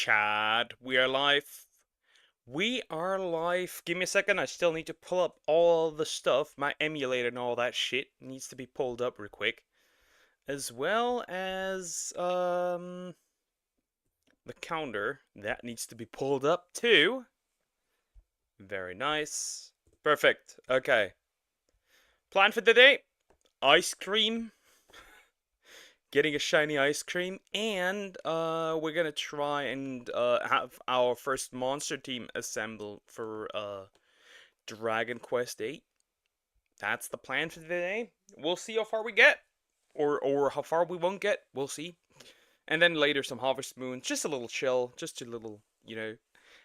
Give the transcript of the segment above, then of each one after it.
Chad, we are live. We are live. Give me a second, I still need to pull up all the stuff. My emulator and all that shit needs to be pulled up real quick. As well as, the counter. That needs to be pulled up too. Very nice. Perfect. Okay. Plan for the day. Ice cream. Getting a shiny ice cream, and we're gonna try and have our first monster team assembled for Dragon Quest 8. That's the plan for today. We'll see how far we get, or how far we won't get. We'll see. And then later some Harvest Moon, just a little chill, just a little,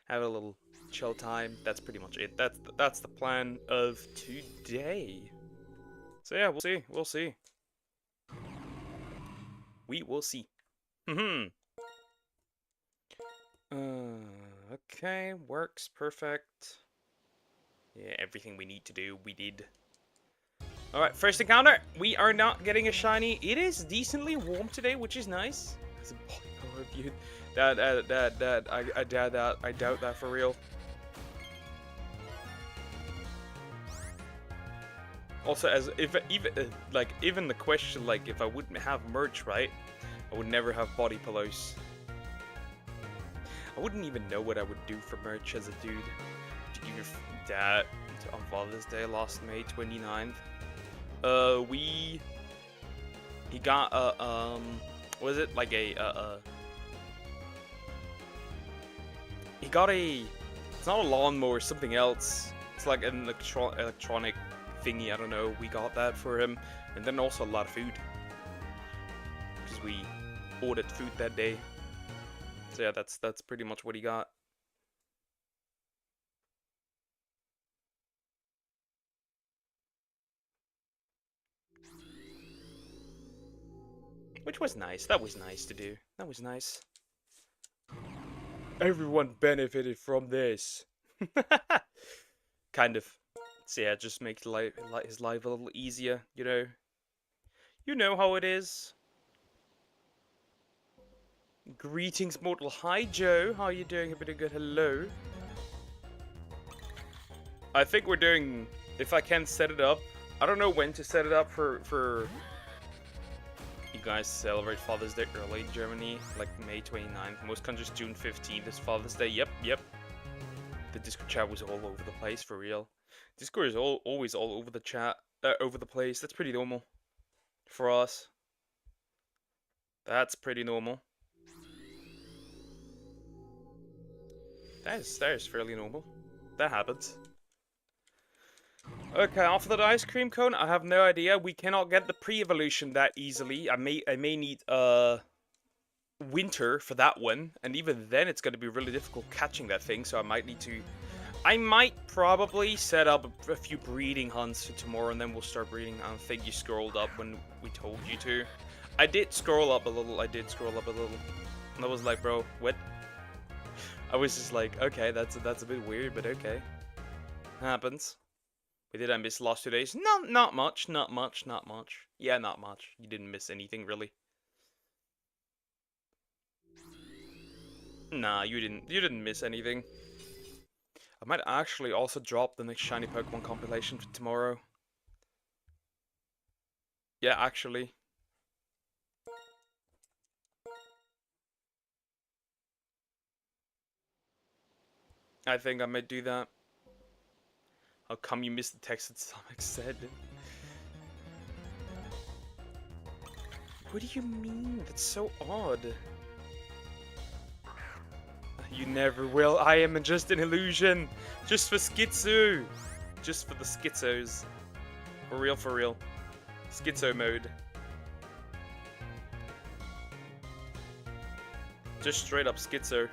have a little chill time. That's pretty much it. That's the plan of today. So yeah, we'll see. We'll see. We will see. Okay, works, perfect. Yeah, everything we need to do, we did. Alright, first encounter. We are not getting a shiny. It is decently warm today, which is nice. As a polycolor view. I doubt that for real. Also, as if even the question, like, if I wouldn't have merch, right, I would never have body pillows. I wouldn't even know what I would do for merch as a dude. To give your dad on Father's Day, last May 29th. He got was it like he got a, it's not a lawnmower, something else. It's like an electronic thingy, I don't know. We got that for him, and then also a lot of food because we ordered food that day. So yeah, that's pretty much what he got. Which was nice. That was nice to do. That was nice. Everyone benefited from this. Kind of. So yeah, just make his life a little easier, you know. You know how it is. Greetings, mortal. Hi, Joe. How are you doing? Pretty good. Hello. I think we're doing, if I can set it up. I don't know when to set it up for you guys celebrate Father's Day early in Germany, like May 29th. Most countries June 15th is Father's Day. Yep. The Discord chat was all over the place, for real. Discord is always all over the chat, over the place. That's pretty normal for us. That's pretty normal. That is fairly normal. That happens. Okay, after that ice cream cone, I have no idea. We cannot get the pre-evolution that easily. I may need winter for that one, and even then it's going to be really difficult catching that thing. So I might probably set up a few breeding hunts for tomorrow, and then we'll start breeding. I don't think you scrolled up when we told you to. I did scroll up a little. And I was like, bro, what? I was just like, okay, that's a bit weird, but okay, happens. Did I miss last 2 days? No, not much. Yeah, not much. You didn't miss anything, really. Nah, you didn't miss anything. I might actually also drop the next shiny Pokemon compilation for tomorrow. Yeah, actually. I think I might do that. How come you missed the text that Sonic said? What do you mean? That's so odd. You never will. I am just an illusion. Just for Schizo. Just for the Schizos. For real, for real. Schizo mode. Just straight up Schizo.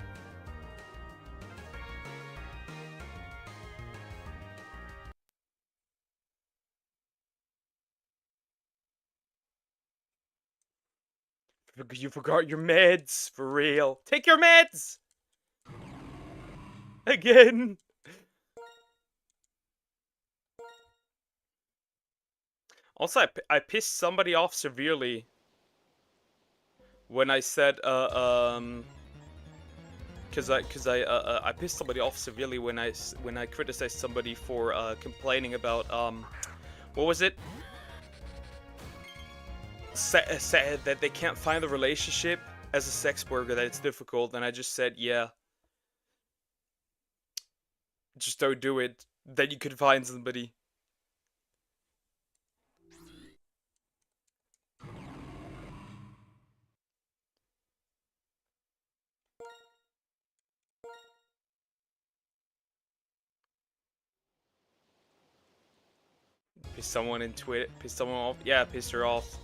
You forgot your meds, for real. Take your meds! Again! Also, I pissed somebody off severely when I said, I pissed somebody off severely when I criticized somebody for complaining about what was it? Said that they can't find a relationship as a sex worker, that it's difficult, and I just said, yeah, just don't do it. Then you could find somebody. Piss someone into it. Piss someone off. Yeah, piss her off.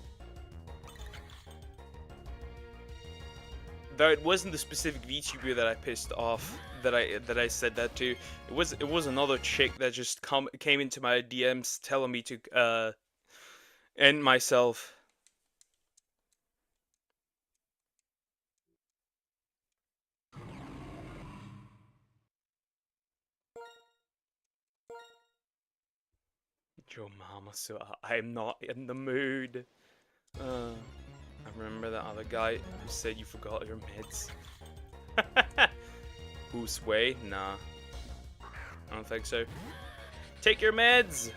Though it wasn't the specific VTuber that I pissed off that I said that to. It was another chick that just came into my DMs telling me to end myself. Yo mama, so I'm not in the mood. I remember that other guy who said you forgot your meds. Who's way? Nah. I don't think so. Take your meds!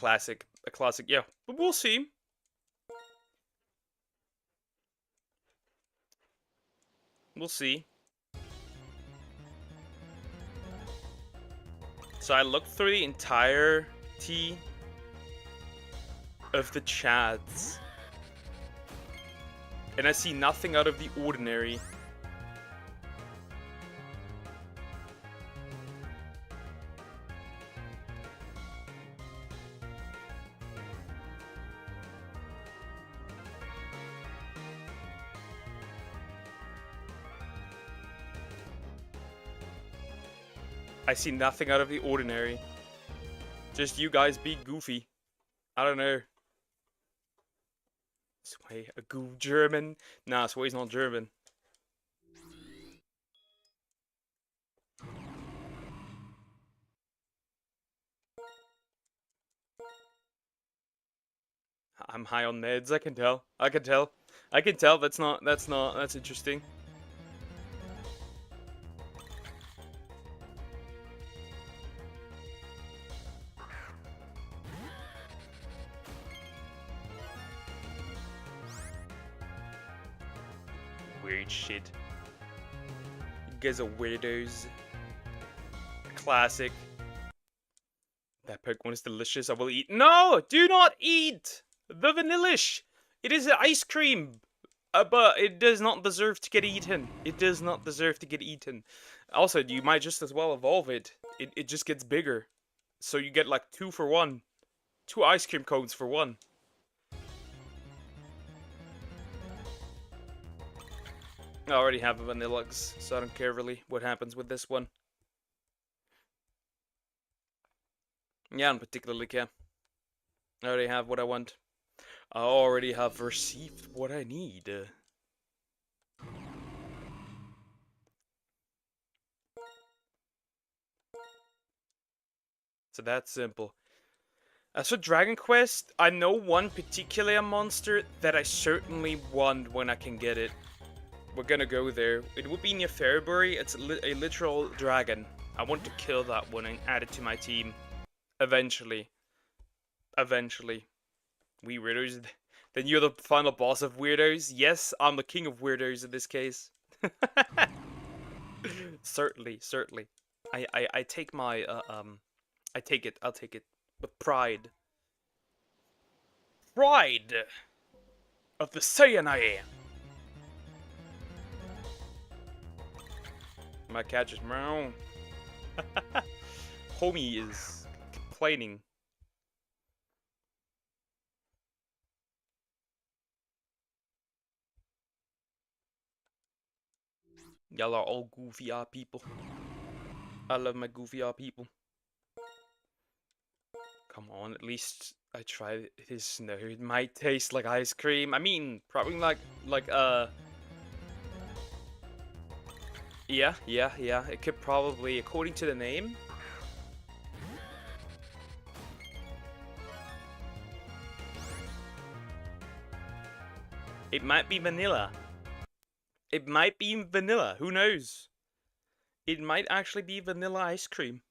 A classic, yeah. But we'll see. We'll see. So I looked through the entirety of the chats, and I see nothing out of the ordinary. I see nothing out of the ordinary. Just you guys be goofy. I don't know. Sway, a goo German? Nah, Sway's not German. I'm high on meds, I can tell. I can tell. I can tell that's interesting. Weird shit. You guys are weirdos. Classic. That Pokemon is delicious. I will eat. No! Do not eat the Vanillish! It is ice cream! But it does not deserve to get eaten. It does not deserve to get eaten. Also, you might just as well evolve it. It just gets bigger. So you get like 2 for 1. 2 ice cream cones for 1. I already have a Vanillux, so I don't care really what happens with this one. Yeah, I don't particularly care. I already have what I want. I already have received what I need. So that's simple. As for Dragon Quest, I know one particular monster that I certainly want when I can get it. We're gonna go there. It would be near Fairybury. It's a literal dragon. I want to kill that one and add it to my team. Eventually. Eventually. We weirdos. Then you're the final boss of weirdos? Yes, I'm the king of weirdos in this case. Certainly, certainly. I take my, I'll take it. With pride. Pride! Of the Saiyan I am! My cat just meow. Homie is complaining. Y'all are all goofy odd people. I love my goofy odd people. Come on, at least I tried this. No, it might taste like ice cream. I mean, probably like Yeah. It could probably, according to the name. It might be vanilla. It might be vanilla. Who knows? It might actually be vanilla ice cream.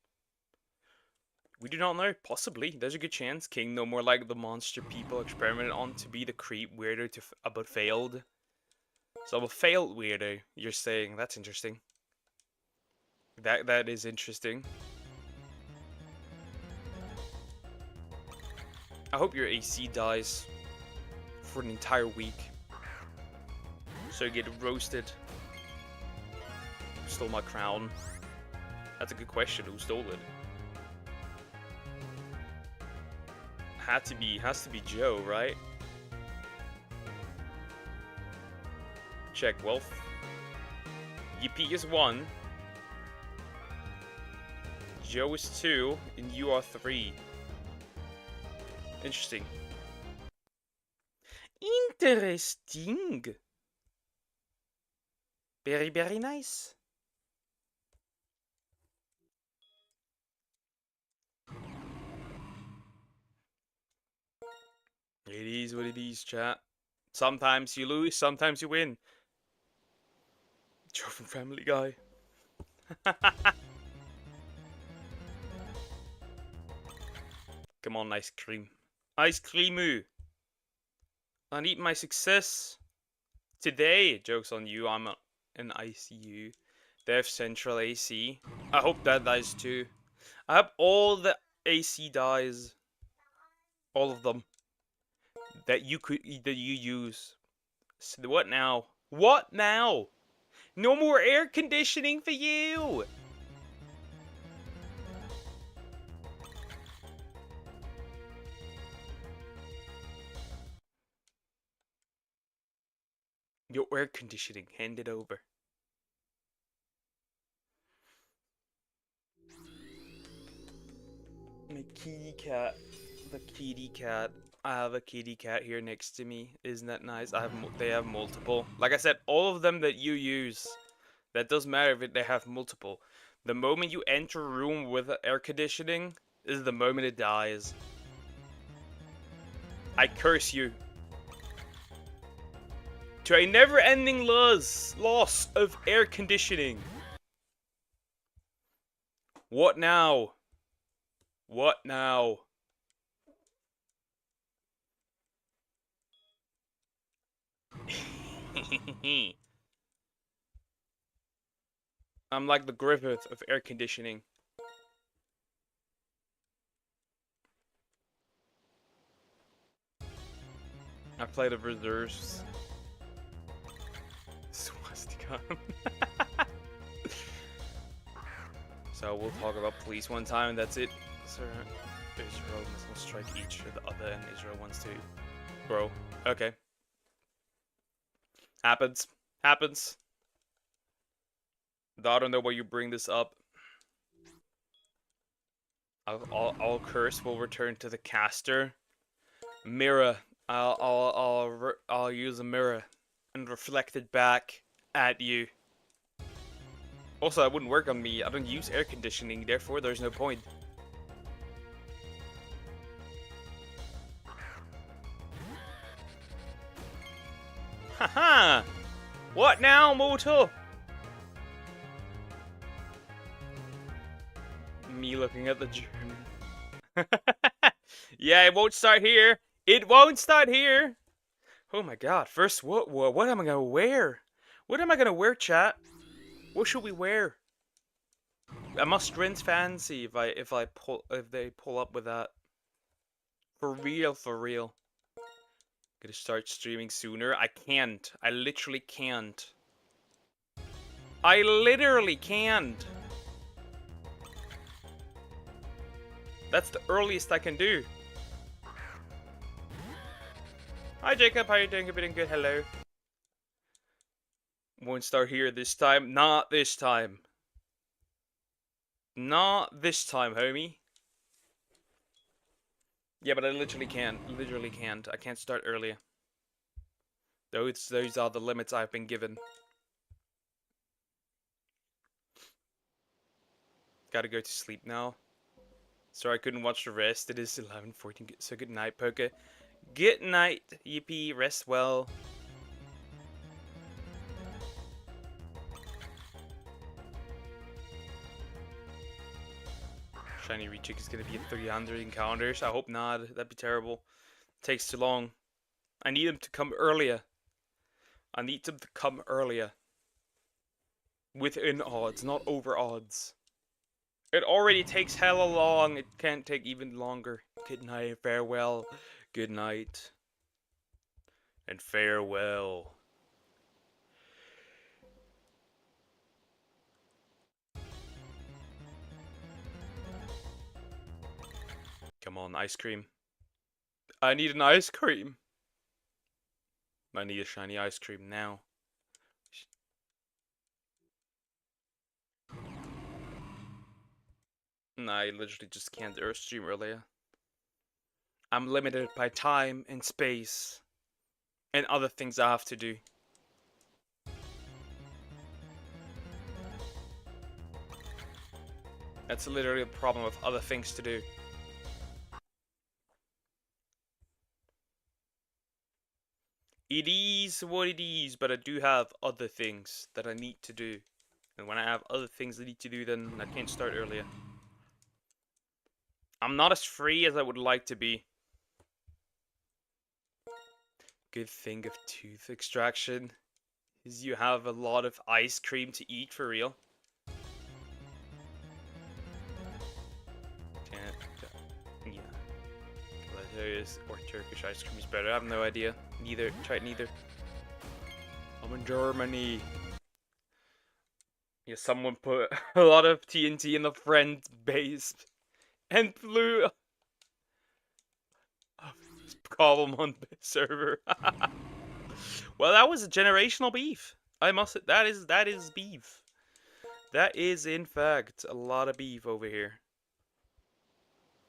We do not know. Possibly. There's a good chance. King, no more like the monster people experimented on to be the creep weirdo but failed. So a failed weirdo, you're saying. That's interesting. That is interesting. I hope your AC dies for an entire week. So you get roasted. Who stole my crown? That's a good question. Who stole it? Has to be Joe, right? Check wealth. Yippee is 1. Joe is 2, and you are 3. Interesting. Interesting. Very, very nice. It is what it is, chat. Sometimes you lose, sometimes you win. Joe from Family Guy. Come on, ice cream. Ice creamu. I need my success today. Joke's on you, I'm in ICU. Dev Central AC. I hope that dies too. I hope all the AC dies. All of them. That you use. So what now? What now? No more air conditioning for you! Your air conditioning, hand it over. My kitty cat. The kitty cat. I have a kitty cat here next to me. Isn't that nice? They have multiple. Like I said, all of them that you use. That doesn't matter if they have multiple. The moment you enter a room with air conditioning is the moment it dies. I curse you. To a never-ending loss of air conditioning. What now? What now? I'm like the Griffith of air conditioning. I play the reserves. Swastika. So we'll talk about police one time and that's it. Sir, Israel must strike each of the other and Israel wants to. Bro. Okay. Happens. Happens. I don't know why you bring this up. All curse will return to the caster. Mirror. I'll use a mirror and reflect it back at you. Also, that wouldn't work on me. I don't use air conditioning, therefore there's no point. Haha! What now, mortal? Me looking at the German. Yeah, it won't start here. It won't start here. Oh my god. First, what am I gonna wear? What am I gonna wear, chat? What should we wear? I must rinse fancy if they pull up with that. For real, for real. Gonna start streaming sooner. I can't. I literally can't. I literally can't. That's the earliest I can do. Hi Jacob, how you doing? You're doing good, hello. Won't start here this time. Not this time. Not this time, homie. Yeah, but I literally can't. Literally can't. I can't start earlier. Those are the limits I've been given. Gotta go to sleep now. Sorry I couldn't watch the rest. It is 11:14. So good night, Poke. Good night, Yippee. Rest well. Shiny Rechick is gonna be at 300 encounters. I hope not. That'd be terrible. Takes too long. I need him to come earlier. I need him to come earlier. Within odds, not over odds. It already takes hella long. It can't take even longer. Good night, farewell. Good night. And farewell. Come on, ice cream. I need an ice cream. I need a shiny ice cream now. Nah, I literally just can't Earth stream earlier. I'm limited by time and space. And other things I have to do. That's literally a problem with other things to do. It is what it is, but I do have other things that I need to do. And when I have other things I need to do, then I can't start earlier. I'm not as free as I would like to be. Good thing of tooth extraction is you have a lot of ice cream to eat for real. Yeah. Or Turkish ice cream is better. I have no idea. Neither. Tried neither. I'm in Germany. Yeah, someone put a lot of TNT in the friend base and flew a column on the server. Well, that was a generational beef. I must. That is beef. That is in fact a lot of beef over here.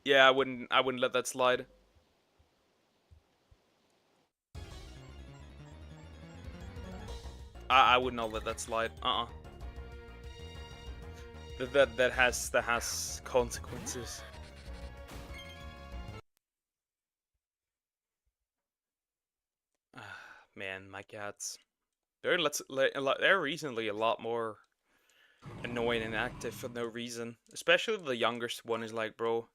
Yeah, I wouldn't let that slide. I would not let that slide. That has consequences. Man, my cats. They're recently a lot more annoying and active for no reason. Especially the youngest one is like, bro,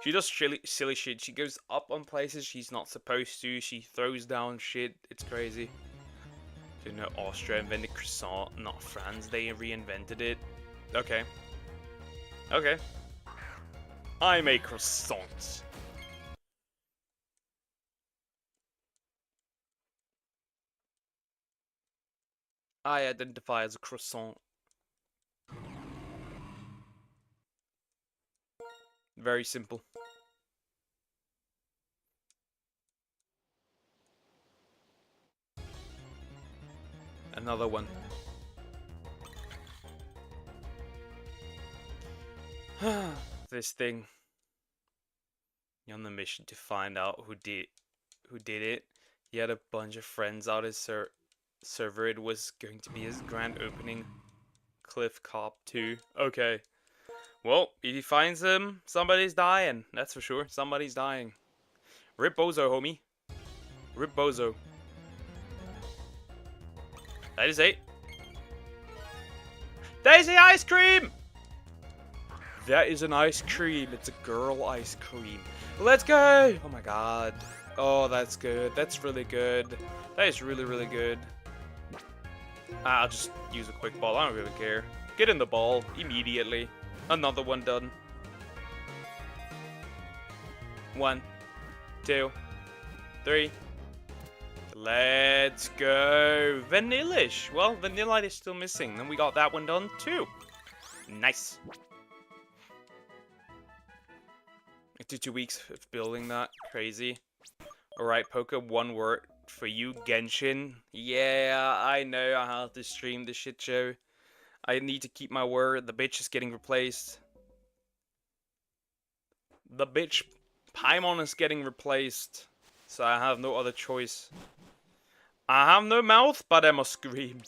she does silly shit. She goes up on places she's not supposed to. She throws down shit. It's crazy. You know, Austria invented croissant, not France. They reinvented it. Okay. Okay. I make croissants. I identify as a croissant. Very simple. Another one. This thing. You're on the mission to find out who did it. He had a bunch of friends out his server. It was going to be his grand opening. Cliff Cop 2. Okay. Well, if he finds him, somebody's dying. That's for sure. Somebody's dying. Rip Bozo, homie. Rip Bozo. That is 8. Daisy ice cream! That is an ice cream. It's a girl ice cream. Let's go! Oh my god. Oh, that's good. That's really good. That is really, really good. I'll just use a quick ball. I don't really care. Get in the ball immediately. Another one done. 1, 2, 3. Let's go. Vanillish. Well, Vanillite is still missing. Then we got that one done too. Nice. It took 2 weeks of building that. Crazy. Alright, Poke, one word for you. Genshin. Yeah, I know I have to stream this shit show. I need to keep my word. The bitch is getting replaced. The bitch Paimon is getting replaced. So I have no other choice. I have no mouth, but I must scream.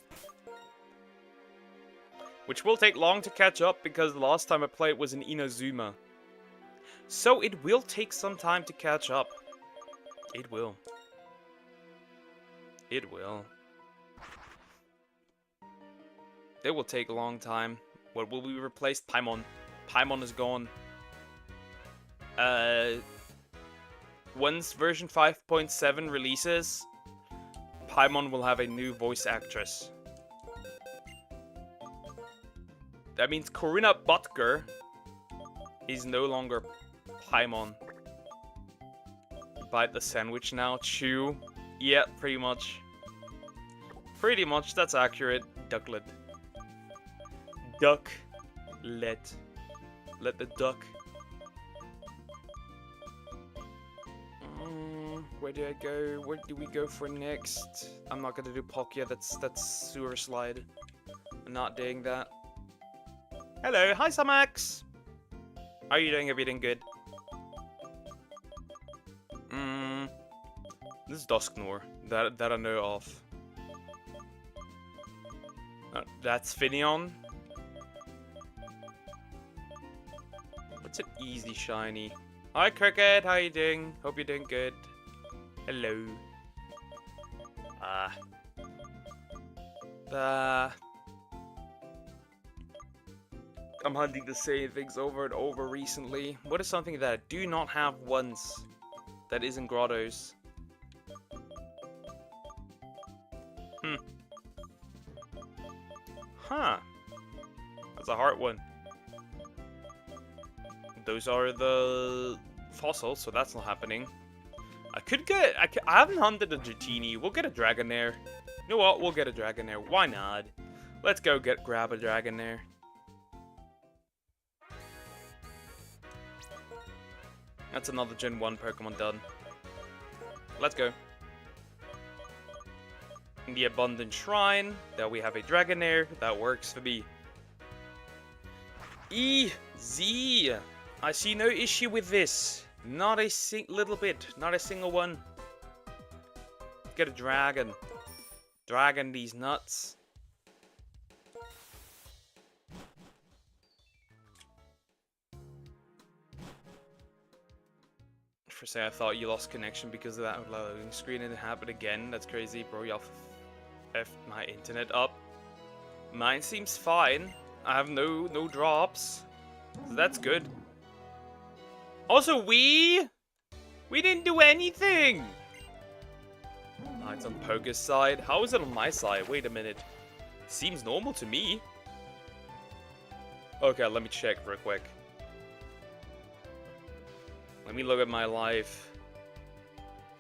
which will take long to catch up because the last time I played was in Inazuma. So it will take some time to catch up. It will. It will. It will take a long time. What will we replace? Paimon. Paimon is gone. Once version 5.7 releases, Paimon will have a new voice actress. That means Corinna Butker is no longer Paimon. Bite the sandwich now. Chew. Yeah, pretty much. Pretty much, that's accurate. Ducklet. Duck. Let the duck. Where do I go? Where do we go for next? I'm not gonna do Palkia, that's sewer slide. I'm not doing that. Hello, hi Samax! How are you doing? Everything good? This is Dusknoir, that I know of. That's Finneon. What's an easy shiny? Hi Cricket, how you doing? Hope you're doing good. Hello. I'm hunting the same things over and over recently. What is something that I do not have once that isn't Grottos? Huh. That's a hard one. Those are the fossils, so that's not happening. I haven't hunted a Dratini. We'll get a Dragonair. You know what? We'll get a Dragonair. Why not? Let's go grab a Dragonair. That's another Gen 1 Pokemon done. Let's go. In the Abundant Shrine, there we have a Dragonair. That works for me. Easy. I see no issue with this. Not a little bit. Not a single one. Get a dragon. Dragon these nuts. For a second, I thought you lost connection because of that loading screen and it happened again. That's crazy, bro. Y'all F my internet up. Mine seems fine. I have no drops. So that's good. Also, we didn't do anything! It's on Poke's side. How is it on my side? Wait a minute. Seems normal to me. Okay, let me check real quick. Let me look at my life.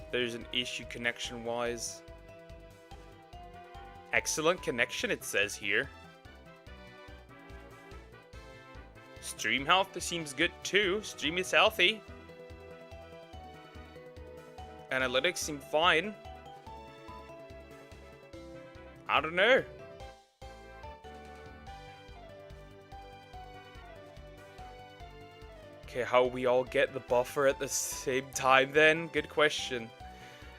There's an issue connection-wise. Excellent connection, it says here. Stream health seems good too. Stream is healthy. Analytics seem fine. I don't know. Okay, how we all get the buffer at the same time then? Good question.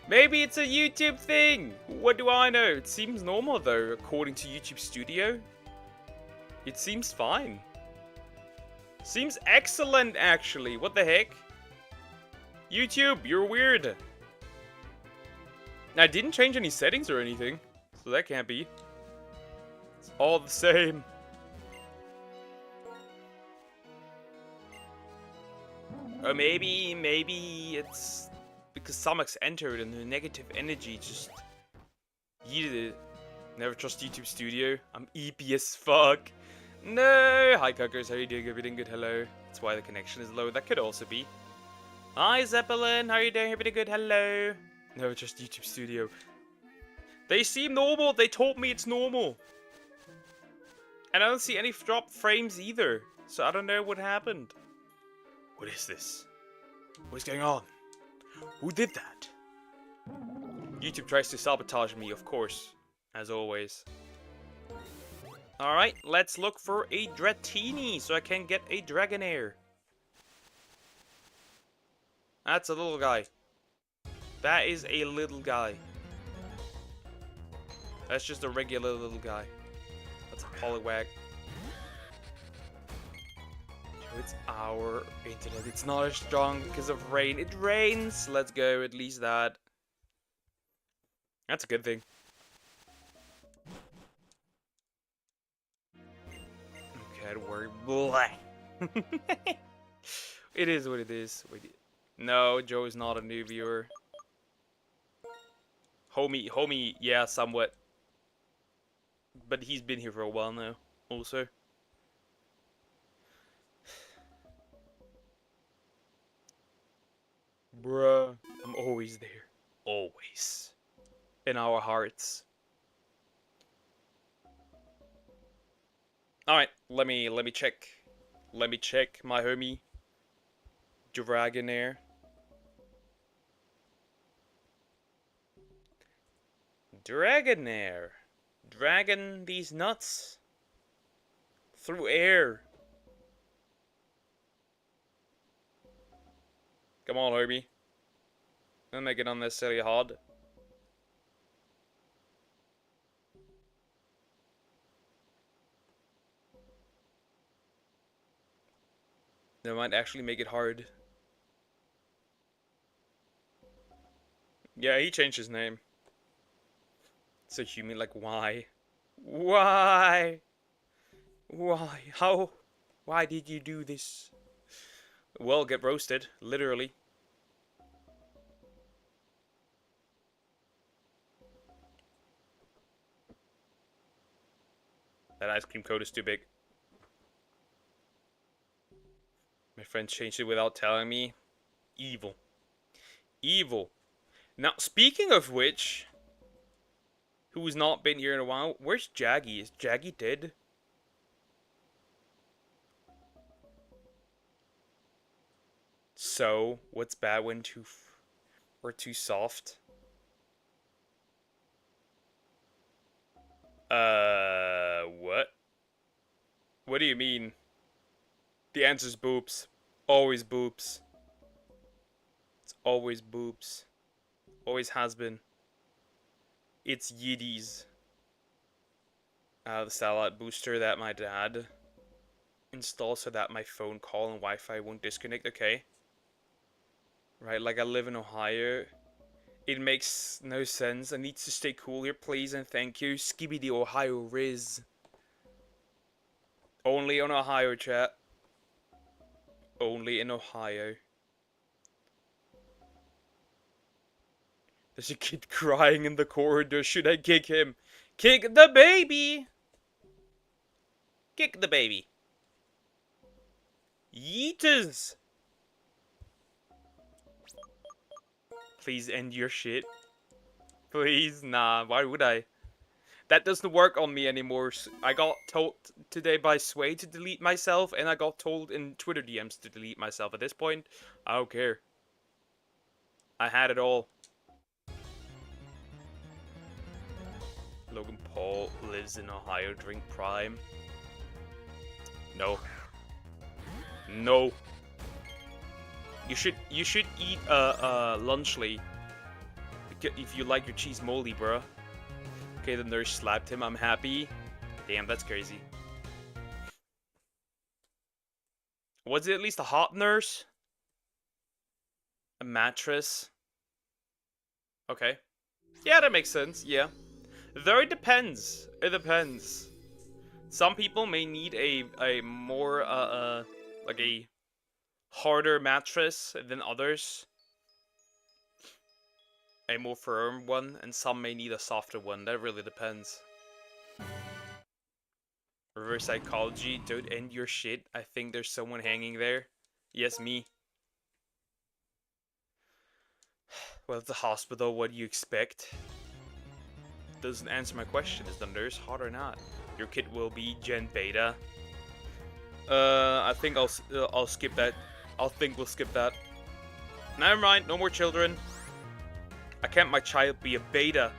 Maybe it's a YouTube thing. What do I know? It seems normal though, according to YouTube Studio. It seems fine. Seems excellent, actually. What the heck? YouTube, you're weird. I didn't change any settings or anything, so that can't be. It's all the same. Or maybe it's because Samax entered and the negative energy just yeeted it. Never trust YouTube Studio. I'm EP as fuck. No! Hi Cuckers, how are you doing? Everything good? Hello. That's why the connection is low. That could also be. Hi Zeppelin, how are you doing? Everything good? Hello. No, just YouTube Studio. They seem normal. They told me it's normal. And I don't see any drop frames either. So I don't know what happened. What is this? What is going on? Who did that? YouTube tries to sabotage me, of course. As always. Alright, let's look for a Dratini so I can get a Dragonair. That's a little guy. That is a little guy. That's just a regular little guy. That's a Poliwag. it's our internet. It's not as strong because of rain. It rains! Let's go, at least that. That's a good thing. Okay, don't worry. Blah. It is what it is. Wait. No, Joe is not a new viewer. Homie, yeah, somewhat. But he's been here for a while now, also. Bruh, I'm always there. Always. In our hearts. Alright, let me check. Let me check my homie. Dragonair. Dragonair. Dragon these nuts. Through air. Come on, homie. Don't make it unnecessarily hard. That might actually make it hard. Yeah, he changed his name. So human, like, why? Why? Why? How? Why did you do this? Well, get roasted, literally. That ice cream cone is too big. My friend changed it without telling me. Evil. Evil. Now, speaking of which, who's not been here in a while, where's Jaggy? Is Jaggy dead? So, what's bad when or too soft? What? What do you mean? The answer's boobs. Always boobs. It's always boobs. Always has been. It's Yeeties. The satellite booster that my dad installed so that my phone call and Wi-Fi won't disconnect, okay? Right, like I live in Ohio. It makes no sense. I need to stay cool here, please and thank you. Skibidi Ohio Riz. Only on Ohio, chat. Only in Ohio. There's a kid crying in the corridor. Should I kick him? Kick the baby! Kick the baby. Yeeters! Please end your shit. Please, nah, why would I? That doesn't work on me anymore. I got told today by Sway to delete myself, and I got told in Twitter DMs to delete myself. At this point, I don't care. I had it all. Logan Paul lives in Ohio. Drink Prime. No. No. You should eat Lunchley if you like your cheese moldy, bruh. Okay, the nurse slapped him. I'm happy. Damn, that's crazy. Was it at least a hot nurse? A mattress? Okay. Yeah, that makes sense. Yeah. Though it depends. It depends. Some people may need a more like a harder mattress than others. A more firm one, and some may need a softer one. That really depends. Reverse psychology, don't end your shit. I think there's someone hanging there. Yes, me. Well, at the hospital, what do you expect? Doesn't answer my question. Is the nurse hot or not? Your kid will be Gen Beta. I think I'll skip that. We'll skip that. Never mind, no more children. I can't my child be a beta.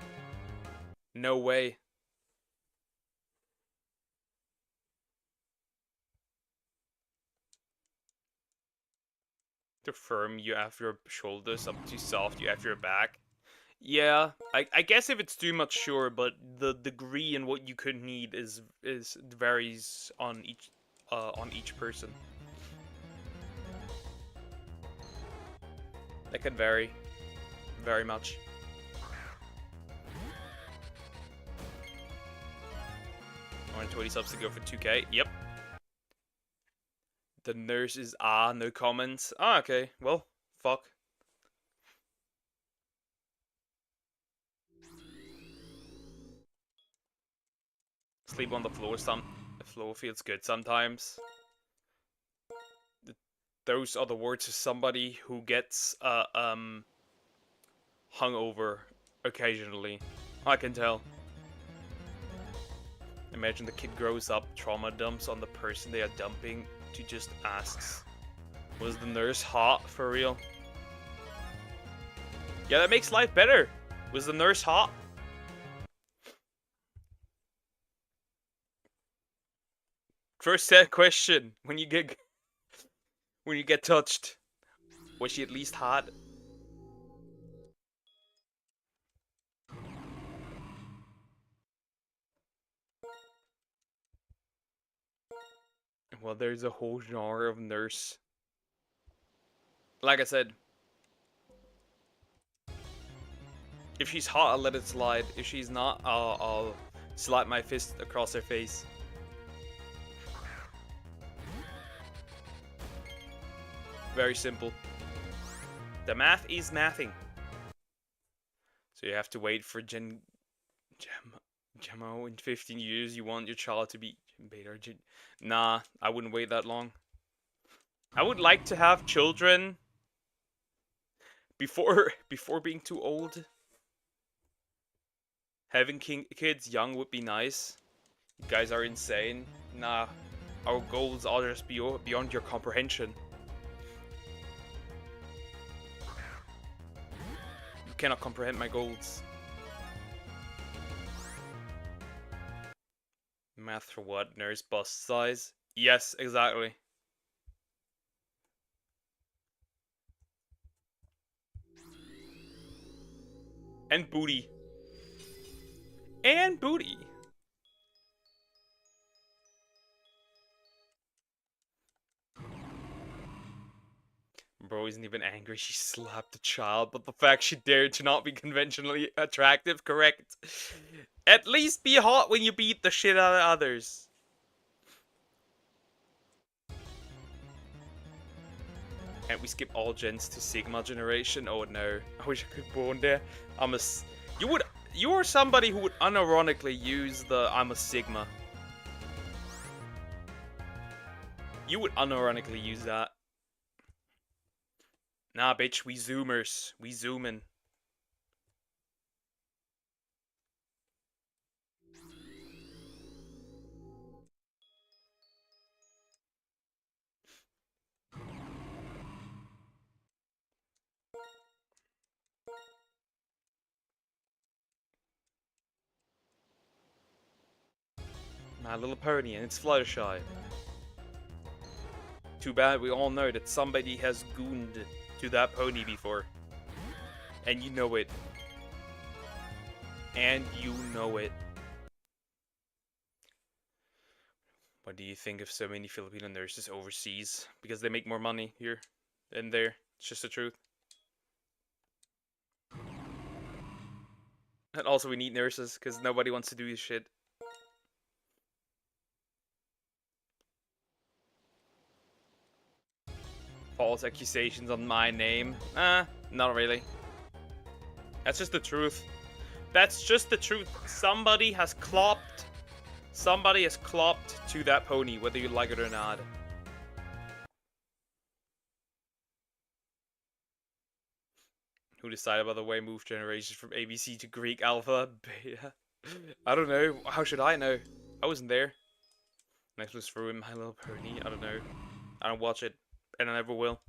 No way. Too firm, you have your shoulders. I'm too soft, you have your back. Yeah, I guess if it's too much, sure, but the degree and what you could need is varies on each person. That can vary. Very much. I want 20 subs to go for 2k. Yep. The nurse is no comments. Ah, okay. Well, fuck. Sleep on the floor. The floor feels good sometimes. Those are the words of somebody who gets hungover occasionally. I can tell. Imagine the kid grows up, trauma dumps on the person they are dumping to just asks, was the nurse hot for real? Yeah, that makes life better. Was the nurse hot? First set question when you get touched. Was she at least hot? Well, there's a whole genre of nurse. Like I said, if she's hot, I'll let it slide. If she's not, I'll slap my fist across her face. Very simple. The math is mathing. So you have to wait for Gemo in 15 years. You want your child to be beta. Nah, I wouldn't wait that long. I would like to have children before being too old. Having kids young would be nice. You guys are insane. Nah, our goals are just beyond your comprehension. You cannot comprehend my goals. Math for what? Nurse bust size? Yes, exactly. And booty. And booty. Bro isn't even angry, she slapped the child, but the fact she dared to not be conventionally attractive, correct? At least be hot when you beat the shit out of others. Can't we skip all gens to Sigma generation? Oh no, I wish I could be born there. You are somebody who would unironically use the I'm a Sigma. You would unironically use that. Nah, bitch, we zoomers. We zoomin'. My Little Pony and it's Fluttershy. Too bad we all know that somebody has gooned to that pony before. And you know it. And you know it. What do you think of so many Filipino nurses overseas? Because they make more money here than there. It's just the truth. And also we need nurses, because nobody wants to do this shit. False accusations on my name? Not really. That's just the truth. That's just the truth. Somebody has clopped to that pony, whether you like it or not. Who decided, by the way, move generations from ABC to Greek Alpha? Beta? I don't know. How should I know? I wasn't there. Necklace for My Little Pony? I don't know. I don't watch it, and I never will.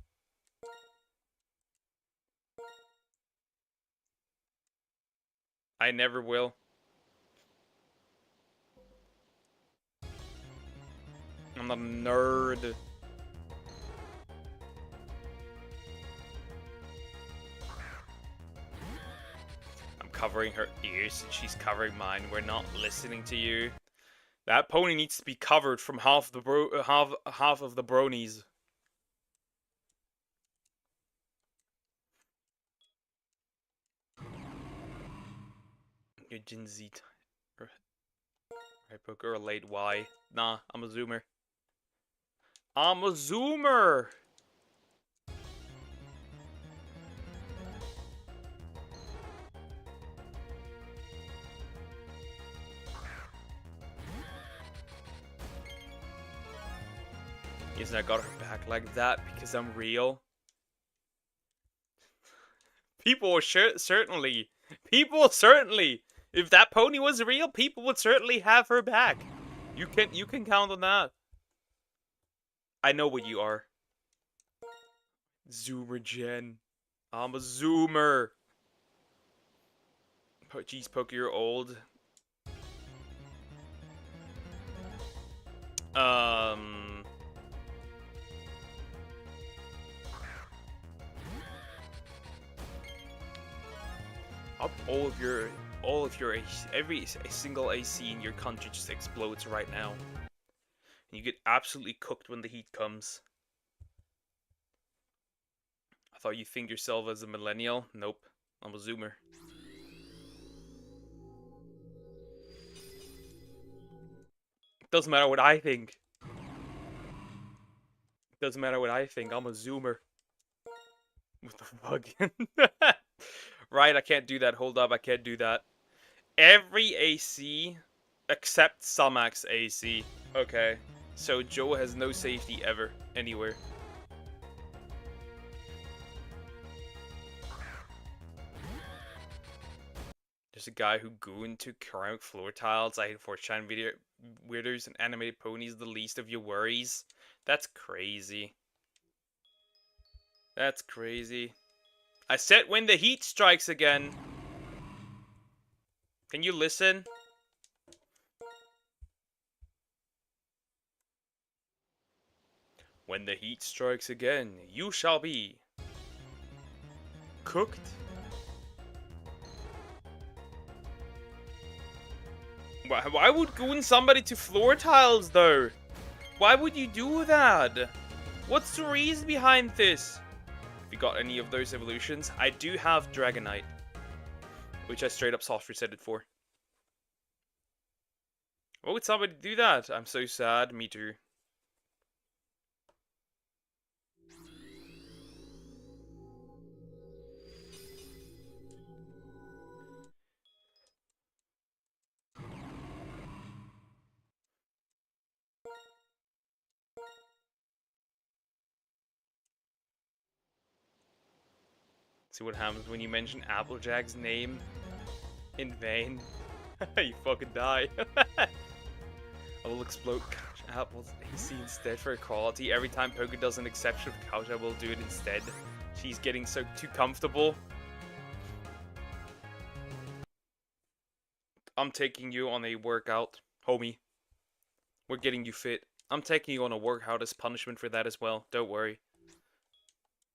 I never will. I'm not a nerd. I'm covering her ears and she's covering mine. We're not listening to you. That pony needs to be covered from half of the bronies. Your Jin Z. Right poker or late Y. Nah, I'm a zoomer. I'm a zoomer! Yes, I got her back like that because I'm real. People certainly. People certainly. If that pony was real, people would certainly have her back. You can count on that. I know what you are. Zoomer Gen. I'm a zoomer. Jeez, Poke, you're old. Up every single AC in your country just explodes right now. And you get absolutely cooked when the heat comes. I thought you think yourself as a millennial. Nope, I'm a zoomer. Doesn't matter what I think. Doesn't matter what I think. I'm a zoomer. What the fuck? Right, I can't do that. Hold up, I can't do that. Every AC except Sumax AC. Okay. So Joe has no safety ever, anywhere. There's a guy who gooned to ceramic floor tiles. I hate 4chan video weirders and animated ponies, the least of your worries. That's crazy. That's crazy. I said when the heat strikes again. Can you listen? When the heat strikes again, you shall be cooked. Why would goon somebody to floor tiles though? Why would you do that? What's the reason behind this? If you got any of those evolutions, I do have Dragonite, which I straight up soft resetted for. Why would somebody do that? I'm so sad. Me too. See what happens when you mention Applejack's name in vain. You fucking die. I will explode Couch Apple's AC instead for equality. Every time Poké does an exception of Couch, I will do it instead. She's getting so too comfortable. I'm taking you on a workout, homie. We're getting you fit. I'm taking you on a workout as punishment for that as well. Don't worry.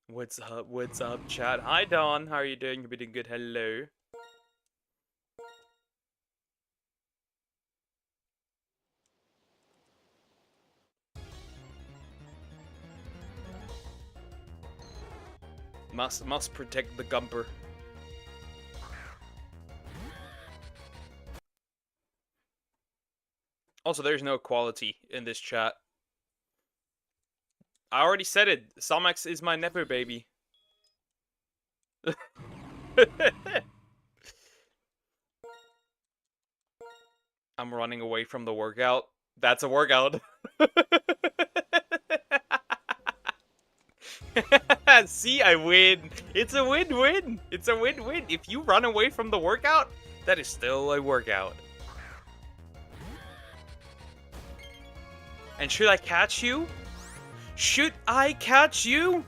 What's up? What's up, chat? Hi, Don. How are you doing? You're doing good. Hello. Must protect the Gumper. Also, there's no equality in this chat. I already said it. Salmax is my Nepo baby. I'm running away from the workout. That's a workout. See, I win. It's a win-win. It's a win-win. If you run away from the workout, that is still a workout. And should I catch you? Should I catch you?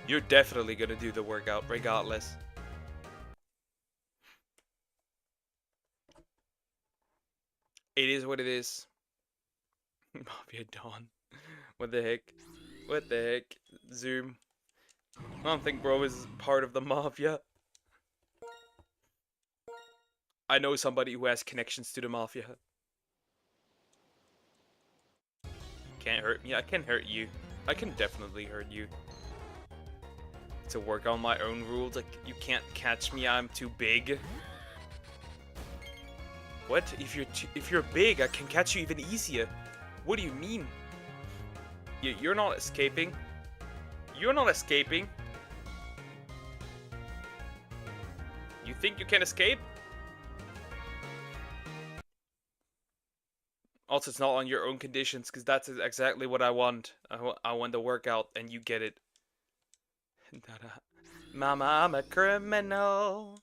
You're definitely gonna do the workout regardless. It is what it is. Mafia Dawn. What the heck? What the heck? Zoom. I don't think bro is part of the Mafia. I know somebody who has connections to the Mafia. Can't hurt me. I can hurt you. I can definitely hurt you. To work on my own rules, like, you can't catch me, I'm too big. What? If you're big, I can catch you even easier. What do you mean? You're not escaping. You're not escaping. You think you can escape? Also, it's not on your own conditions, because that's exactly what I want. I want the workout, and you get it. Mama, I'm a criminal.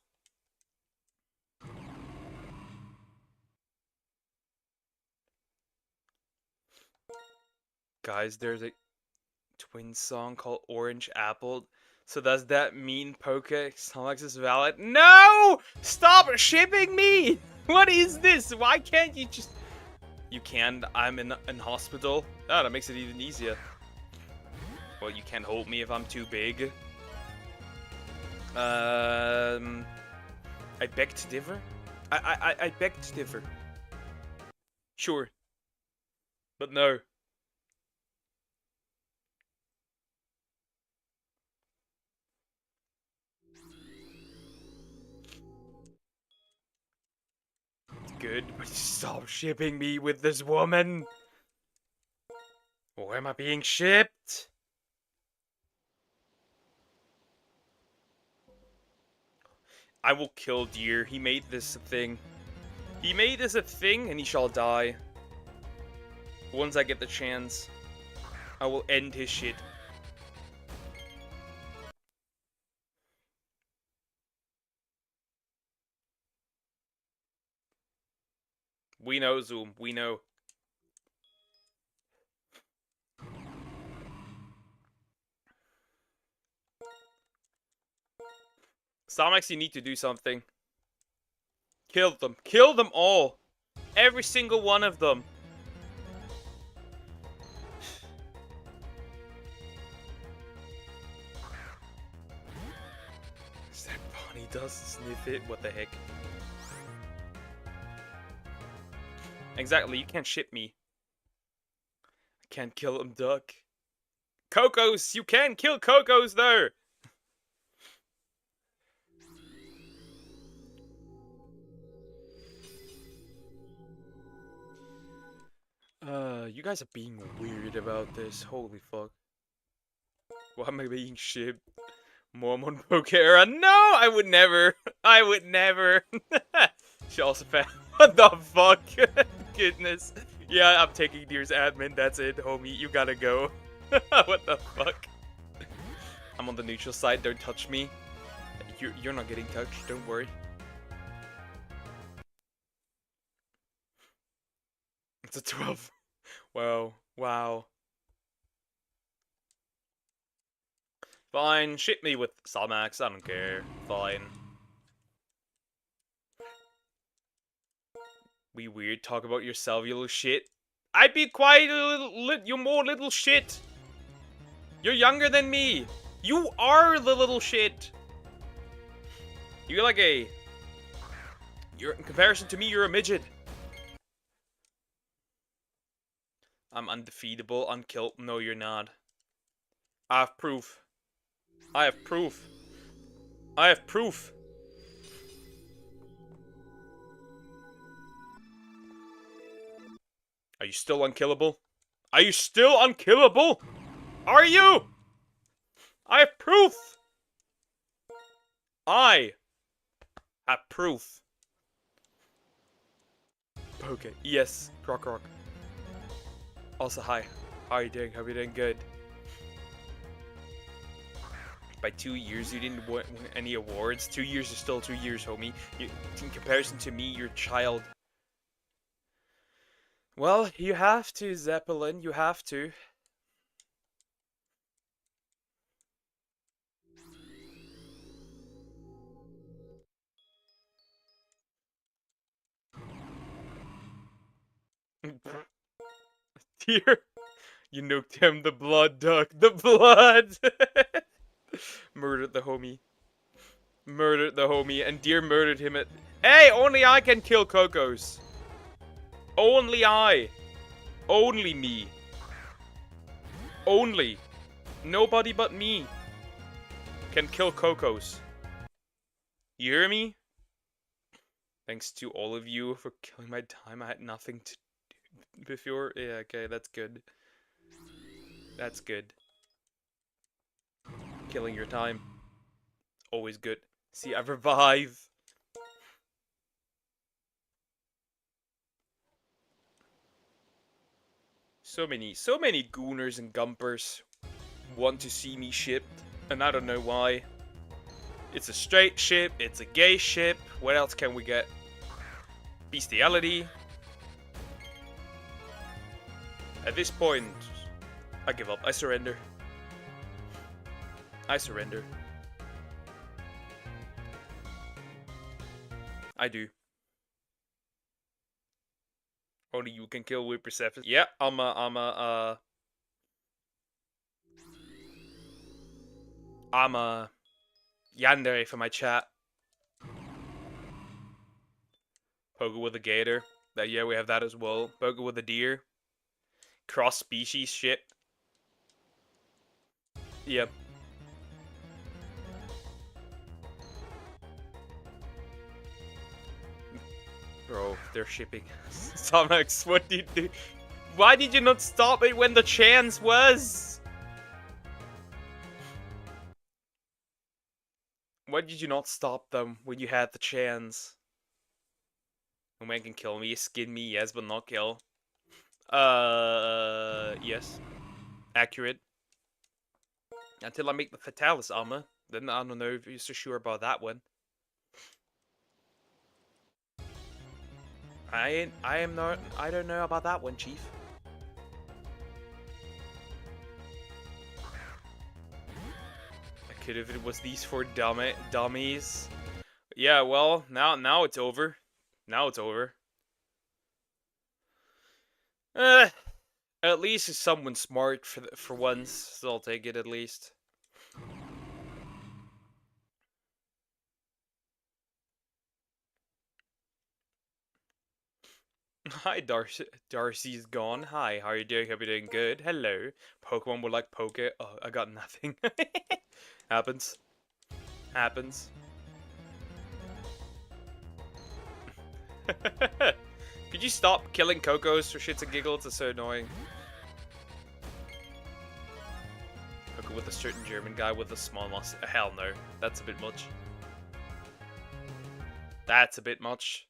Guys, there's a twin song called Orange Apple. So does that mean Poke Sonics is valid? No! Stop shipping me! What is this? Why can't you just... You can. I'm in hospital. Oh, that makes it even easier. Well, you can't hold me if I'm too big. I beg to differ? I beg to differ. Sure. But no. Good, but stop shipping me with this woman. Or am I being shipped? I will kill Deer. He made this a thing. He made this a thing, and he shall die. Once I get the chance, I will end his shit. We know, Zoom. We know. Somax, you need to do something. Kill them. Kill them all. Every single one of them. Is that Bonnie does sniff it? What the heck? Exactly, you can't ship me. I can't kill him, Duck. Cocos! You can kill Cocos, though! You guys are being weird about this. Holy fuck. Why am I being shipped? Mormon Pokera? No! I would never! I would never! She also found. What the fuck? Goodness. Yeah, I'm taking Deer's admin. That's it, homie. You gotta go. What the fuck? I'm on the neutral side. Don't touch me. You're not getting touched. Don't worry. It's a 12. Wow. Wow. Fine. Ship me with Salmax. I don't care. Fine. We weird. Talk about yourself, you little shit. I'd be quite a little... You're more little shit. You're younger than me. You are the little shit. You're like a... You're, in comparison to me, you're a midget. I'm undefeatable, unkilled. No, you're not. I have proof. I have proof. I have proof. Are you still unkillable? Are you still unkillable? Are you? I have proof. I have proof. Okay, yes, Croc Rock. Also, hi. How are you doing? Hope you're doing good. By 2 years, you didn't win any awards. 2 years is still 2 years, homie. In comparison to me, you're a child. Well, you have to, Zeppelin. You have to. Dear, you nuked him. The blood, Duck. The blood. Murdered the homie. Murdered the homie, and Deer murdered him at... Hey, only I can kill Cocos. Only I. Only me. Only. Nobody but me can kill Cocos. You hear me? Thanks to all of you for killing my time. I had nothing to do before. Yeah, okay, that's good. That's good. Killing your time. Always good. See, I revive. So many gooners and gumpers want to see me shipped, and I don't know why. It's a straight ship, it's a gay ship. What else can we get? Bestiality. At this point, I give up. I surrender. I surrender. I do. Only you can kill with perception. Yeah, I'm a yandere for my chat. Poker with a gator. That yeah, we have that as well. Poker with a deer. Cross species shit. Yep. Bro, they're shipping. Somax, what did you do? Why did you not stop it when the chance was? Why did you not stop them when you had the chance? A man can kill me, skin me, yes, but not kill. Yes. Accurate. Until I make the Fatalis armor, then I don't know if you're so sure about that one. I am not. I don't know about that one, Chief. I could if it was these four dummies. Yeah, well, now it's over. Now it's over. At least it's someone smart for once, so I'll take it at least. Hi, Darcy. Darcy's gone. Hi, how are you doing? Hope you're doing good. Hello. Pokemon would like poke it. Oh, I got nothing. Happens. Happens. Could you stop killing Cocos for shits and giggles? It's so annoying. Coco with a certain German guy with a small mustache. Hell no. That's a bit much. That's a bit much.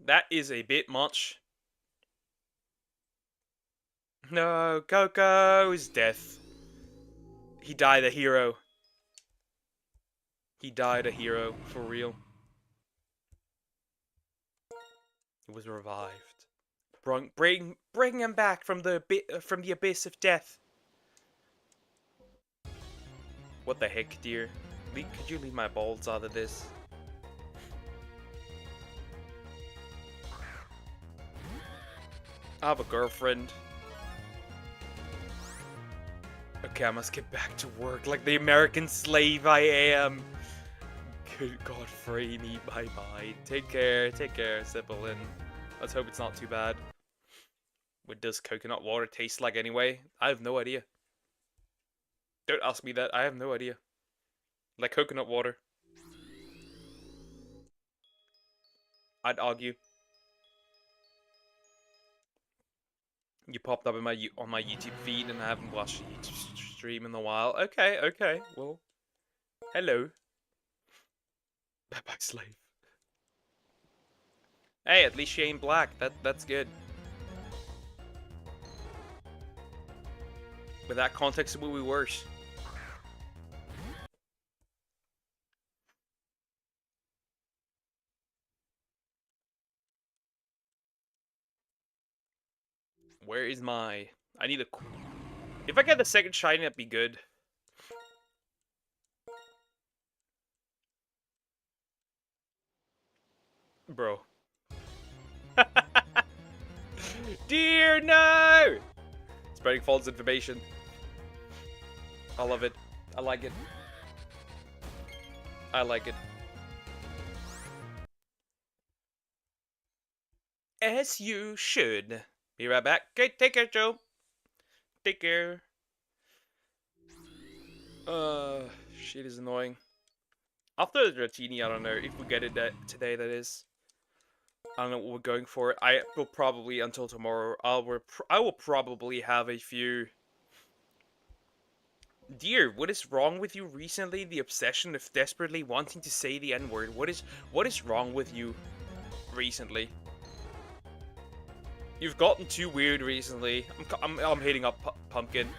That is a bit much. No, Coco's death. He died a hero. He died a hero, for real. He was revived. Bring him back from the abyss of death. What the heck, dear? Could you leave my balls out of this? I have a girlfriend. Okay, I must get back to work like the American slave I am. Good God, free me. Bye-bye. Take care, Sibyllin. Let's hope it's not too bad. What does coconut water taste like anyway? I have no idea. Don't ask me that. I have no idea. Like coconut water. I'd argue. You popped up in on my YouTube feed and I haven't watched a YouTube stream in a while. Okay. Well, hello. Bye-bye, slave. Hey, at least she ain't black. That's good. With that context, it will be worse. Where is my... I need a... If I get the second shiny, that'd be good. Bro. Dear, no! Spreading false information. I love it. I like it. I like it. As you should. Be right back. Okay, take care, Joe. Take care. Shit is annoying. After the Dratini, I don't know if we get it today, that is. I don't know what we're going for. I will probably, until tomorrow, I will probably have a few... Dear, what is wrong with you recently? The obsession of desperately wanting to say the N-word. What is wrong with you recently? You've gotten too weird recently. I'm hitting up Pumpkin.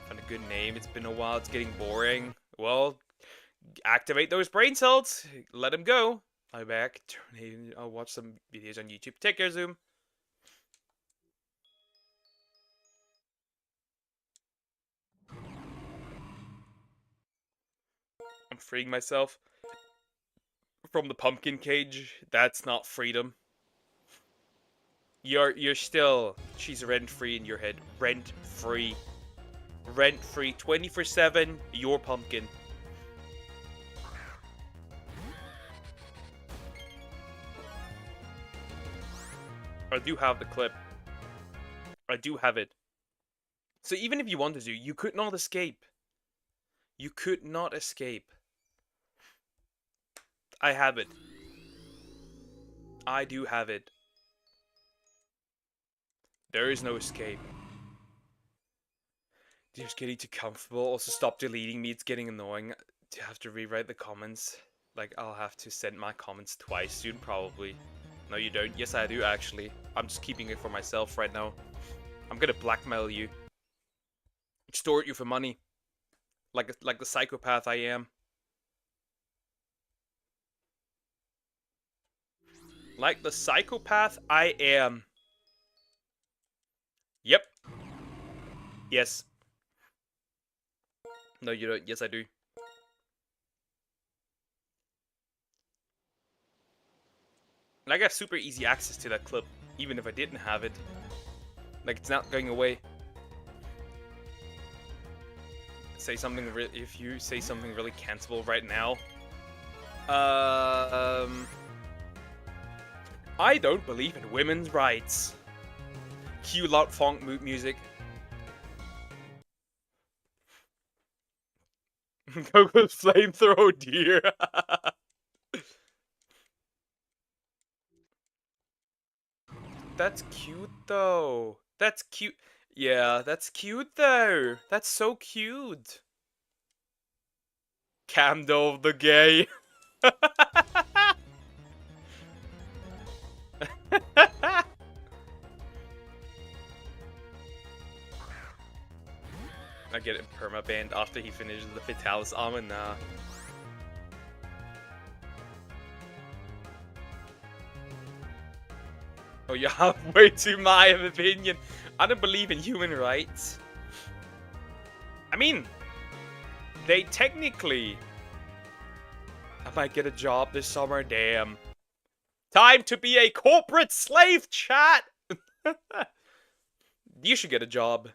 Found a good name. It's been a while. It's getting boring. Well, activate those brain cells. Let them go. I'm back. I'll watch some videos on YouTube. Take care, Zoom. I'm freeing myself from the pumpkin cage. That's not freedom. You're still... She's rent-free in your head. Rent-free. Rent-free. 24/7. Your pumpkin. I do have the clip. I do have it. So even if you wanted to, you could not escape. You could not escape. I have it. I do have it. There is no escape. Just getting too comfortable. Also, stop deleting me. It's getting annoying to have to rewrite the comments. Like, I'll have to send my comments twice soon, probably. No, you don't. Yes, I do, actually. I'm just keeping it for myself right now. I'm gonna blackmail you. Extort you for money. Like the psychopath I am. Like the psychopath I am. Yep. Yes. No, you don't. Yes, I do. And I got super easy access to that clip, even if I didn't have it. Like, it's not going away. Say something if you say something really cancelable right now. I don't believe in women's rights. Cue loud funk music. Go with flamethrower, dear. That's cute though. That's cute. Yeah, that's cute though. That's so cute. Camdo the gay. I get it permabanned after he finishes the Fatalis armor. Nah. Oh, you have way too my opinion. I don't believe in human rights. I mean, they technically... I might get a job this summer, damn. Time to be a corporate slave, chat! You should get a job.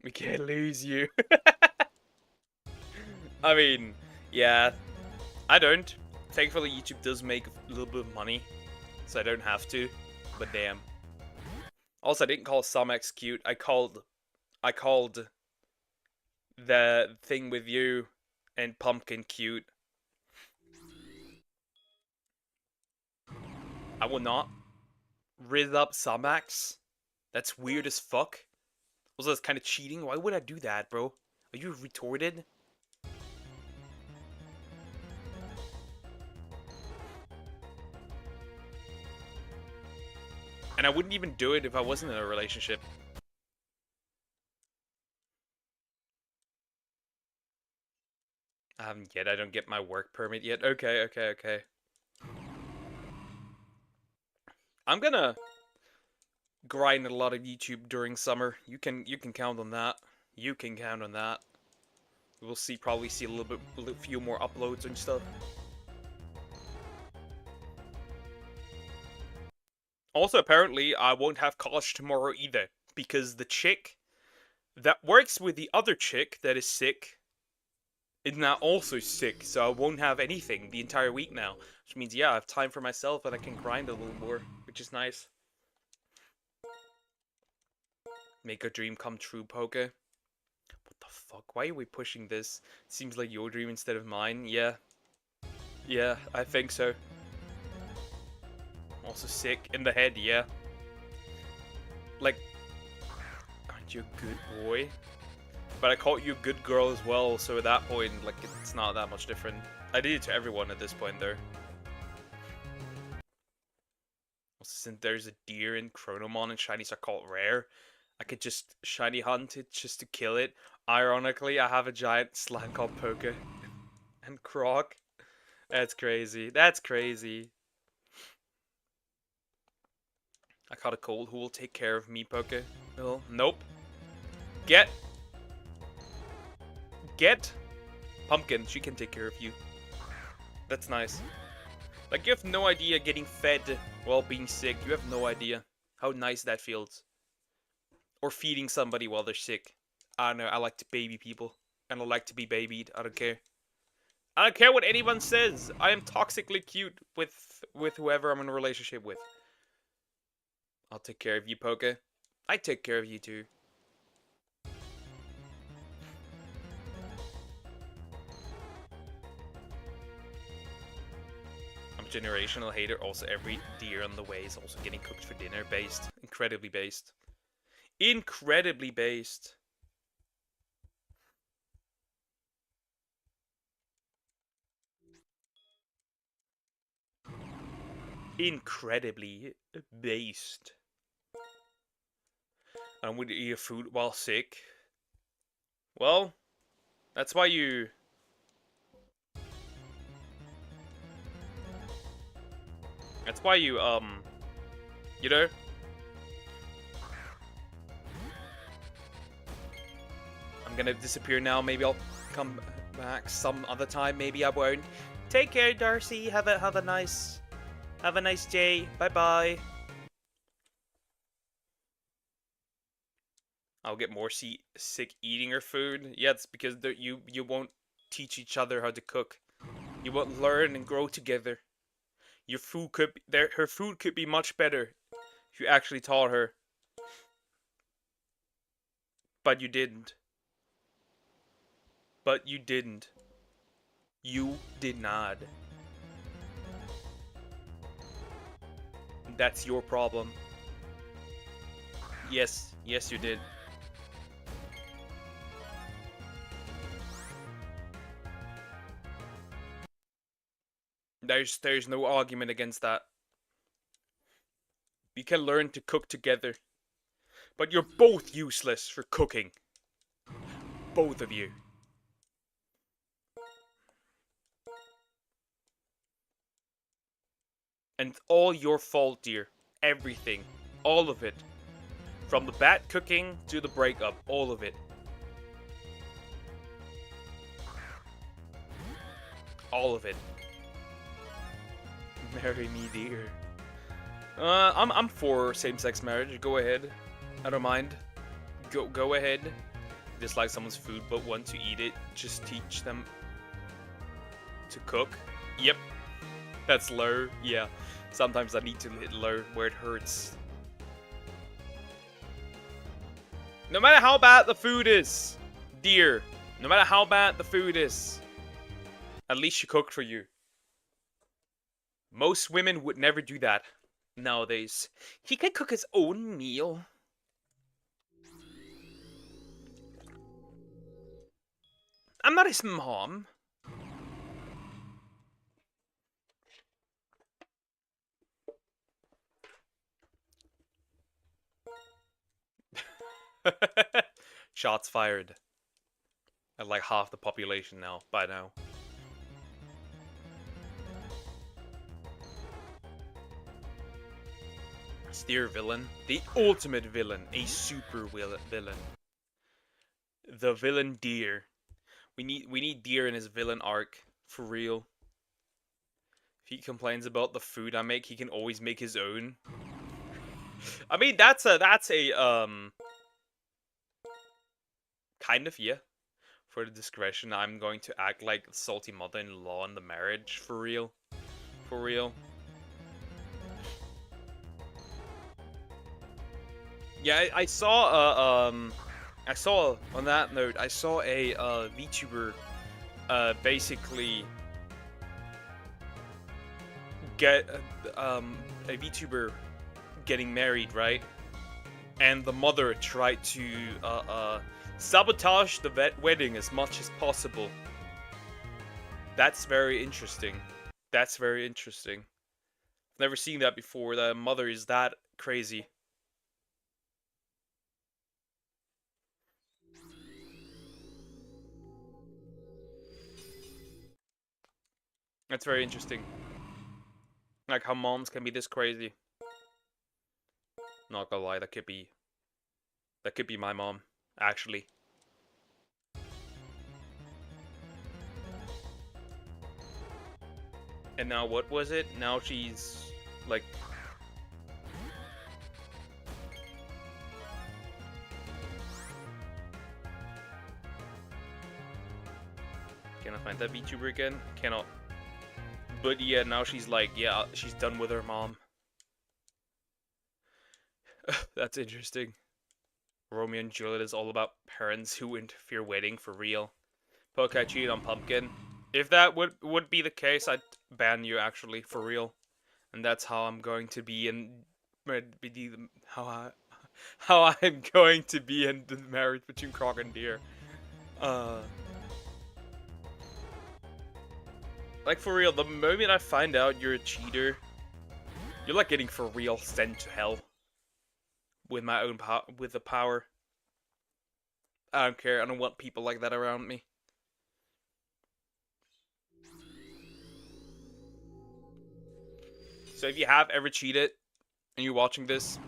We can't lose you. I mean, yeah. I don't. Thankfully, YouTube does make a little bit of money, so I don't have to. But damn. Also, I didn't call Somex cute. I called the thing with you and Pumpkin cute. I will not rid up Somax. That's weird as fuck. Also, that's kind of cheating. Why would I do that, bro? Are you retorted? And I wouldn't even do it if I wasn't in a relationship. I haven't yet. I don't get my work permit yet. Okay. I'm gonna grind a lot of YouTube during summer. You can count on that. You can count on that. We'll probably see a few more uploads and stuff. Also, apparently, I won't have college tomorrow either, because the chick that works with the other chick that is sick is now also sick, so I won't have anything the entire week now. Which means, yeah, I have time for myself and I can grind a little more, which is nice. Make a dream come true, Poke. What the fuck? Why are we pushing this? Seems like your dream instead of mine. Yeah. Yeah, I think so. Also sick in the head, yeah. Like, aren't you a good boy? But I called you a good girl as well, so at that point, like, it's not that much different. I did it to everyone at this point, though. Also, since there's a deer in Chronomon and shinies are called rare, I could just shiny hunt it just to kill it. Ironically, I have a giant slime called Poke and Croc. That's crazy. That's crazy. I caught a cold. Who will take care of me, Poke? Oh, nope. Get. Pumpkin. She can take care of you. That's nice. Like, you have no idea getting fed while being sick. You have no idea how nice that feels. Or feeding somebody while they're sick. I don't know. I like to baby people. And I like to be babied. I don't care. I don't care what anyone says. I am toxically cute with whoever I'm in a relationship with. I'll take care of you, Poke. I take care of you too. I'm a generational hater. Also, every deer on the way is also getting cooked for dinner. Based. Incredibly based. Incredibly based. Incredibly based. And would you eat food while sick? Well, that's why you... That's why you, you know? I'm gonna disappear now. Maybe I'll come back some other time. Maybe I won't. Take care, Darcy. Have a nice day. Bye bye. I'll get more sick eating her food. Yeah, it's because you won't teach each other how to cook. You won't learn and grow together. Your food could be, her food could be much better if you actually taught her. But you didn't. But you didn't. You did not. That's your problem. Yes, yes you did. There's no argument against that. We can learn to cook together. But you're both useless for cooking. Both of you. And it's all your fault, dear. Everything. All of it. From the bad cooking to the breakup. All of it. All of it. Marry me, dear. I'm for same-sex marriage. Go ahead. I don't mind. Go ahead. Dislike someone's food but want to eat it. Just teach them to cook. Yep. That's low. Yeah. Sometimes I need to hit low where it hurts. No matter how bad the food is, dear. No matter how bad the food is, at least she cooked for you. Most women would never do that nowadays. He can cook his own meal. I'm not his mom. Shots fired. At like half the population now, by now. Steer villain. The ultimate villain. A super villain. The villain Deer. We need Deer in his villain arc. For real. If he complains about the food I make, he can always make his own. I mean, that's a kind of, yeah. For the discretion, I'm going to act like salty mother-in-law in the marriage, for real. For real. Yeah, I saw I saw, on that note, I saw a VTuber basically get a VTuber getting married, right? And the mother tried to sabotage the wedding as much as possible. That's very interesting. That's very interesting. Never seen that before. The mother is that crazy. That's very interesting. Like how moms can be this crazy. Not gonna lie, that could be my mom, actually. And now what was it? Now she's like, can I find that VTuber again? Cannot. But yeah, now she's like, yeah, she's done with her mom. That's interesting. Romeo and Juliet is all about parents who interfere wedding for real. Poke cheated on Pumpkin. If that would be the case, I'd ban you actually for real. And that's how I'm going to be in how I'm going to be in the marriage between Croc and Deer. Like for real, the moment I find out you're a cheater, you're like getting for real sent to hell. With my own with the power. I don't care. I don't want people like that around me. So if you have ever cheated and you're watching this,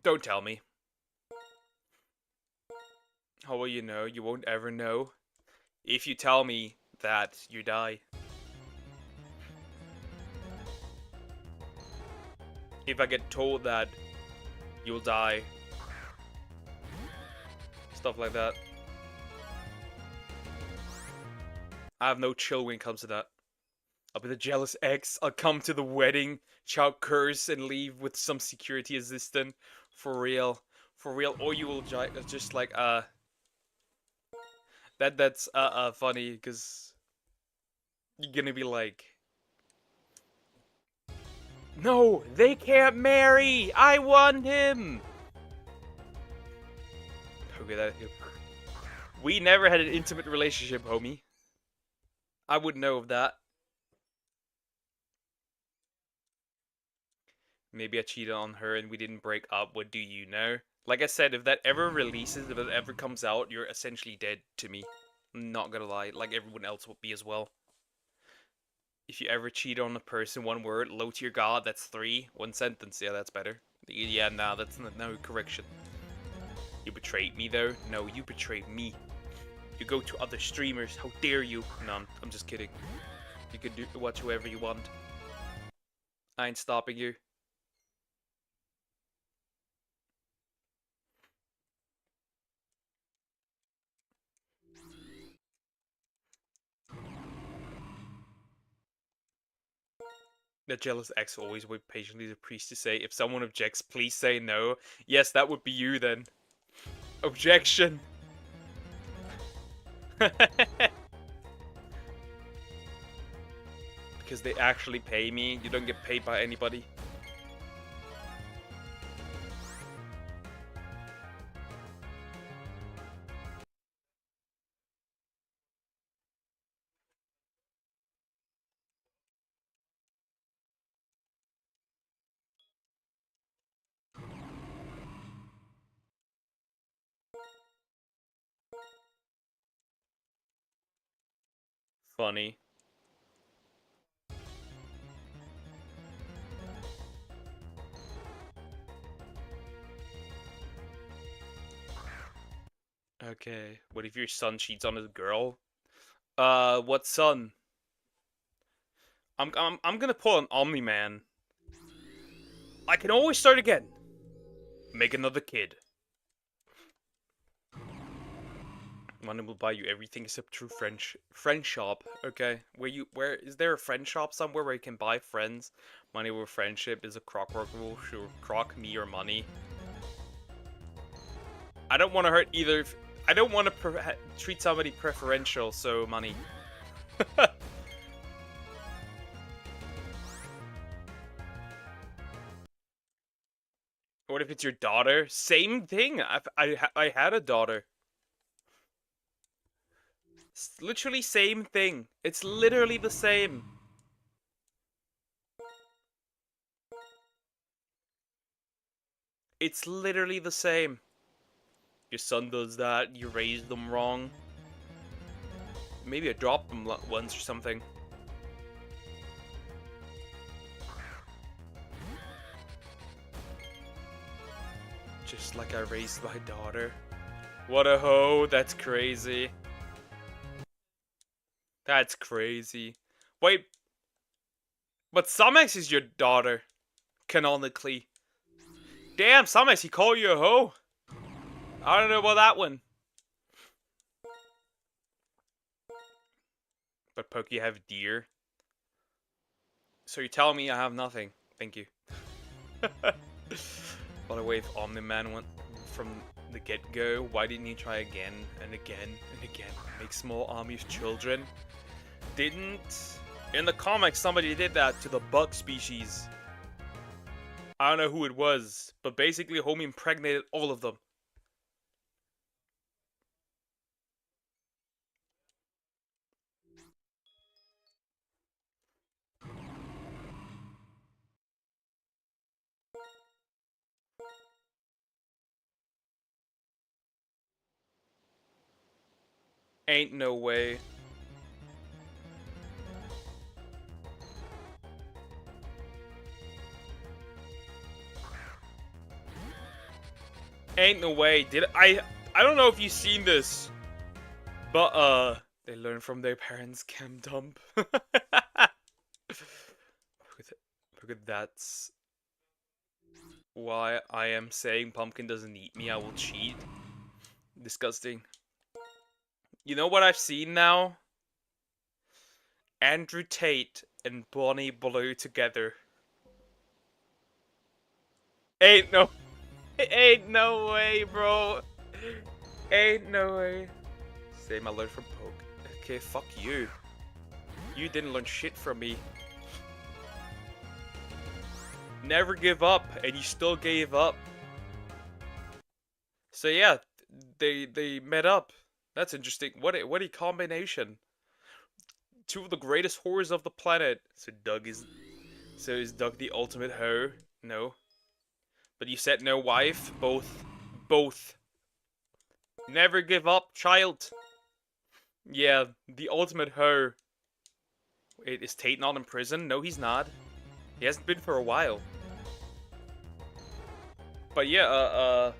don't tell me. How will you know? You won't ever know. If you tell me that, you die. If I get told that, you'll die. Stuff like that. I have no chill when it comes to that. I'll be the jealous ex. I'll come to the wedding, shout curse, and leave with some security assistant. For real. For real. Or you will just like, That's funny, because you're gonna be like, no, they can't marry! I want him! Okay, that... We never had an intimate relationship, homie. I wouldn't know of that. Maybe I cheated on her and we didn't break up, what do you know? Like I said, if that ever releases, if it ever comes out, you're essentially dead to me. I'm not gonna lie, like everyone else would be as well. If you ever cheat on a person, one word, low to your god, that's 3. One sentence, yeah, that's better. Yeah, nah, that's no correction. You betrayed me, though? No, you betrayed me. You go to other streamers, how dare you? No, I'm just kidding. You can watch whoever you want. I ain't stopping you. The jealous ex always wait patiently the priest to say, if someone objects, please say no. Yes, that would be you then. Objection! Because they actually pay me, you don't get paid by anybody. Funny. Okay, what if your son cheats on his girl? What son? I'm gonna pull an Omni-Man. I can always start again. Make another kid. Money will buy you everything except true friendship. Okay, where is there a friend shop somewhere where you can buy friends? Money with friendship is a crockwork rule. Sure, crock me or money. I don't want to hurt either. I don't want to treat somebody preferential, so money. What if it's your daughter? Same thing. I had a daughter. It's literally same thing. It's literally the same. It's literally the same. Your son does that. You raised them wrong. Maybe I dropped them once or something. Just like I raised my daughter. What a hoe. That's crazy. That's crazy. Wait. But Samex is your daughter. Canonically. Damn, Samex, he called you a hoe? I don't know about that one. But Pokey have deer. So you're telling me I have nothing. Thank you. By the way, if Omni-Man went from the get-go, why didn't he try again and again and again? Make small army of children? Didn't... In the comics, somebody did that to the bug species. I don't know who it was, but basically homie impregnated all of them. Ain't no way. Ain't no way. I don't know if you've seen this, but they learn from their parents' chem dump. Look at that's why I am saying Pumpkin doesn't eat me. I will cheat. Disgusting. You know what I've seen now? Andrew Tate and Bonnie Blue together. Ain't no way, bro. Ain't no way. Same I learned from Poke. Okay, fuck you. You didn't learn shit from me. Never give up, and you still gave up. So yeah, they met up. That's interesting. What a combination. Two of the greatest whores of the planet. So is Doug the ultimate hoe? No. But you said no wife? Both. Never give up, child. Yeah, the ultimate hoe. Wait, is Tate not in prison? No, he's not. He hasn't been for a while. But yeah,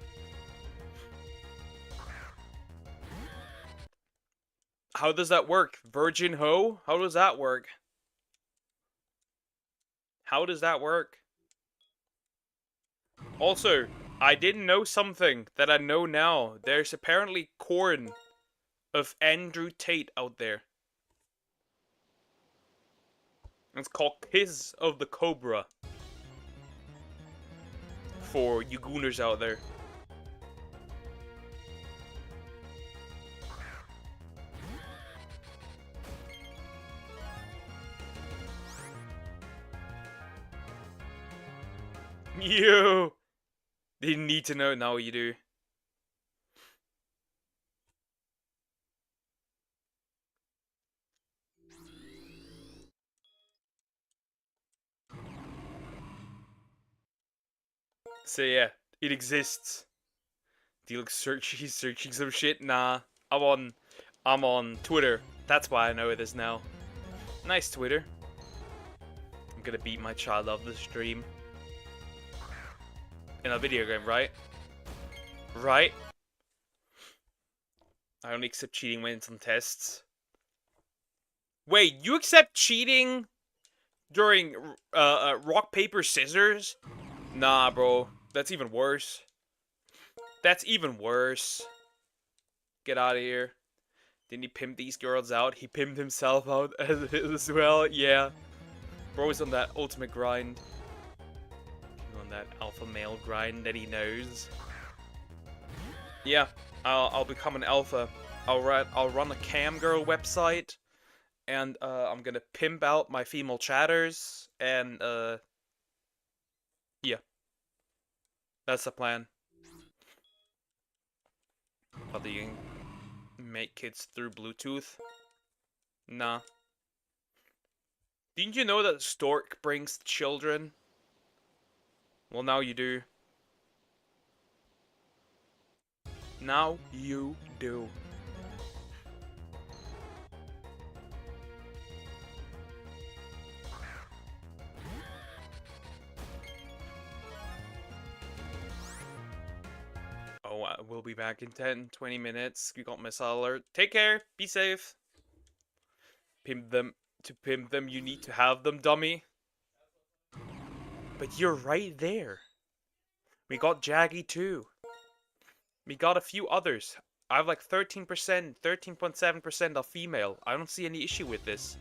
how does that work? Virgin hoe? How does that work? How does that work? Also, I didn't know something that I know now. There's apparently corn of Andrew Tate out there. It's called Kiss of the Cobra. For you gooners out there. You didn't need to know, now you do. So yeah, it exists. Do you look he's searching some shit? Nah. I'm on Twitter. That's why I know this now. Nice Twitter. I'm gonna beat my child off the stream. In a video game, right? Right? I only accept cheating when it's on tests. Wait, you accept cheating during rock, paper, scissors? Nah, bro. That's even worse. That's even worse. Get out of here. Didn't he pimp these girls out? He pimped himself out as well. Yeah. Bro's on that ultimate grind. On that alpha male grind that he knows. Yeah, I'll become an alpha. I'll run a cam girl website, and I'm gonna pimp out my female chatters, and yeah, that's the plan. But you can make kids through Bluetooth? Nah. Didn't you know that stork brings children? Well, now you do. Now you do. Oh, we'll be back in 10-20 minutes. We got missile alert. Take care. Be safe. Pimp them. To pimp them, you need to have them, dummy. But you're right there. We got Jaggy too. We got a few others. I have like 13%, 13.7% of female. I don't see any issue with this.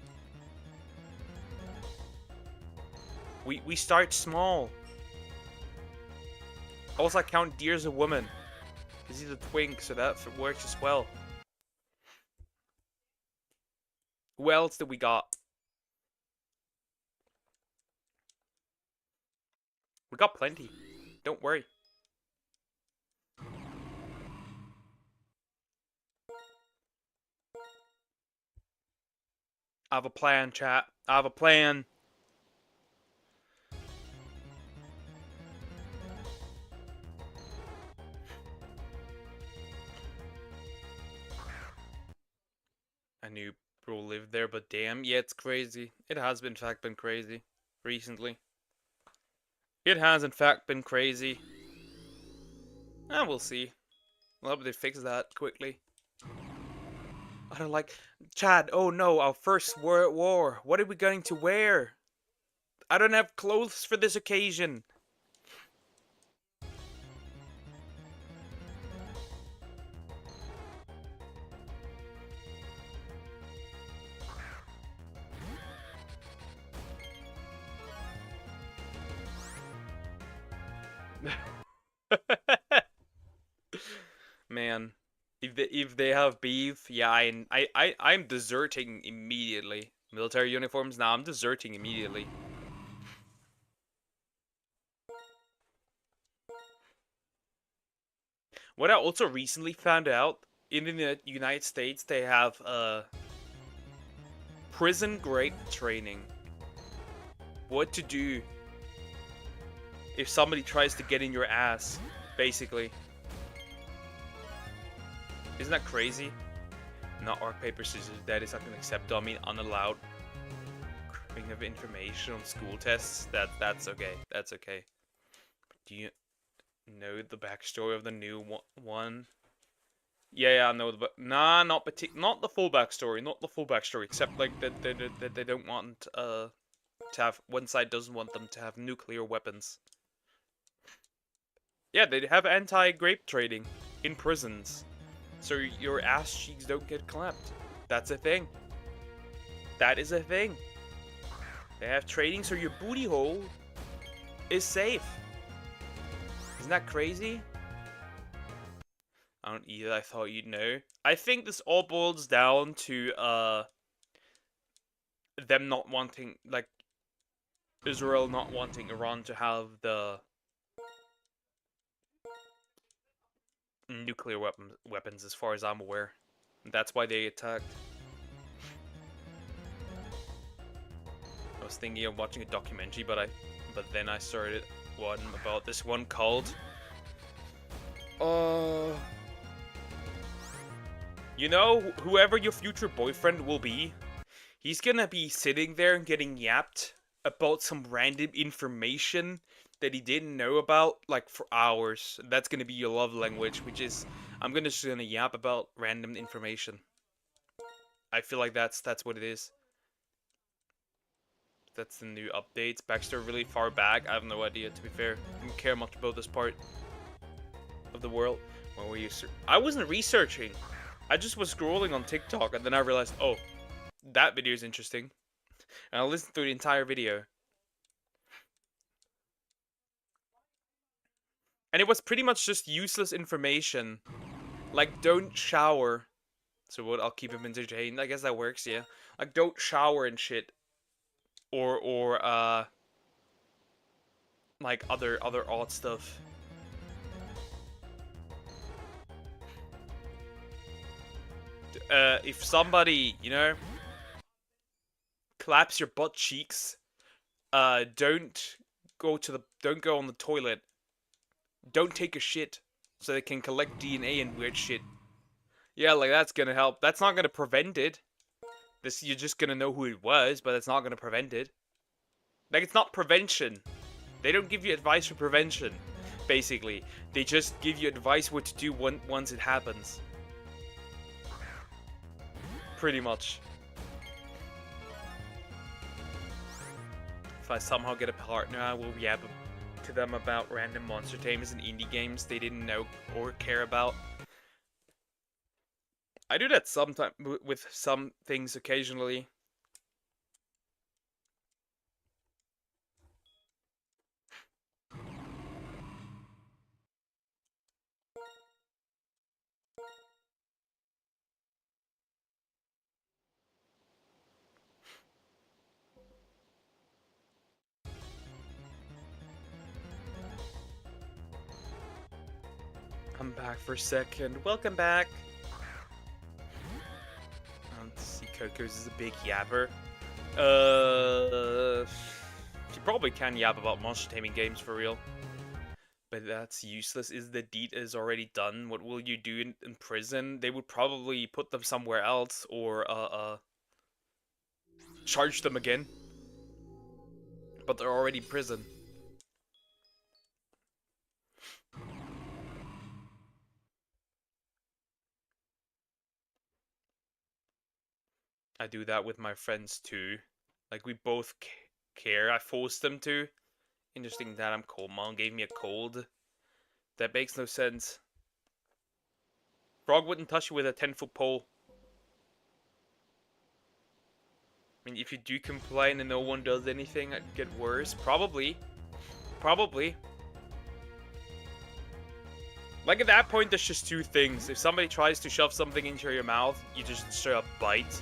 We start small. Also, I count Deer as a woman. Because he's a twink, so that works as well. Who else did we got? We got plenty. Don't worry. I have a plan, chat. I have a plan. I knew bro lived there, but damn, yeah, it's crazy. It has in fact been crazy recently. It has in fact been crazy. We'll see. I hope they fix that quickly. I don't like... Chad, oh no, our first war. What are we going to wear? I don't have clothes for this occasion. Man, if they have beef, yeah, I'm deserting immediately. Military uniforms? Nah, I'm deserting immediately. What I also recently found out, in the United States, they have prison grade training. What to do if somebody tries to get in your ass, basically. Isn't that crazy? Not rock, paper, scissors. That is not going to accept. I mean, unallowed. Cribbing of information on school tests. That's okay. That's okay. Do you know the backstory of the new one? Yeah, I know the. Nah, not the full backstory. Not the full backstory. Except like that they don't want to have, one side doesn't want them to have nuclear weapons. Yeah, they have anti-grape trading in prisons. So your ass cheeks don't get clapped. That's a thing. That is a thing. They have trading so your booty hole is safe. Isn't that crazy? I don't either. I thought you'd know. I think this all boils down to them not wanting, like, Israel not wanting Iran to have the nuclear weapons, as far as I'm aware. That's why they attacked. I was thinking of watching a documentary, but then I started one about this one called you know, whoever your future boyfriend will be, he's gonna be sitting there and getting yapped about some random information that he didn't know about, like, for hours. That's gonna be your love language, which is, I'm just gonna yap about random information. I feel like that's what it is. That's the new updates. Backstory really far back. I have no idea, to be fair. I don't care much about this part of the world. What were you? I wasn't researching. I just was scrolling on TikTok and then I realized, oh, that video is interesting. And I listened through the entire video. And it was pretty much just useless information. Like, don't shower. So what? I'll keep him entertained. I guess that works, yeah. Like, don't shower and shit. Or like other odd stuff. If somebody, you know, claps your butt cheeks, don't go on the toilet. Don't take a shit so they can collect DNA and weird shit. Yeah, like that's gonna help. That's not gonna prevent it. You're just gonna know who it was, but it's not gonna prevent it. Like, it's not prevention. They don't give you advice for prevention, basically. They just give you advice what to do once it happens. Pretty much. If I somehow get a partner, I will yab to them about random monster tames and indie games they didn't know or care about. I do that sometimes with some things occasionally. I'm back for a second. Welcome back. Let's see, Coco's is a big yapper. She probably can yap about monster taming games for real. But that's useless. Is the deed is already done? What will you do in prison? They would probably put them somewhere else or charge them again. But they're already in prison. I do that with my friends too. Like, we both care. I forced them to. Interesting that I'm cold. Mom gave me a cold. That makes no sense. Frog wouldn't touch you with a 10-foot pole. I mean, if you do complain and no one does anything, it'd get worse. Probably. Probably. Like, at that point, there's just two things. If somebody tries to shove something into your mouth, you just straight up bite.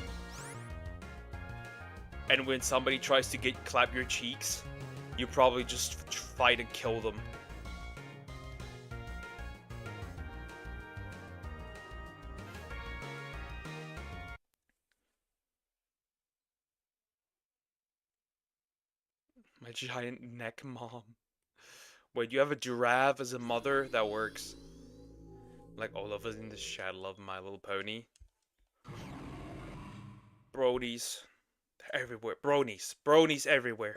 And when somebody tries to clap your cheeks, you probably just fight and kill them. My giant neck mom. Wait, you have a giraffe as a mother? That works. Like all of us in the chat love My Little Pony. Brodies. They're everywhere. Bronies. Bronies everywhere.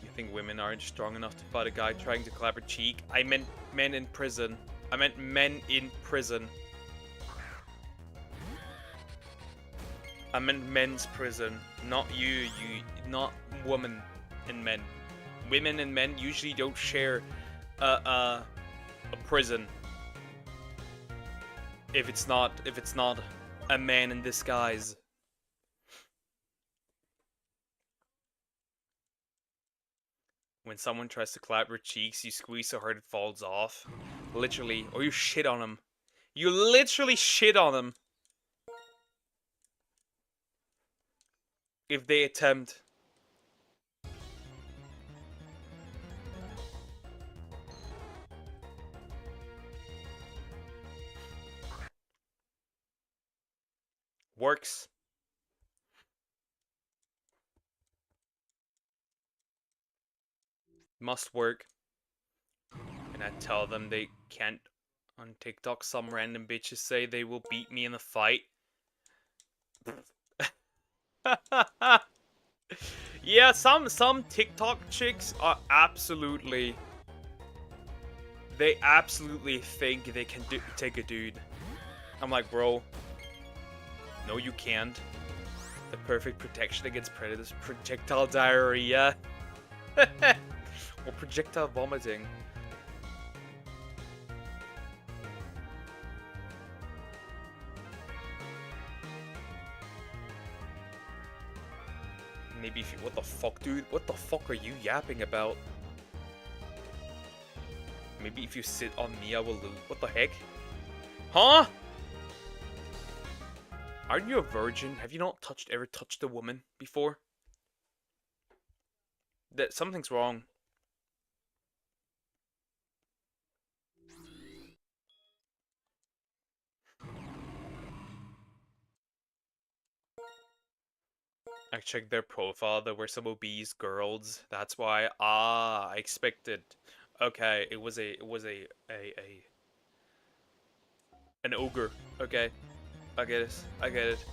You think women aren't strong enough to fight a guy trying to clap her cheek? I meant men in prison. I meant men in prison. I meant men's prison, not not women and men. Women and men usually don't share a prison. If it's not a man in disguise. When someone tries to clap your cheeks, you squeeze so hard it falls off. Literally, or you shit on them. You literally shit on them. If they attempt. Works. Must work. And I tell them they can't. On TikTok, some random bitches say they will beat me in a fight. Yeah, some TikTok chicks are absolutely. They absolutely think they can take a dude. I'm like, bro. No, you can't. The perfect protection against predators. Projectile diarrhea. Or projectile vomiting. Maybe if you... What the fuck, dude? What the fuck are you yapping about? Maybe if you sit on me, I will lose. What the heck? Huh? Aren't you a virgin? Have you not ever touched a woman before? That something's wrong. I checked their profile. There were some obese girls. That's why. Ah, I expected. Okay, it was an ogre. Okay, I get it. I get it.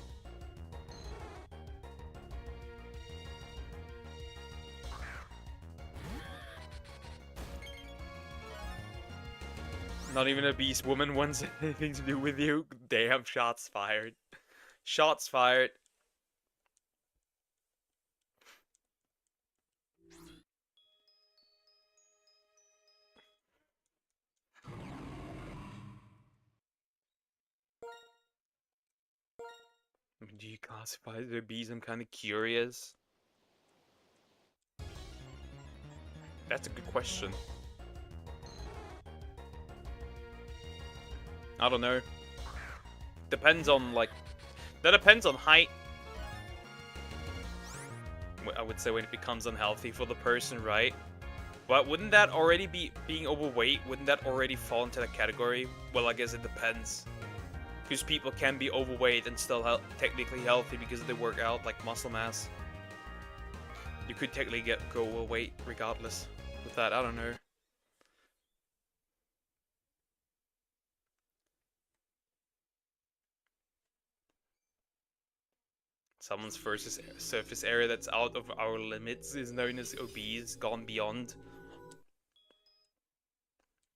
Not even a beast woman wants anything to do with you. Damn, shots fired. Shots fired. Do you classify the bees? I'm kind of curious. That's a good question. I don't know. Depends on, like... That depends on height. I would say when it becomes unhealthy for the person, right? But wouldn't that already be... Being overweight, wouldn't that already fall into that category? Well, I guess it depends. Because people can be overweight and still technically healthy because they work out, like muscle mass. You could technically go overweight regardless with that, I don't know. Someone's first surface area that's out of our limits is known as obese, gone beyond.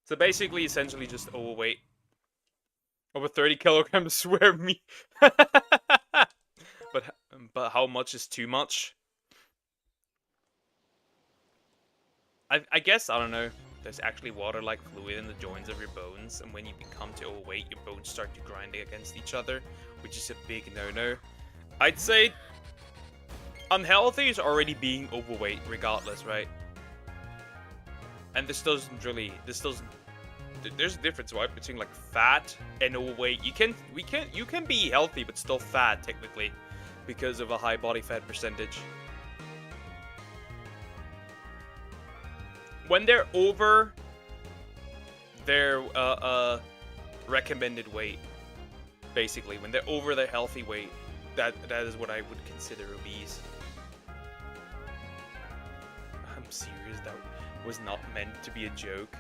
So basically, essentially just overweight. Over 30 kilograms, swear me. But how much is too much? I guess, I don't know. There's actually water-like fluid in the joints of your bones, and when you become too overweight, your bones start to grind against each other, which is a big no-no. I'd say unhealthy is already being overweight regardless, right? And this doesn't... There's a difference, right, between like fat and overweight. You can be healthy but still fat technically because of a high body fat percentage. When they're over their recommended weight, basically, when they're over their healthy weight, that is what I would consider obese. I'm serious, that was not meant to be a joke.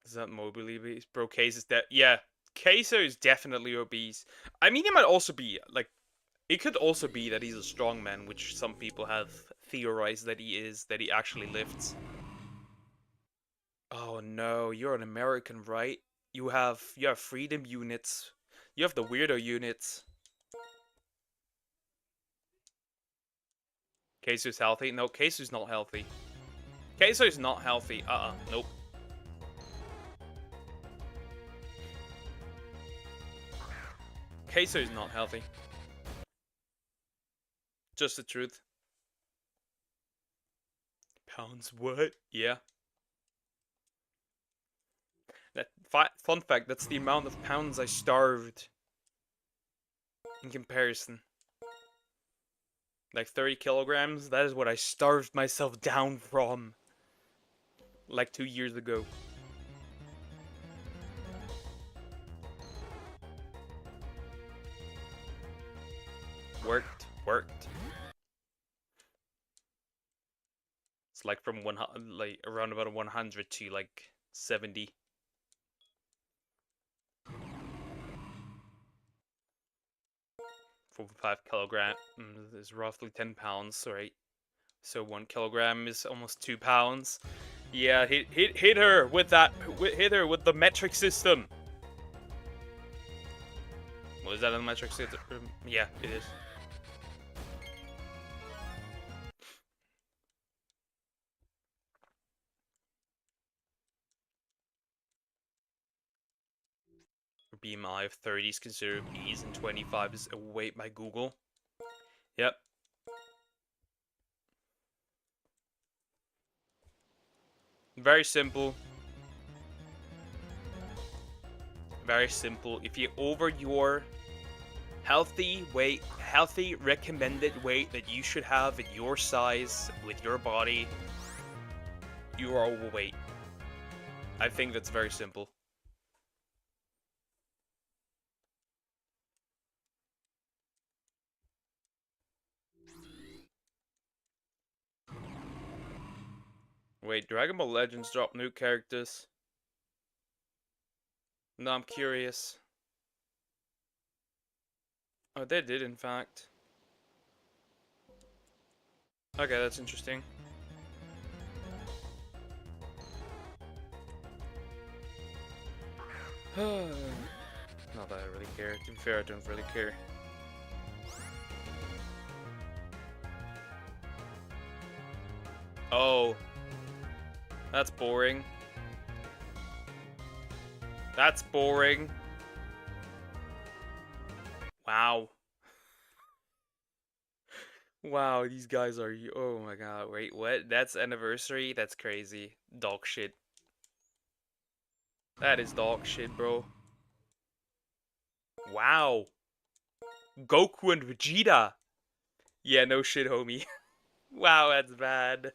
Is that morbidly obese? Bro, Case is yeah, Queso is definitely obese. I mean, he might also be, like, it could also be that he's a strongman, which some people have theorized that he is, that he actually lifts. Oh no, you're an American, right? You have freedom units. You have the weirdo units. Queso's healthy? No, Queso's not healthy. Queso's not healthy. Nope. Queso's not healthy. Just the truth. Pounds what? Yeah. That fun fact, that's the amount of pounds I starved in comparison. Like 30 kilograms, that is what I starved myself down from. Like 2 years ago. Worked. It's like from around about 100 to like 70. 45 kilograms is roughly 10 pounds, right? So 1 kilogram is almost 2 pounds. Yeah, hit her with that. Hit her with the metric system. Was that in the metrics? Yeah, it is. BMI of 30 is considered obese and 25 is overweight by Google. Yep. Very simple. Very simple. If you're over your healthy weight, healthy recommended weight that you should have at your size with your body, you are overweight. I think that's very simple. Wait, Dragon Ball Legends drop new characters? No, I'm curious. Oh, they did, in fact. Okay, that's interesting. Not that I really care. To be fair, I don't really care. Oh. That's boring. That's boring. Wow. Wow, these guys are... Oh my god, wait, what? That's anniversary? That's crazy. Dog shit. That is dog shit, bro. Wow. Goku and Vegeta. Yeah, no shit, homie. Wow, that's bad.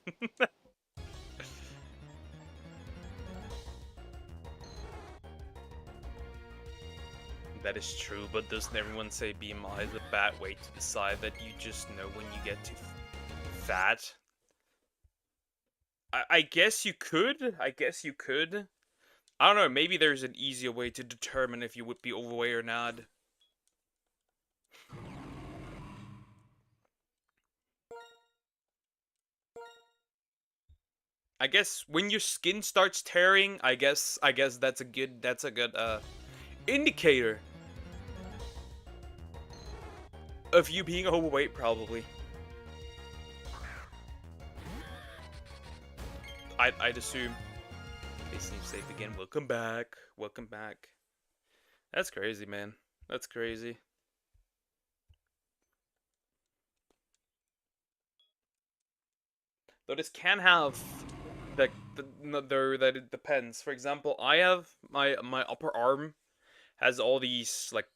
That is true, but doesn't everyone say BMI is a bad way to decide that you just know when you get too fat? I guess you could. I guess you could. I don't know, maybe there's an easier way to determine if you would be overweight or not. I guess when your skin starts tearing, I guess that's a good indicator of you being overweight, probably. I'd assume. They seem safe again. Welcome back. Welcome back. That's crazy, man. That's crazy. Though this can have that it depends. For example, I have my upper arm has all these like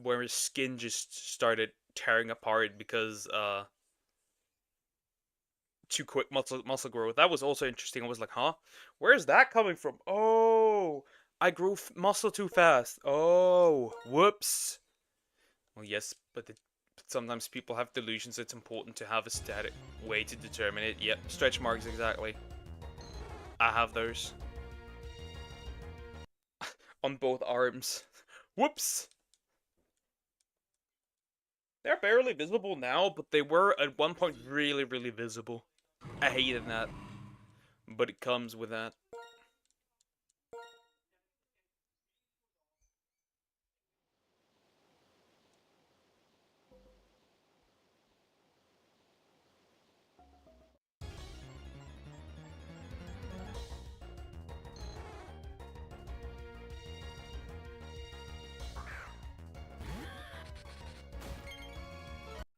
where his skin just started tearing apart because too quick muscle growth. That was also interesting. I was like, huh, where's that coming from? Oh, I grew muscle too fast. Oh, whoops. Well, yes, but sometimes people have delusions. It's important to have a static way to determine it. Yep, stretch marks exactly. I have those on both arms. Whoops. They're barely visible now, but they were at one point really, really visible. I hated that, but it comes with that.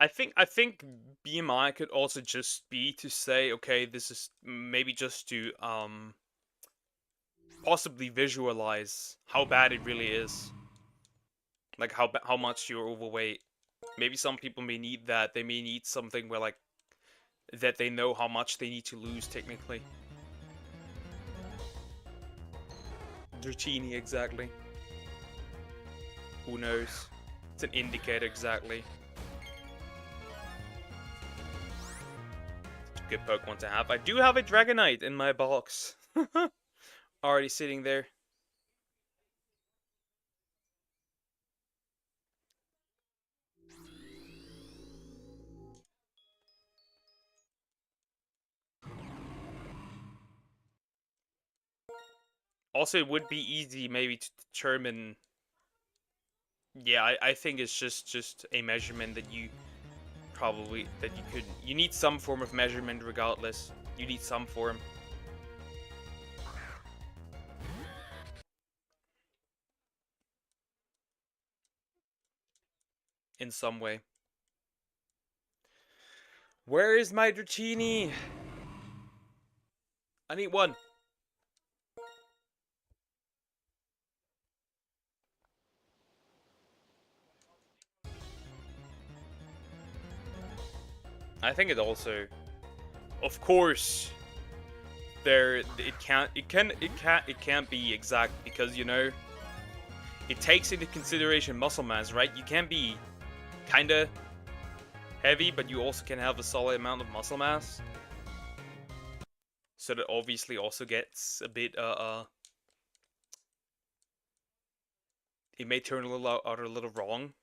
I think BMI could also just be to say, okay, this is maybe just to possibly visualize how bad it really is. Like how much you're overweight. Maybe some people may need that. They may need something where like that they know how much they need to lose technically. Dratini, exactly. Who knows? It's an indicator, exactly. It's a good Pokemon to have. I do have a Dragonite in my box. Already sitting there. Also, it would be easy maybe to determine Yeah, I think it's just a measurement that you probably you need some form of measurement regardless. You need some form in some way. Where is my Dratini? I need one. I think it also, of course, it can't be exact because you know it takes into consideration muscle mass, right? You can be kinda heavy, but you also can have a solid amount of muscle mass. So that obviously also gets a bit it may turn a little out a little wrong.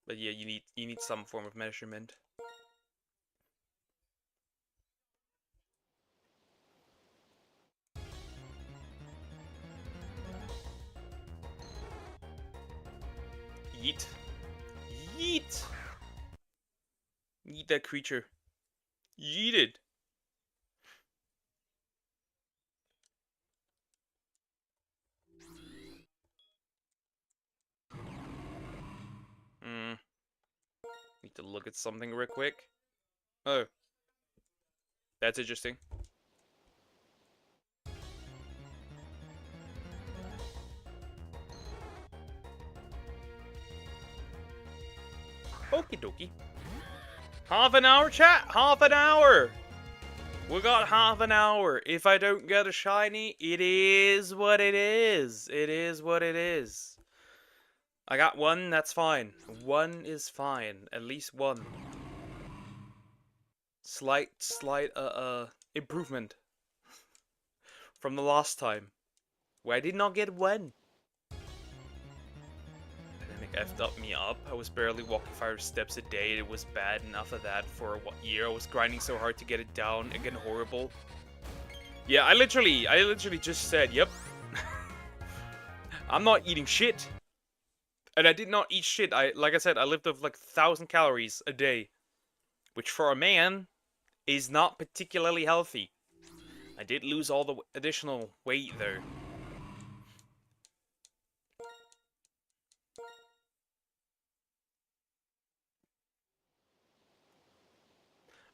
But yeah, you need some form of measurement. Yeet. Yeet! Yeet that creature. Yeet it! Hmm. Need to look at something real quick. Oh. That's interesting. Okie dokie. Half an hour, chat? Half an hour! We got half an hour. If I don't get a shiny, it is what it is. It is what it is. I got one, that's fine. One is fine. At least one. Slight improvement from the last time, where I did not get one. Pandemic effed up me up. I was barely walking 5 steps a day. It was bad, and after that, for what year, I was grinding so hard to get it down. Again, horrible. Yeah, I literally just said, yep. I'm not eating shit. And I did not eat shit. Like I said, I lived off like 1,000 calories a day, which for a man is not particularly healthy. I did lose all the additional weight though.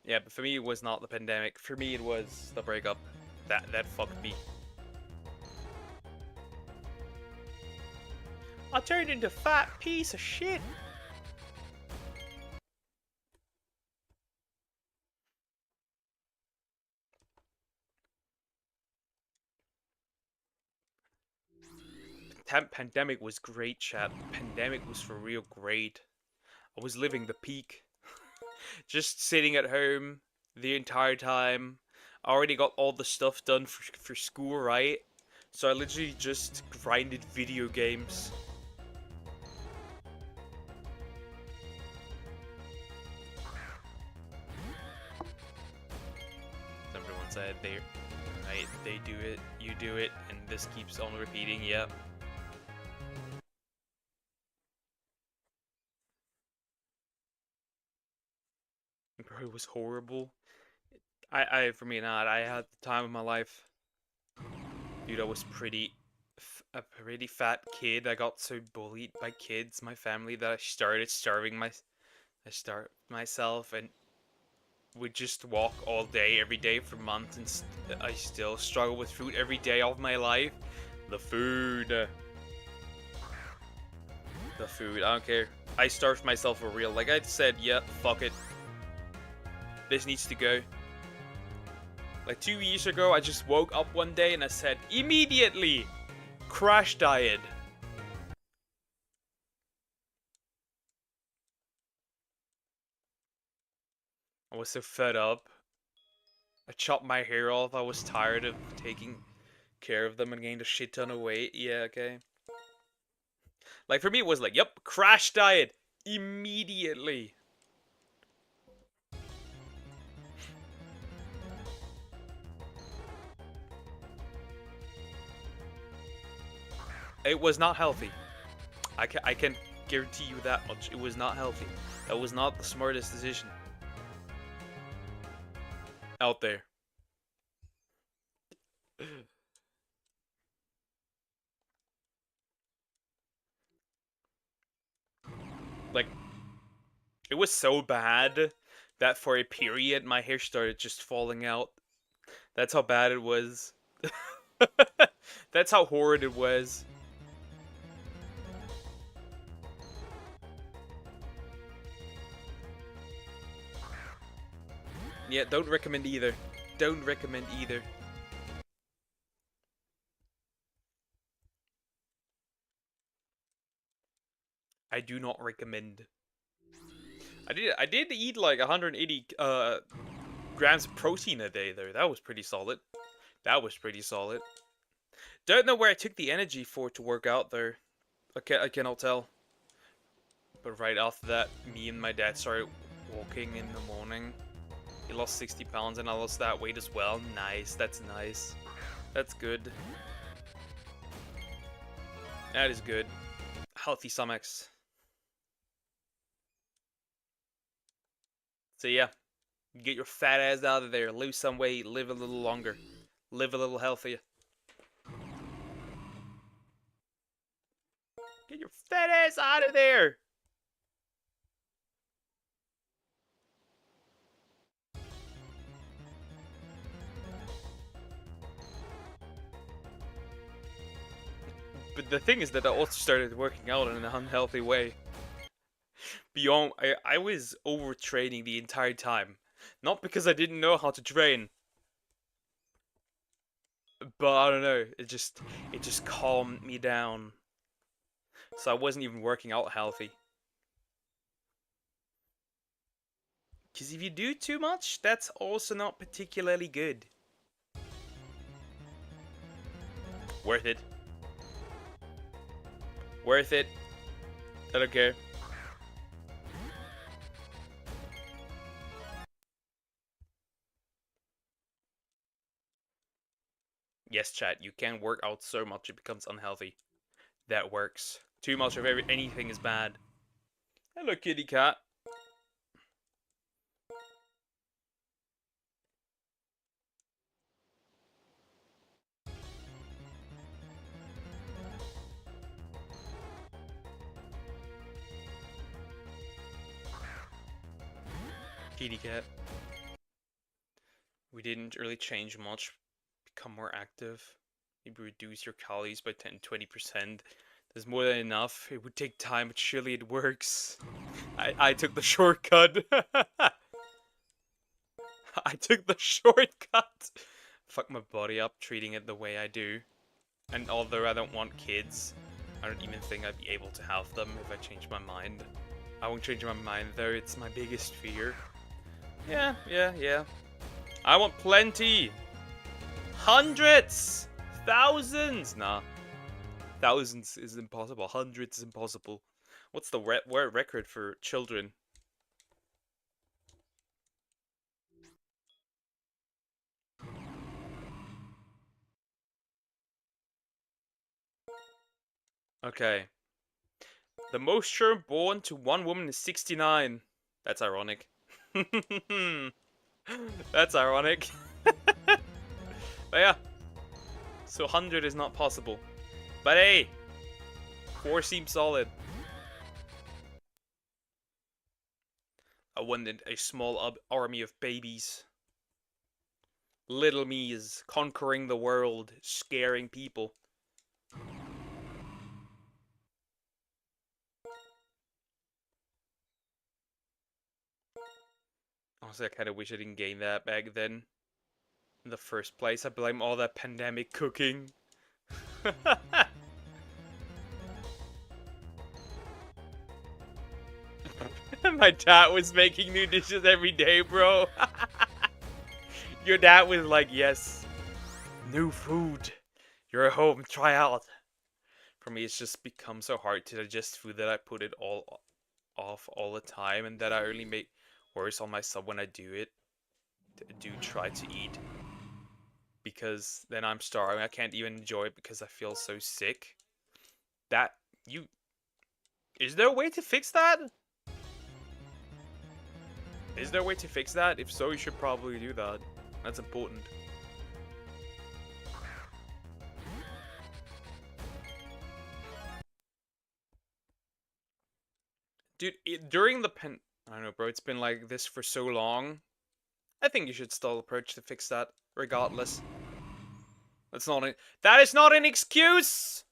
Yeah, but for me it was not the pandemic. For me it was the breakup. That fucked me. I turned into a fat piece of shit. Pandemic was great, chat. Pandemic was for real great. I was living the peak. Just sitting at home the entire time. I already got all the stuff done for school, right? So I literally just grinded video games. Everyone said they do it, you do it, and this keeps on repeating, yep. Bro, it was horrible. For me not, I had the time of my life. Dude, I was a pretty fat kid. I got so bullied by kids, my family, that I started I starved myself and would just walk all day, every day for months, and I still struggle with food every day of my life. The food. The food, I don't care. I starved myself for real. Like I said, yeah, fuck it. This needs to go. Like 2 years ago, I just woke up one day and I said, immediately, crash diet. I was so fed up. I chopped my hair off. I was tired of taking care of them and gained a shit ton of weight. Yeah, okay. Like for me, it was like, yep, crash diet immediately. It was not healthy. I can guarantee you that much. It was not healthy. That was not the smartest decision out there. Like, it was so bad that for a period my hair started just falling out. That's how bad it was. That's how horrid it was. Yeah, don't recommend either. Don't recommend either. I do not recommend. I did eat like 180 grams of protein a day though. That was pretty solid. That was pretty solid. Don't know where I took the energy for to work out there. I cannot tell. But right after that, me and my dad started walking in the morning. He lost 60 pounds and I lost that weight as well. Nice, that's nice. That's good. That is good. Healthy stomachs. So yeah, get your fat ass out of there, lose some weight, live a little longer, live a little healthier. Get your fat ass out of there! But the thing is that I also started working out in an unhealthy way. Beyond, I was overtraining the entire time. Not because I didn't know how to train. But I don't know, it just calmed me down. So I wasn't even working out healthy. Because if you do too much, that's also not particularly good. Worth it. Worth it. I don't care. Yes, chat, you can work out so much it becomes unhealthy. That works. Too much of anything is bad. Hello, kitty cat. Kitty cat. We didn't really change much. Become more active. Maybe reduce your calories by 10-20%. There's more than enough. It would take time, but surely it works. I took the shortcut. I took the shortcut. Fuck my body up, treating it the way I do. And although I don't want kids, I don't even think I'd be able to have them if I change my mind. I won't change my mind though, it's my biggest fear. Yeah. I want plenty! Hundreds! Thousands! Nah. Thousands is impossible. Hundreds is impossible. What's the record for children? Okay. The most children born to one woman is 69. That's ironic. That's ironic. But yeah. So 100 is not possible. But hey! 4 seems solid. I wanted a small army of babies. Little me is conquering the world, scaring people. Honestly, I kind of wish I didn't gain that back then. In the first place, I blame all that pandemic cooking. My dad was making new dishes every day, bro. Your dad was like, yes, new food. You're at home, try out. For me, it's just become so hard to digest food that I put it all off all the time, and that I only make worse on myself when I do try to eat. Because then I'm starving, I can't even enjoy it because I feel so sick. That you is there a way to fix that? Is there a way to fix that? If so, you should probably do that. That's important. Dude, during the I don't know, bro. It's been like this for so long. I think you should still approach to fix that, regardless. That is not an excuse.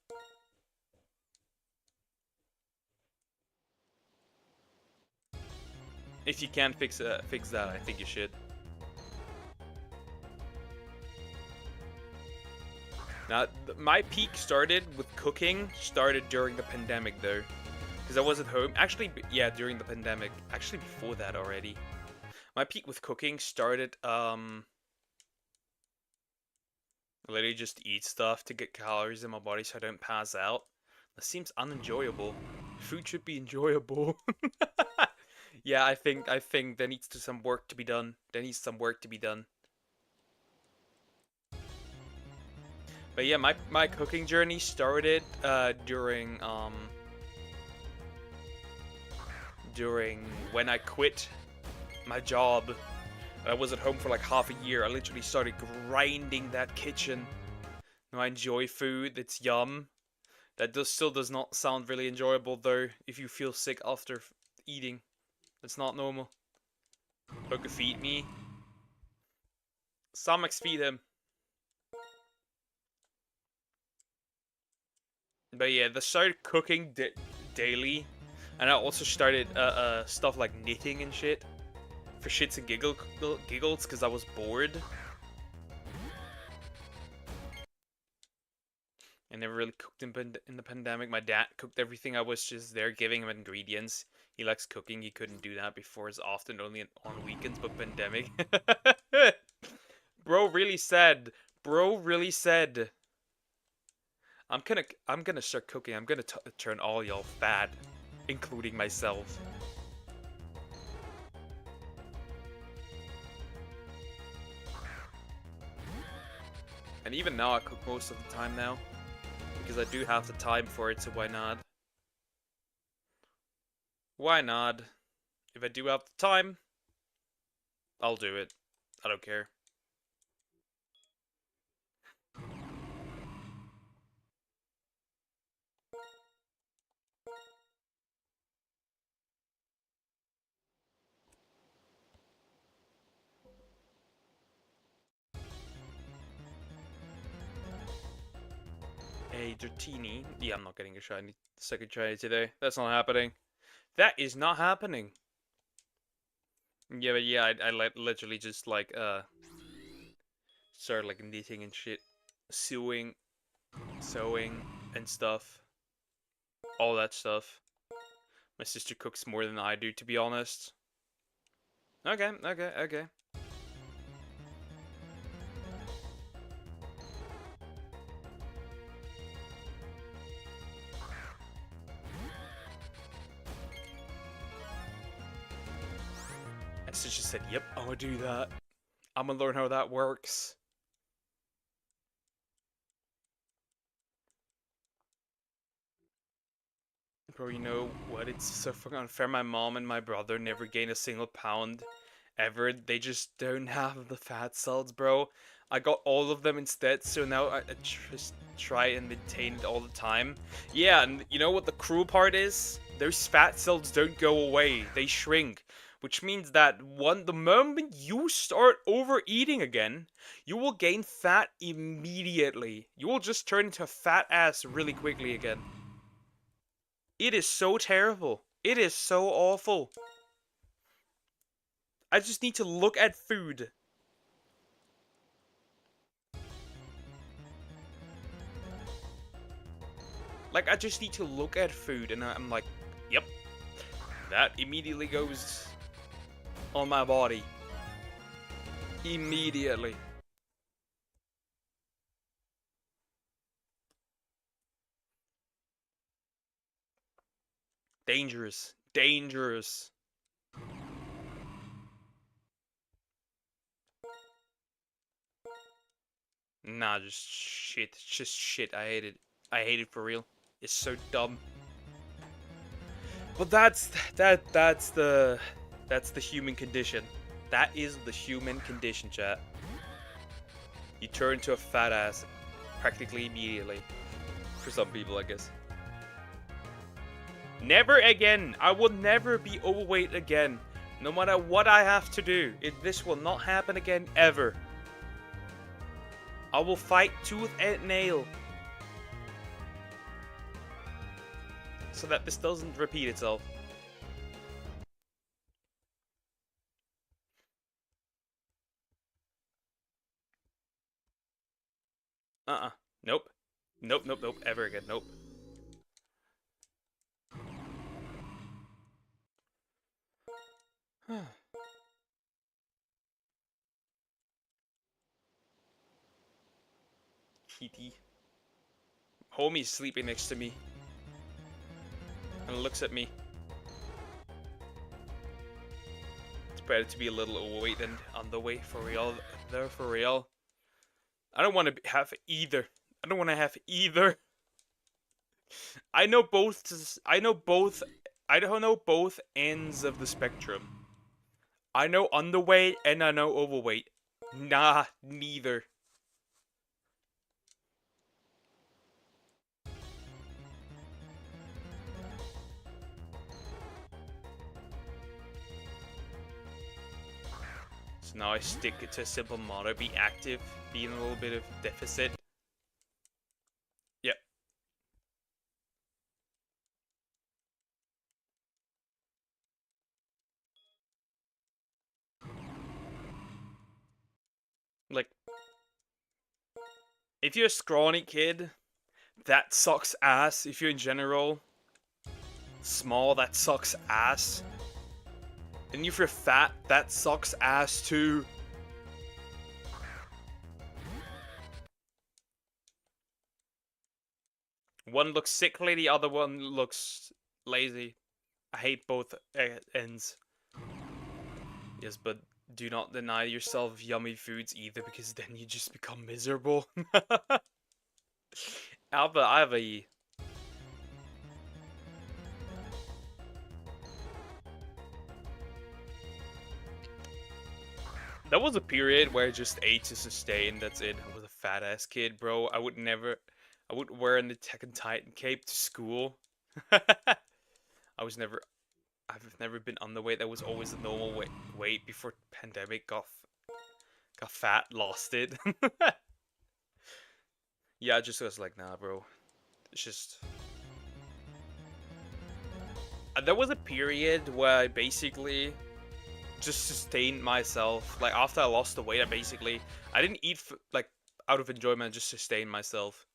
If you can't fix that, I think you should. Now, my peak started with cooking. Started during the pandemic, though, because I was at home. Actually, yeah, during the pandemic. Actually, before that already. My peak with cooking started. Literally just eat stuff to get calories in my body so I don't pass out. That seems unenjoyable. Food should be enjoyable. Yeah, I think there needs to some work to be done. There needs some work to be done. But yeah, my cooking journey started during when I quit my job. I was at home for like half a year. I literally started grinding that kitchen. Now I enjoy food. It's yum. Still does not sound really enjoyable though. If you feel sick after eating, it's not normal. Poker feed me. Stomachs feed him. But yeah, they started cooking daily, and I also started stuff like knitting and shit for shits and giggles because I was bored. I never really cooked in the pandemic. My dad cooked everything. I was just there giving him ingredients. He likes cooking. He couldn't do that before as often, only on weekends. But pandemic, bro, really said. Bro, really said. I'm gonna start cooking. I'm gonna turn all y'all fat, including myself. And even now, I cook most of the time now because I do have the time for it. So why not? Why not? If I do have the time, I'll do it. I don't care. A Dratini. Yeah, I'm not getting a shiny second shiny today. That's not happening. That is not happening. Yeah, but yeah, I literally just like started like knitting and shit, sewing, and stuff, all that stuff. My sister cooks more than I do, to be honest. Okay, okay, okay. And so she said, "Yep, I'm gonna do that. I'm gonna learn how that works." Bro, you know what? It's so fucking unfair. My mom and my brother never gain a single pound ever. They just don't have the fat cells, bro. I got all of them instead, so now I just try and maintain it all the time. Yeah, and you know what the cruel part is? Those fat cells don't go away. They shrink. Which means that the moment you start overeating again, you will gain fat immediately. You will just turn into a fat ass really quickly again. It is so terrible. It is so awful. I just need to look at food. Like, I just need to look at food and I'm like, yep, that immediately goes on my body. Immediately. Dangerous. Dangerous. Nah, just shit. It's just shit. I hate it. I hate it for real. is so dumb. But that's the human condition. That is the human condition, chat. You turn to a fat ass practically immediately. For some people, I guess. Never again. I will never be overweight again. No matter what I have to do. This will not happen again, ever. I will fight tooth and nail. So that this doesn't repeat itself. Nope. Nope, nope, nope. Ever again. Nope. TT. Homie's sleeping next to me. And looks at me. It's better to be a little overweight than underweight, for real. There, for real. I don't want to have either. I don't want to have either. I know both. I know both. I don't know both ends of the spectrum. I know underweight and I know overweight. Nah, neither. So now I stick to a simple motto: be active, be in a little bit of deficit. Yep. Like, if you're a scrawny kid, that sucks ass. If you're in general small, that sucks ass. And if you're fat, that sucks ass too. One looks sickly, the other one looks lazy. I hate both ends. Yes, but do not deny yourself yummy foods either, because then you just become miserable. I have a... That was a period where I just ate to sustain, that's it. I was a fat ass kid, bro. I would wear an Attack on Titan cape to school. I've never been underweight. That was always the normal weight before pandemic got fat, lost it. Yeah, I just was like, nah, bro. It's just... There was a period where I basically just sustained myself. Like, after I lost the weight, I didn't eat, like, out of enjoyment, I just sustained myself.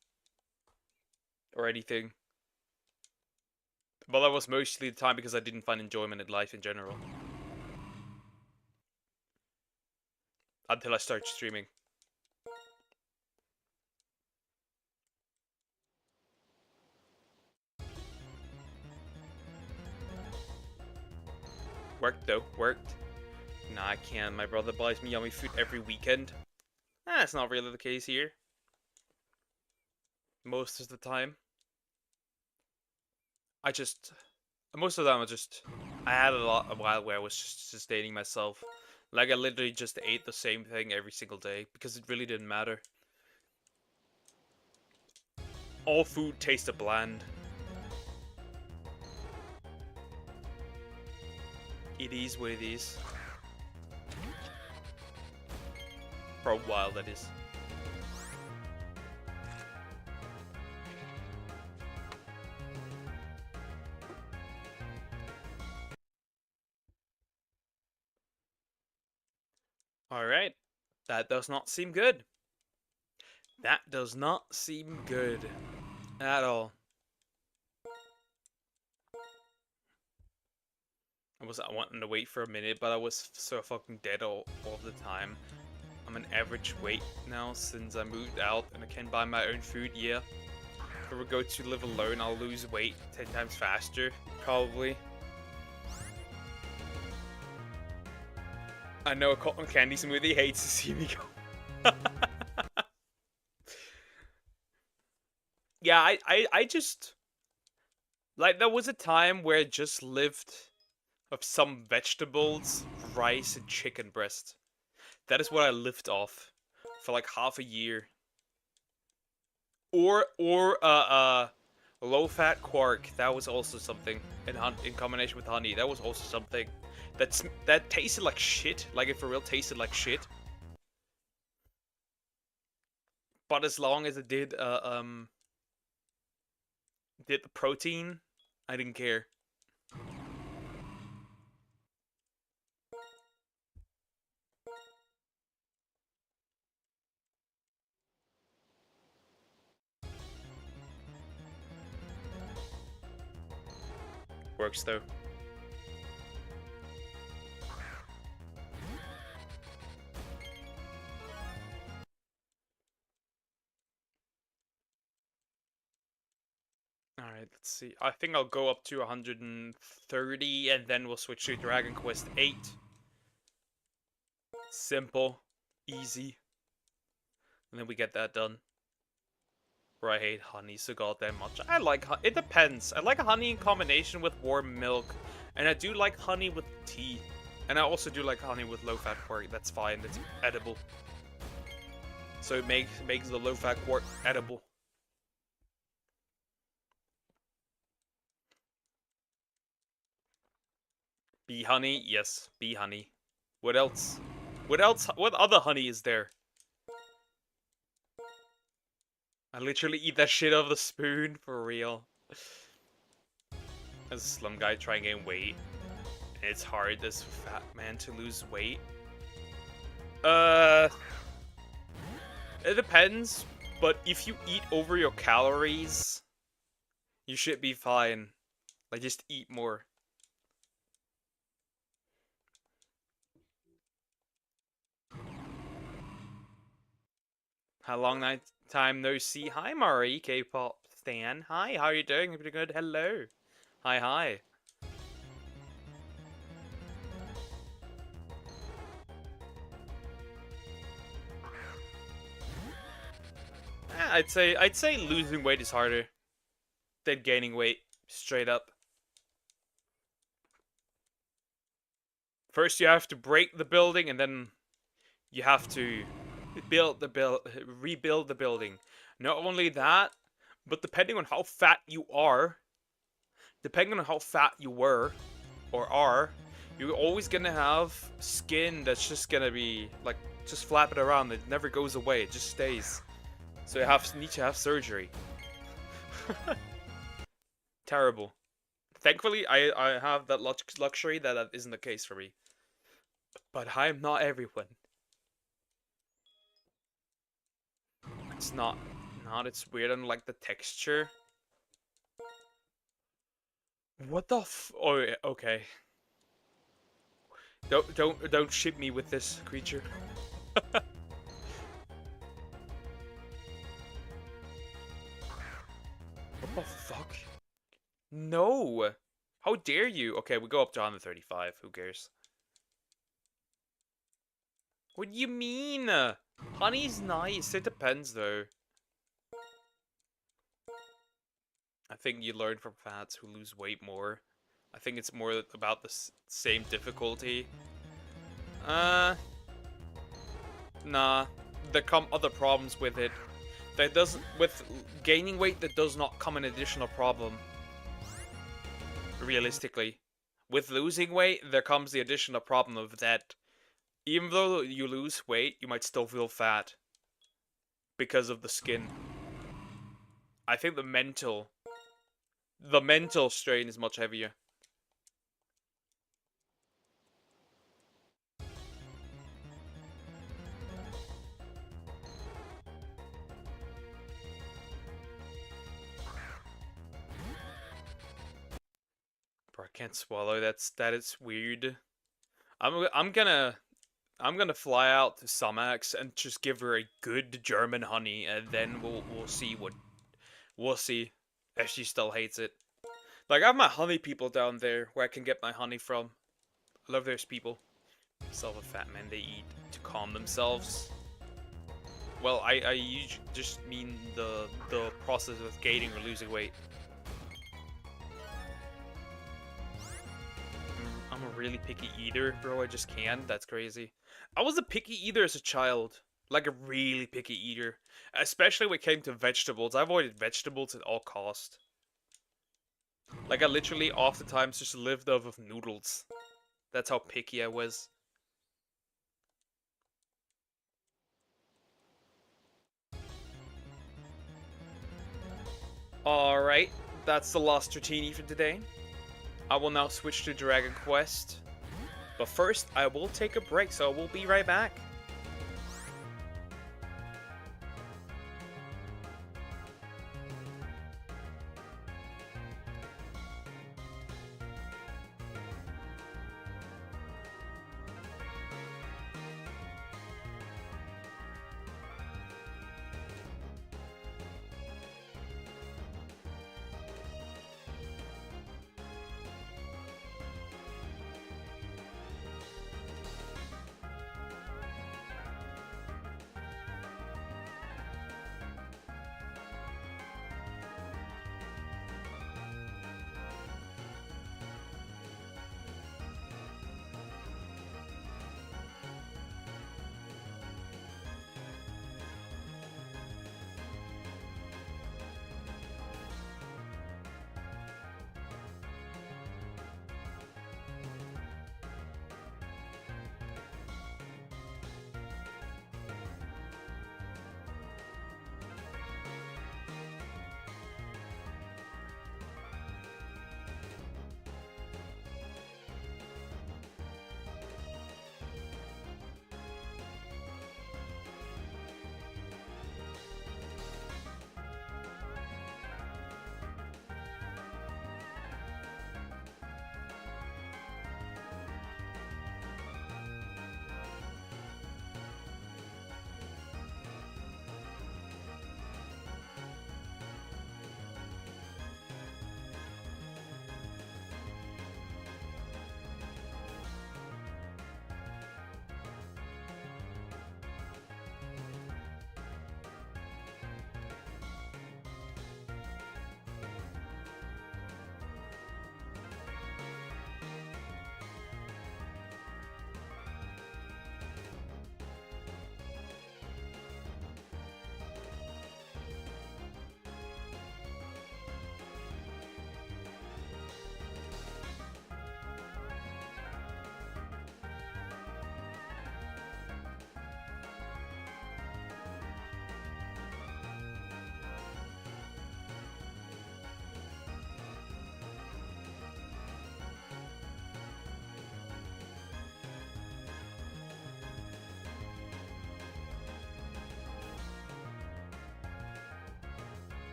Or anything. But that was mostly the time because I didn't find enjoyment in life in general. Until I started streaming. Worked though, worked. Nah, I can't. My brother buys me yummy food every weekend. That's not really the case here. Most of the time. Most of the time I had a while where I was just sustaining myself. Like, I literally just ate the same thing every single day, because it really didn't matter. All food tasted bland. It is what it is. For a while, that is. Alright. That does not seem good. That does not seem good. At all. I wanted to wait for a minute, but I was so fucking dead all the time. I'm an average weight now since I moved out and I can buy my own food, yeah. If I were go to live alone, I'll lose weight 10 times faster, probably. I know a cotton candy smoothie hates to see me go. Yeah, I just... Like, there was a time where it just lived of some vegetables, rice, and chicken breast. That is what I lived off for like half a year. Or low-fat quark. That was also something in combination with honey. That was also something that tasted like shit. Like it for real tasted like shit. But as long as it did the protein, I didn't care. Works though. Alright, let's see. I think I'll go up to 130 and then we'll switch to Dragon Quest 8. Simple. Easy. And then we get that done. Where I hate honey so goddamn much. I like it depends. I like honey in combination with warm milk. And I do like honey with tea. And I also do like honey with low-fat quark. That's fine. It's edible. So it makes the low-fat quark edible. Bee honey? Yes, bee honey. What else? What else? What other honey is there? I literally eat that shit out of the spoon, for real. As a slum guy trying to gain weight. And it's hard as a fat man to lose weight. It depends. But if you eat over your calories, you should be fine. Like, just eat more. How long time no see? Hi, Mari, K-pop stan. Hi, how are you doing? Pretty good. Hello. Hi, hi. I'd say losing weight is harder than gaining weight. Straight up. First, you have to break the building, and then you have to rebuild the building. Not only that, but depending on how fat you are, depending on how fat you were or are, you're always gonna have skin that's just gonna be like just flapping around. It never goes away. It just stays. So you need to have surgery. Terrible. Thankfully, I have that luxury that isn't the case for me. But I'm not everyone. It's not. It's weird. I don't like the texture. What the oh, yeah, okay. Don't ship me with this creature. What the fuck? No! How dare you? Okay, we go up to 135. Who cares? What do you mean? Honey's nice. It depends, though. I think you learn from fats who lose weight more. I think it's more about the same difficulty. Nah. There come other problems with it. With gaining weight, that does not come an additional problem. Realistically. With losing weight, there comes the additional problem of that even though you lose weight, you might still feel fat. Because of the skin. I think the mental strain is much heavier. Bro, I can't swallow. That is weird. I'm gonna fly out to Sumax and just give her a good German honey, and then we'll see if she still hates it. Like, I have my honey people down there where I can get my honey from. I love those people. Self a fat man, they eat to calm themselves. Well, I just mean the process of gaining or losing weight. really picky eater, bro. I just can't. That's crazy. I was a picky eater as a child. Like a really picky eater. Especially when it came to vegetables. I avoided vegetables at all cost. Like I literally oftentimes just lived off of noodles. That's how picky I was. Alright, that's the last Dratini for today. I will now switch to Dragon Quest. But first, I will take a break, so I will be right back.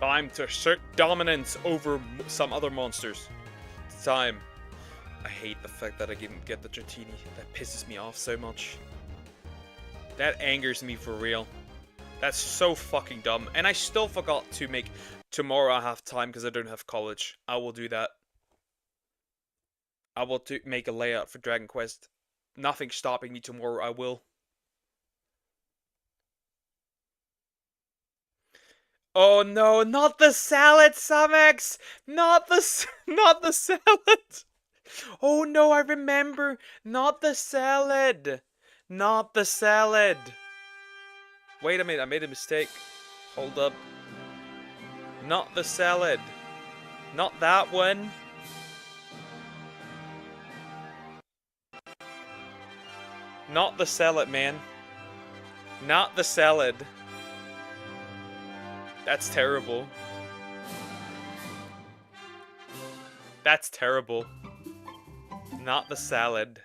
Time to assert dominance over some other monsters. It's time. I hate the fact that I didn't get the Dratini. That pisses me off so much. That angers me for real. That's so fucking dumb. And I still forgot to make tomorrow I have time because I don't have college. I will do that. I will make a layout for Dragon Quest. Nothing stopping me tomorrow, I will. Oh no, not the salad, Samex! Not the salad! Oh no, I remember! Not the salad! Not the salad! Wait a minute, I made a mistake. Hold up. Not the salad. Not that one. Not the salad, man. Not the salad. That's terrible. That's terrible. Not the salad.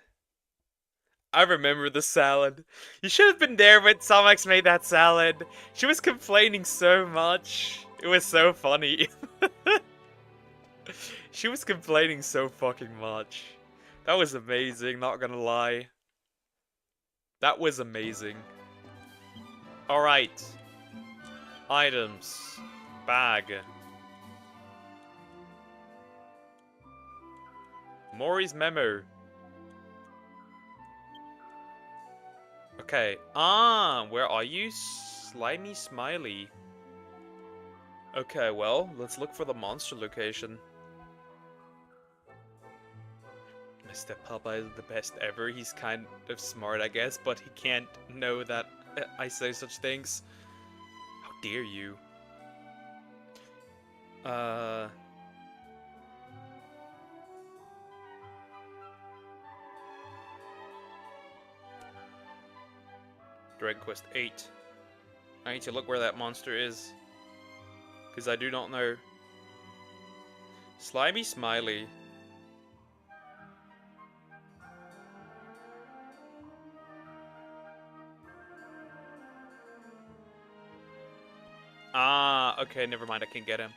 I remember the salad. You should have been there when Somax made that salad. She was complaining so much. It was so funny. She was complaining so fucking much. That was amazing, not gonna lie. That was amazing. Alright. Items. Bag. Mori's memo. Okay. Ah, where are you? Slimy Smiley. Okay, well, let's look for the monster location. Mr. Papa is the best ever. He's kind of smart, I guess, but he can't know that I say such things. How dare you? Dragon Quest 8. I need to look where that monster is. Because I do not know. Slimy Smiley. Ah, okay, never mind, I can get him.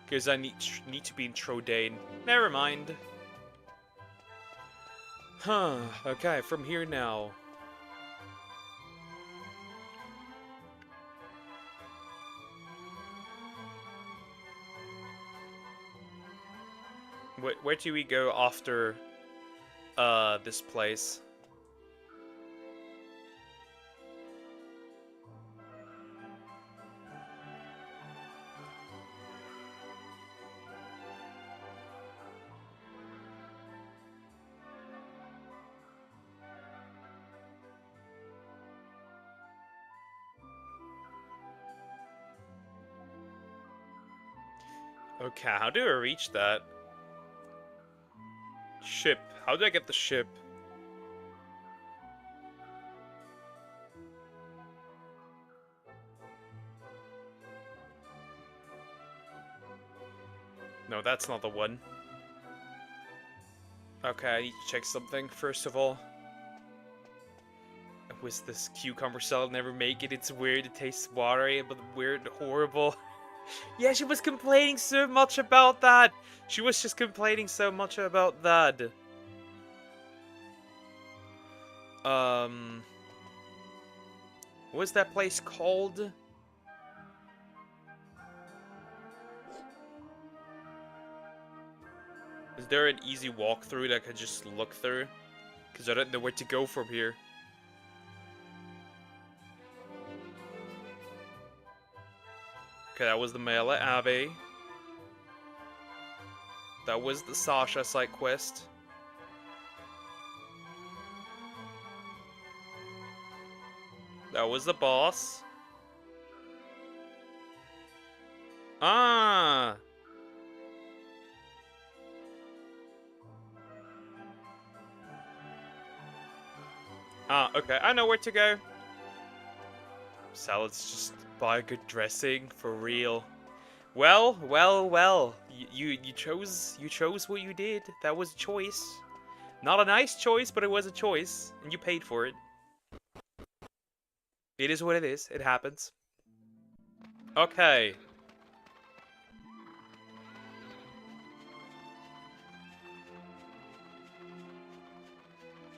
Because I need to be in Trodane. Never mind. Huh, okay, from here now. Where do we go after, this place? Okay, how do I reach that? Ship. How do I get the ship? No, that's not the one. Okay, I need to check something first of all. Was this cucumber salad never make it? It's weird, it tastes watery, but weird, horrible. Yeah, she was complaining so much about that! She was just complaining so much about that. What's that place called? Is there an easy walkthrough that I could just look through? Because I don't know where to go from here. Okay, that was the Mele Abbey. That was the Sasha side quest. That was the boss. Ah! Ah, okay, I know where to go. Salads, just buy good dressing, for real. Well, well, well. You chose what you did. That was a choice. Not a nice choice, but it was a choice, and you paid for it. It is what it is. It happens. Okay.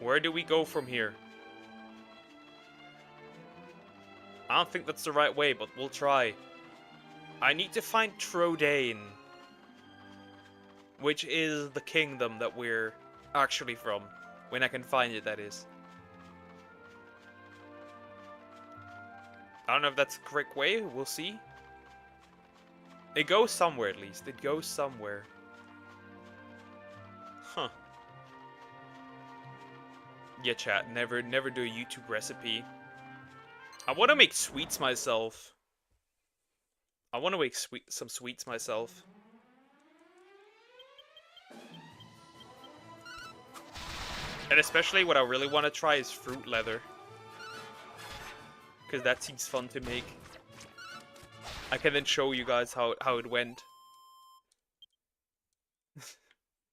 Where do we go from here? I don't think that's the right way, but we'll try. I need to find Trodane, which is the kingdom that we're actually from. When I can find it, that is. I don't know if that's the correct way. We'll see. It goes somewhere, at least. It goes somewhere. Huh. Yeah, chat. Never do a YouTube recipe. I want to make sweets myself. I want to make some sweets myself. And especially what I really want to try is fruit leather. Because that seems fun to make. I can then show you guys how it went.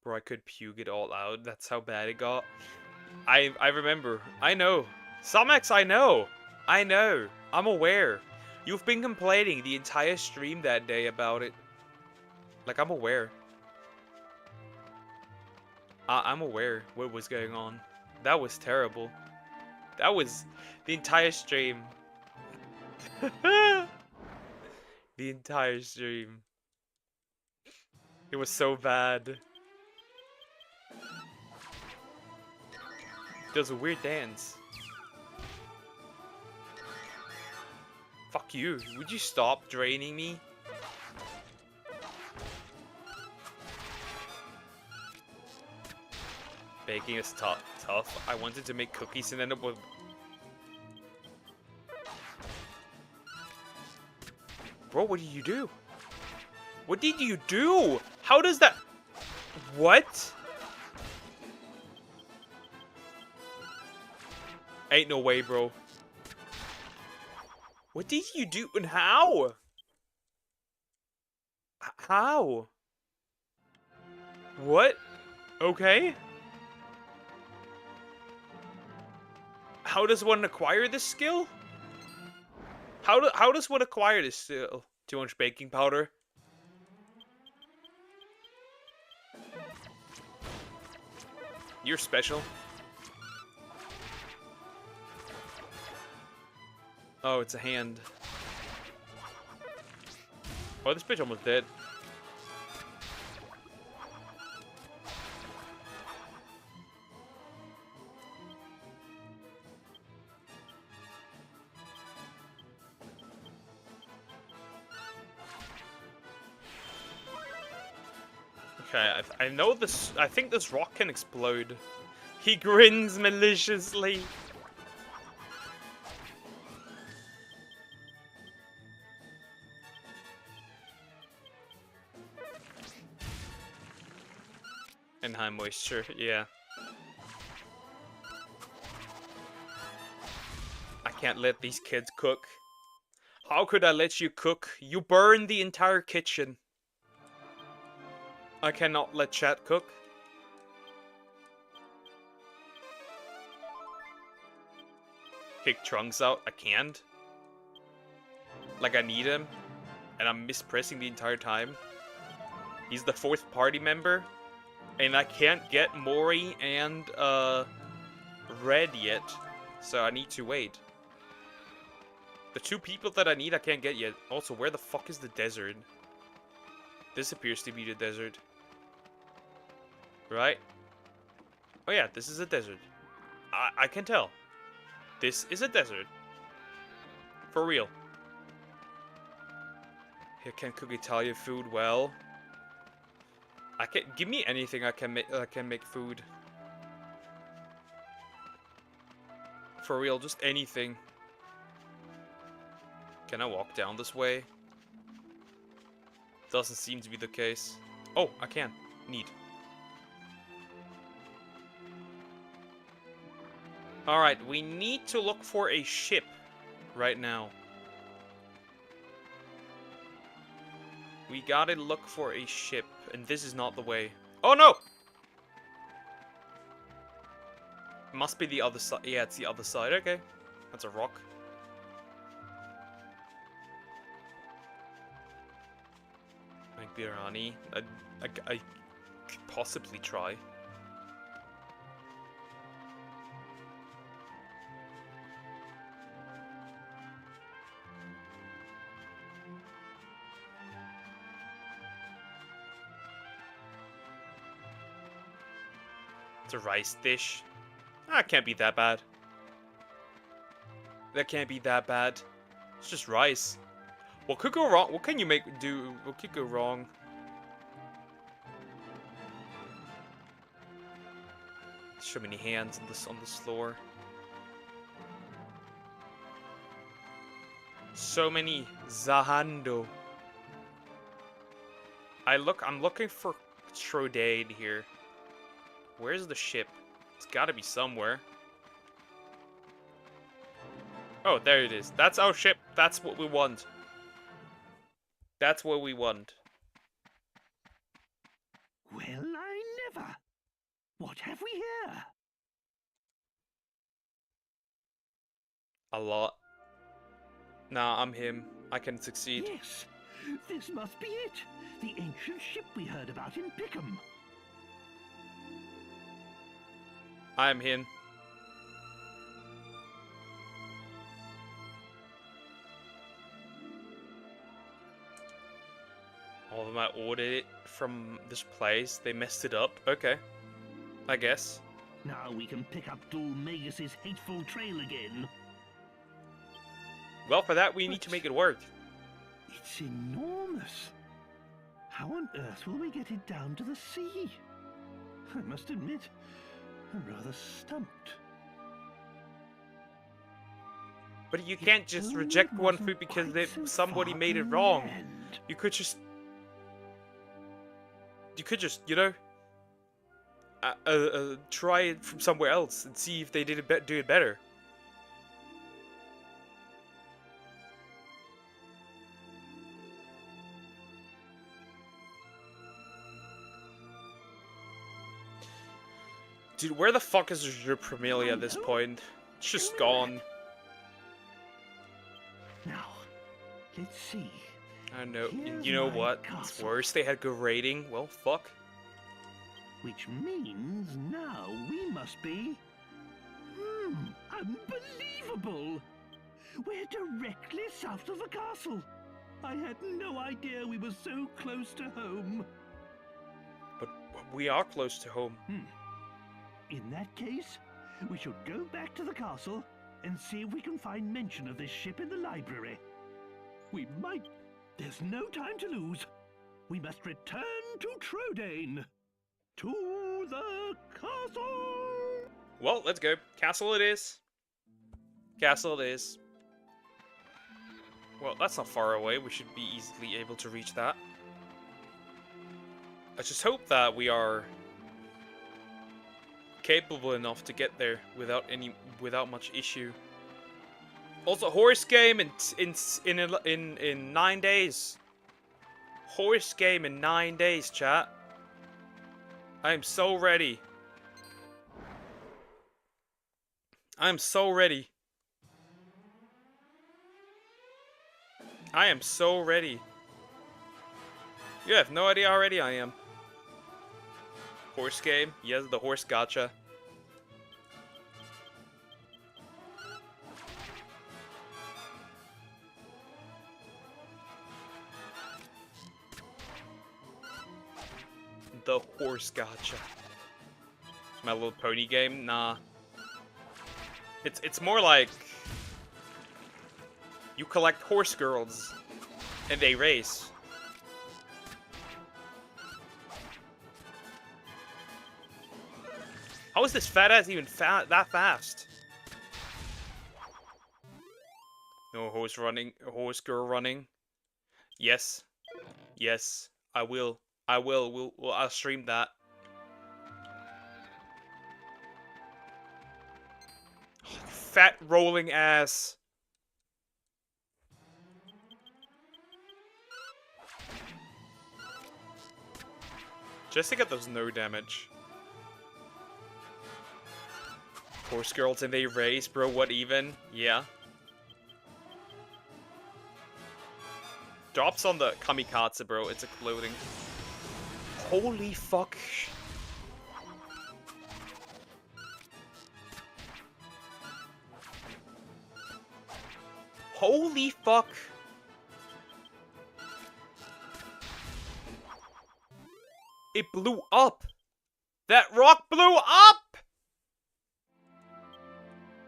Bro, I could puke it all out. That's how bad it got. I remember. I know. Somex, I know. I know. I'm aware. You've been complaining the entire stream that day about it. Like, I'm aware. I'm aware what was going on. That was terrible. That was the entire stream. The entire stream. It was so bad. Does a weird dance. Fuck you. Would you stop draining me? Baking is tough. I wanted to make cookies and end up with... Bro, what did you do? What did you do? How does that... What? Ain't no way, bro. What did you do and how? How? What? Okay. How does one acquire this skill? How does one acquire this skill? Too much baking powder? You're special. Oh, it's a hand. Oh, this bitch almost dead. Okay, I know this. I think this rock can explode. He grins maliciously. And high moisture, yeah. I can't let these kids cook. How could I let you cook? You burned the entire kitchen. I cannot let chat cook. Kick Trunks out. I can't. Like I need him. And I'm mispressing the entire time. He's the 4th party member. And I can't get Mori and Red yet. So I need to wait. The 2 people that I need I can't get yet. Also, where the fuck is the desert? This appears to be the desert. Right? Oh yeah, this is a desert. I can tell. This is a desert. For real. I can cook Italian food well. I can give me anything I can make food. For real, just anything. Can I walk down this way? Doesn't seem to be the case. Oh, I can. Neat. Alright, we need to look for a ship right now. We gotta look for a ship, and this is not the way. Oh no! Must be the other side. Yeah, it's the other side. Okay. That's a rock. Like Birani. I could possibly try. It's a rice dish. That can't be that bad. That can't be that bad. It's just rice. What could go wrong? What can you do? What could go wrong? So many hands on this floor. So many Zahando. I'm looking for Trodade here. Where's the ship? It's gotta be somewhere. Oh, there it is. That's our ship. That's what we want. That's what we want. Well, I never. What have we here? A lot. Nah, I'm him. I can succeed. Yes, this must be it. The ancient ship we heard about in Pickham. I'm him. All of them I ordered it from this place. They messed it up. Okay. I guess. Now we can pick up Dulmagus's hateful trail again. Well, for that we need to make it work. It's enormous. How on earth will we get it down to the sea? I must admit, I'm rather stumped. But you can't just reject one food because somebody made it wrong. You could just, you know, try it from somewhere else and see if they do it better. Dude, where the fuck is your Primelia at this point? It's just gone. Now, let's see. I know. Here's You know my what? castle. It's worse. They had good rating. Well, fuck. Which means now we must be... unbelievable! We're directly south of the castle. I had no idea we were so close to home. But we are close to home. In that case, we should go back to the castle and see if we can find mention of this ship in the library. We might... There's no time to lose. We must return to Trodane. To the castle! Well, let's go. Castle it is. Castle it is. Well, that's not far away. We should be easily able to reach that. I just hope that we are capable enough to get there without much issue. Also, horse game in 9 days. Horse game in 9 days, chat. I am so ready. I am so ready. I am so ready. You have no idea how ready I am. Horse game? Yes, the horse gotcha. The horse gotcha. My Little Pony game? Nah. It's more like you collect horse girls and they race. How is this fat ass even that fast? No horse girl running. Yes. Yes, I will. I'll stream that. Fat rolling ass. Jessica does no damage. Horse girls and they race, bro. What even? Yeah. Drops on the kamikaze, bro. It's exploding. Holy fuck. Holy fuck. It blew up. That rock blew up.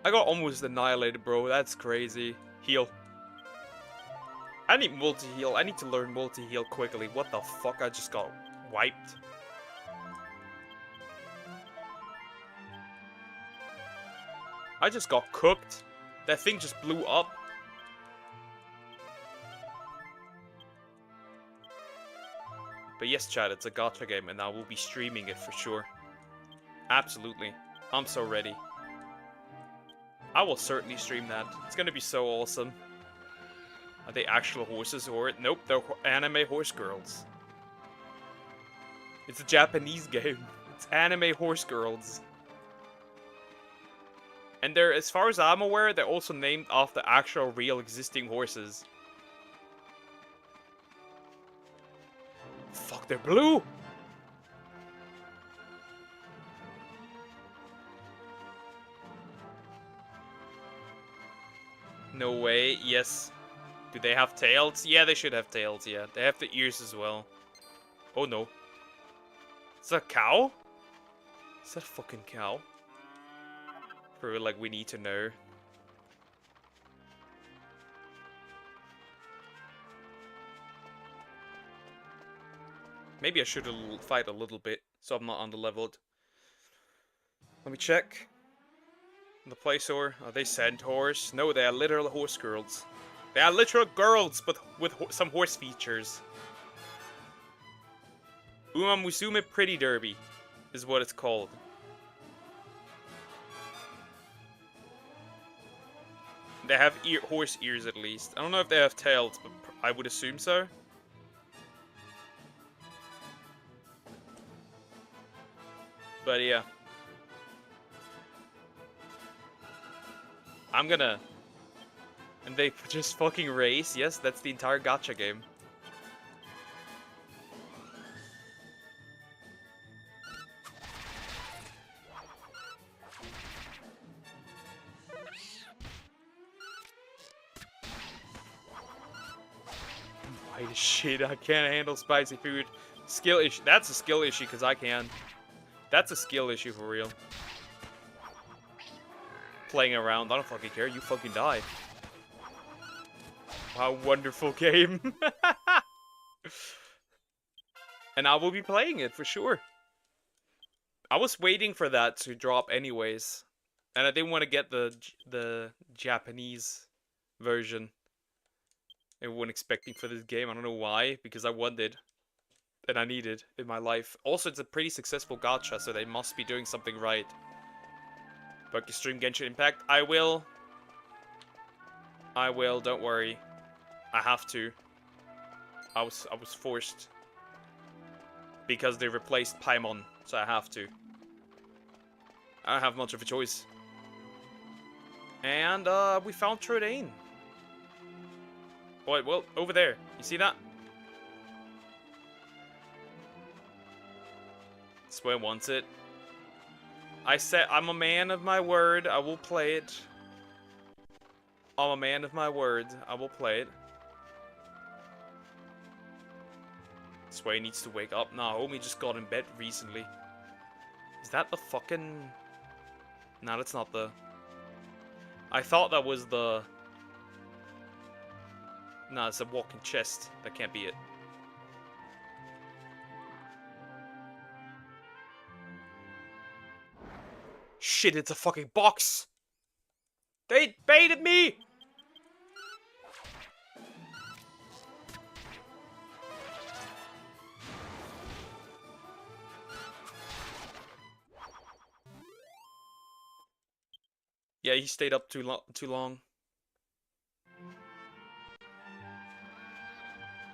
I got almost annihilated, bro. That's crazy. Heal. I need multi-heal. I need to learn multi-heal quickly. What the fuck? I just got wiped. I just got cooked. That thing just blew up. But yes, chat, it's a gacha game, and I will be streaming it for sure. Absolutely. I'm so ready. I will certainly stream that. It's gonna be so awesome. Are they actual horses or... Nope, they're anime horse girls. It's a Japanese game. It's anime horse girls. And they're, as far as I'm aware, they're also named after actual real existing horses. Fuck, they're blue! No way, yes. Do they have tails? Yeah, they should have tails, yeah. They have the ears as well. Oh no. Is that a cow? Is that a fucking cow? For like, we need to know. Maybe I should fight a little bit, so I'm not underleveled. Let me check. The Placeor, are they centaurs? No, they are literal horse girls. They are literal girls, but with some horse features. Uma Musume Pretty Derby is what it's called. They have horse ears at least. I don't know if they have tails, but I would assume so. But yeah. I'm gonna... And they just fucking race? Yes, that's the entire gacha game. Why the shit, I can't handle spicy food. Skill issue. That's a skill issue, because I can. That's a skill issue for real. Playing around, I don't fucking care, you fucking die. Wow, wonderful game. And I will be playing it, for sure. I was waiting for that to drop anyways. And I didn't want to get the Japanese version. I wasn't expecting for this game, I don't know why, because I wanted. And I needed in my life. Also, it's a pretty successful gacha, so they must be doing something right. But stream Genshin Impact, I will, don't worry. I have to. I was forced. Because they replaced Paimon, so I have to. I don't have much of a choice. And, we found Trodain. Wait, well, over there. You see that? Swear wants it. I said, I'm a man of my word, I will play it. I'm a man of my word, I will play it. Sway needs to wake up. Nah, homie just got in bed recently. Is that the fucking... Nah, that's not the... I thought that was the... Nah, it's a walking chest. That can't be it. Shit, it's a fucking box! They baited me! Yeah, he stayed up too long.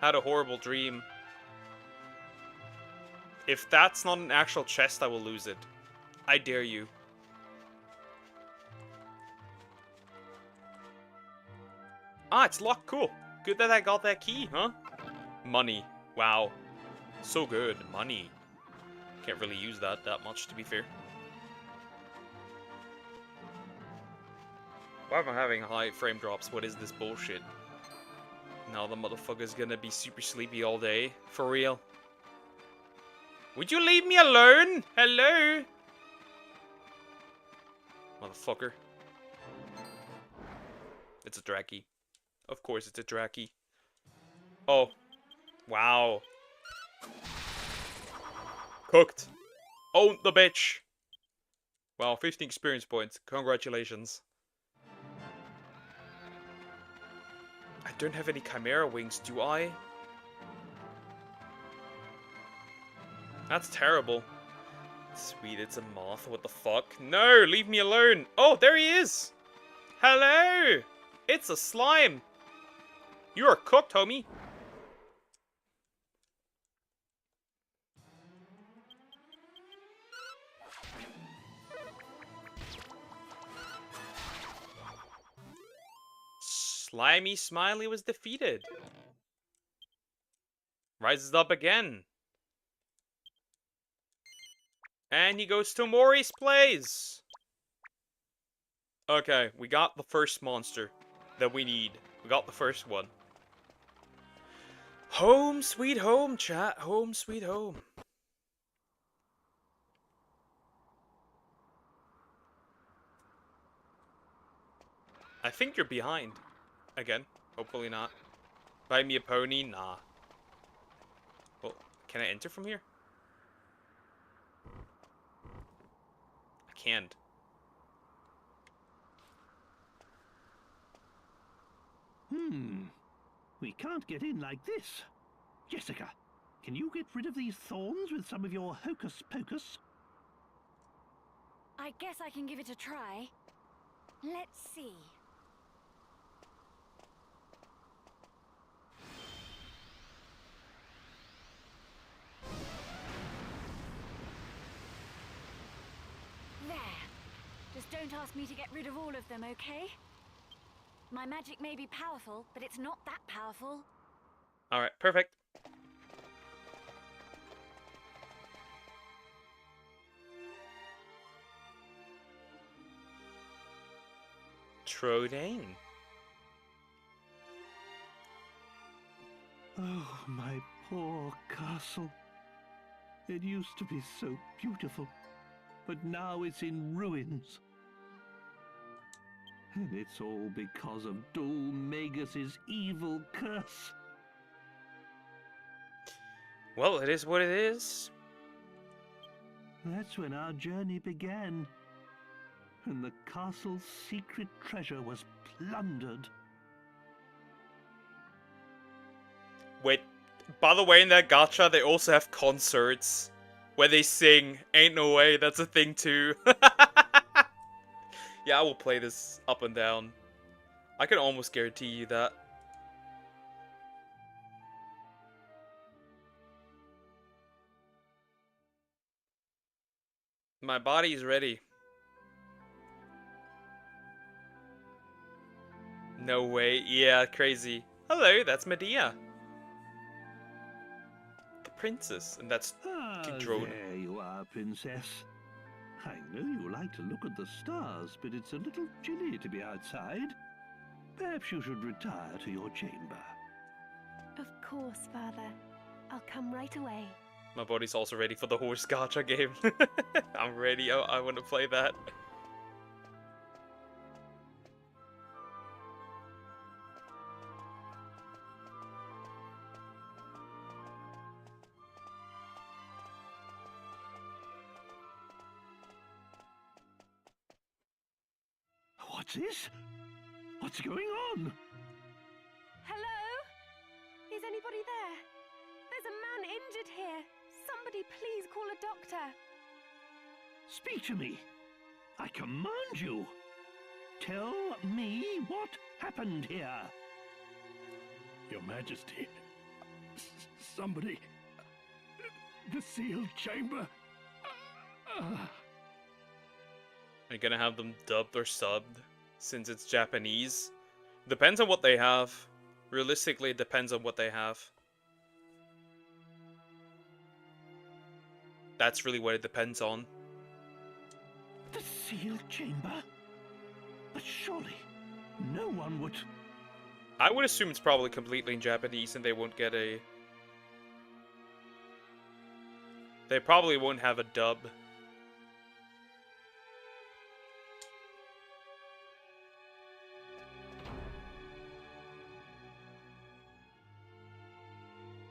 Had a horrible dream. If that's not an actual chest, I will lose it. I dare you. Ah, it's locked. Cool. Good that I got that key, huh? Money. Wow. So good. Money. Can't really use that much, to be fair. Why am I having high frame drops? What is this bullshit? Now the motherfucker's gonna be super sleepy all day. For real. Would you leave me alone? Hello? Motherfucker. It's a Draki. Of course it's a Draki. Oh. Wow. Cooked. Own the bitch. Wow, 15 experience points. Congratulations. I don't have any Chimera wings, do I? That's terrible. Sweet, it's a moth. What the fuck? No, leave me alone. Oh, there he is. Hello. It's a slime. You are cooked, homie. Slimy Smiley was defeated. Rises up again. And he goes to Maurice Plays. Okay, we got the first monster that we need. We got the first one. Home sweet home, chat. Home sweet home. I think you're behind. Again. Hopefully not. Buy me a pony? Nah. Well, can I enter from here? I can't. We can't get in like this. Jessica, can you get rid of these thorns with some of your hocus pocus? I guess I can give it a try. Let's see. There. Just don't ask me to get rid of all of them, okay? My magic may be powerful, but it's not that powerful. Alright, perfect. Trodain. Oh, my poor castle. It used to be so beautiful, but now it's in ruins. And it's all because of Dul Magus's evil curse. Well, it is what it is. That's when our journey began. And the castle's secret treasure was plundered. Wait, by the way, in that gacha, they also have concerts where they sing. Ain't no way, that's a thing too. Yeah, I will play this up and down. I can almost guarantee you that. My body is ready. No way. Yeah, crazy. Hello, that's Medea. The princess, and that's Drone. There you are, princess. I know you like to look at the stars, but it's a little chilly to be outside. Perhaps you should retire to your chamber. Of course, Father. I'll come right away. My body's also ready for the horse gacha game. I'm ready. I want to play that. What's this? What's going on? Hello? Is anybody there? There's a man injured here. Somebody please call a doctor. Speak to me. I command you. Tell me what happened here. Your Majesty, somebody... The sealed chamber... Are you gonna have them dubbed or subbed, since it's Japanese? Depends on what they have. Realistically, it depends on what they have. That's really what it depends on. The sealed chamber? But surely, no one would... I would assume it's probably completely in Japanese and they won't get a... They probably won't have a dub.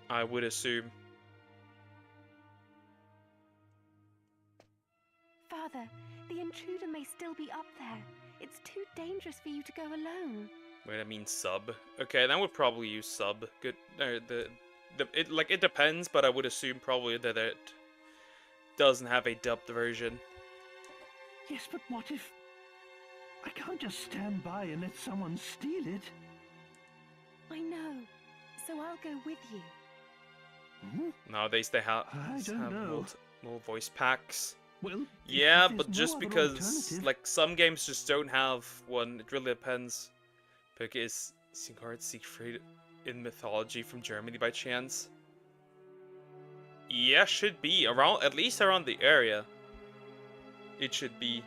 I would assume. Father, the intruder may still be up there. It's too dangerous for you to go alone. Wait, I mean sub. Okay, then would probably use sub. Good. It depends, but I would assume probably that doesn't have a dubbed version. Yes, but what if... I can't just stand by and let someone steal it. I know, so I'll go with you. Hmm? Nowadays they I don't know. multiple voice packs. Well, Yeah, if but there's just no other because alternative- like some games just don't have one, it really depends. Because Sigurd Siegfried in mythology from Germany by chance? Yeah, should be around, at least around the area. It should be.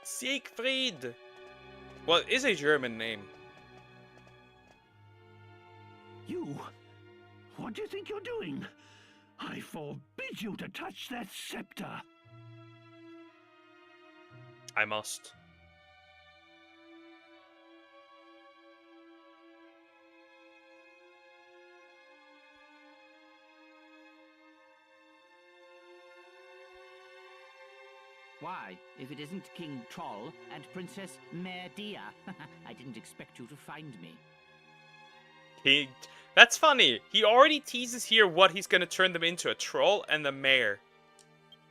Siegfried! Well, it is a German name. You? What do you think you're doing? I forbid you to touch that scepter. I must. Why, if it isn't King Troll and Princess Merdia, I didn't expect you to find me. That's funny. He already teases here what he's gonna turn them into, a troll and a mare.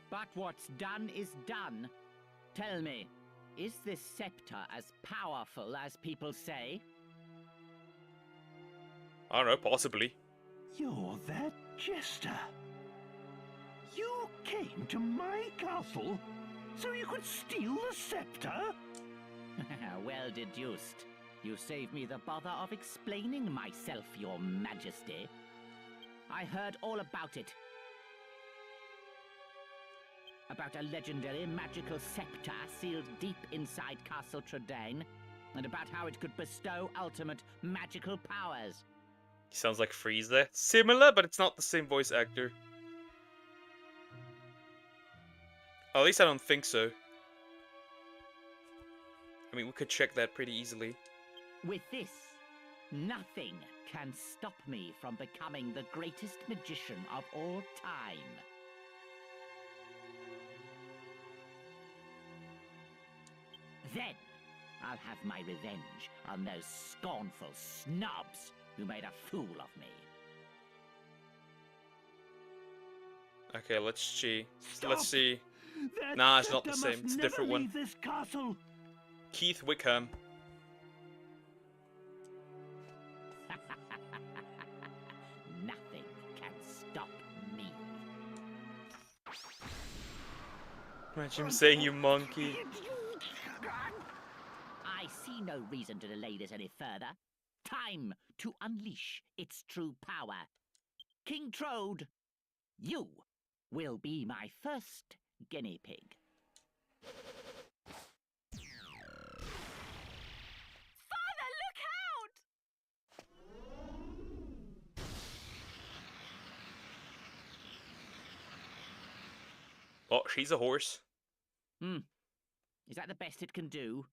But what's done is done. Tell me, is this scepter as powerful as people say? I don't know, possibly. You're that jester. You came to my castle so you could steal the scepter? Well deduced. You saved me the bother of explaining myself, Your Majesty. I heard all about it. About a legendary magical scepter sealed deep inside Castle Tradain, and about how it could bestow ultimate magical powers. He sounds like Frieza. Similar, but it's not the same voice actor. At least I don't think so. I mean, we could check that pretty easily. With this, nothing can stop me from becoming the greatest magician of all time. Then, I'll have my revenge on those scornful snobs who made a fool of me. Okay, let's see. Stop! Let's see. That Nah, it's not the scepter same. must It's a never different one. leave this castle. Keith Wickham. Nothing can stop me. Imagine him saying, you monkey. I see no reason to delay this any further. Time to unleash its true power. King Trode, you will be my first guinea pig. Father, look out! Oh, she's a horse. Is that the best it can do?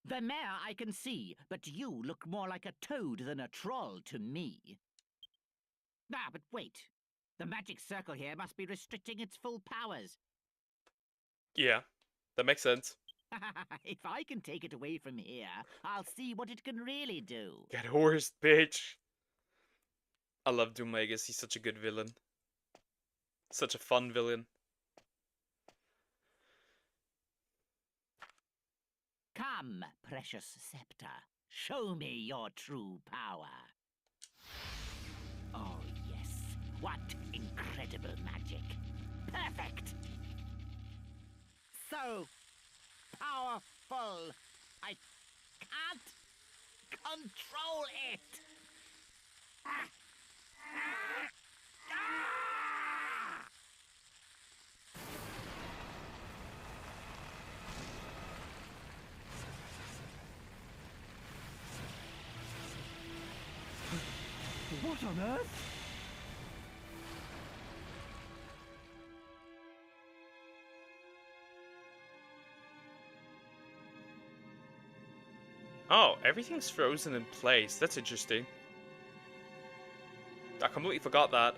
The mare I can see, but you look more like a toad than a troll to me. Ah, but wait. The magic circle here must be restricting its full powers. Yeah, that makes sense. If I can take it away from here, I'll see what it can really do. Get horsed, bitch. I love Doommagus. He's such a good villain. Such a fun villain. Come, precious scepter. Show me your true power. Oh, yes. What incredible magic. Perfect! So powerful. I can't control it. Ah! Ah! Ah! What on earth? Oh, everything's frozen in place. That's interesting. I completely forgot that.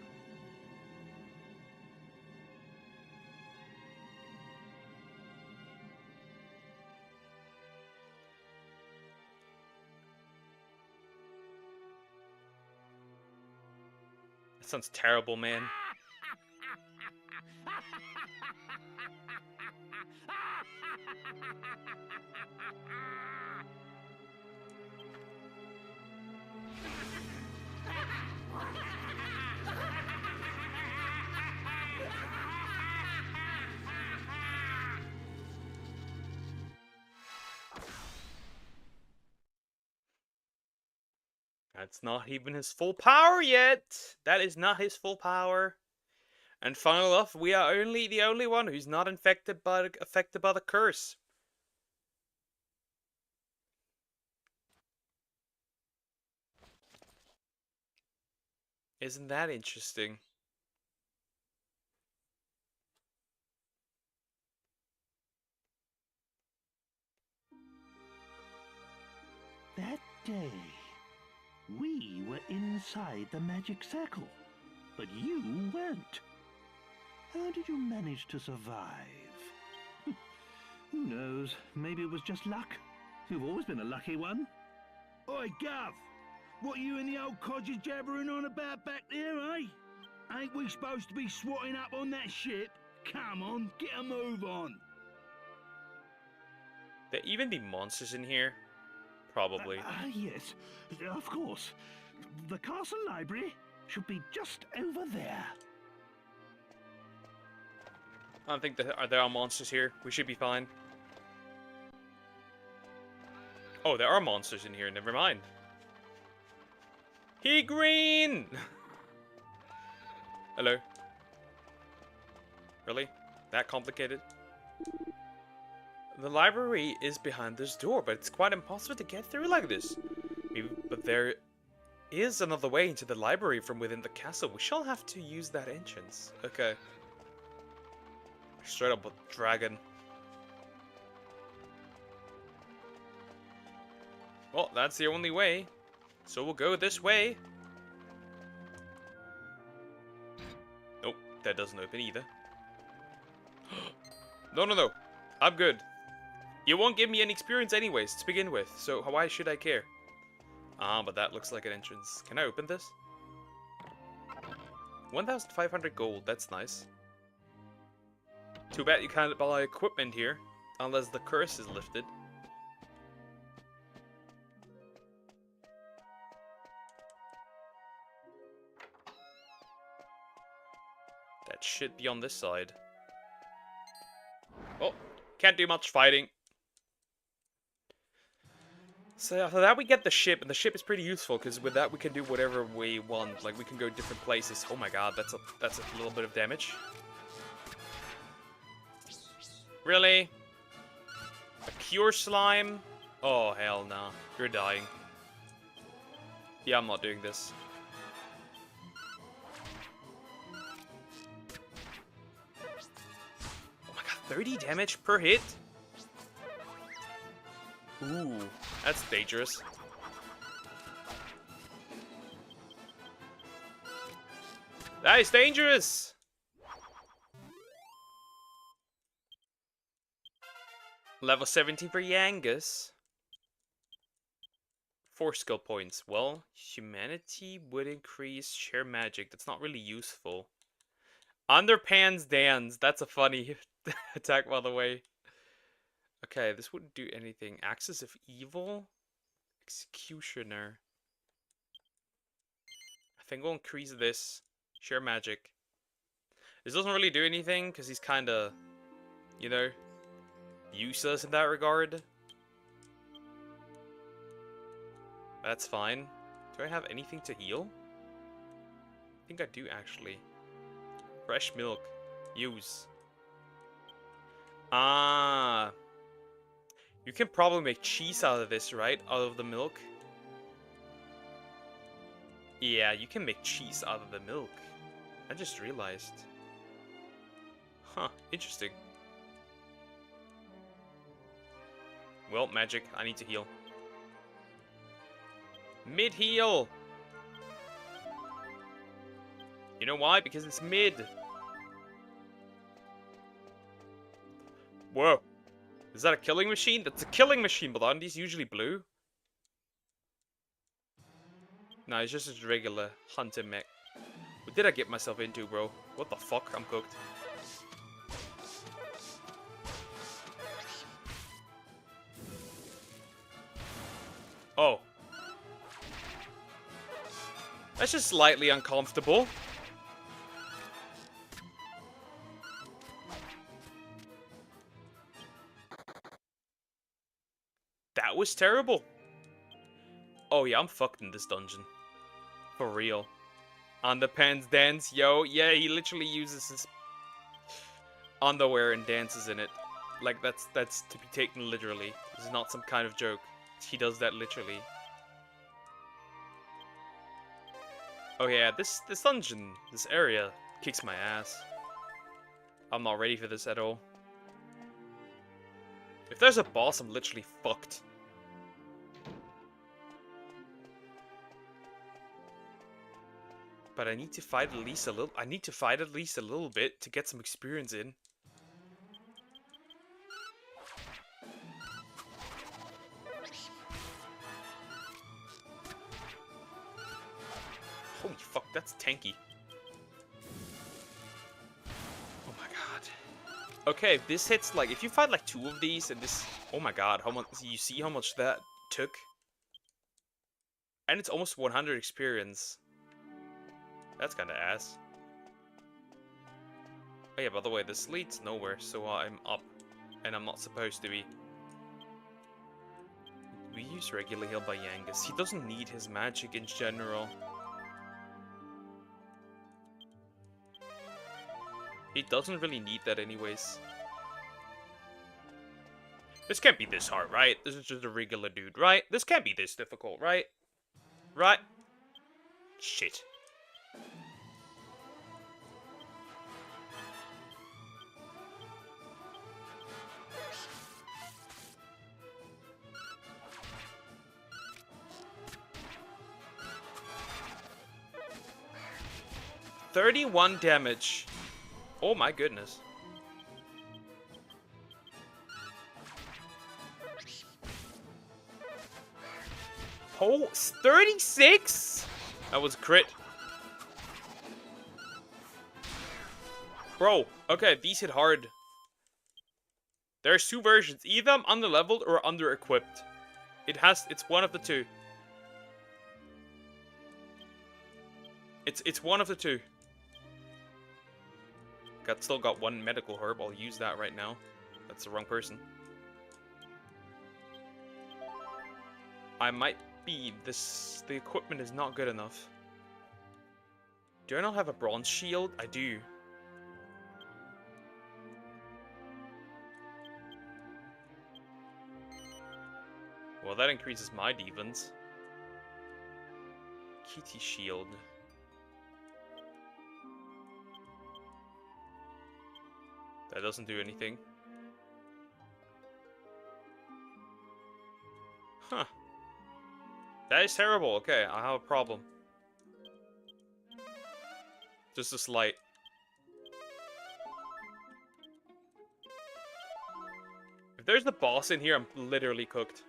Sounds terrible, man. That's not even his full power yet. That is not his full power. And final off, we are the only one who's not affected by the curse. Isn't that interesting? That day, we were inside the magic circle, but you weren't. How did you manage to survive? Who knows? Maybe it was just luck. You've always been a lucky one. Oi, Gov! What you and the old codger jabbering on about back there, eh? Ain't we supposed to be swatting up on that ship? Come on, get a move on. There even be monsters in here? Probably. Yes, of course. The castle library should be just over there. I don't think there are monsters here. We should be fine. Oh, there are monsters in here. Never mind. He green! Hello. Really? That complicated? The library is behind this door, but it's quite impossible to get through like this. But there is another way into the library from within the castle. We shall have to use that entrance. Okay. Straight up with dragon. Well, that's the only way. So we'll go this way. Nope, that doesn't open either. No. I'm good. You won't give me any experience anyways to begin with, so why should I care? But that looks like an entrance. Can I open this? 1,500 gold, that's nice. Too bad you can't buy equipment here, unless the curse is lifted. That should be on this side. Oh, can't do much fighting. So after that we get the ship, and the ship is pretty useful because with that we can do whatever we want. Like we can go different places. Oh my god, that's a little bit of damage. Really? A cure slime? Oh hell no, you're dying. Yeah, I'm not doing this. Oh my god, 30 damage per hit? Ooh, that's dangerous. That is dangerous! Level 17 for Yangus. 4 skill points. Well, humanity would increase share magic. That's not really useful. Underpants dance. That's a funny attack, by the way. Okay, this wouldn't do anything. Axis of Evil? Executioner. I think we'll increase this. Share magic. This doesn't really do anything, because he's kind of, you know, useless in that regard. That's fine. Do I have anything to heal? I think I do, actually. Fresh milk. Use. Ah. You can probably make cheese out of this, right? Out of the milk. Yeah, you can make cheese out of the milk. I just realized. Huh, interesting. Well, magic. I need to heal. Mid-heal! You know why? Because it's mid. Whoa. Is that a killing machine? That's a killing machine, but aren't these usually blue? No, it's just a regular hunter mech. did I get myself into, bro? What the fuck? I'm cooked. Oh. That's just slightly uncomfortable. That was terrible. Oh yeah, I'm fucked in this dungeon. For real. Underpants dance, yo. Yeah, he literally uses his underwear and dances in it. Like, that's to be taken literally. This is not some kind of joke. He does that literally. Oh yeah, this dungeon, this area, kicks my ass. I'm not ready for this at all. If there's a boss, I'm literally fucked. But I need to fight at least a little. I need to fight at least a little bit to get some experience in. Holy fuck, that's tanky. Oh my god. Okay, if this hits like, if you fight like 2 of these and this, oh my god, how much, you see how much that took? And it's almost 100 experience. That's kinda ass. Oh yeah, by the way, this leads nowhere, so I'm up. And I'm not supposed to be. We use regular heal by Yangus. He doesn't need his magic in general. He doesn't really need that anyways. This can't be this hard, right? This is just a regular dude, right? This can't be this difficult, right? Right? Shit. $31 damage. Oh my goodness. Oh, 36? That was crit. Bro, okay, these hit hard. There's 2 versions. Either I'm under-leveled or under-equipped. It's one of the two. It's one of the two. Still got 1 medical herb. I'll use that right now. That's the wrong person. I might be the equipment is not good enough. Do I not have a bronze shield? I do. Well, that increases my defense. Kitty shield. That doesn't do anything. Huh. That is terrible. Okay, I have a problem. Just a slight. If there's the boss in here, I'm literally cooked.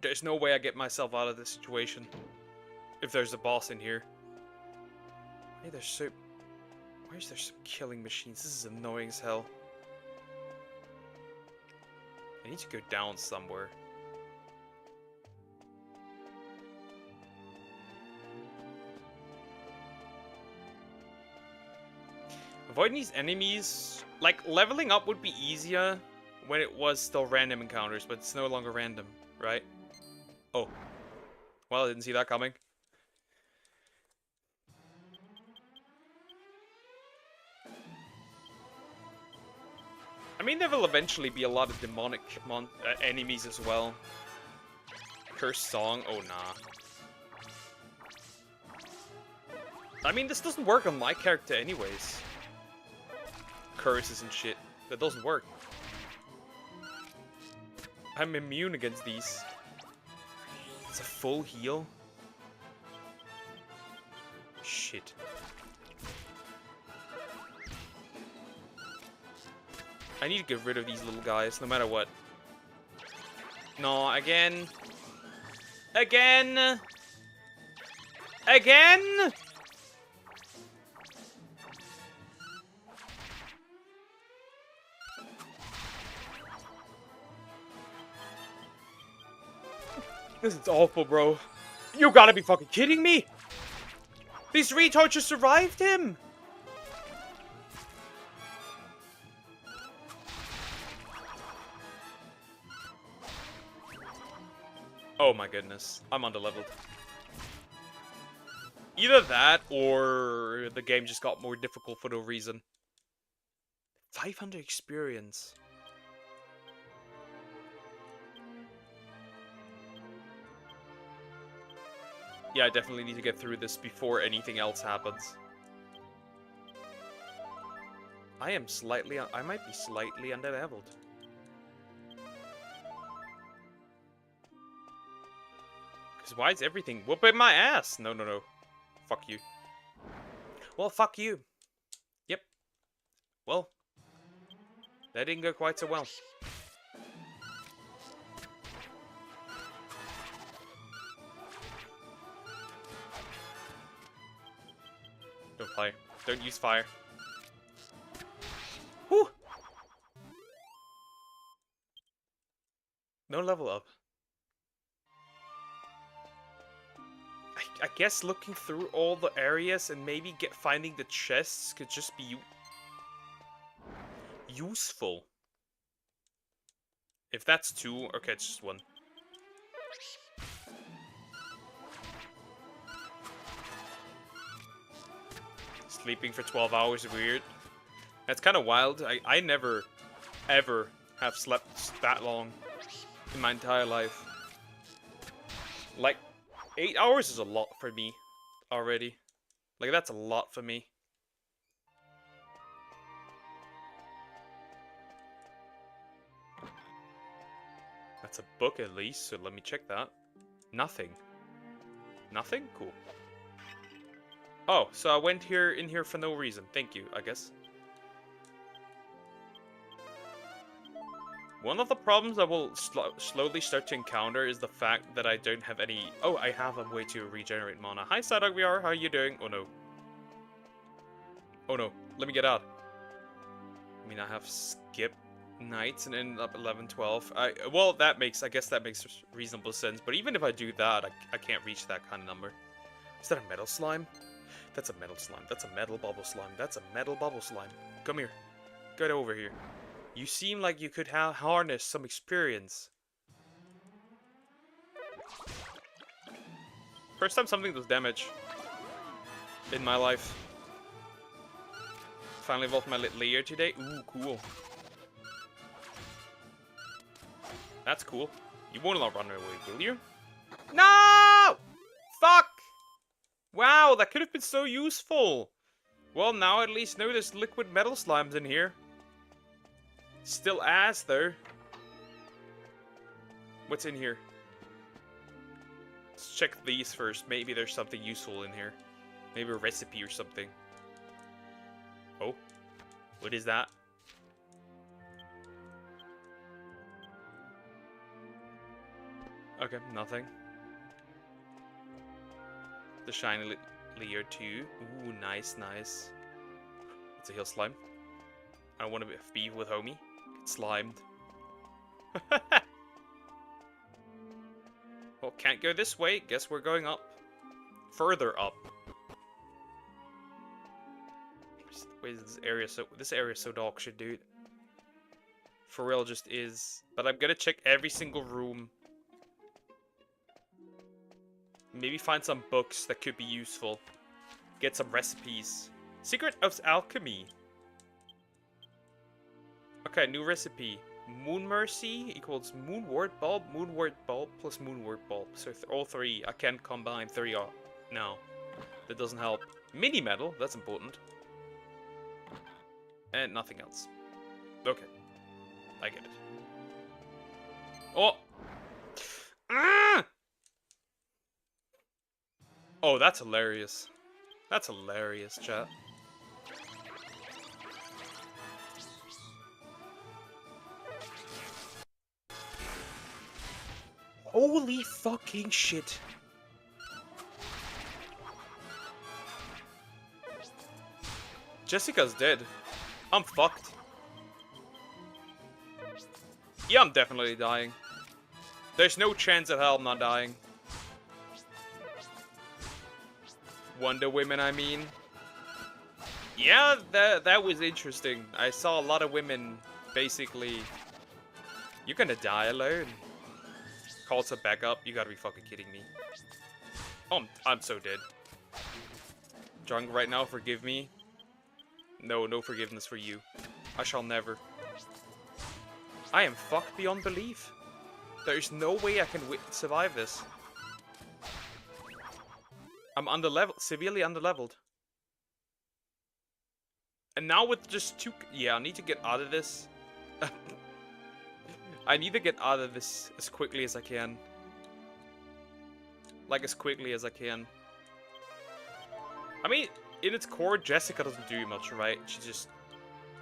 There's no way I get myself out of this situation. If there's a boss in here. Hey, there's so... Why is there some killing machines? This is annoying as hell. I need to go down somewhere. Avoiding these enemies... Like, leveling up would be easier when it was still random encounters, but it's no longer random, right? Oh. Well, I didn't see that coming. I mean, there will eventually be a lot of demonic enemies as well. Cursed Song? Oh, nah. I mean, this doesn't work on my character anyways. Curses and shit. That doesn't work. I'm immune against these. It's a full heal? Shit. I need to get rid of these little guys, no matter what. No, again. Again! Again? This is awful, bro. You gotta be fucking kidding me! These retards just survived him! Oh my goodness. I'm underleveled. Either that, or the game just got more difficult for no reason. 500 experience. Yeah, I definitely need to get through this before anything else happens. I might be slightly underleveled. Because why is everything whooping my ass? No, no, no. Fuck you. Well, fuck you. Yep. Well, that didn't go quite so well. Don't fire. Don't use fire. Whew! No level up. I guess looking through all the areas and maybe finding the chests could just be useful. If that's two, okay, it's just one. Sleeping for 12 hours is weird. That's kind of wild. I never, ever have slept that long in my entire life. Like, 8 hours is a lot for me already. Like, that's a lot for me. That's a book at least, so let me check that. Nothing. Nothing? Cool. Oh, so I went in here for no reason. Thank you, I guess. One of the problems I will slowly start to encounter is the fact that I don't have any... Oh, I have a way to regenerate mana. Hi, Sadog VR, how are you doing? Oh no. Oh no, let me get out. I mean, I have skip nights and ended up 11, 12. Well, I guess that makes reasonable sense. But even if I do that, I can't reach that kind of number. Is that a metal slime? That's a metal slime. That's a metal bubble slime. That's a metal bubble slime. Come here. Get over here. You seem like you could harness some experience. First time something does damage in my life. Finally evolved my layer today. Ooh, cool. That's cool. You won't not run away, will you? No! Fuck! Wow, that could have been so useful. Well, now I at least know there's liquid metal slimes in here. Still ass, though. What's in here? Let's check these first. Maybe there's something useful in here. Maybe a recipe or something. Oh. What is that? Okay, nothing. The shiny layer 2. Ooh, nice, nice. It's a hill slime. I want to be with homie. Get slimed. Well, can't go this way. Guess we're going up. Further up. Wait, this area is so dog shit, dude. For real, just is. But I'm gonna check every single room. Maybe find some books that could be useful. Get some recipes. Secret of Alchemy. Okay, new recipe. Moon Mercy equals Moonwort Bulb plus Moonwort Bulb. So all three. I can't combine 3 no. That doesn't help. Mini metal, that's important. And nothing else. Okay. I get it. Oh! Ah! Oh, that's hilarious. That's hilarious, chat. Holy fucking shit. Jessica's dead. I'm fucked. Yeah, I'm definitely dying. There's no chance in hell I'm not dying. Wonder Women, I mean. Yeah, that was interesting. I saw a lot of women basically... You're gonna die alone. Calls her back up. You gotta be fucking kidding me. Oh, I'm so dead. Drunk right now, forgive me. No, no forgiveness for you. I shall never. I am fucked beyond belief. There's no way I can survive this. I'm underleveled, severely underleveled. And now with just two... Yeah, I need to get out of this. I need to get out of this as quickly as I can. Like, as quickly as I can. I mean, in its core, Jessica doesn't do much, right? She just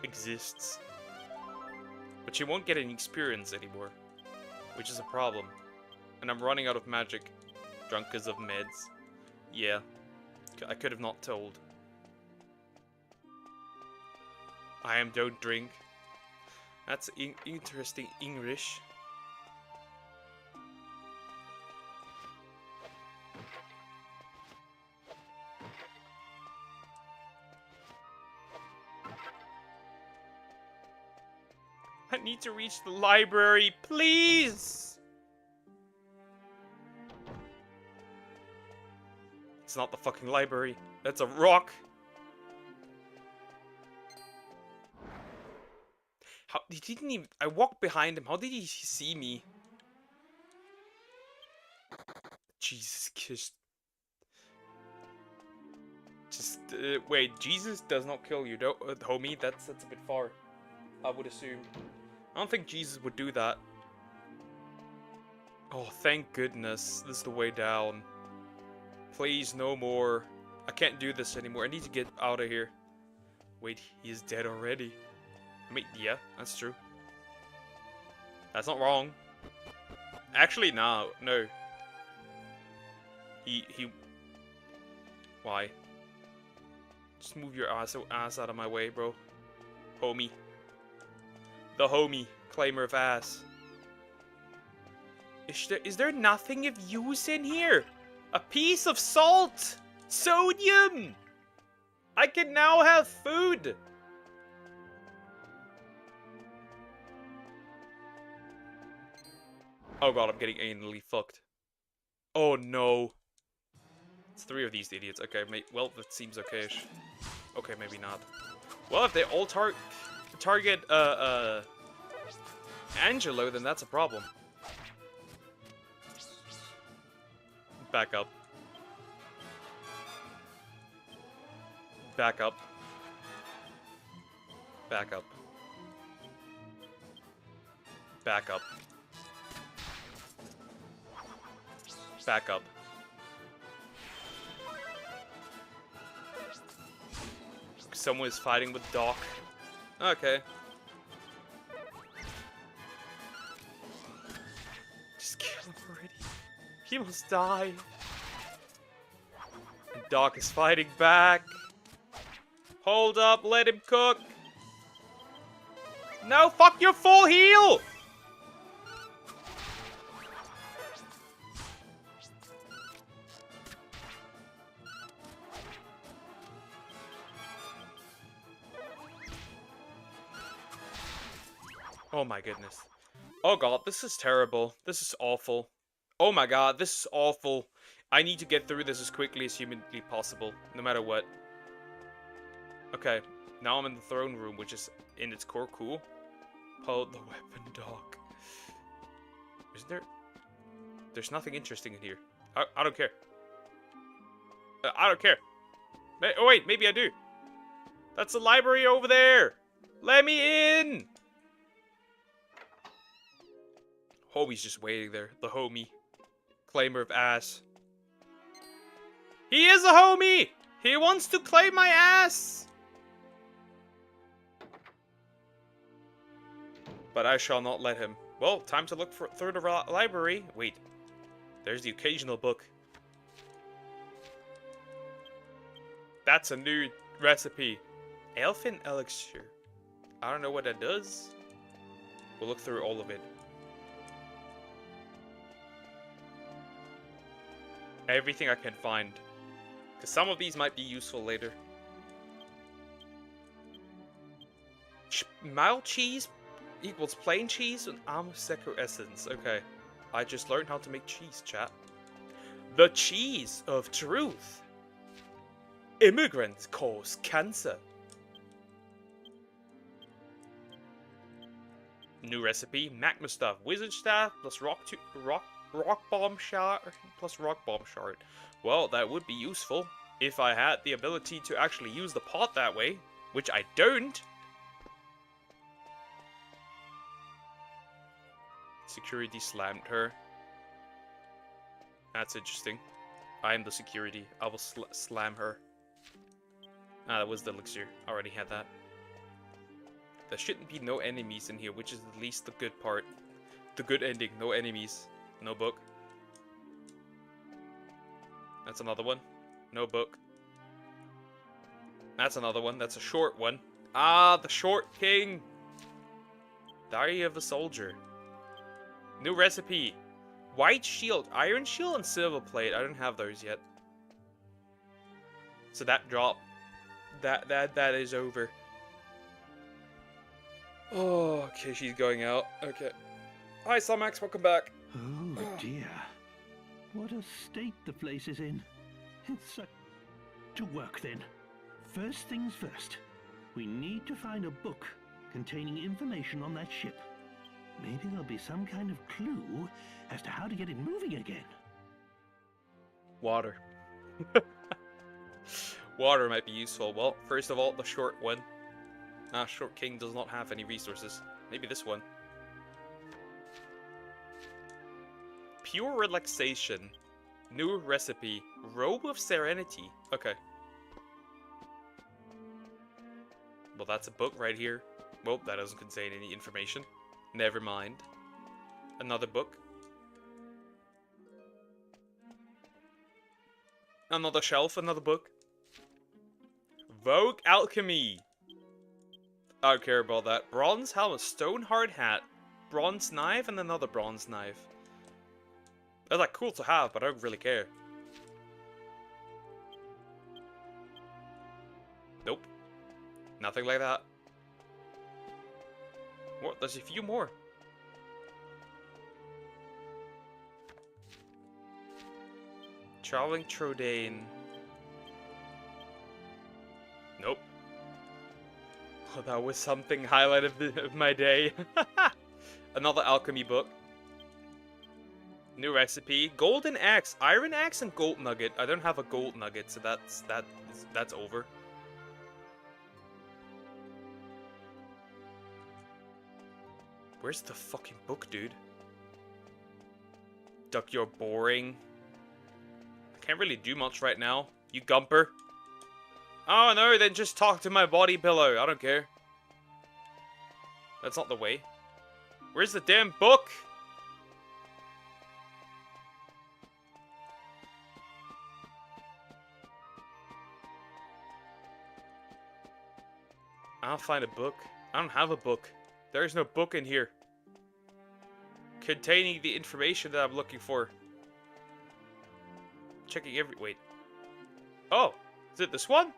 exists. But she won't get any experience anymore. Which is a problem. And I'm running out of magic. Drunk because of meds. Yeah. I could have not told. I am don't drink. That's interesting English. I need to reach the library, please! It's not the fucking library. That's a rock. How, he didn't even... I walked behind him. How did he see me? Jesus Christ. Just, wait. Jesus does not kill you, don't, homie. That's a bit far. I would assume. I don't think Jesus would do that. Oh, thank goodness. This is the way down. Please, no more. I can't do this anymore. I need to get out of here. Wait, he is dead already. I mean, yeah, that's true. That's not wrong. Actually, no. He... Why? Just move your ass out of my way, bro. Homie. The homie. Claimer of ass. Is there nothing of use in here? A piece of salt! Sodium! I can now have food! Oh god, I'm getting anally fucked. Oh no. It's 3 of these idiots. Okay, well, that seems okay-ish. Okay, maybe not. Well, if they all target, Angelo, then that's a problem. Back up. Back up. Back up. Back up. Back up. Someone is fighting with Doc. Okay. Just kill him already. He must die. And Doc is fighting back. Hold up, let him cook. No, fuck your full heal! Oh my goodness. Oh god, this is terrible. This is awful. Oh my god, this is awful. I need to get through this as quickly as humanly possible, no matter what. Okay, now I'm in the throne room, which is in its core cool. Hold the weapon, Doc. Isn't there... There's nothing interesting in here. I don't care. I don't care. Oh wait, maybe I do. That's the library over there. Let me in. Homie's just waiting there. The homie. Claimer of ass. He is a homie! He wants to claim my ass! But I shall not let him. Well, time to look through the library. Wait. There's the occasional book. That's a new recipe. Elfin elixir. I don't know what that does. We'll look through all of it. Everything I can find. Because some of these might be useful later. Mild cheese equals plain cheese and Amosecco essence. Okay. I just learned how to make cheese, chat. The cheese of truth. Immigrants cause cancer. New recipe, magma stuff, wizard staff plus rock bomb shard plus rock bomb shard. Well, that would be useful if I had the ability to actually use the pot that way, which I don't. Security slammed her. That's interesting. I am the security. I will slam her. Ah, that was the elixir. Already had that. There shouldn't be no enemies in here, which is at least the good part. The good ending. No enemies. No book. That's another one. No book. That's another one. That's a short one. Ah, the short king. Diary of a soldier. New recipe. White shield, iron shield, and silver plate. I don't have those yet. So that drop. That is over. Oh, okay, she's going out. Okay. Hi, Somax, welcome back. Oh dear. What a state the place is in. It's to work then. First things first. We need to find a book containing information on that ship. Maybe there'll be some kind of clue as to how to get it moving again. Water. Water might be useful. Well, first of all, the short one. Ah, Short King does not have any resources. Maybe this one. Pure relaxation. New recipe. Robe of Serenity. Okay. Well, that's a book right here. Well, that doesn't contain any information. Never mind. Another book. Another shelf, another book. Vogue Alchemy. I don't care about that. Bronze helmet, stone hard hat, bronze knife, and another bronze knife. That's like cool to have, but I don't really care. Nope. Nothing like that. What? There's a few more. Traveling Trodain. Nope. Oh, that was something highlight of my day. Another alchemy book. New recipe. Golden axe, iron axe, and gold nugget. I don't have a gold nugget, so that's over. Where's the fucking book, dude? Duck, you're boring. I can't really do much right now. You gumper. Oh no, then just talk to my body pillow. I don't care. That's not the way. Where's the damn book? I'll find a book. I don't have a book. There's no book in here containing the information that I'm looking for. Checking every... Wait. Oh, is it this one?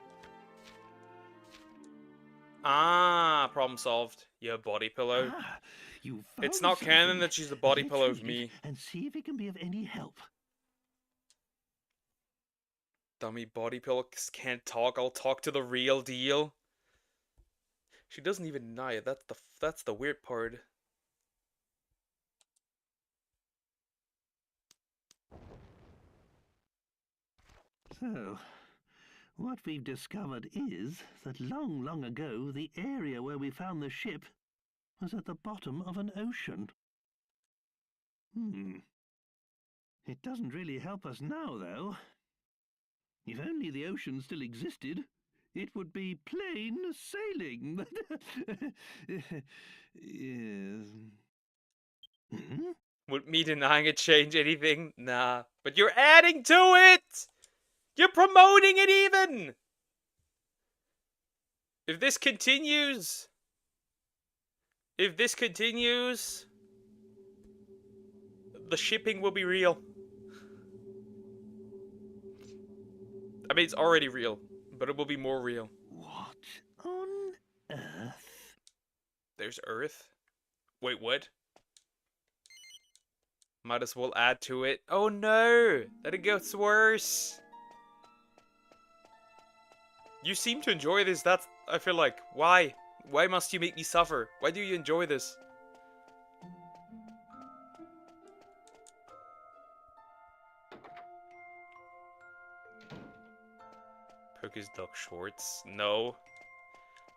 Ah, problem solved. Yeah, body pillow. Ah, you It's found not canon something. that she's the body Let's pillow of read it me. and see if it can be of any help. Dummy body pillow can't talk. I'll talk to the real deal. She doesn't even deny it. That's the weird part. So, what we've discovered is that long ago, the area where we found the ship was at the bottom of an ocean. It doesn't really help us now, though. If only the ocean still existed, it would be plain sailing. Yes. Would me denying it change anything? Nah. But you're adding to it! You're promoting it even! If this continues... If this continues... The shipping will be real. I mean, it's already real, but it will be more real. What on earth? There's Earth. Wait, what? Might as well add to it. Oh no! That it gets worse! You seem to enjoy this, that's... I feel like, why? Why must you make me suffer? Why do you enjoy this? Poke's Duck Shorts? No.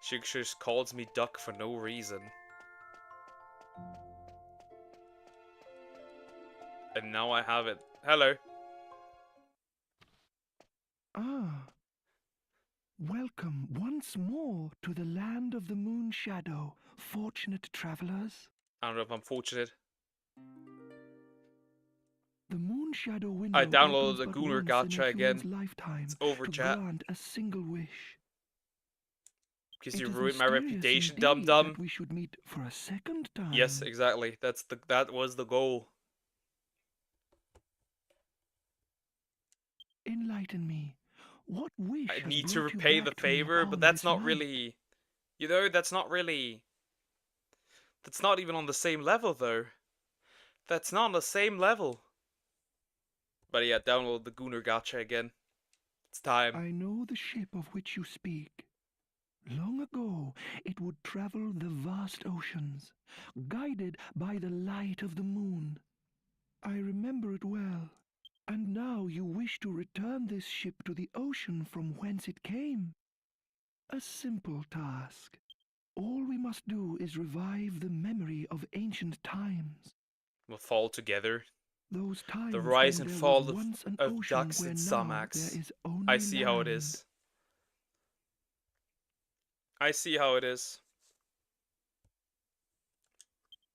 She just calls me Duck for no reason. And now I have it. Hello. Ah. Welcome once more to the land of the Moon Shadow, fortunate travelers. I don't know if I'm fortunate. The Moon Shadow window I downloaded opens the but Gunnar once in Gacha a again. human's lifetime It's over, to chat. grant a single wish. Because It you is ruined my mysterious reputation, indeed dum-dum. that we should meet for a second time. Yes, exactly. That was the goal. Enlighten me. What wish I has need to brought you repay the back to me favor, but upon that's this not night? really... You know, that's not really... That's not even on the same level, though. That's not on the same level. But yeah, download the Gunnar Gacha again. It's time. I know the ship of which you speak. Long ago, it would travel the vast oceans, guided by the light of the moon. I remember it well. And now you wish to return this ship to the ocean from whence it came. A simple task. All we must do is revive the memory of ancient times. We'll fall together. Those times The rise when and there fall was once an of ocean ducks where and now sumacs. there is only I see how it land. is. I see how it is.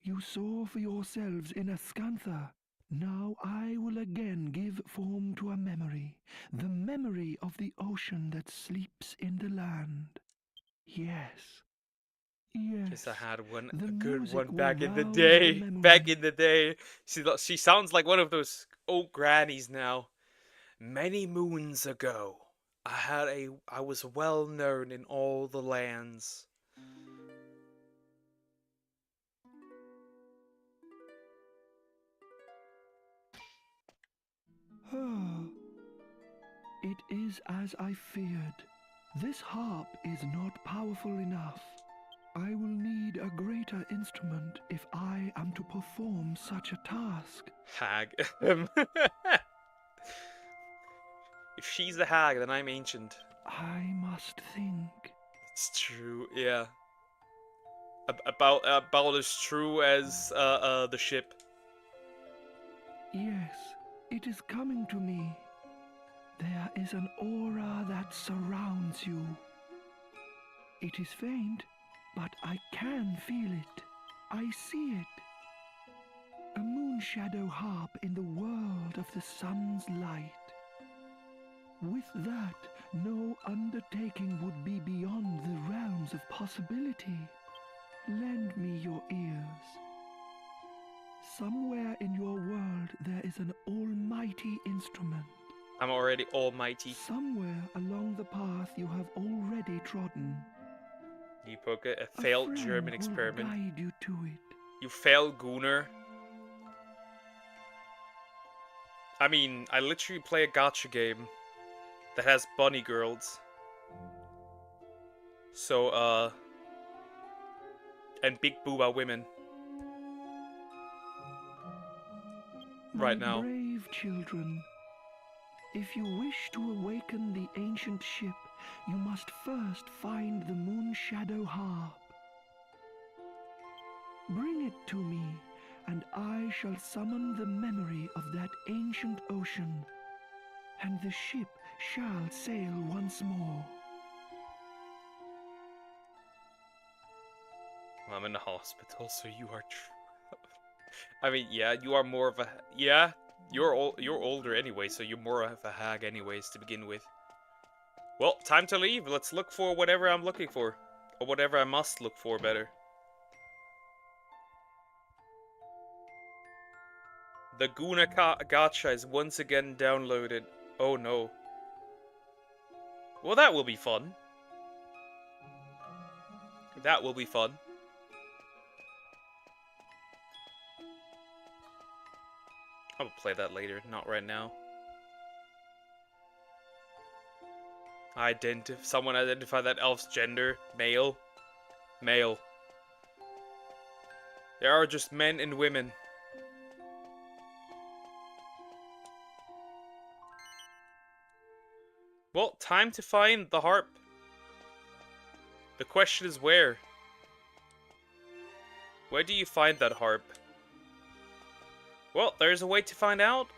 You saw for yourselves in Ascantha. Now I will again give form to a memory, the memory of the ocean that sleeps in the land. Yes. Yes. Guess I had one, the a good music one will back in the rouse day. memory. Back in the day. She sounds like one of those old grannies now. Many moons ago, I was well known in all the lands. Ah, it is as I feared. This harp is not powerful enough. I will need a greater instrument if I am to perform such a task. Hag. If she's a hag, then I'm ancient. I must think. It's true, yeah. About as true as the ship. Yes, it is coming to me. There is an aura that surrounds you. It is faint, but I can feel it. I see it. A moon shadow harp in the world of the sun's light. With that, no undertaking would be beyond the realms of possibility. Lend me your ears. Somewhere in your world there is an almighty instrument. I'm already almighty. Somewhere along the path you have already trodden. You poke a failed friend German will experiment. guide you to it. You failed, Gunnar. I mean, I literally play a gacha game that has bunny girls. So, and big booba women. Right My now. brave children, if you wish to awaken the ancient ship, you must first find the moon shadow harp. Bring it to me, and I shall summon the memory of that ancient ocean, and the ship shall sail once more. I'm in the hospital, so you are I mean, yeah, you are more of a... Yeah, you're older anyway, so you're more of a hag anyways to begin with. Well, time to leave. Let's look for whatever I'm looking for. Or whatever I must look for better. The Guna Gacha is once again downloaded. Oh no. Well, that will be fun. That will be fun. I'll play that later, not right now. Someone identify that elf's gender. Male. Male. There are just men and women. Well, time to find the harp. The question is where? Where do you find that harp? Well, there's a way to find out.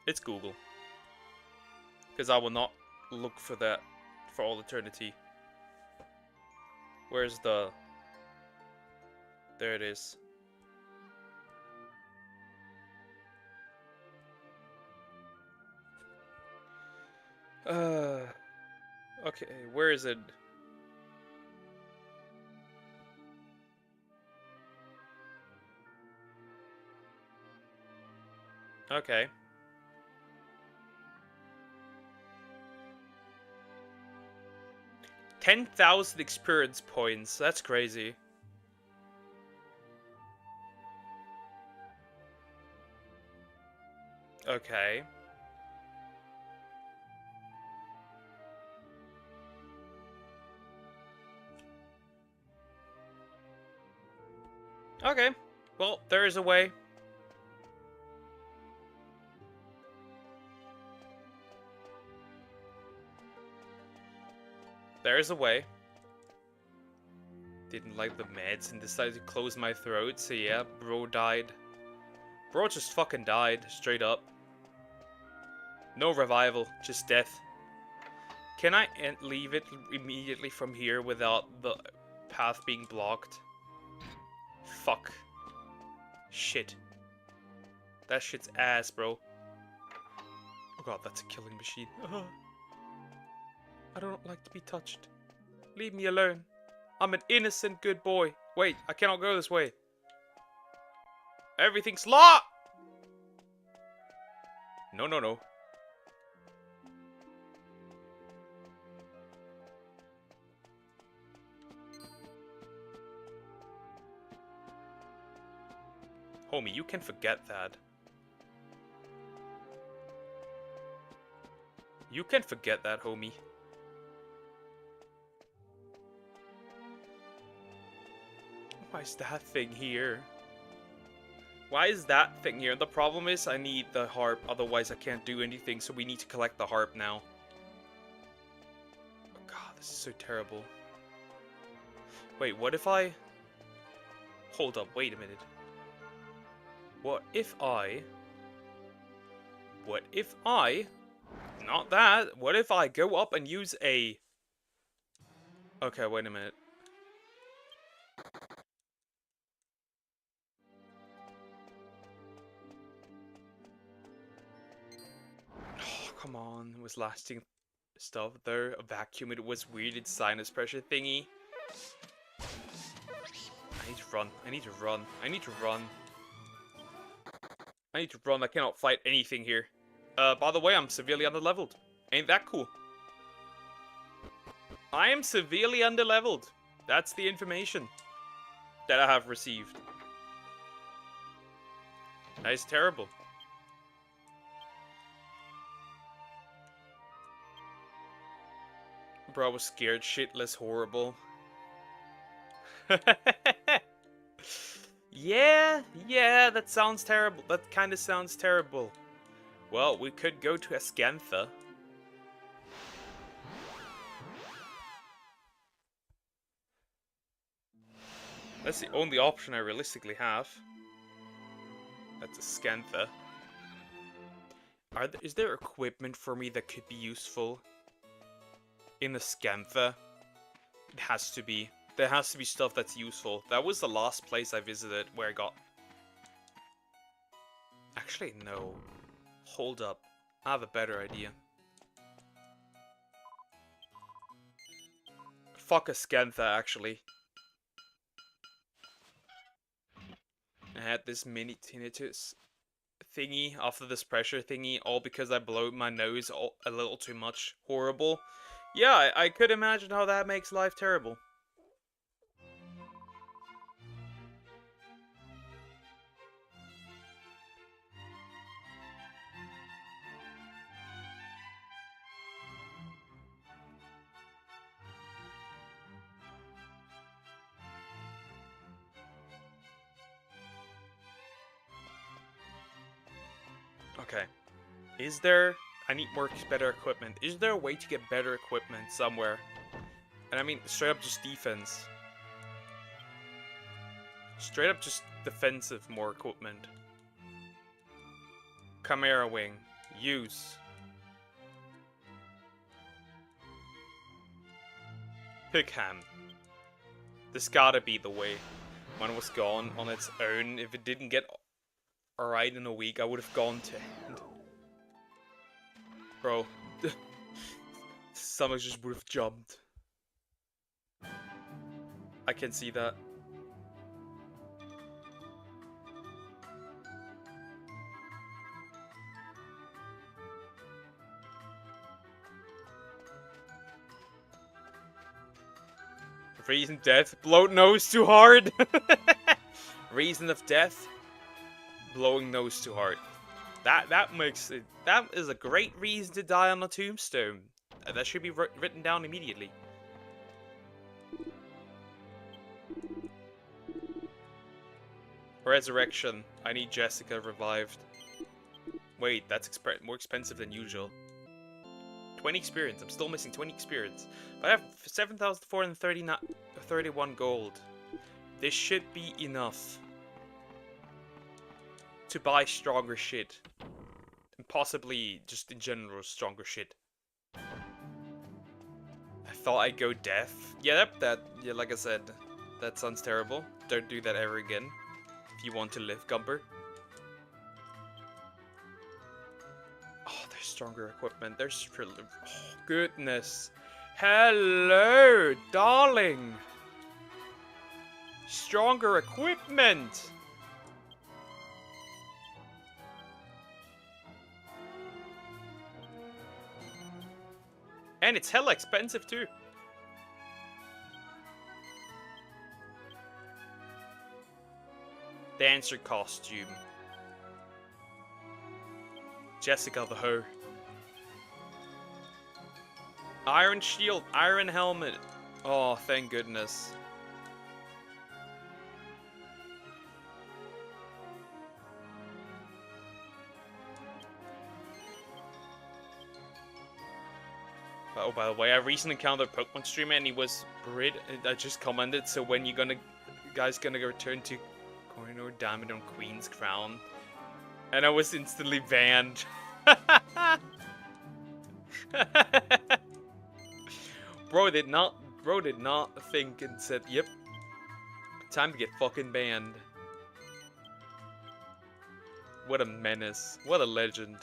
It's Google. Because I will not look for that for all eternity. Where's the... There it is. Okay, where is it? Okay. 10,000 experience points. That's crazy. Okay. Okay. Well, there is a way. There is a way. Didn't like the meds and decided to close my throat, so yeah, bro died. Bro just fucking died, straight up. No revival, just death. Can I leave it immediately from here without the path being blocked? Fuck. Shit. That shit's ass, bro. Oh god, that's a killing machine. I don't like to be touched. Leave me alone. I'm an innocent good boy. Wait, I cannot go this way. Everything's locked! No, no, no. Homie, you can forget that. You can forget that, homie. Why is that thing here? Why is that thing here? The problem is I need the harp, otherwise I can't do anything, so we need to collect the harp now. Oh god, this is so terrible. Wait, what if I... Hold up, wait a minute. What if I... Not that. What if I go up and use a... Okay, wait a minute. Oh, come on. It was lasting stuff there. A vacuum. It was weird. It's sinus pressure thingy. I need to run. I need to run. I need to run. I need to run. I cannot fight anything here. By the way, I'm severely underleveled. Ain't that cool? I am severely underleveled. That's the information that I have received. That is terrible. Bro, I was scared shitless horrible. Yeah, that sounds terrible. That kind of sounds terrible. Well, we could go to Ascantha. That's the only option I realistically have. That's Ascantha. Is there equipment for me that could be useful in Ascantha? It has to be. There has to be stuff that's useful. That was the last place I visited where I got... Actually, no. Hold up. I have a better idea. fuck a Scantha, actually. I had this mini tinnitus thingy after this pressure thingy, all because I blow my nose a little too much. Horrible. Yeah, I could imagine how that makes life terrible. Okay. Is there... I need more better equipment. Is there a way to get better equipment somewhere? And I mean, straight up just defense. Straight up just defensive more equipment. Chimera Wing. Use. Pickham. This gotta be the way. One was gone on its own. If it didn't get alright in a week, I would have gone to hand. Bro. Stomach just would have jumped. I can see that. Reason death, blow nose too hard. Reason of death, blowing nose too hard. That makes it. That is a great reason to die on a tombstone. That should be written down immediately. Resurrection. I need Jessica revived. Wait, that's more expensive than usual. 20 experience. I'm still missing 20 experience. But I have 7,431 gold. This should be enough to buy stronger shit. And possibly, just in general, stronger shit. I thought I'd go death. Yeah, yeah, like I said, that sounds terrible. Don't do that ever again. If you want to live, Gumper. Oh, there's stronger equipment. There's... Oh, goodness. Hello, darling. Stronger equipment. And it's hella expensive too. Dancer costume. Jessica the Hoe. Iron shield, iron helmet. Oh, thank goodness. Oh, by the way, I recently encountered a Pokemon streamer and he was Brit. I just commented, so when you guys gonna return to Corridor Diamond on Queen's Crown? And I was instantly banned. Bro did not think and said, yep, time to get fucking banned. What a menace. What a legend.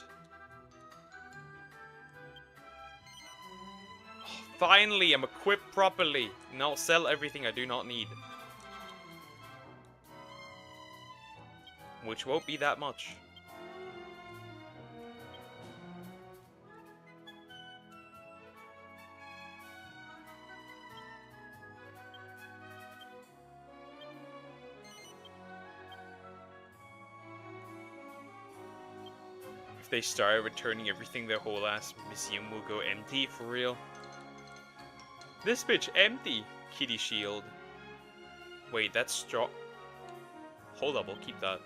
Finally, I'm equipped properly. Now sell everything I do not need. Which won't be that much. If they start returning everything, their whole ass museum will go empty, for real. This bitch empty, kitty shield. Wait, that's strong. Hold up, I'll keep that.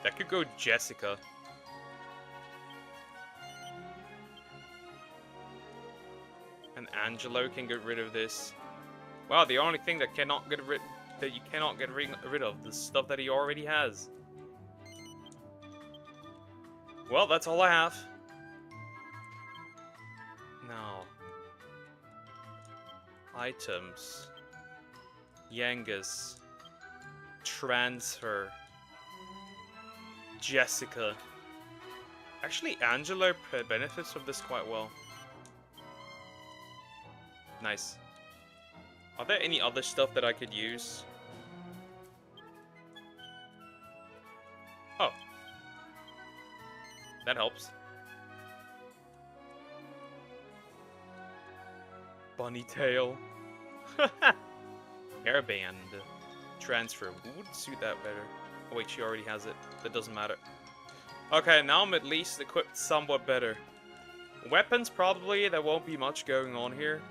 That could go Jessica. And Angelo can get rid of this. Wow, the only thing that cannot get rid you cannot get rid of the stuff that he already has. Well, that's all I have. Now. Items. Yangus. Transfer. Jessica. I Actually, Angelo benefits from this quite well. Nice. Are there any other stuff that I could use? Oh. That helps. Bunny tail. Hairband. Transfer. Who would suit that better? Oh wait, she already has it. That doesn't matter. Okay, now I'm at least equipped somewhat better. Weapons, probably. There won't be much going on here.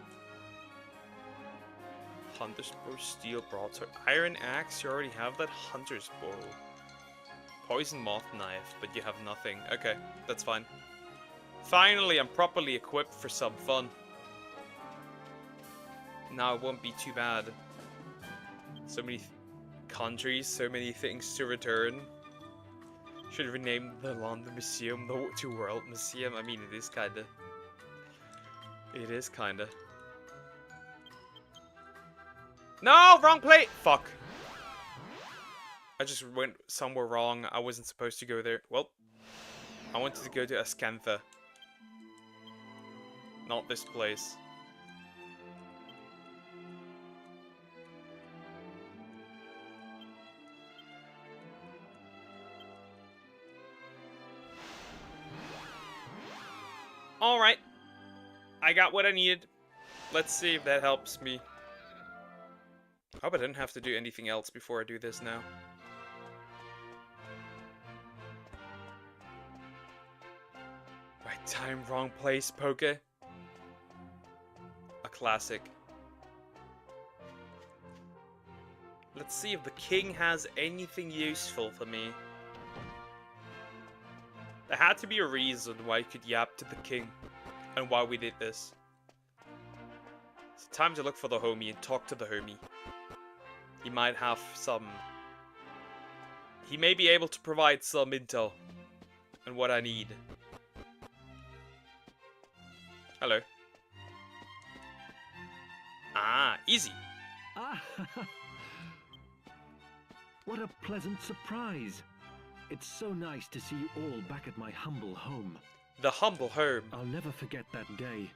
Hunter's bow, steel broadsword, iron axe. You already have that. Hunter's bow. Poison moth knife, but you have nothing. Okay, that's fine. Finally, I'm properly equipped for some fun. Now it won't be too bad. So many countries, so many things to return. Should have renamed the London Museum the Two World Museum. I mean, it is kinda. It is kinda. No, wrong plate. Fuck. I just went somewhere wrong. I wasn't supposed to go there. Well, I wanted to go to Ascantha. Not this place. Alright. I got what I needed. Let's see if that helps me. I hope I didn't have to do anything else before I do this now. Right time, wrong place, Poke. A classic. Let's see if the king has anything useful for me. There had to be a reason why I could yap to the king, and why we did this. It's time to look for the homie and talk to the homie. He might have some... He may be able to provide some intel on what I need. Hello. Ah, easy. Ah, what a pleasant surprise. It's so nice to see you all back at my humble home. The humble home. I'll never forget that day.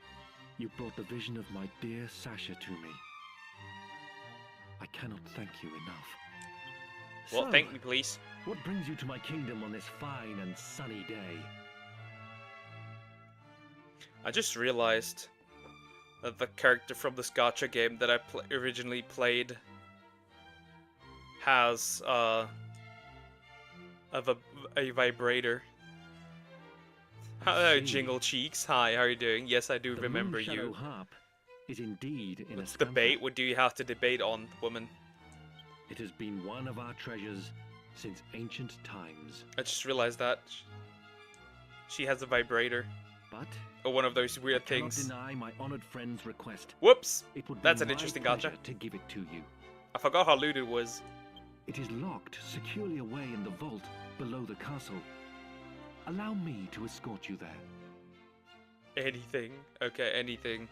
You brought the vision of my dear Sasha to me. I cannot thank you enough. Well, So, thank me, please. what brings you to my kingdom on this fine and sunny day? I just realized that the character from this gacha game that I originally played has a vibrator. Hello, See. Jingle Cheeks. Hi, how are you doing? Yes, I do The remember Moon Shadow you. harp is indeed in Let's Ascantha. debate. What do you have to debate on, woman? It has been one of our treasures since ancient times. I just realized that. She has a vibrator. But Or one of those I weird cannot things. deny my honored friend's request. Whoops! It would That's be an my interesting pleasure gacha. to give it to you. I forgot how loot it was. It is locked securely away in the vault below the castle. Allow me to escort you there. Anything. Okay, anything.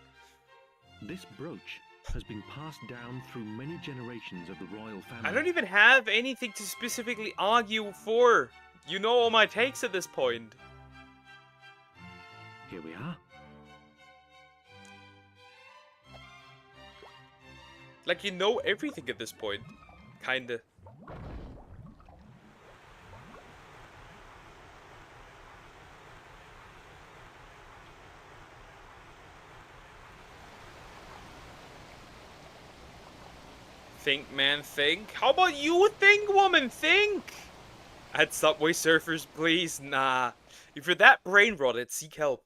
This brooch has been passed down through many generations of the royal family. I don't even have anything to specifically argue for. You know all my takes at this point. Here we are. Like, you know everything at this point. Kinda. Think, man, think. How about you think, woman, think? Add Subway Surfers, please. Nah. If you're that brain rotted, seek help.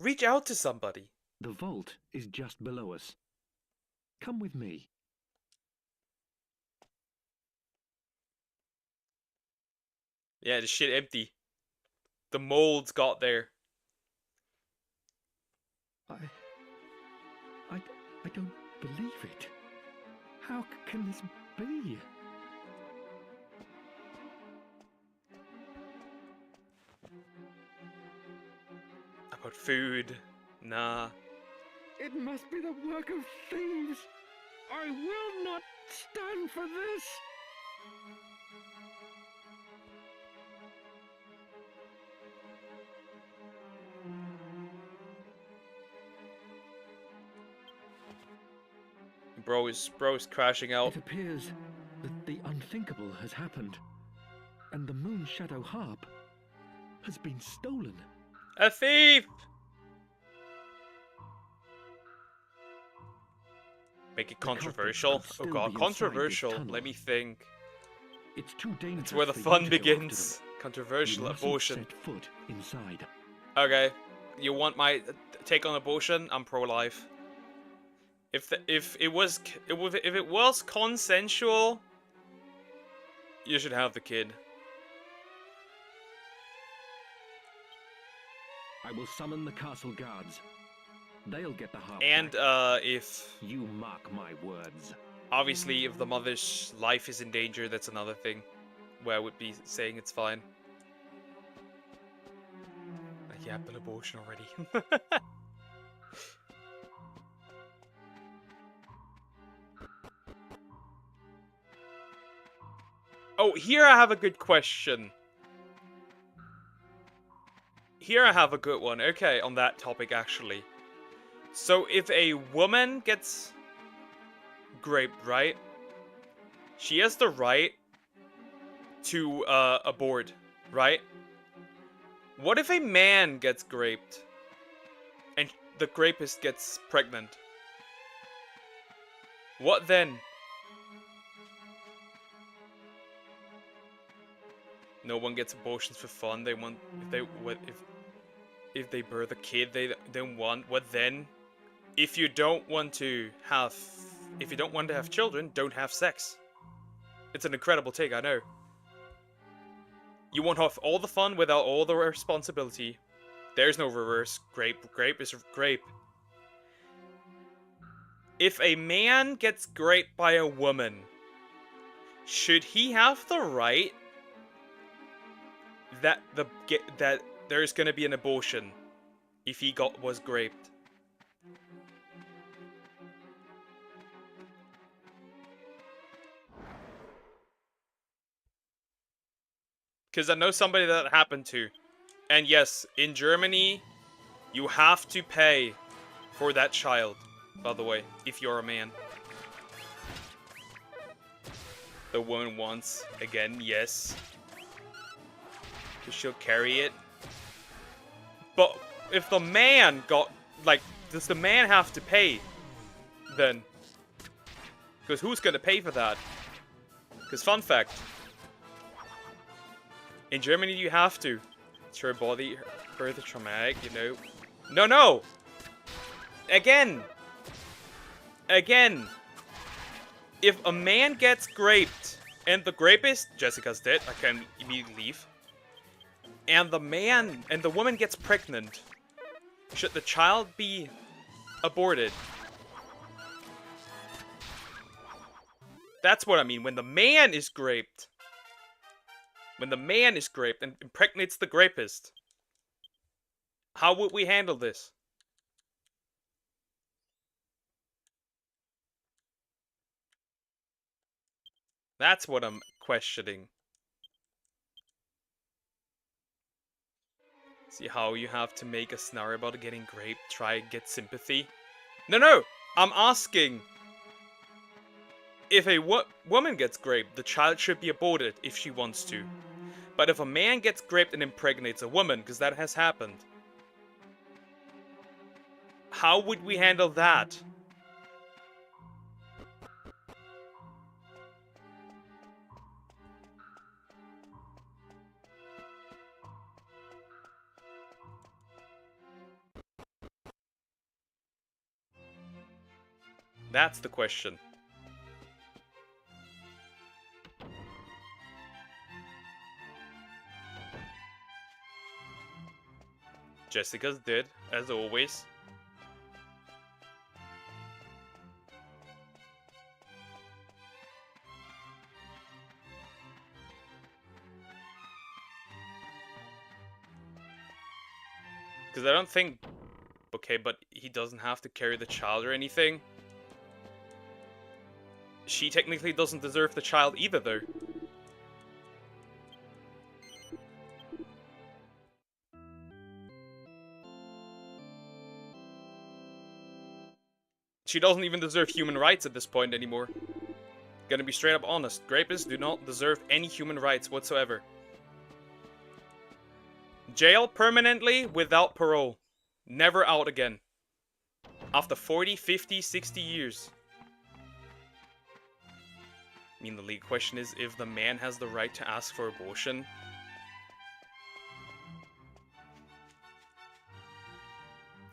Reach out to somebody. The vault is just below us. Come with me. Yeah, the shit empty. The mold's got there. I don't believe it. How can this be? About food. Nah. It must be the work of thieves. I will not stand for this. Bro's crashing out. It appears that the unthinkable has happened, and the Moon Shadow Harp has been stolen. A thief! Make it The culprit controversial. could Oh still god, be inside this controversial. tunnel. Let me think. It's too dangerous. It's where the for you fun to go after begins. them. Controversial You mustn't abortion. set foot inside. Okay, you want my take on abortion? I'm pro-life. If it was consensual, you should have the kid. I will summon the castle guards. They'll get the harp And back. if You mark my words. obviously if the mother's life is in danger, that's another thing where I would be saying it's fine. Yeah, but abortion already. Oh, here I have a good question. Here I have a good one. Okay, on that topic actually. So if a woman gets raped, right? She has the right to abort, right? What if a man gets raped and the rapist gets pregnant? What then? No one gets abortions for fun. They want if they birth a kid they don't want. What then? If you don't want to have children, don't have sex. It's an incredible take, I know. You won't have all the fun without all the responsibility. There's no reverse. Grape is grape. If a man gets raped by a woman, should he have the right that there's gonna be an abortion if he was raped? Because I know somebody that happened to. And yes, in Germany, you have to pay for that child, by the way, if you're a man. The woman wants, again, yes. Because she'll carry it. But if the man got, like, does the man have to pay then? Because who's going to pay for that? Because fun fact, in Germany you have to. It's her body, birth traumatic, you know. No, no! Again! Again! If a man gets raped, and the rapist, Jessica's dead, I can immediately leave. And the woman gets pregnant, should the child be aborted? That's what I mean, when the man is raped. When the man is raped and impregnates the rapist. How would we handle this? That's what I'm questioning. See how you have to make a scenario about getting raped, try and get sympathy? No! I'm asking, if a woman gets raped, the child should be aborted if she wants to. But if a man gets raped and impregnates a woman, because that has happened, how would we handle that? That's the question. Jessica's dead, as always. Because I don't think... Okay, but he doesn't have to carry the child or anything. She technically doesn't deserve the child either, though. She doesn't even deserve human rights at this point anymore. Gonna be straight up honest. Rapists do not deserve any human rights whatsoever. Jail permanently without parole. Never out again. After 40, 50, 60 years. I mean, the legal question is if the man has the right to ask for abortion.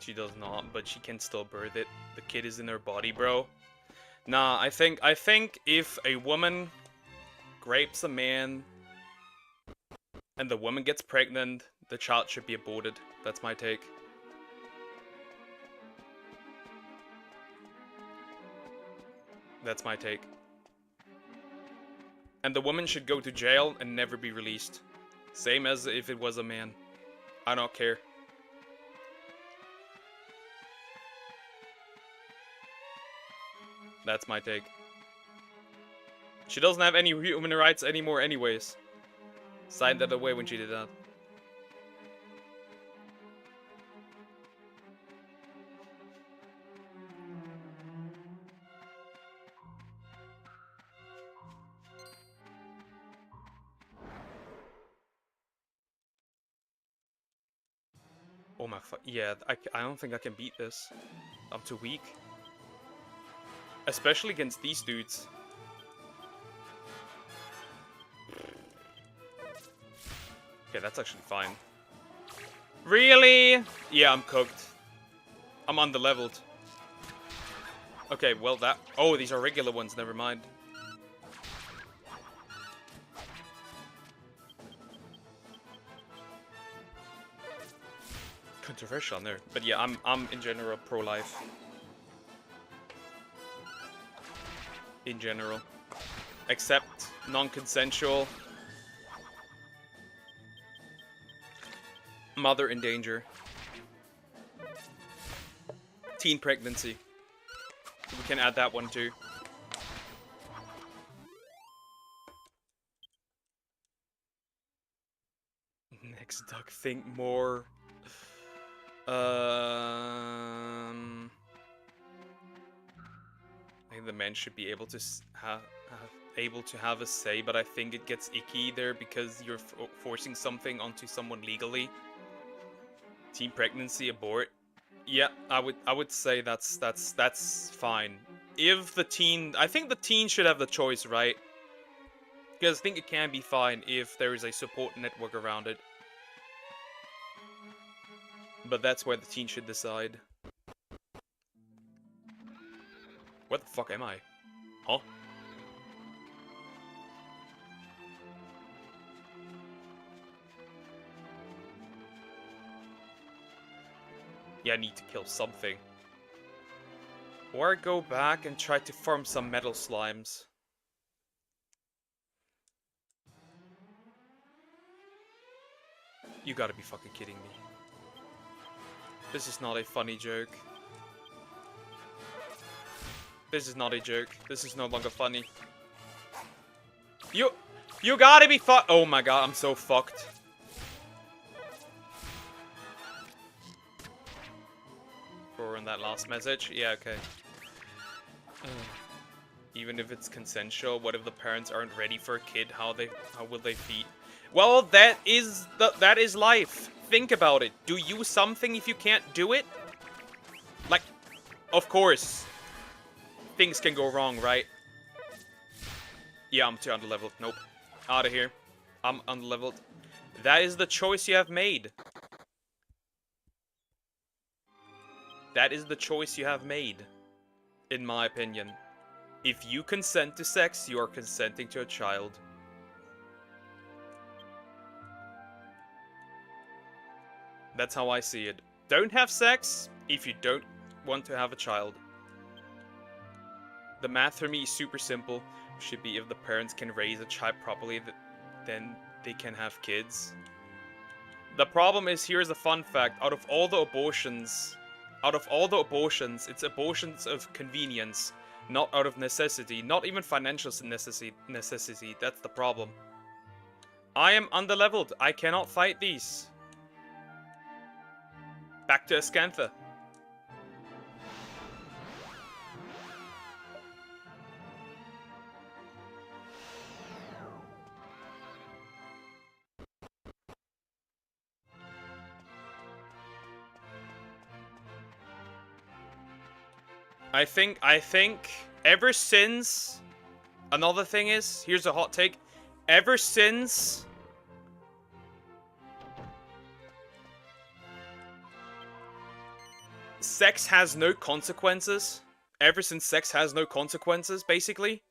She does not, but she can still birth it. The kid is in her body, bro. Nah, I think if a woman rapes a man and the woman gets pregnant, the child should be aborted. That's my take. That's my take. And the woman should go to jail and never be released. Same as if it was a man. I don't care. That's my take. She doesn't have any human rights anymore anyways. Signed that away when she did that. Oh my fuck. Yeah, I don't think I can beat this. I'm too weak. Especially against these dudes. Okay, that's actually fine. Really? Yeah, I'm cooked. I'm underleveled. Okay, well that... Oh, these are regular ones, never mind. Controversial on there. But yeah, I'm in general pro-life. In general. Except non-consensual. Mother in danger. Teen pregnancy. We can add that one too. Next duck, think more. I think the men should be able to have a say, but I think it gets icky there because you're forcing something onto someone legally. Teen pregnancy, abort. Yeah, I would say that's fine. If the teen, I think the teen should have the choice, right? Because I think it can be fine if there is a support network around it. But that's where the teen should decide. Where the fuck am I? Huh? Yeah, I need to kill something. Or go back and try to farm some metal slimes. You gotta be fucking kidding me. This is not a funny joke. This is not a joke. This is no longer funny. You gotta be oh my god, I'm so fucked. For in that last message? Yeah, okay. Even if it's consensual, what if the parents aren't ready for a kid? How will they feed? Well, that is life. Think about it. Do you something if you can't do it? Like, of course. Things can go wrong, right? Yeah, I'm too underleveled. Nope. Out of here. I'm underleveled. That is the choice you have made. That is the choice you have made. In my opinion. If you consent to sex, you are consenting to a child. That's how I see it. Don't have sex if you don't want to have a child. The math for me is super simple. Should be if the parents can raise a child properly, then they can have kids. The problem is, here's a fun fact. Out of all the abortions, it's abortions of convenience, not out of necessity, not even financial necessity. That's the problem. I am underleveled. I cannot fight these. Back to Ascantha. I think ever since, another thing is, here's a hot take, ever since sex has no consequences, basically,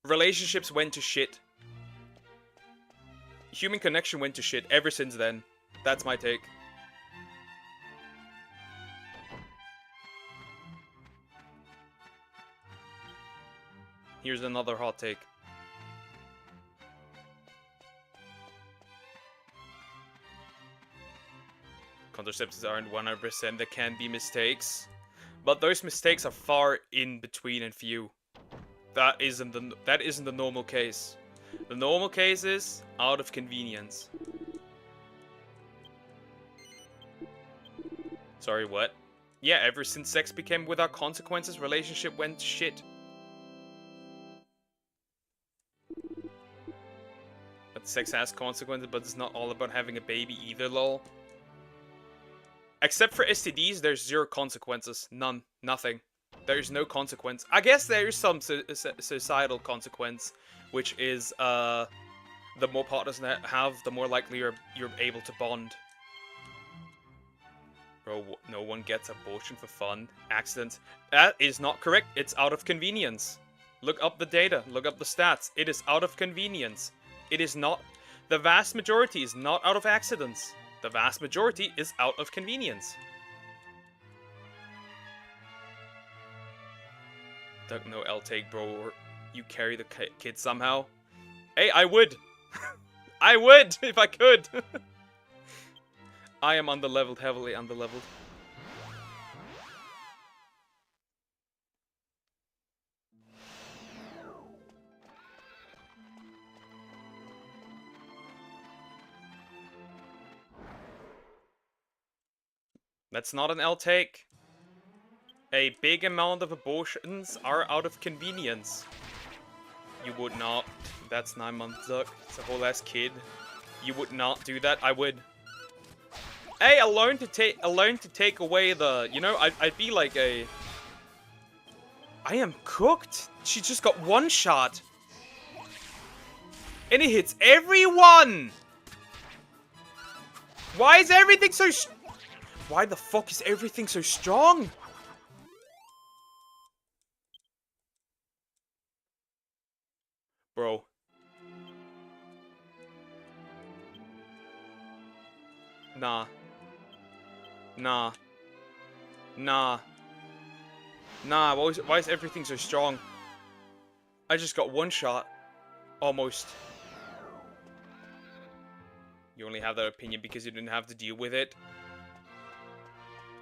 relationships went to shit. Human connection went to shit ever since then. That's my take. Here's another hot take. Contraceptives aren't 100%, there can be mistakes. But those mistakes are far in between and few. That isn't the normal case. The normal case is out of convenience. Sorry, what? Yeah, ever since sex became without consequences, relationship went to shit. But sex has consequences, but it's not all about having a baby either, lol. Except for STDs, there's zero consequences. None. Nothing. There's no consequence. I guess there is some societal consequence, which is, the more partners that have, the more likely you're able to bond. Bro, no one gets abortion for fun. Accidents. That is not correct. It's out of convenience. Look up the data. Look up the stats. It is out of convenience. It is not... The vast majority is not out of accidents. The vast majority is out of convenience. Don't know, L-take, bro, or you carry the kid somehow. Hey, I would! I would, if I could! I am underleveled, heavily underleveled. That's not an L-take. A big amount of abortions are out of convenience. You would not. That's 9 months up. It's a whole ass kid. You would not do that. I would. Hey, alone to take away the, you know, I'd be like a... I am cooked. She just got one shot. And it hits everyone. Why is everything so... Why the fuck is everything so strong? Bro. Nah. Nah. Nah. Nah, why is everything so strong? I just got one shot. Almost. You only have that opinion because you didn't have to deal with it.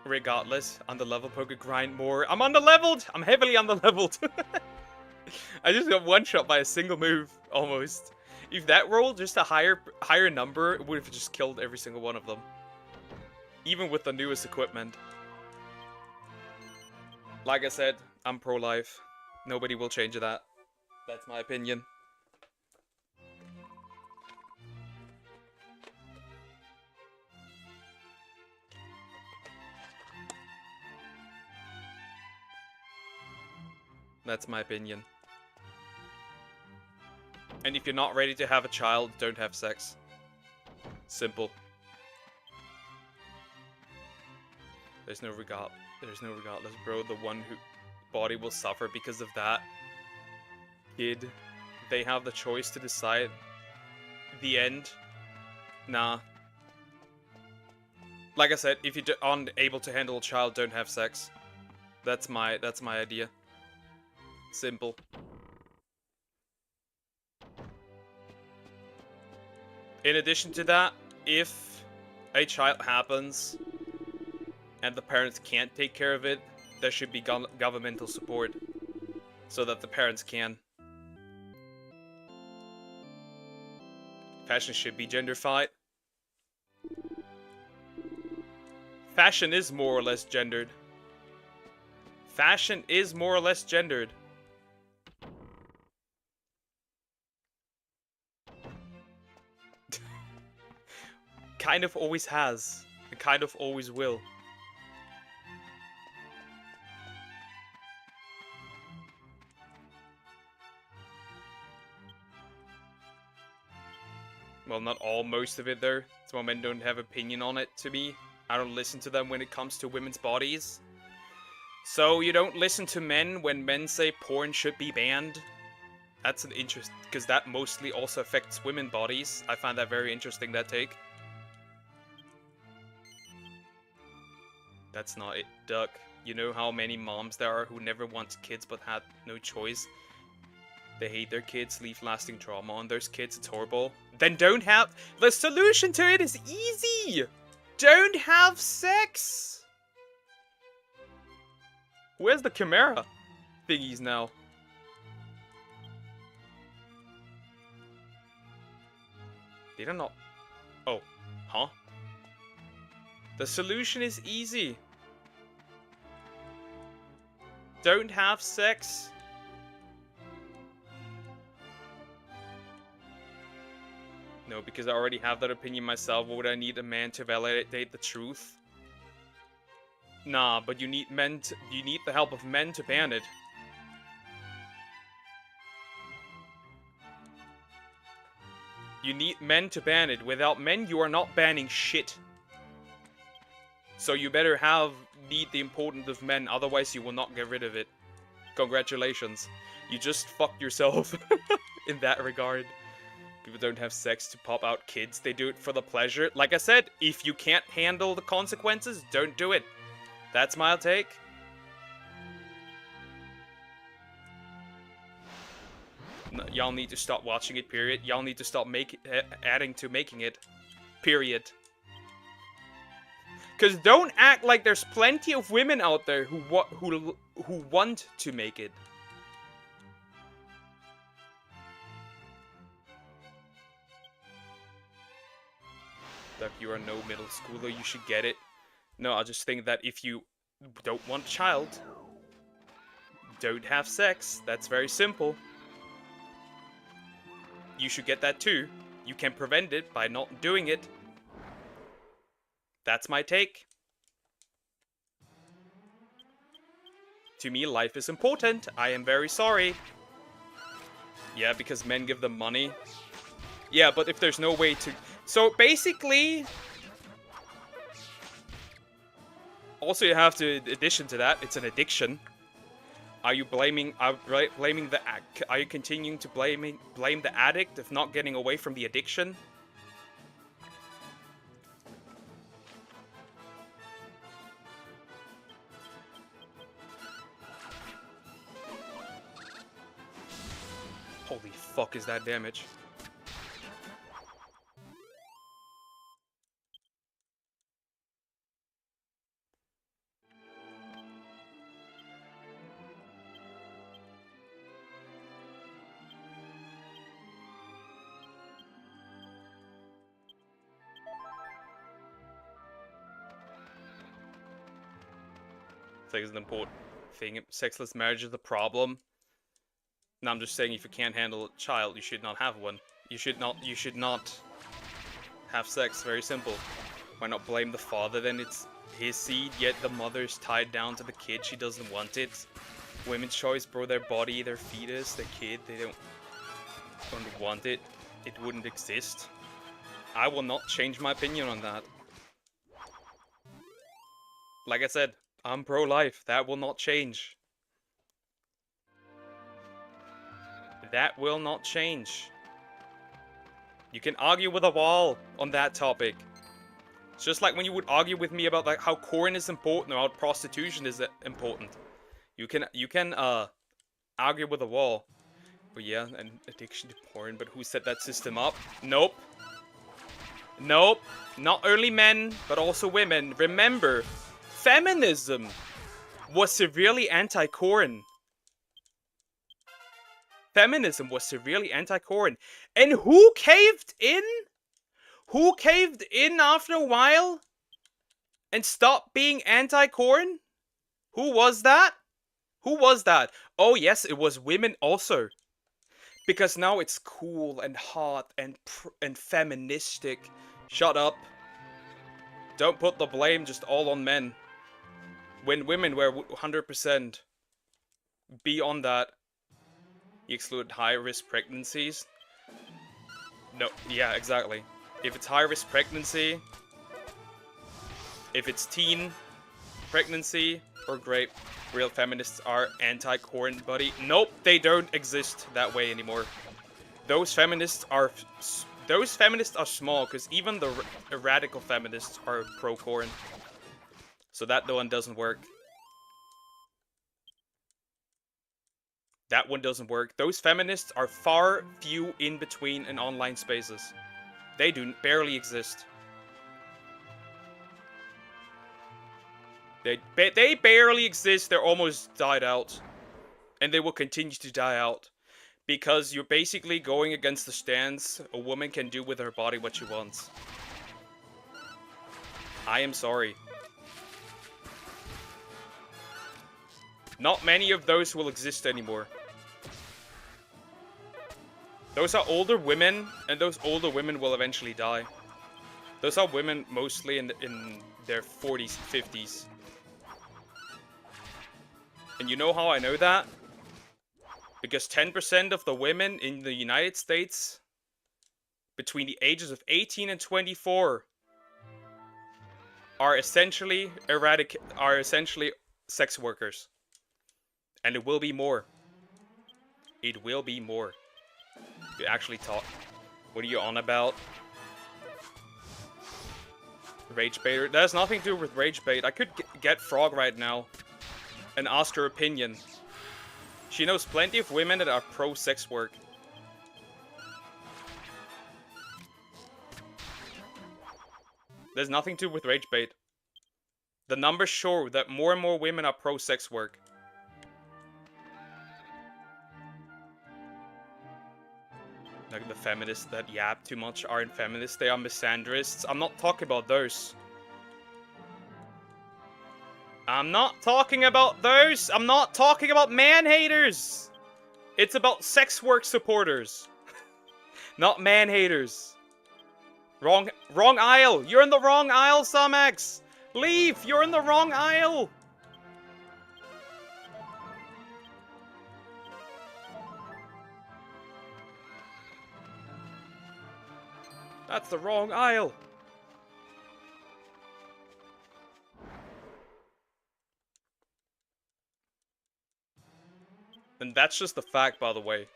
Regardless, underlevel poker grind more. I'm underleveled! I'm heavily underleveled. I just got one shot by a single move, almost. If that rolled just a higher number, it would have just killed every single one of them. Even with the newest equipment. Like I said, I'm pro-life. Nobody will change that. That's my opinion. That's my opinion. And if you're not ready to have a child, don't have sex. Simple. There's no regardless, bro. The one who body will suffer because of that kid. They have the choice to decide the end. Nah. Like I said, if you aren't able to handle a child, don't have sex. That's my idea. Simple. In addition to that, if a child happens and the parents can't take care of it, there should be governmental support so that the parents can. Fashion should be genderfied. Fashion is more or less gendered. Fashion is more or less gendered. Kind of always has. And kind of always will. Well, not all, most of it though. That's why men don't have opinion on it to me. I don't listen to them when it comes to women's bodies. So you don't listen to men when men say porn should be banned? That's an interest, because that mostly also affects women's bodies. I find that very interesting, that take. That's not it, Duck. You know how many moms there are who never want kids but had no choice? They hate their kids, leave lasting trauma on those kids, it's horrible. Then don't have... The solution to it is easy! Don't have sex! Where's the Chimera thingies now? Did I not... Oh, huh? The solution is easy. Don't have sex. No, because I already have that opinion myself. What would I need a man to validate the truth? Nah, but you need men to, you need the help of men to ban it. You need men to ban it. Without men, you are not banning shit. So you better need the importance of men, otherwise you will not get rid of it. Congratulations. You just fucked yourself in that regard. People don't have sex to pop out kids, they do it for the pleasure. Like I said, if you can't handle the consequences, don't do it. That's my take. No, y'all need to stop watching it, period. Y'all need to stop adding to making it, period. Cause don't act like there's plenty of women out there who want to make it. That you are no middle schooler, you should get it. No, I just think that if you don't want a child, don't have sex. That's very simple. You should get that too. You can prevent it by not doing it. That's my take. To me, life is important. I am very sorry. Yeah, because men give them money. Yeah, but if there's no way to... So, basically... Also, you have to, in addition to that, it's an addiction. Are you blaming the... Are you continuing to blame the addict of not getting away from the addiction? Holy fuck, is that damage? Sex is an important thing. Sexless marriage is the problem. No, I'm just saying if you can't handle a child, you should not have one. You should not have sex. Very simple. Why not blame the father then? It's his seed, yet the mother's tied down to the kid. She doesn't want it. Women's choice, bro. Their body, their fetus, their kid. They don't want it. It wouldn't exist. I will not change my opinion on that. Like I said, I'm pro-life. That will not change. That will not change. You can argue with a wall on that topic. It's just like when you would argue with me about like how corn is important or how prostitution is important. You can argue with a wall. But yeah, an addiction to porn. But who set that system up? Nope. Nope. Not only men, but also women. Remember, feminism was severely anti-corn. Feminism was severely anti-corn. And who caved in? Who caved in after a while? And stopped being anti-corn? Who was that? Who was that? Oh yes, it was women also. Because now it's cool and hot and feministic. Shut up. Don't put the blame just all on men. When women were 100% beyond that. He excluded high-risk pregnancies. No, yeah, exactly. If it's high-risk pregnancy, if it's teen pregnancy, or grape, real feminists are anti-corn, buddy. Nope, they don't exist that way anymore. Those feminists are small, because even the radical feminists are pro-corn. So that one doesn't work. That one doesn't work. Those feminists are far few in between in online spaces. They do barely exist. They barely exist. They're almost died out. And they will continue to die out. Because you're basically going against the stance a woman can do with her body what she wants. I am sorry. Not many of those will exist anymore. Those are older women, and those older women will eventually die. Those are women mostly in their 40s, 50s. And you know how I know that? Because 10% of the women in the United States between the ages of 18 and 24 are essentially sex workers. And it will be more. It will be more. You actually talk. What are you on about? Rage baiter? That has nothing to do with rage bait. I could get Frog right now and ask her opinion. She knows plenty of women that are pro-sex work. There's nothing to do with rage bait. The numbers show that more and more women are pro-sex work. Like the feminists that yap too much aren't feminists, they are misandrists. I'm not talking about those. I'm not talking about those! I'm not talking about man-haters! It's about sex work supporters. Not man-haters. Wrong aisle! You're in the wrong aisle, Samax! Leave! You're in the wrong aisle! That's the wrong aisle! And that's just the fact, by the way.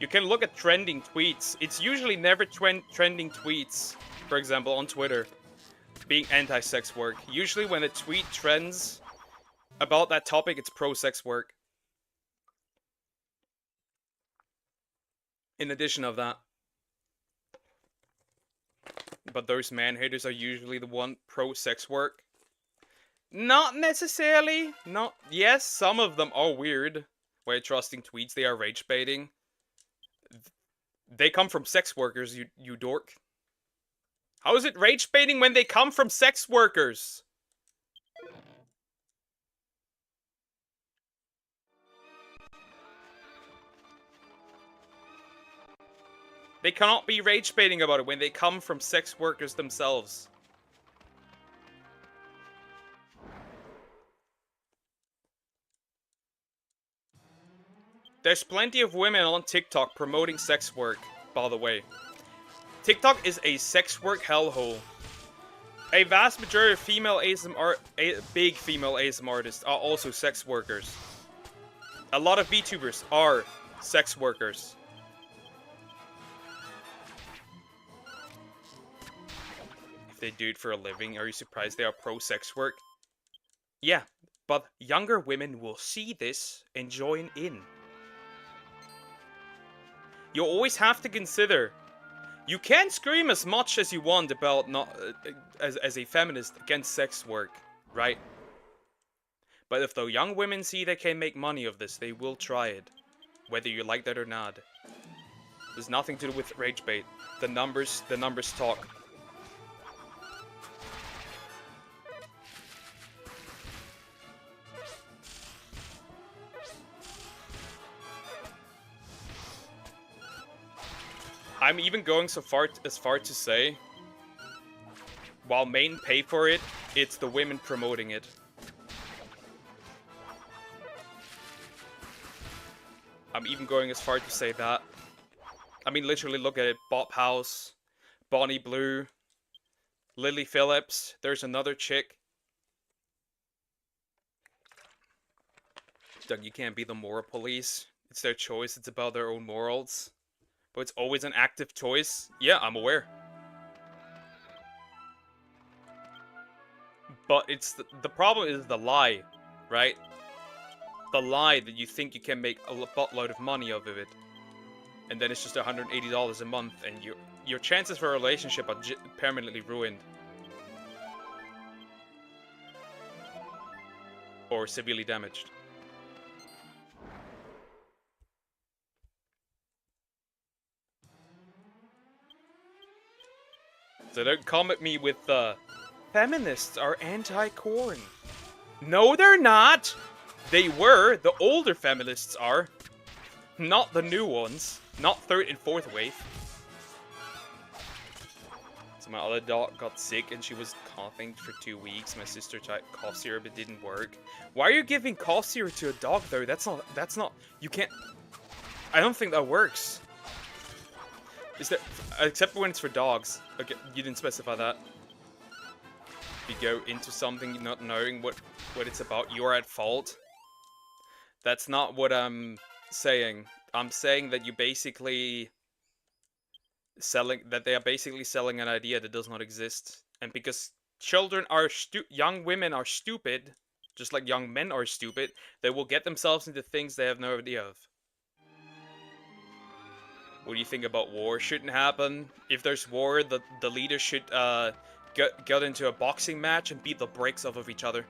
You can look at trending tweets. It's usually never trending tweets, for example, on Twitter, being anti-sex work. Usually when a tweet trends about that topic, it's pro-sex work. In addition of that. But those man-haters are usually the one pro-sex work. Not necessarily. Not. Yes, some of them are weird. Where trusting tweets, they are rage baiting. They come from sex workers, you dork. How is it rage baiting when they come from sex workers? They cannot be rage baiting about it when they come from sex workers themselves. There's plenty of women on TikTok promoting sex work, by the way. TikTok is a sex work hellhole. A vast majority of big female ASM artists are also sex workers. A lot of VTubers are sex workers. If they do it for a living, are you surprised they are pro-sex work? Yeah, but younger women will see this and join in. You always have to consider, you can scream as much as you want about as a feminist against sex work, right? But if the young women see they can make money of this, they will try it, whether you like that or not. There's nothing to do with rage bait. The numbers talk. I'm even going as far to say, while men pay for it, it's the women promoting it. I'm even going as far to say that. I mean, literally look at it. Bob House, Bonnie Blue, Lily Phillips. There's another chick. Doug, you can't be the moral police. It's their choice. It's about their own morals. But it's always an active choice. Yeah, I'm aware. But it's the problem is the lie, right? The lie that you think you can make a buttload of money off of it. And then it's just $180 a month, and your chances for a relationship are permanently ruined. Or severely damaged. So don't come at me with feminists are anti-corn. No, they're not! They were. The older feminists are. Not the new ones. Not third and fourth wave. So my other dog got sick and she was coughing for 2 weeks. My sister tried cough syrup, it didn't work. Why are you giving cough syrup to a dog though? That's not, you can't, I don't think that works. Is there, except when it's for dogs. Okay, you didn't specify that. If you go into something not knowing what it's about, you're at fault. That's not what I'm saying. I'm saying that you basically they are basically selling an idea that does not exist. And because children are young women are stupid, just like young men are stupid, they will get themselves into things they have no idea of. What do you think about war? Shouldn't happen. If there's war, the leaders should get into a boxing match and beat the brakes off of each other.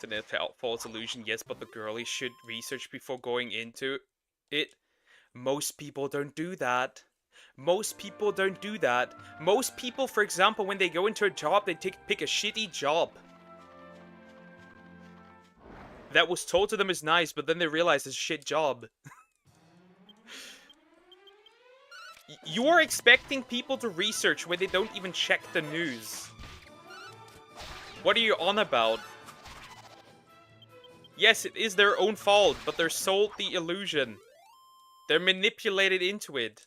It's an false solution, yes, but the girlies should research before going into it. Most people don't do that. Most people don't do that. Most people, for example, when they go into a job, they pick a shitty job. That was told to them is nice, but then they realize it's a shit job. You are expecting people to research when they don't even check the news. What are you on about? Yes, it is their own fault, but they're sold the illusion. They're manipulated into it.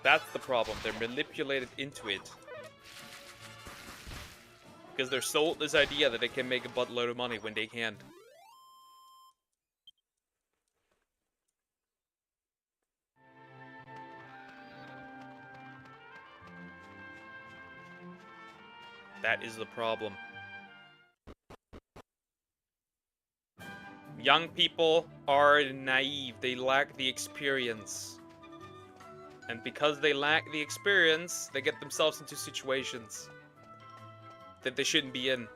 That's the problem. They're manipulated into it. Because they're sold this idea that they can make a buttload of money when they can't. That is the problem. Young people are naive. They lack the experience. And because they lack the experience, they get themselves into situations that they shouldn't be in.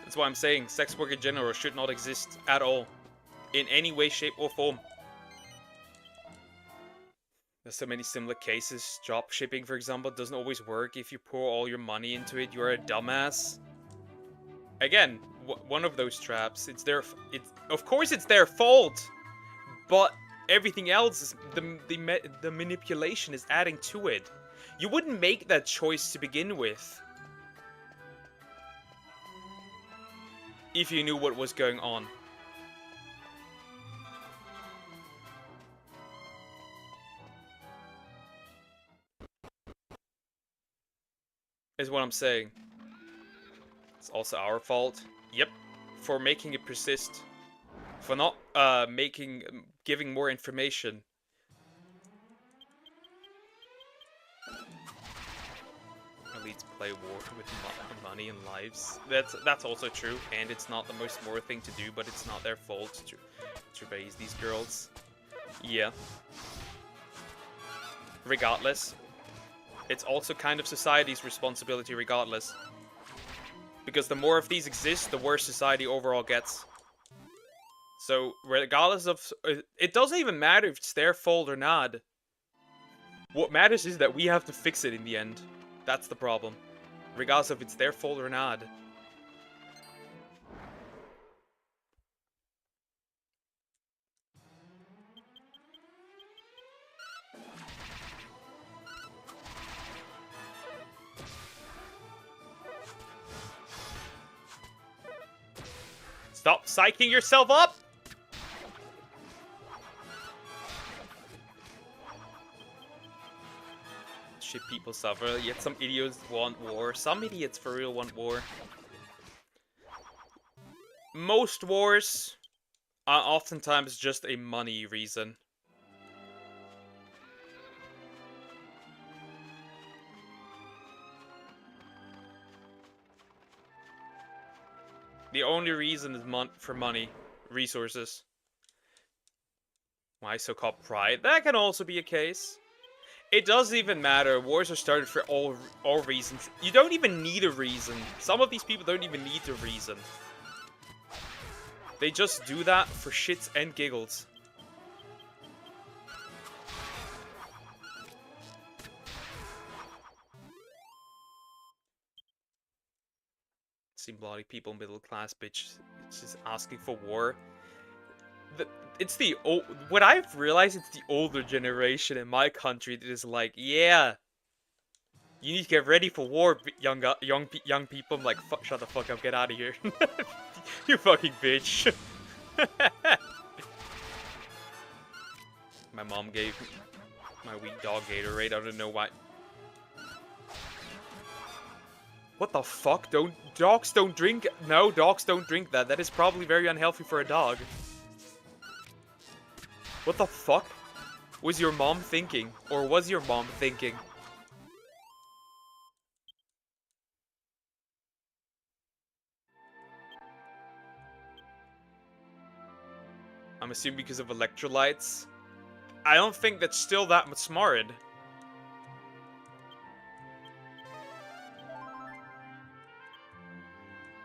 That's why I'm saying sex work in general should not exist at all. In any way, shape, or form. There's so many similar cases. Drop shipping, for example, doesn't always work. If you pour all your money into it, you're a dumbass. Again, one of those traps. Of course it's their fault, but everything else is the manipulation is adding to it. You wouldn't make that choice to begin with if you knew what was going on. Is what I'm saying. It's also our fault. Yep. For making it persist. For not giving more information. play war with money and lives. That's also true, and it's not the most moral thing to do, but it's not their fault to raise these girls. Yeah. Regardless, it's also kind of society's responsibility regardless. Because the more of these exist, the worse society overall gets. So, regardless of... It doesn't even matter if it's their fault or not. What matters is that we have to fix it in the end. That's the problem. Regardless if it's their fault or not. Stop psyching yourself up! Shit people suffer, yet some idiots want war. Some idiots for real want war. Most wars are oftentimes just a money reason. The only reason is for money. Resources. Why so-called pride? That can also be a case. It doesn't even matter. Wars are started for all reasons. You don't even need a reason. Some of these people don't even need a reason. They just do that for shits and giggles. See bloody people, middle class bitch, just asking for war. What I've realized, it's the older generation in my country that is like, yeah, you need to get ready for war, young people. I'm like, shut the fuck up, get out of here, you fucking bitch. My mom gave my weak dog Gatorade. I don't know why. What the fuck? Dogs don't drink? No, dogs don't drink that. That is probably very unhealthy for a dog. What the fuck was your mom thinking? Or was your mom thinking? I'm assuming because of electrolytes. I don't think that's still that much smart.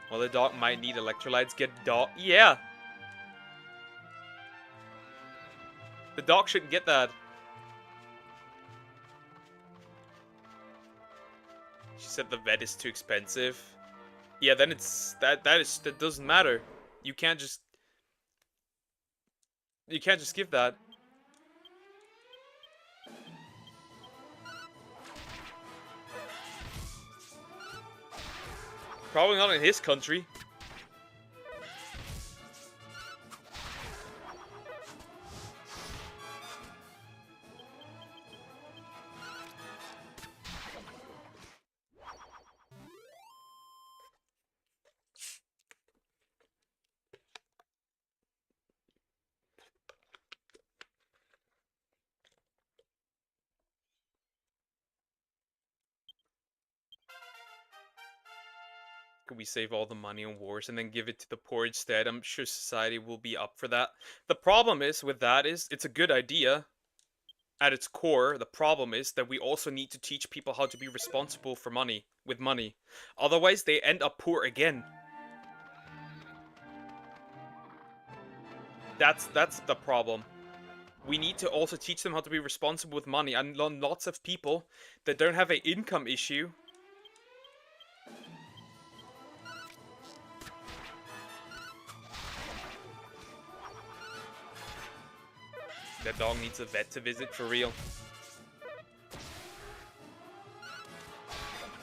Well, the dog might need electrolytes. Get dog. Yeah! The dog shouldn't get that. She said the vet is too expensive. Yeah, then it's... That doesn't matter. You can't just give that. Probably not in his country. Could we save all the money on wars and then give it to the poor instead? I'm sure society will be up for that. The problem is with that is it's a good idea at its core. The problem is that we also need to teach people how to be responsible for money, with money. Otherwise, they end up poor again. That's the problem. We need to also teach them how to be responsible with money. And lots of people that don't have an income issue. That dog needs a vet to visit for real.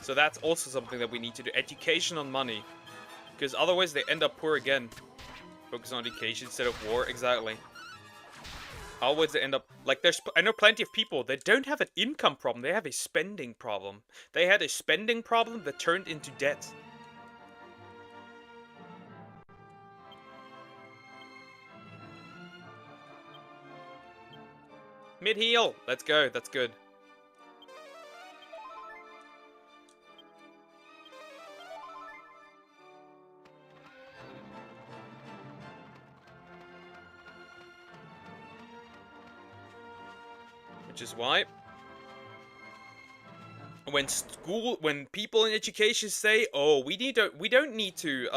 So that's also something that we need to do. Education on money. Because otherwise they end up poor again. Focus on education instead of war. Exactly. Always they end up... Like, I know plenty of people that don't have an income problem. They have a spending problem. They had a spending problem that turned into debt. Mid-heal! Let's go. That's good. Which is why when people in education say, "Oh, we don't need to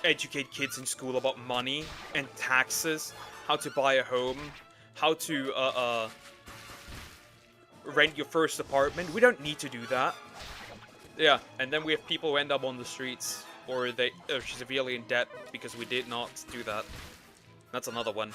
educate kids in school about money and taxes, how to buy a home, how to rent your first apartment. We don't need to do that." Yeah, and then we have people who end up on the streets, or they're severely in debt because we did not do that. That's another one.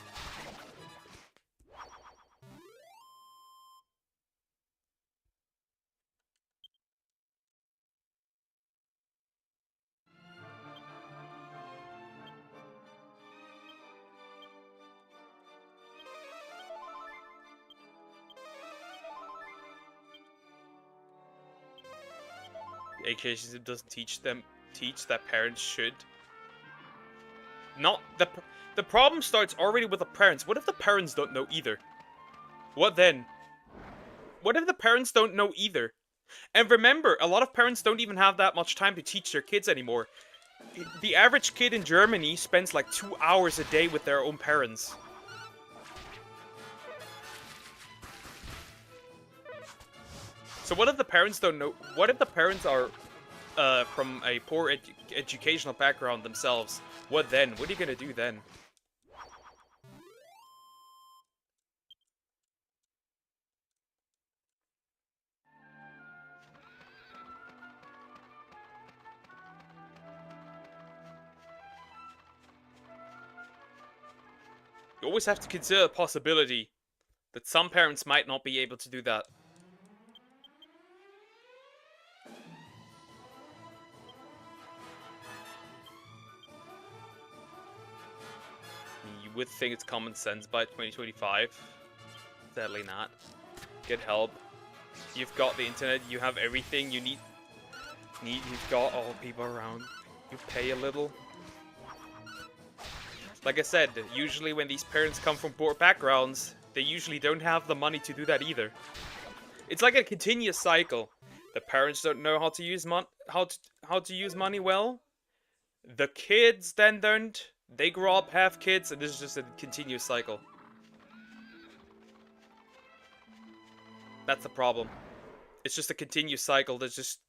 The education system doesn't teach that parents should. Not the problem starts already with the parents. What if the parents don't know either? What then? What if the parents don't know either? And remember, a lot of parents don't even have that much time to teach their kids anymore. The average kid in Germany spends like 2 hours a day with their own parents. So what if the parents don't know? What if the parents are from a poor educational background themselves? What then? What are you gonna do then? You always have to consider the possibility that some parents might not be able to do that. You would think it's common sense by 2025. Sadly not. Get help. You've got the internet, you have everything you need. You've got all people around. You pay a little. Like I said, usually when these parents come from poor backgrounds, they usually don't have the money to do that either. It's like a continuous cycle. The parents don't know how to use how to use money well. The kids then don't. They grow up, have kids, and this is just a continuous cycle. That's the problem. It's just a continuous cycle that just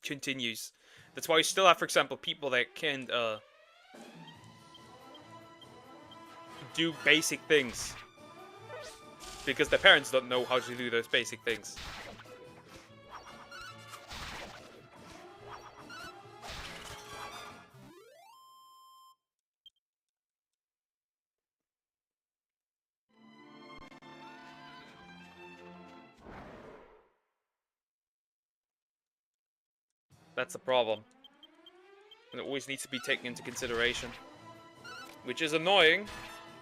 continues. That's why you still have, for example, people that can do basic things. Because their parents don't know how to do those basic things. That's the problem. And it always needs to be taken into consideration. Which is annoying,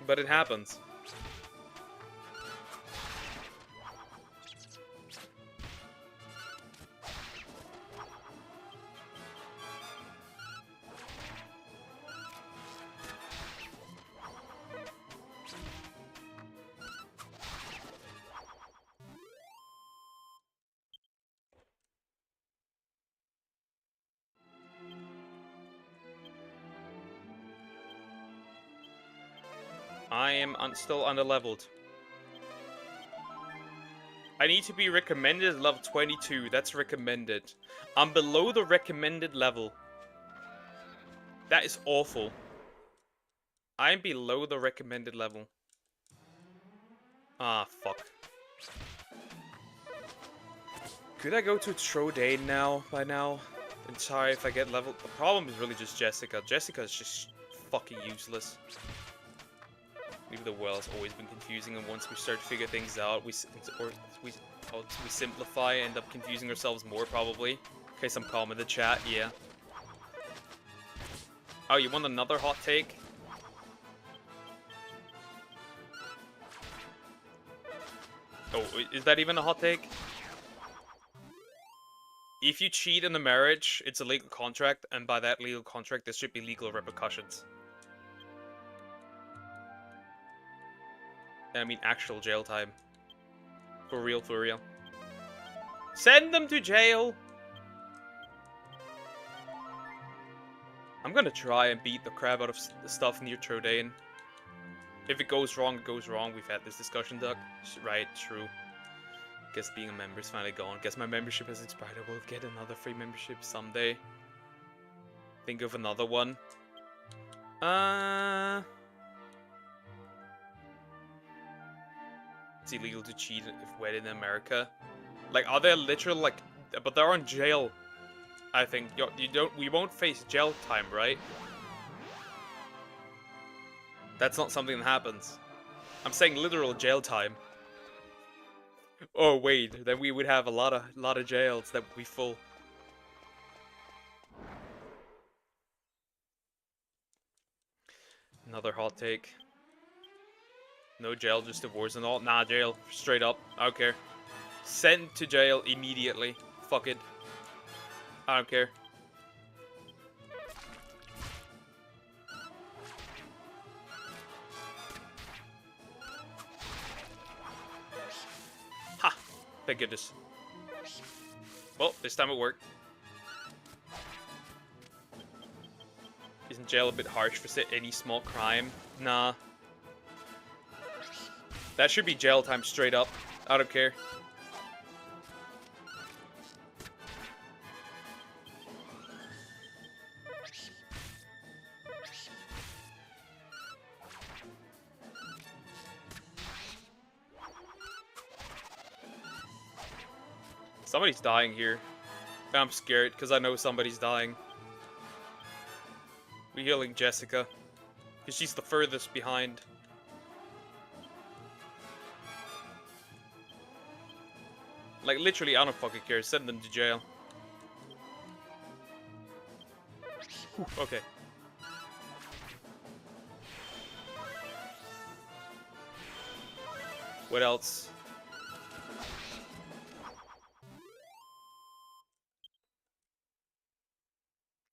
but it happens. I am still underleveled. I need to be recommended at level 22. That's recommended. I'm below the recommended level. That is awful. I'm below the recommended level. Ah, fuck. Could I go to Trodain now, by now? And sorry if I get leveled. The problem is really just Jessica. Jessica is just fucking useless. Maybe the world's always been confusing, and once we start to figure things out, we simplify, end up confusing ourselves more, probably. Okay, some calm in the chat, yeah. Oh, you want another hot take? Oh, is that even a hot take? If you cheat in a marriage, it's a legal contract, and by that legal contract, there should be legal repercussions. I mean, actual jail time. For real, for real. Send them to jail! I'm gonna try and beat the crap out of the stuff near Trodain. If it goes wrong, it goes wrong. We've had this discussion, Doug. Right, true. Guess being a member is finally gone. Guess my membership has expired. I will get another free membership someday. Think of another one. It's illegal to cheat if wed in America. Like, are there literal, like, but they're on jail. I think we won't face jail time, right? That's not something that happens. I'm saying literal jail time. Oh wait, then we would have a lot of jails that would be full. Another hot take. No jail, just divorce and all. Nah, jail. Straight up. I don't care. Sent to jail immediately. Fuck it. I don't care. Ha! Thank goodness. Well, this time it worked. Isn't jail a bit harsh for any small crime? Nah. That should be jail time straight up. I don't care. Somebody's dying here. I'm scared because I know somebody's dying. We're healing Jessica because she's the furthest behind. Like, literally, I don't fucking care. Send them to jail. Whew, okay. What else?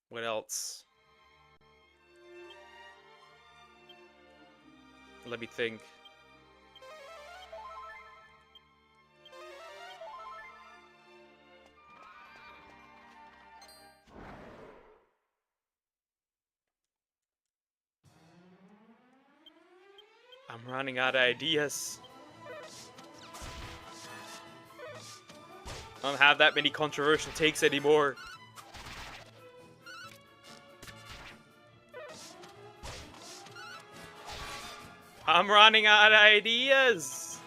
What else? Let me think. I'm running out of ideas. I don't have that many controversial takes anymore. I'm running out of ideas.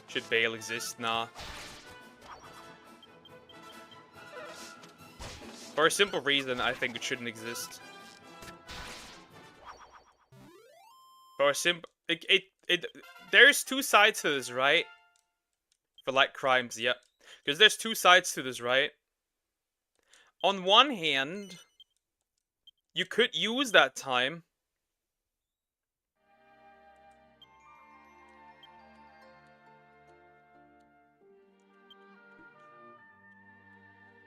Should bail exist? Nah. For a simple reason, I think it shouldn't exist. For a simple... There's two sides to this, right? For, like, crimes, yep. Because there's two sides to this, right? On one hand, you could use that time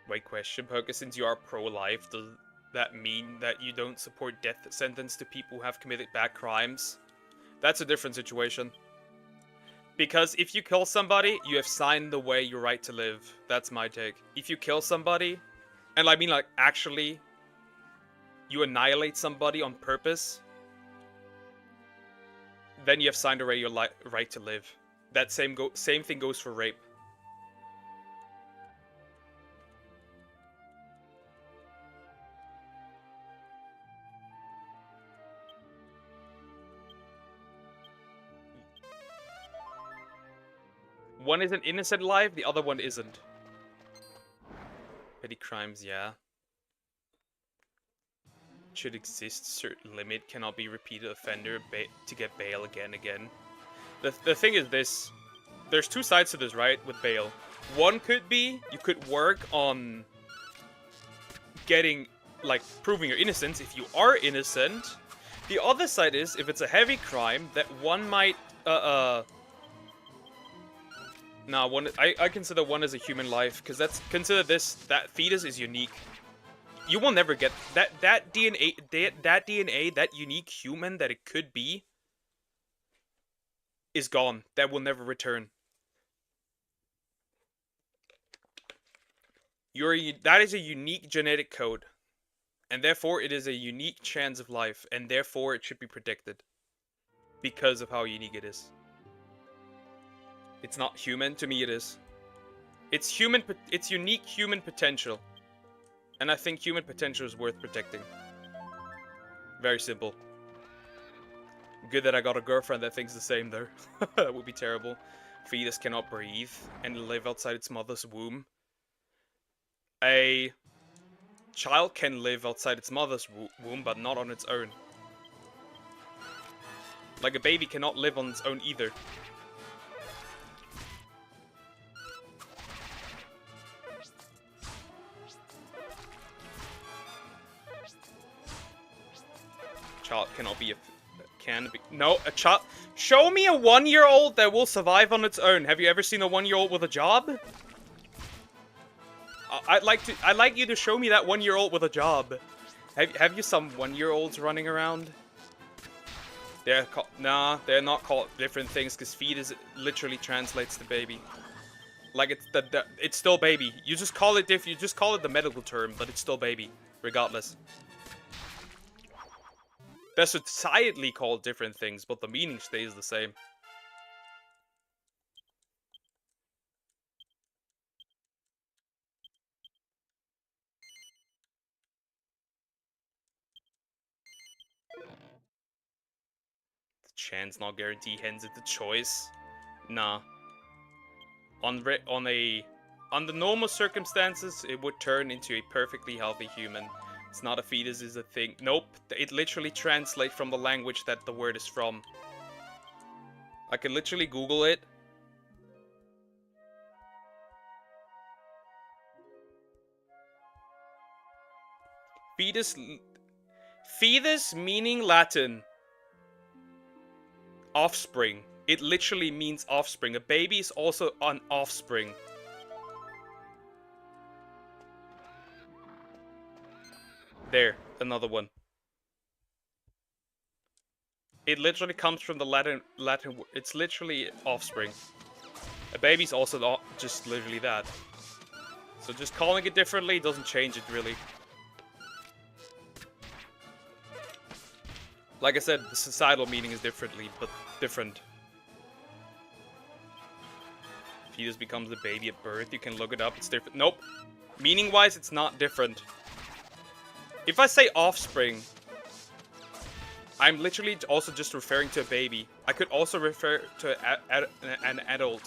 Wait, question, Poker, since you are pro-life, does that mean that you don't support death sentence to people who have committed bad crimes? That's a different situation. Because if you kill somebody, you have signed away your right to live. That's my take. If you kill somebody, and I mean like actually, you annihilate somebody on purpose, then you have signed away your right to live. That same thing goes for rape. One is an innocent life, the other one isn't. Petty crimes, yeah. Should exist, certain limit, cannot be repeated offender to get bail again. The thing is this, there's two sides to this, right, with bail. One could be, you could work on getting, like, proving your innocence if you are innocent. The other side is, if it's a heavy crime, that one might, nah, I consider one as a human life, because that fetus is unique. You will never get that DNA, that unique human that it could be, is gone. That will never return. That is a unique genetic code. And therefore it is a unique chance of life, and therefore it should be predicted. Because of how unique it is. It's not human, to me it is. It's unique human potential. And I think human potential is worth protecting. Very simple. Good that I got a girlfriend that thinks the same though. That would be terrible. Fetus cannot breathe and live outside its mother's womb. A child can live outside its mother's womb, but not on its own. Like a baby cannot live on its own either. Child cannot be a... Can be... No, a child... Show me a 1-year-old that will survive on its own. Have you ever seen a 1-year-old with a job? I'd like you to show me that 1-year-old with a job. Have you some 1-year-olds running around? Nah, they're not called different things because fetus literally translates to baby. Like it's still baby. You just call it you just call it the medical term, but it's still baby, regardless. They're societally called different things, but the meaning stays the same. The chance not guaranteed, hence it's a choice. Nah. Under normal circumstances, it would turn into a perfectly healthy human. It's not a fetus, is a thing. Nope, it literally translates from the language that the word is from. I can literally Google it. Fetus meaning Latin. Offspring. It literally means offspring. A baby is also an offspring. There, another one. It literally comes from the Latin. It's literally offspring. A baby's also just literally that. So just calling it differently doesn't change it really. Like I said, the societal meaning is different. Fetus becomes a baby at birth. You can look it up. It's different. Nope. Meaning-wise, it's not different. If I say offspring, I'm literally also just referring to a baby. I could also refer to an adult.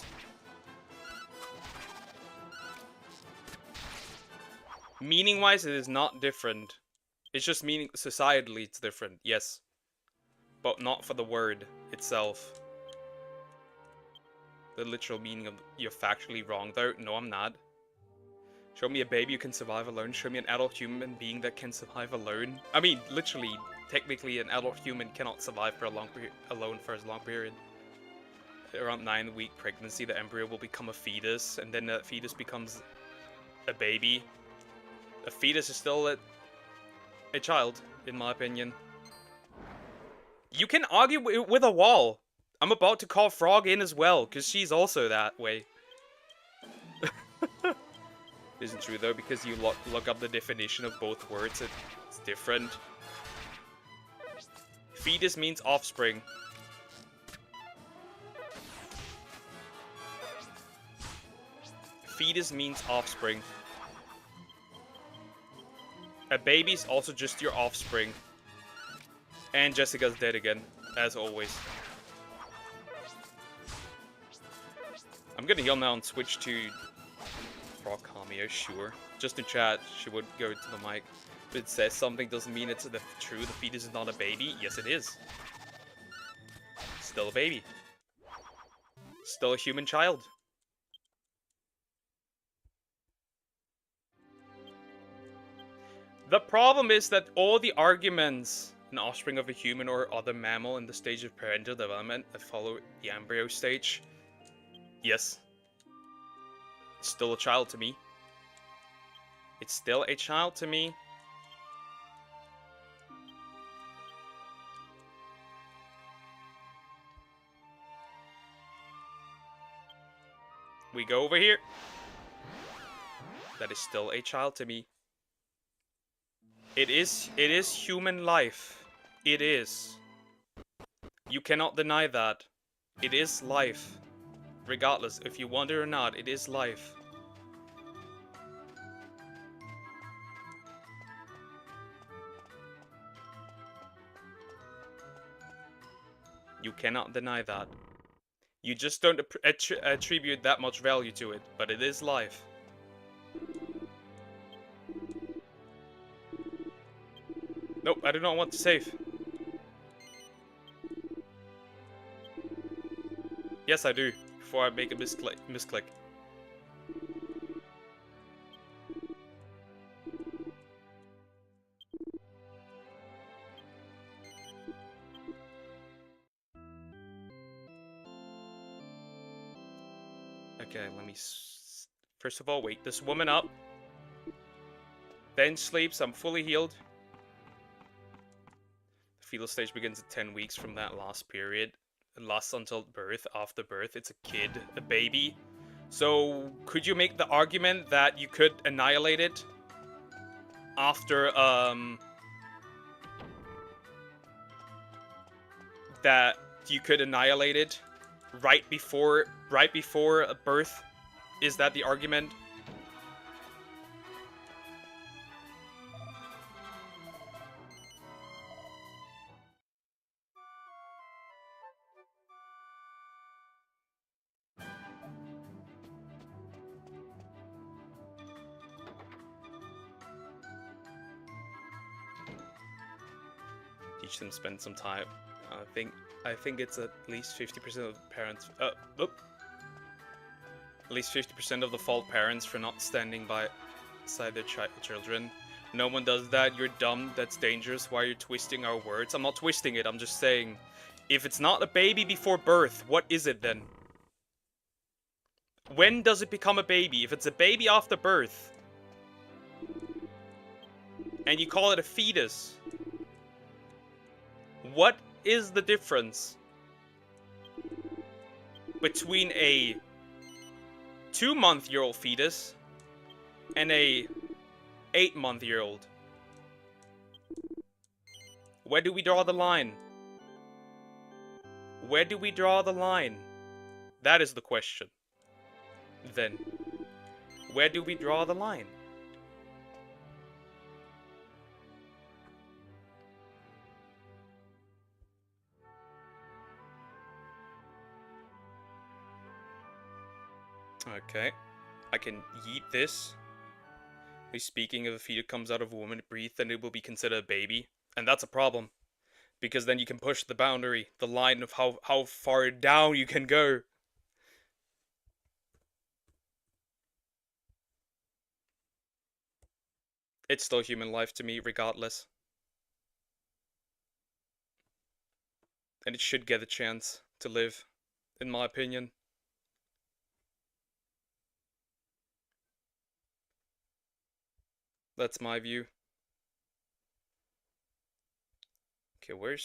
Meaning-wise, it is not different. It's just meaning societally it's different, yes. But not for the word itself. The literal meaning of... You're factually wrong though. No, I'm not. Show me a baby who can survive alone. Show me an adult human being that can survive alone. I mean, literally, technically, an adult human cannot survive for a long alone for as long period. Around 9-week pregnancy, the embryo will become a fetus, and then that fetus becomes a baby. A fetus is still a child, in my opinion. You can argue with a wall. I'm about to call Frog in as well, because she's also that way. Isn't true though, because you look up the definition of both words, it's different. Fetus means offspring. Fetus means offspring. A baby's also just your offspring. And Jessica's dead again, as always. I'm gonna heal now and switch to Frog Cameo, sure. Just in chat, she would go to the mic. If it says something doesn't mean it's true, the fetus is not a baby. Yes, it is. Still a baby. Still a human child. The problem is that all the arguments, an offspring of a human or other mammal in the stage of parental development that follow the embryo stage, yes. It's still a child to me. It's still a child to me. We go over here. That is still a child to me. It is human life. It is. You cannot deny that. It is life. Regardless, if you want it or not, it is life. You cannot deny that. You just don't attribute that much value to it, but it is life. Nope, I do not want to save. Yes, I do, before I make a misclick. Okay, let me... First of all, wake this woman up. Then sleeps, I'm fully healed. The fetal stage begins at 10 weeks from that last period. It lasts until birth. After birth, it's a kid, a baby. So, could you make the argument that you could annihilate it after, that you could annihilate it right before a birth? Is that the argument? Teach them, spend some time. I think it's at least 50% of the parents. At least 50% of the fault parents for not standing beside their children. No one does that. You're dumb. That's dangerous. Why are you twisting our words? I'm not twisting it. I'm just saying, if it's not a baby before birth, what is it then? When does it become a baby? If it's a baby after birth, and you call it a fetus, what is the difference between a 2-month-old fetus and a 8-month-old? Where do we draw the line? Where do we draw the line? That is the question. Then, where do we draw the line? Okay, I can yeet this. Speaking of a fetus comes out of a woman, breathe, then it will be considered a baby. And that's a problem. Because then you can push the boundary, the line of how far down you can go. It's still human life to me, regardless. And it should get a chance to live, in my opinion. That's my view. Okay, what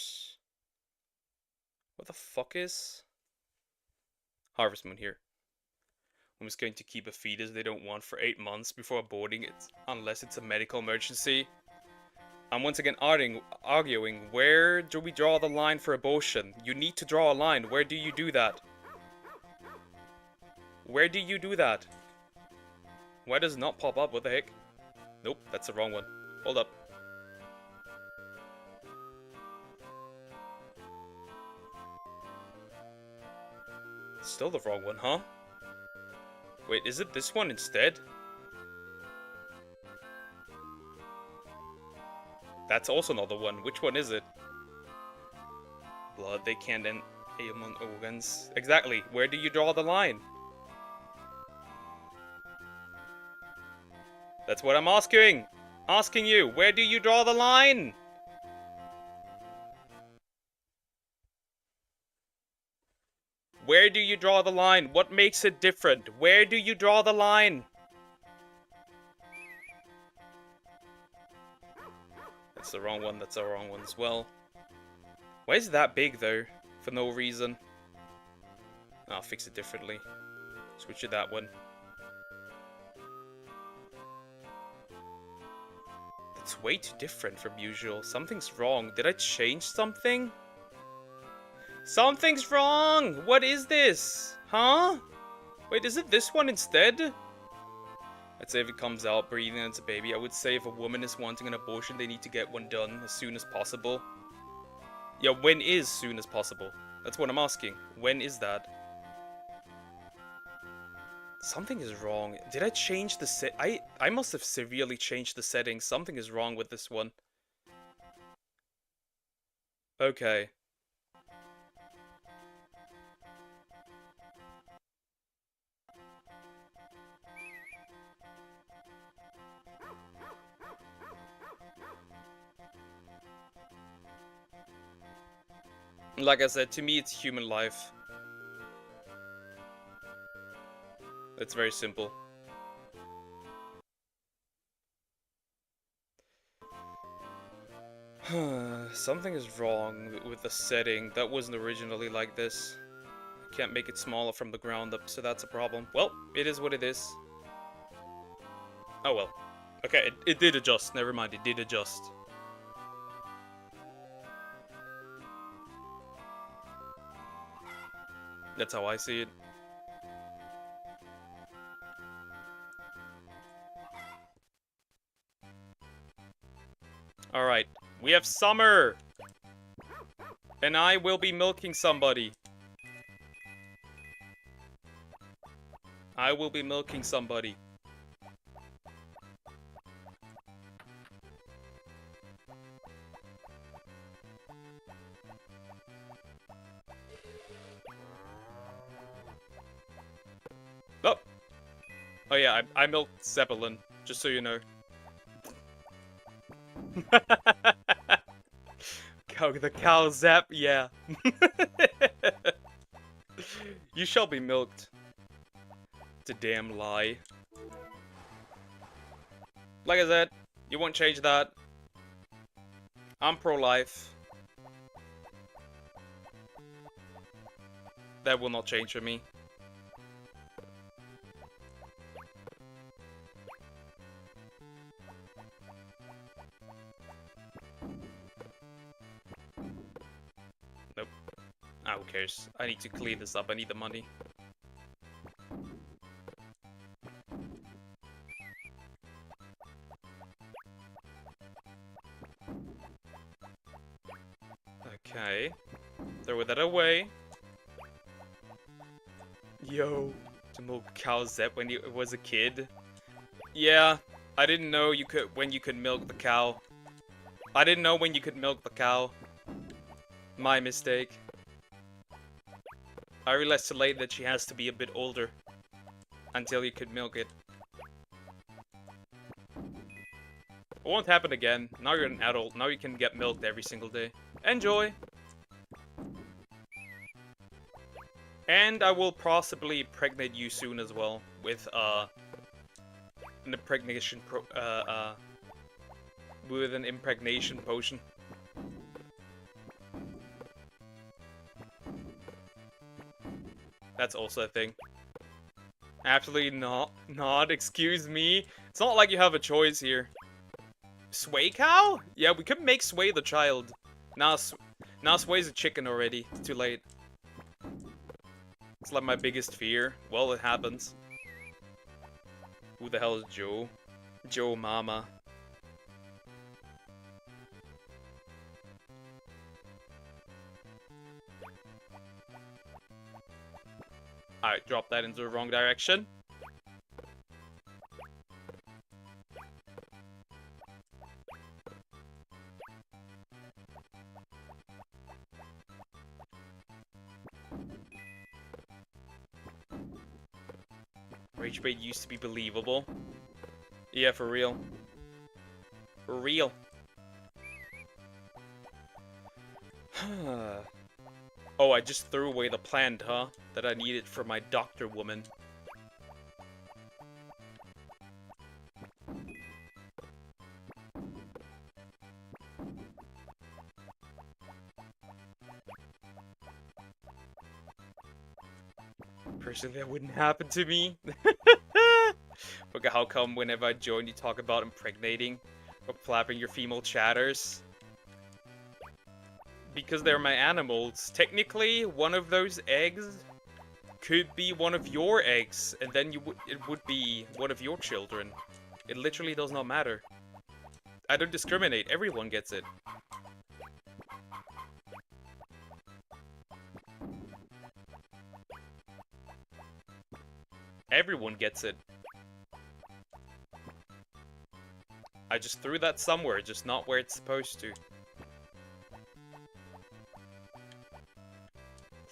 the fuck is Harvest Moon here? I'm just going to keep a fetus they don't want for 8 months before aborting it, unless it's a medical emergency. I'm once again arguing, where do we draw the line for abortion? You need to draw a line. Where do you do that? Where do you do that? Why does it not pop up? What the heck? Nope, that's the wrong one. Hold up. It's still the wrong one, huh? Wait, is it this one instead? That's also not the one. Which one is it? Blood, they can't end ailment organs. Exactly. Where do you draw the line? That's what I'm asking! Asking you, where do you draw the line? Where do you draw the line? What makes it different? Where do you draw the line? That's the wrong one, that's the wrong one as well. Why is it that big though? For no reason. I'll fix it differently. Switch to that one. It's way too different from usual. Something's wrong. Did I change something? Something's wrong! What is this? Huh? Wait, is it this one instead? I'd say if it comes out breathing and it's a baby. I would say if a woman is wanting an abortion, they need to get one done as soon as possible. Yeah, when is soon as possible? That's what I'm asking. When is that? Something is wrong. Did I change the set? I must have severely changed the settings. Something is wrong with this one. Okay. Like I said, to me it's human life. It's very simple. Something is wrong with the setting. That wasn't originally like this. I can't make it smaller from the ground up, so that's a problem. Well, it is what it is. Oh well. Okay, it did adjust. Never mind, it did adjust. That's how I see it. Alright, we have summer! And I will be milking somebody. I will be milking somebody. Oh! Oh yeah, I milked Zeppelin, just so you know. The cow Zap, yeah. You shall be milked. It's a damn lie. Like I said, you won't change that. I'm pro-life. That will not change for me. Nope. Ah, who cares? I need to clean this up. I need the money. Okay. Throw that away. Yo. To milk cow Zep when he was a kid. Yeah. I didn't know you could when you could milk the cow. I didn't know when you could milk the cow. My mistake. I realized too late that she has to be a bit older until you could milk it. It won't happen again. Now you're an adult. Now you can get milked every single day. Enjoy! And I will possibly impregnate you soon as well with an impregnation with an impregnation potion. That's also a thing. Absolutely not. Excuse me. It's not like you have a choice here. Sway cow? Yeah, we could make Sway the child. Now Sway's a chicken already. It's too late. It's like my biggest fear. Well, it happens. Who the hell is Joe? Joe Mama. Alright, drop that into the wrong direction. Rage bait used to be believable. Yeah, for real. For real. Oh, I just threw away the plant, huh? That I needed for my doctor woman. Personally, that wouldn't happen to me. But how come whenever I join you talk about impregnating? Or flapping your female chatters. Because they're my animals. Technically, one of those eggs could be one of your eggs, and then it would be one of your children. It literally does not matter. I don't discriminate, everyone gets it. Everyone gets it. I just threw that somewhere, just not where it's supposed to.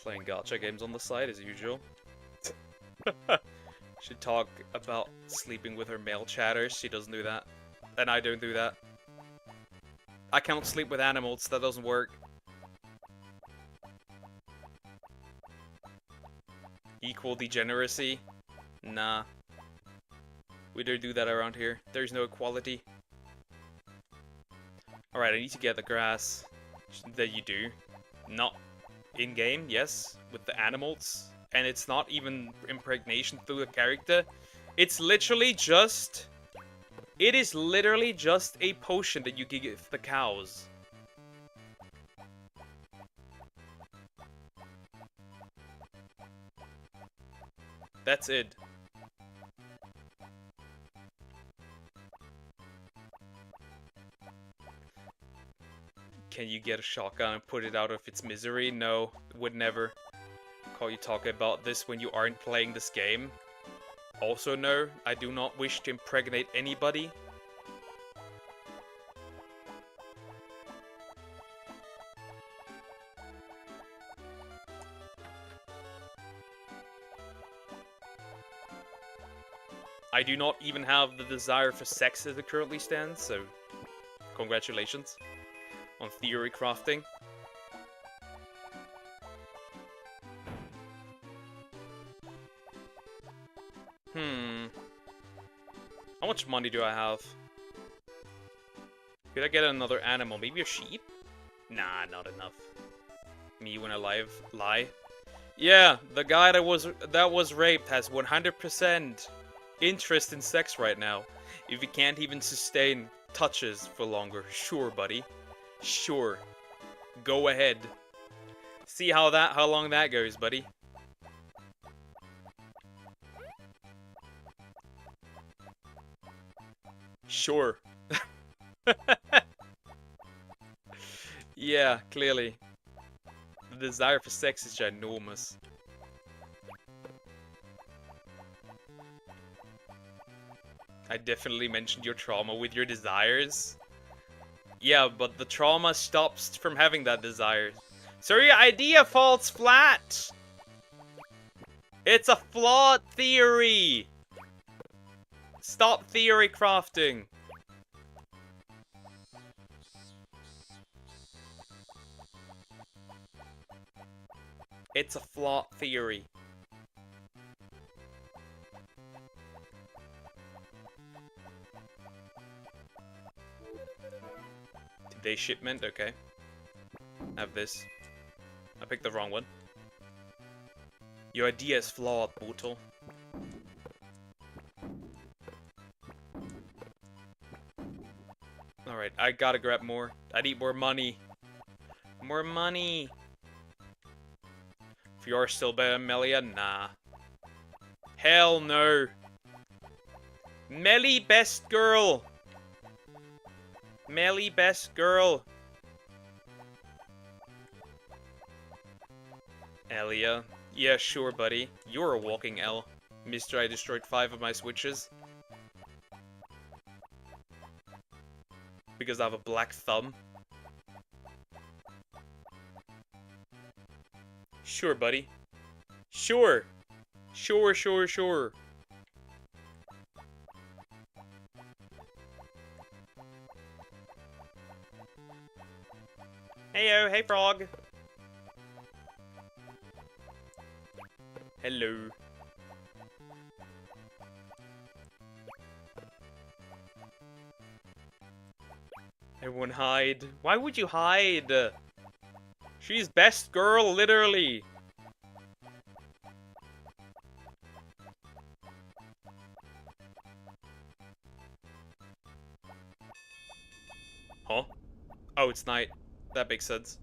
Playing gacha games on the side as usual. Should talk about sleeping with her male chatters. She doesn't do that. And I don't do that. I can't sleep with animals. That doesn't work. Equal degeneracy? Nah. We don't do that around here. There's no equality. Alright, I need to get the grass. That you do. Not in-game, yes. With the animals. And it's not even impregnation through the character. It's literally just... It is literally just a potion that you can give the cows. That's it. Can you get a shotgun and put it out of its misery? No, would never. Call you talk about this when you aren't playing this game. Also no, I do not wish to impregnate anybody. I do not even have the desire for sex as it currently stands, so congratulations on theory crafting. How much money do I have? Could I get another animal? Maybe a sheep? Nah, not enough. Me when I lie. Yeah, the guy that was raped has 100% interest in sex right now. If he can't even sustain touches for longer. Sure, buddy. Sure. Go ahead. See how long that goes, buddy. Sure. Yeah, clearly. The desire for sex is ginormous. I definitely mentioned your trauma with your desires. Yeah, but the trauma stops from having that desire. So your idea falls flat! It's a flawed theory! Stop theory crafting! It's a flawed theory. Today shipment, okay. Have this. I picked the wrong one. Your idea is flawed, Bootle. Alright, I gotta grab more. I need more money. More money! If you're still better than Melia, nah. Hell no! Melly best girl! Melly best girl! Elia. Yeah, sure, buddy. You're a walking L. Mister, I destroyed 5 of my switches. Because I have a black thumb. Sure, buddy. Sure! Sure, sure, sure. Heyo, hey frog! Hello. Everyone hide. Why would you hide? She's best girl, literally. it's night. That makes sense.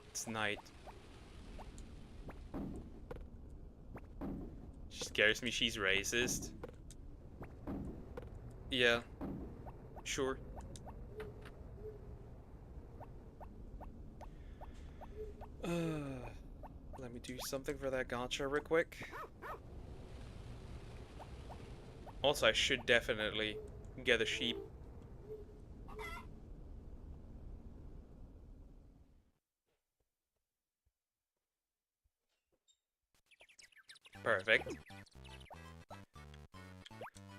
It's night. She scares me, she's racist. Yeah. Sure. Let me do something for that gacha real quick. Also, I should definitely get a sheep. Perfect.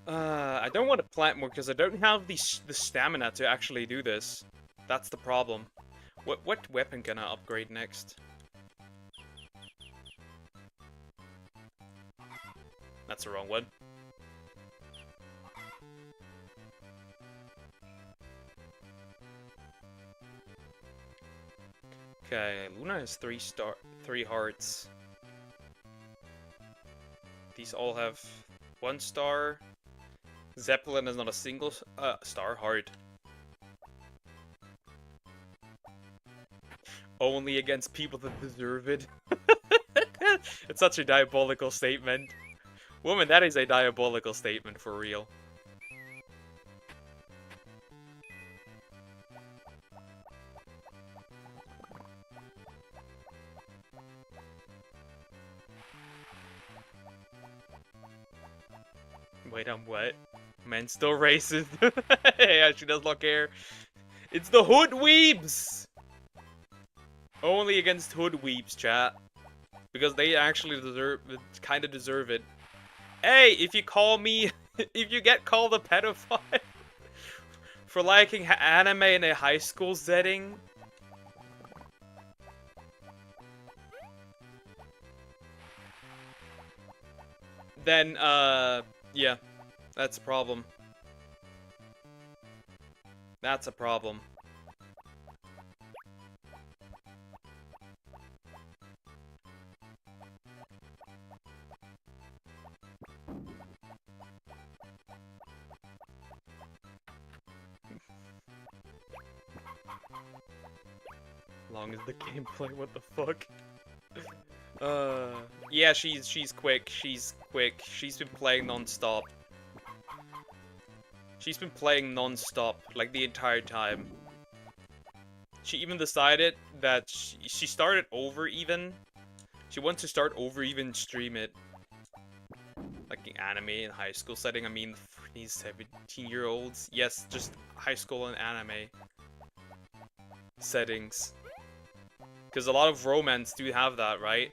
I don't want to plant more because I don't have the stamina to actually do this. That's the problem. What weapon can I upgrade next? That's the wrong one. Okay, Luna has 3 hearts. These all have 1 star. Zeppelin is not a single star. Hard. Only against people that deserve it. It's such a diabolical statement. Woman, that is a diabolical statement for real. Wait, I'm what? Man, still racist. Yeah, she does not care. It's the hood weebs! Only against hood weebs, chat. Because they actually kind of deserve it. Hey, if you call me, if you get called a pedophile for liking anime in a high school setting, then, yeah, that's a problem. That's a problem. Long as the gameplay, what the fuck? Yeah, she's quick. She's quick. She's been playing non-stop. She's been playing non-stop, like the entire time. She even decided that she started over even. She wants to start over even stream it. Like the anime in high school setting, I mean, for these 17-year-olds. Yes, just high school and anime settings. Because a lot of romance do have that, right?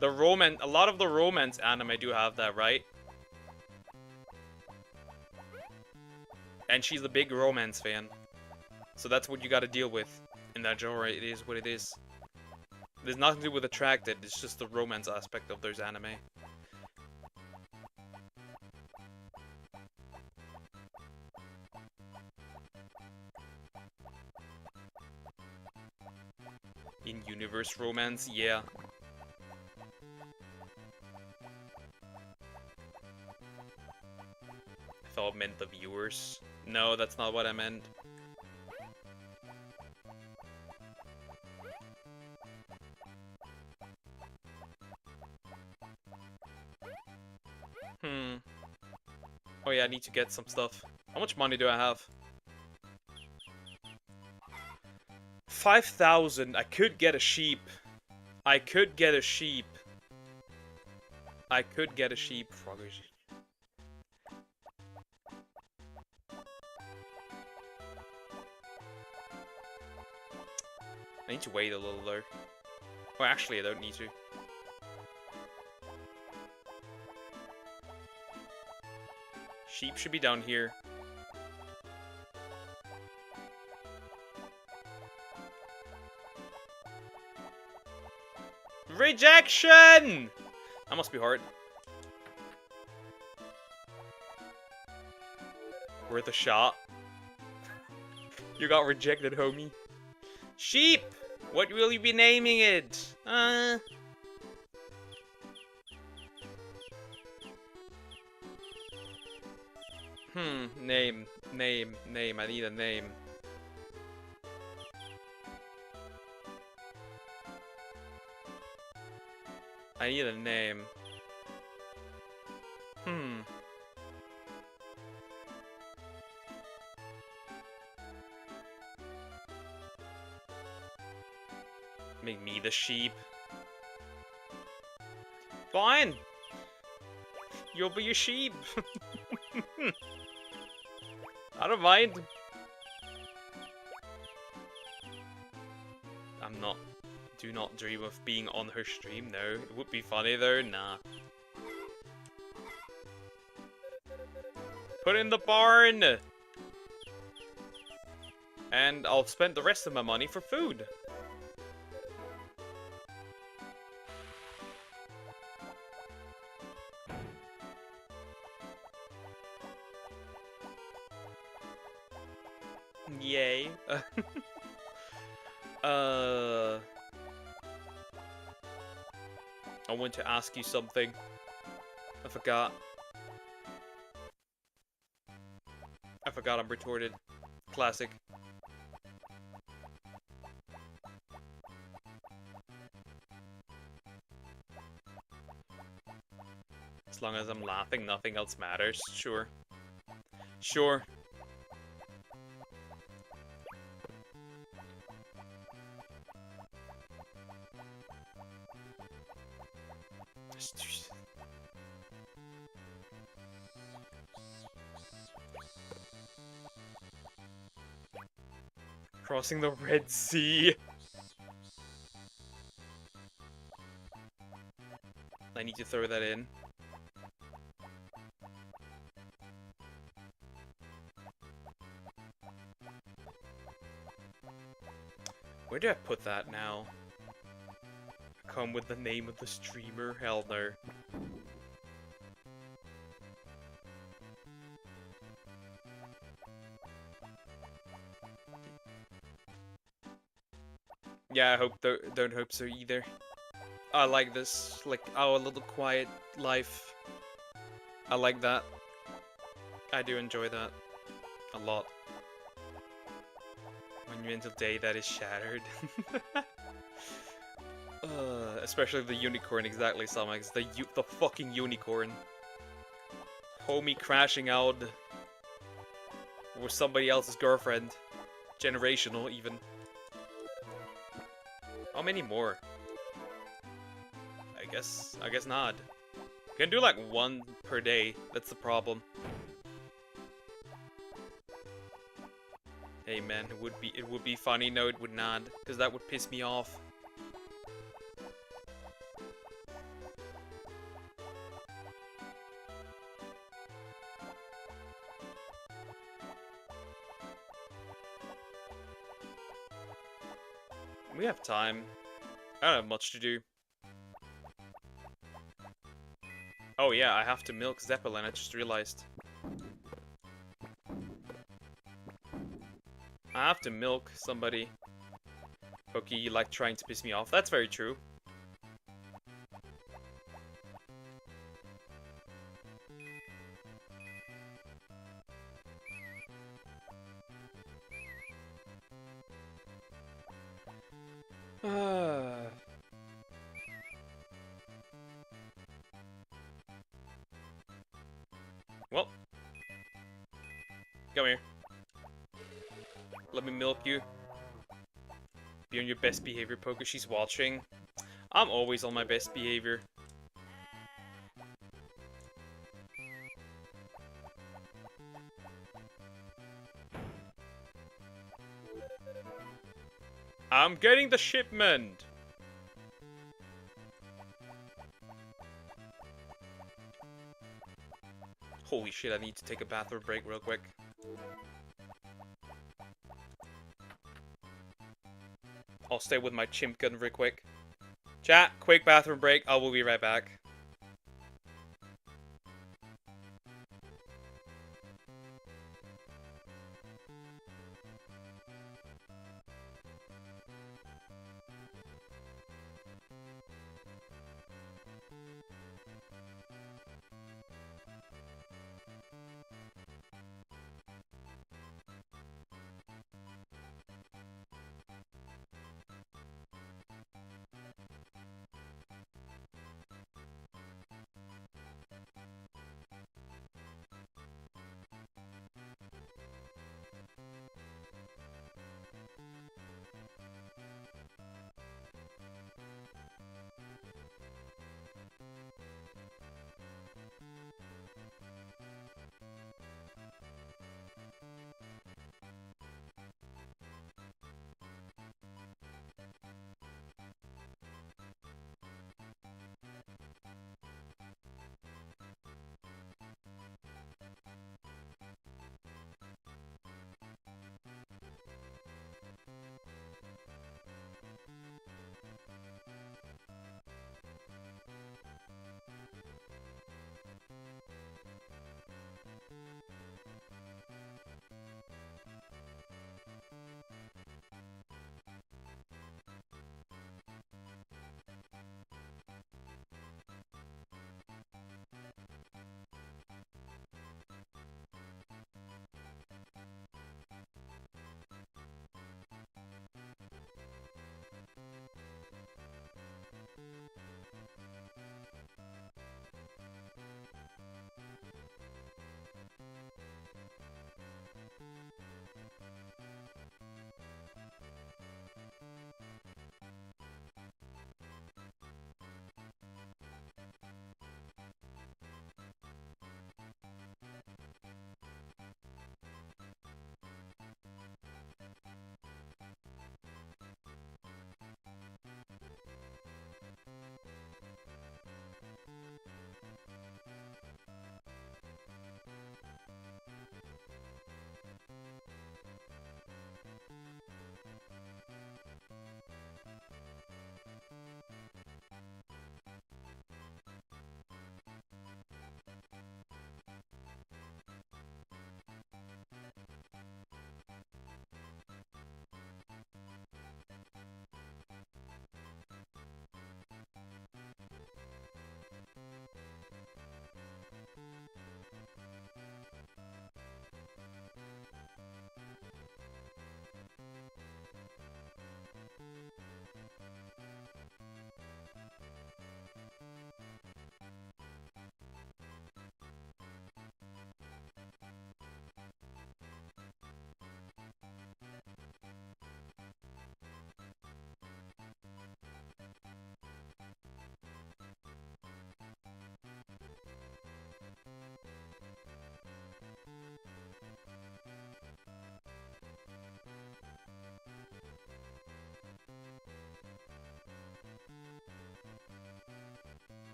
A lot of the romance anime do have that, right? And she's a big romance fan. So that's what you gotta deal with in that genre. It is what it is. There's nothing to do with attracted, it's just the romance aspect of those anime. In-universe romance, yeah. I thought it meant the viewers. No, that's not what I meant. Oh yeah, I need to get some stuff. How much money do I have? 5,000. I could get a sheep. I could get a sheep. I could get a sheep. Froggers. I need to wait a little though. Oh, actually, I don't need to. Sheep should be down here. Rejection! That must be hard. Worth a shot. You got rejected, homie. Sheep! What will you be naming it? Name. I need a name. I need a name. Make me the sheep. Fine! You'll be a sheep! I don't mind. I'm not... Do not dream of being on her stream, no. It would be funny though, nah. Put in the barn! And I'll spend the rest of my money for food. Yay. I want to ask you something. I forgot. I'm retorted. Classic. As long as I'm laughing, nothing else matters. Sure. Sure. Crossing the Red Sea. I need to throw that in. Where do I put that now? Come with the name of the streamer? Hell no. Yeah, I hope don't hope so either. I like this, like our little quiet life. I like that. I do enjoy that a lot. When your mental data is shattered. Especially the unicorn, exactly, Samax. The fucking unicorn. Homie crashing out with somebody else's girlfriend. Generational, even. How many more? I guess not. You can do like one per day. That's the problem. Hey man, it would be funny. No, it would not, because that would piss me off. We have time. I don't have much to do. Oh yeah, I have to milk Zeppelin, I just realized. I have to milk somebody. Okay, you like trying to piss me off. That's very true. Well. Come here. Let me milk you. Be on your best behavior, Poker. She's watching. I'm always on my best behavior. I'm getting the shipment! Holy shit, I need to take a bathroom break real quick. I'll stay with my chimp gun real quick. Chat, quick bathroom break. I will be right back.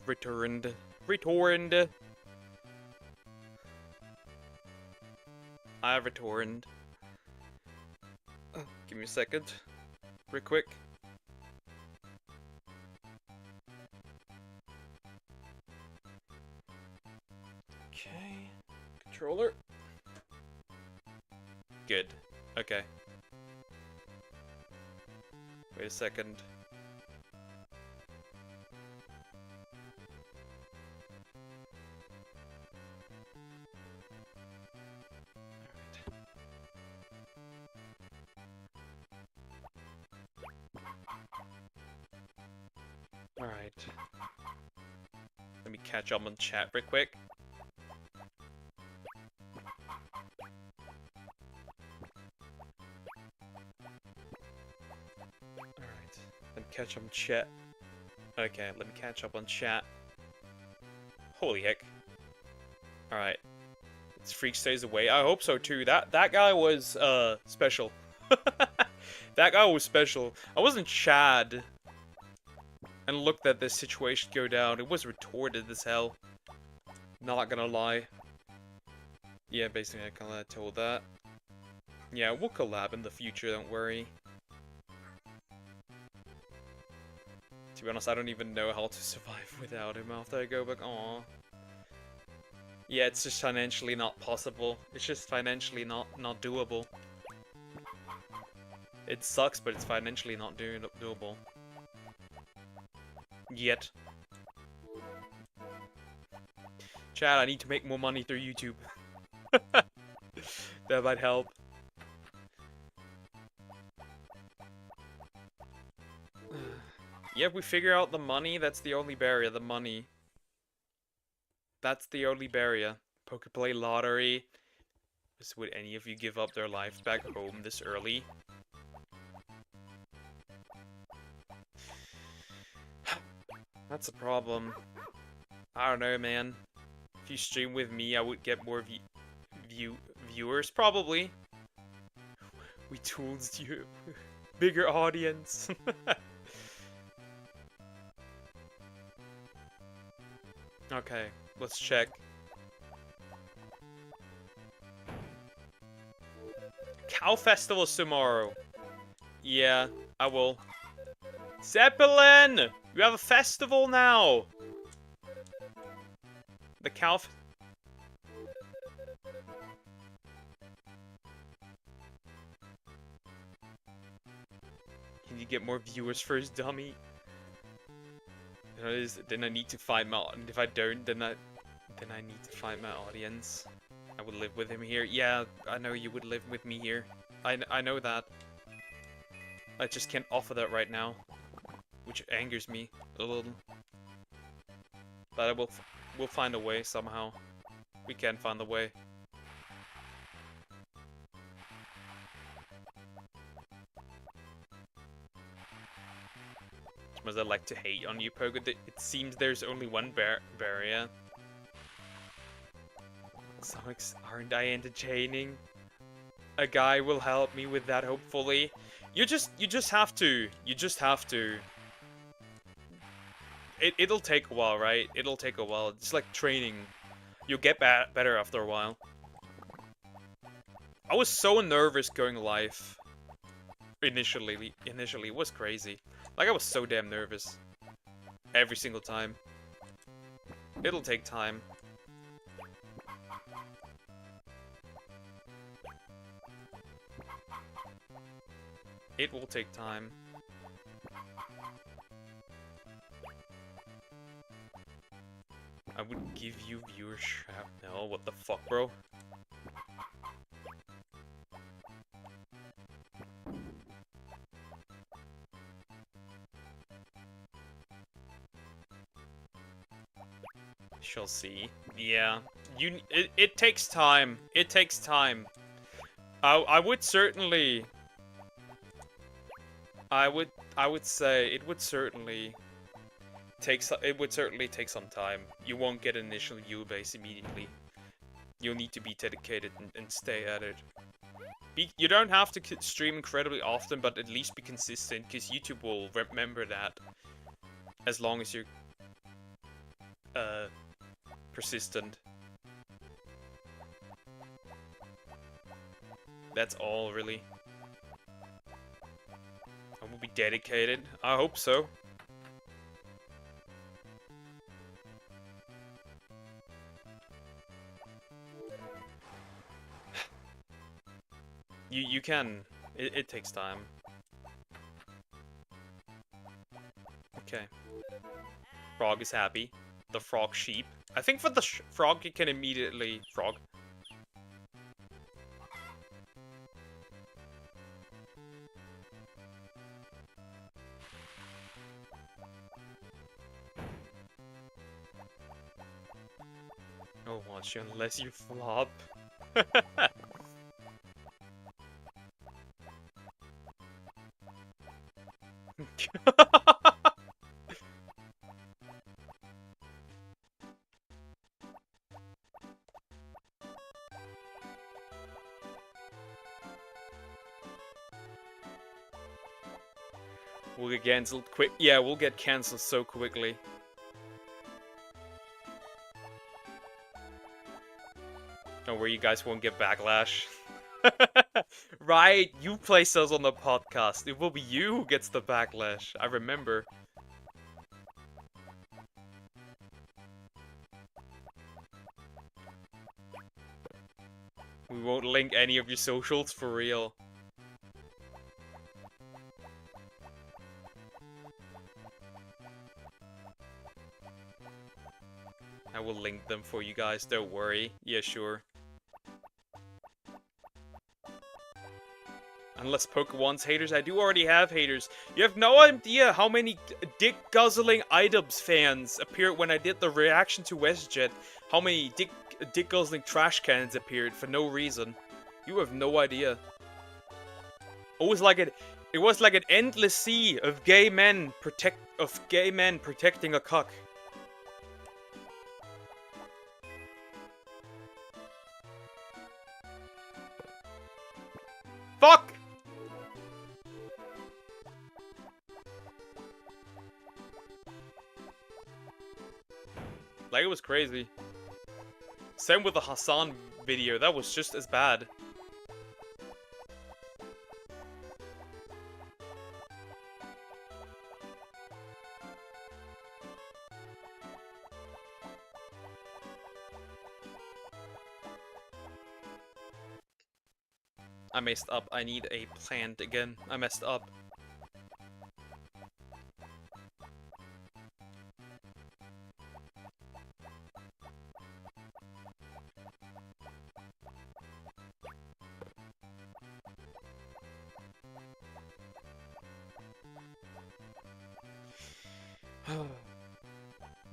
Returned. Returned. I have returned. Give me a second. Real quick. Okay. Controller. Good. Okay. Wait a second. Alright. Let me catch up on chat real quick. Alright. Let me catch up on chat. Okay, let me catch up on chat. Holy heck. Alright. It's Freak stays away. I hope so too. That guy was special. That guy was special. I wasn't Chad and looked at this situation go down. It was retorted as hell. Not gonna lie. Yeah, basically I kinda told that. Yeah, we'll collab in the future, don't worry. To be honest, I don't even know how to survive without him after I go back. Aww. Yeah, it's just financially not possible. It's just financially not doable. It sucks, but it's financially not doable. Yet. Chad, I need to make more money through YouTube. That might help. Yeah, if we figure out the money, that's the only barrier, the money. That's the only barrier. Pokeplay lottery. Would any of you give up their life back home this early? That's a problem. I don't know, man. If you stream with me, I would get more viewers, probably. We tools you. Bigger audience. Okay, let's check. Cow Festival's tomorrow. Yeah, I will. Zeppelin! You have a festival now! The cow... Can you get more viewers for his dummy? Then I need to find my... And if I don't, then I need to find my audience. I would live with him here. Yeah, I know you would live with me here. I know that. I just can't offer that right now. Which angers me a little. But we'll find a way somehow. We can find a way. As much as I like to hate on you, Pogo, it seems there's only one barrier. Sonics, aren't I entertaining? A guy will help me with that, hopefully. You just have to. You just have to. It'll take a while, right? It'll take a while. It's like training. You'll get better after a while. I was so nervous going live. Initially, it was crazy. Like, I was so damn nervous. Every single time. It'll take time. It will take time. I would give you viewership. No, what the fuck, bro? Shall see. Yeah, it takes time. It takes time. I would certainly. I would say it would certainly take some time. You won't get an initial viewer base immediately. You'll need to be dedicated and stay at it. You don't have to stream incredibly often, but at least be consistent, because YouTube will remember that. As long as you're persistent. That's all, really. I will be dedicated. I hope so. You can. It takes time. Okay. Frog is happy. The frog sheep. I think for the frog you can immediately frog. Oh, watch you unless you flop. We'll get cancelled quick. Yeah, we'll get cancelled so quickly. Don't worry, you guys won't get backlash. Right, you place us on the podcast. It will be you who gets the backlash. I remember. We won't link any of your socials for real. I will link them for you guys, don't worry. Yeah, sure. Unless Poke wants haters, I do already have haters. You have no idea how many dick-guzzling items fans appeared when I did the reaction to WestJet. How many dick-guzzling trash cans appeared for no reason. You have no idea. It was like an endless sea of gay men protecting a cuck. Fuck! Like, it was crazy. Same with the Hassan video, that was just as bad. I messed up. I need a plant again. I messed up.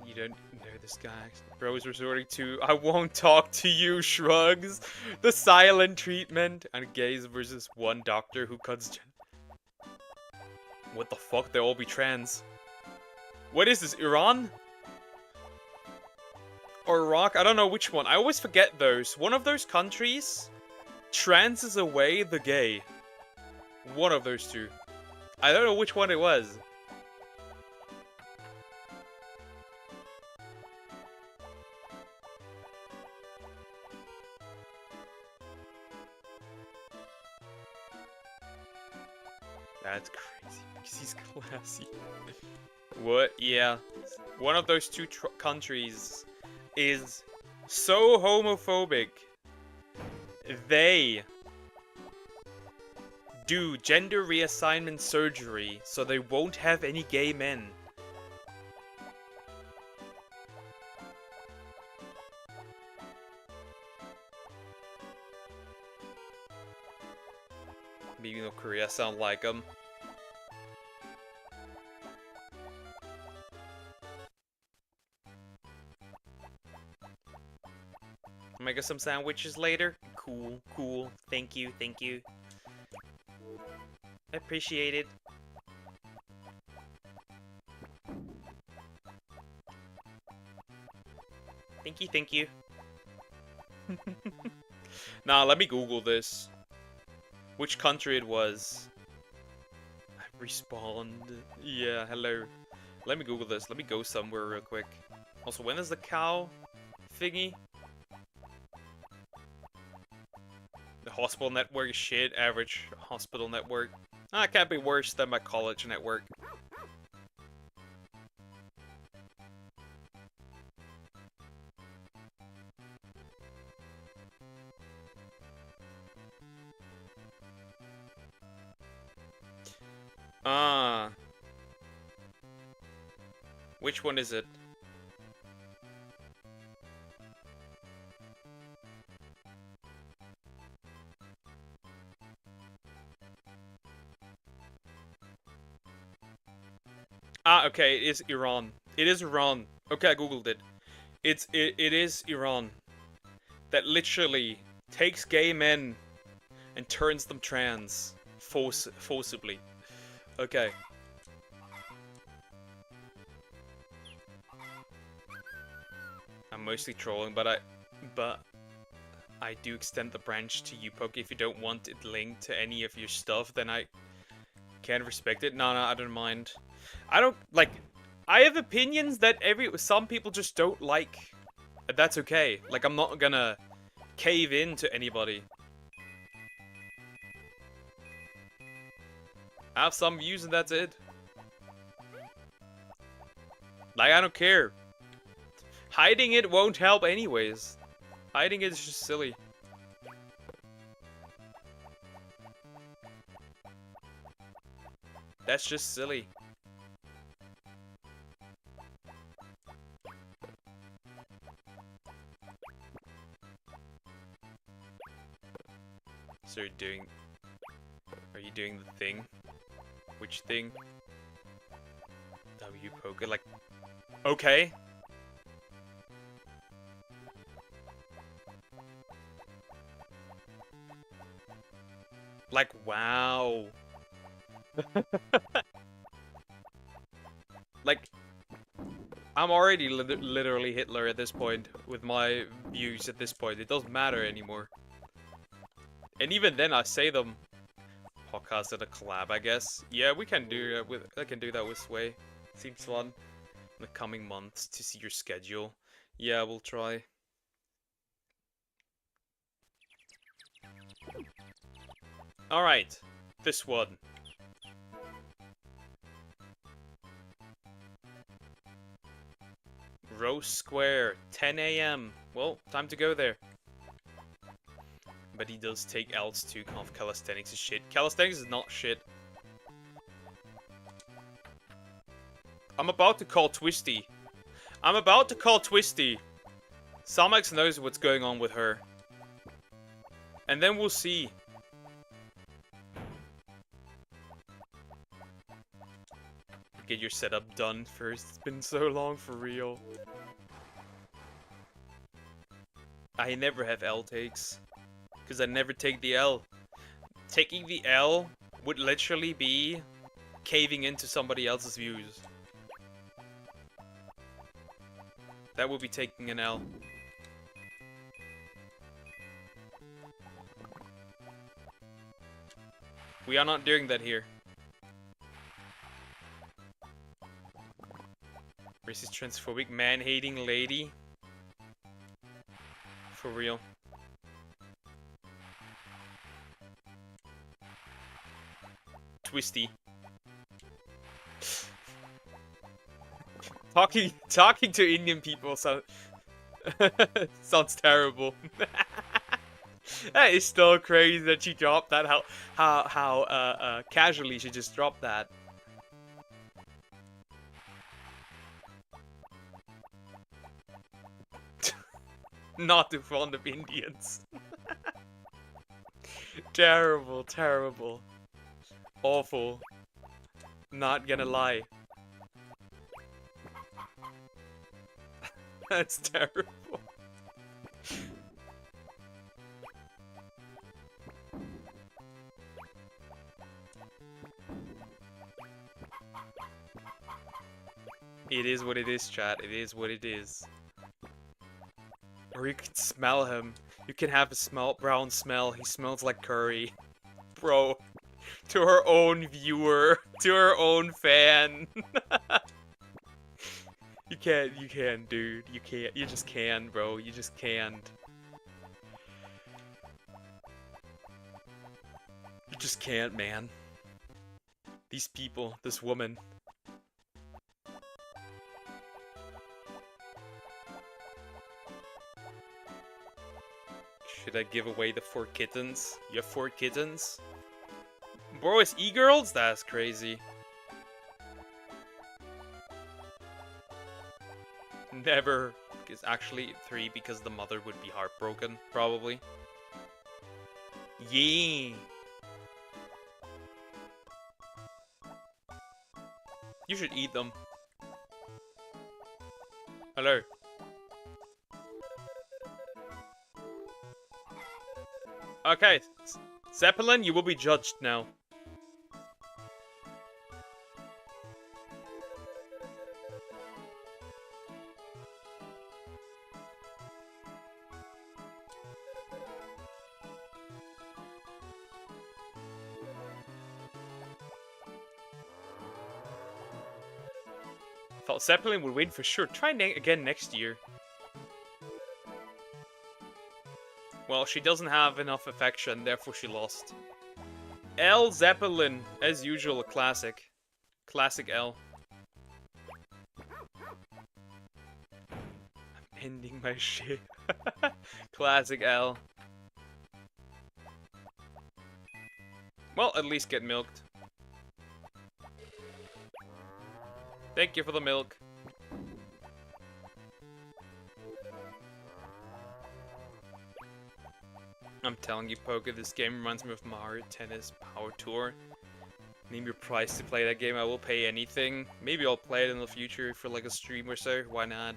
You don't know this guy. Bro's resorting to I won't talk to you shrugs. The silent treatment. And gays versus one doctor who cuts What the fuck? They'll all be trans. What is this, Iran? Or Iraq? I don't know which one. I always forget those. One of those countries transes away the gay. One of those two. I don't know which one it was. That's crazy, because he's classy. What? Yeah. One of those two countries is so homophobic. They do gender reassignment surgery so they won't have any gay men. Maybe North Korea sound like them. Make us some sandwiches later? Cool, cool. Thank you, thank you. I appreciate it. Thank you, thank you. Nah, let me Google this. Which country it was. Respond. Yeah, hello. Let me Google this. Let me go somewhere real quick. Also, when is the cow thingy? The hospital network is shit. Average hospital network. Ah, it can't be worse than my college network. Ah. Which one is it? Ah, okay, it is Iran. It is Iran. Okay, I googled it. It is Iran. That literally takes gay men and turns them trans. Forcibly. Okay. I'm mostly trolling, but I do extend the branch to you, Poke. If you don't want it linked to any of your stuff, then I can respect it. No, I don't mind. I don't, like, I have opinions that some people just don't like. That's okay. Like, I'm not gonna cave in to anybody. I have some views and that's it. Like, I don't care. Hiding it won't help anyways. Hiding it is just silly. That's just silly. So are you doing the thing? Which thing? W poker, like, okay. Like, wow. Like, I'm already literally Hitler at this point, with my views at this point. It doesn't matter anymore. And even then, I say them. Podcast at a collab, I guess. Yeah, we can do that with. I can do that with Sway. Seems fun. In the coming months to see your schedule. Yeah, we'll try. All right, this one. Rose Square, 10 a.m. Well, time to go there. But he does take L's too. Conf calisthenics is shit. Calisthenics is not shit. I'm about to call Twisty. I'm about to call Twisty. Samax knows what's going on with her. And then we'll see. Get your setup done first. It's been so long for real. I never have L takes. Because I never take the L. Taking the L would literally be caving into somebody else's views. That would be taking an L. We are not doing that here. Racist, transphobic, man-hating lady. For real. Twisty. Talking to Indian people sounds terrible. That is still crazy that she dropped that. How casually she just dropped that. Not too fond of Indians. Terrible, terrible. Awful. Not gonna lie. That's terrible. It is what it is, chat. It is what it is. Or you can smell him. You can have a brown smell. He smells like curry. Bro. To her own viewer. To her own fan. You You can't, dude. You can't. You just can't, bro. You just can't. You just can't, man. These people, this woman. Should I give away the 4 kittens? You have 4 kittens? Bro, it's e-girls? That's crazy. Never. It's actually 3 because the mother would be heartbroken, probably. Yeah. You should eat them. Hello. Okay, Zeppelin, you will be judged now. Thought Zeppelin would win for sure. Try again next year. Well, she doesn't have enough affection, therefore she lost. L Zeppelin, as usual, a classic. Classic L. I'm ending my shit. Classic L. Well, at least get milked. Thank you for the milk. I'm telling you, Poker, this game reminds me of Mario Tennis Power Tour. Name your price to play that game, I will pay anything. Maybe I'll play it in the future for like a stream or so, why not?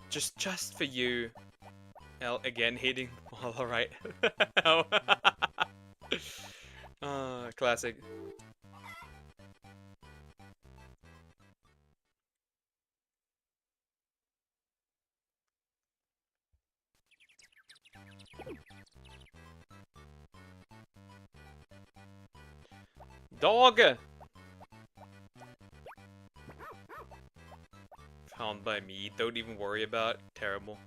Just for you. L again hitting the ball, alright. Classic. Dog! Found by me, don't even worry about it. Terrible.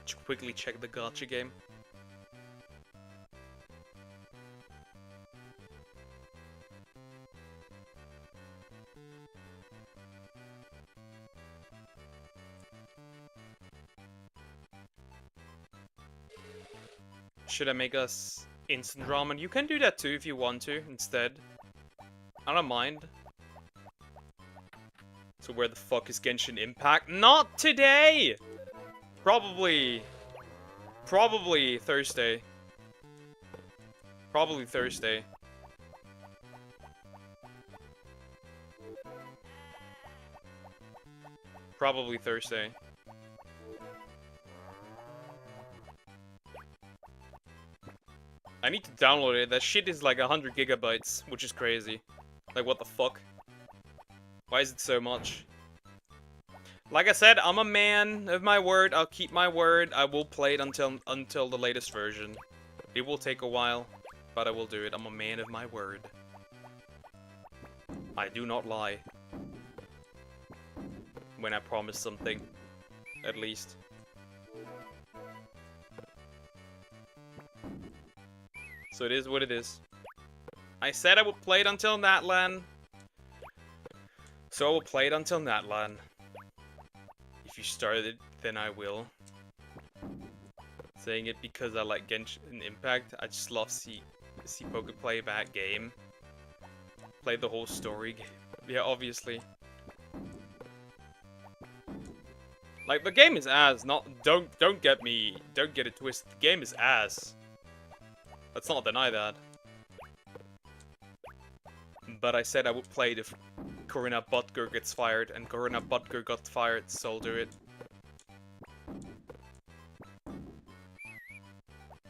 Just quickly check the gacha game. Should I make us instant ramen? You can do that too if you want to, instead. I don't mind. So where the fuck is Genshin Impact? Not today! Probably Thursday. Probably Thursday. Probably Thursday. I need to download it. That shit is like 100 gigabytes, which is crazy. Like, what the fuck? Why is it so much? Like I said, I'm a man of my word. I'll keep my word. I will play it until the latest version. It will take a while, but I will do it. I'm a man of my word. I do not lie. When I promise something, at least. So it is what it is. I said I would play it until Natlan. So I will play it until Natlan. If you started it, then I will. Saying it because I like Genshin Impact. I just love see Poker play that game. Play the whole story game. Yeah, obviously. Like, the game is ass. Don't get it twisted. The game is ass. Let's not deny that. But I said I would play it if Corinna Butker gets fired, and Corinna Butker got fired, so I'll do it.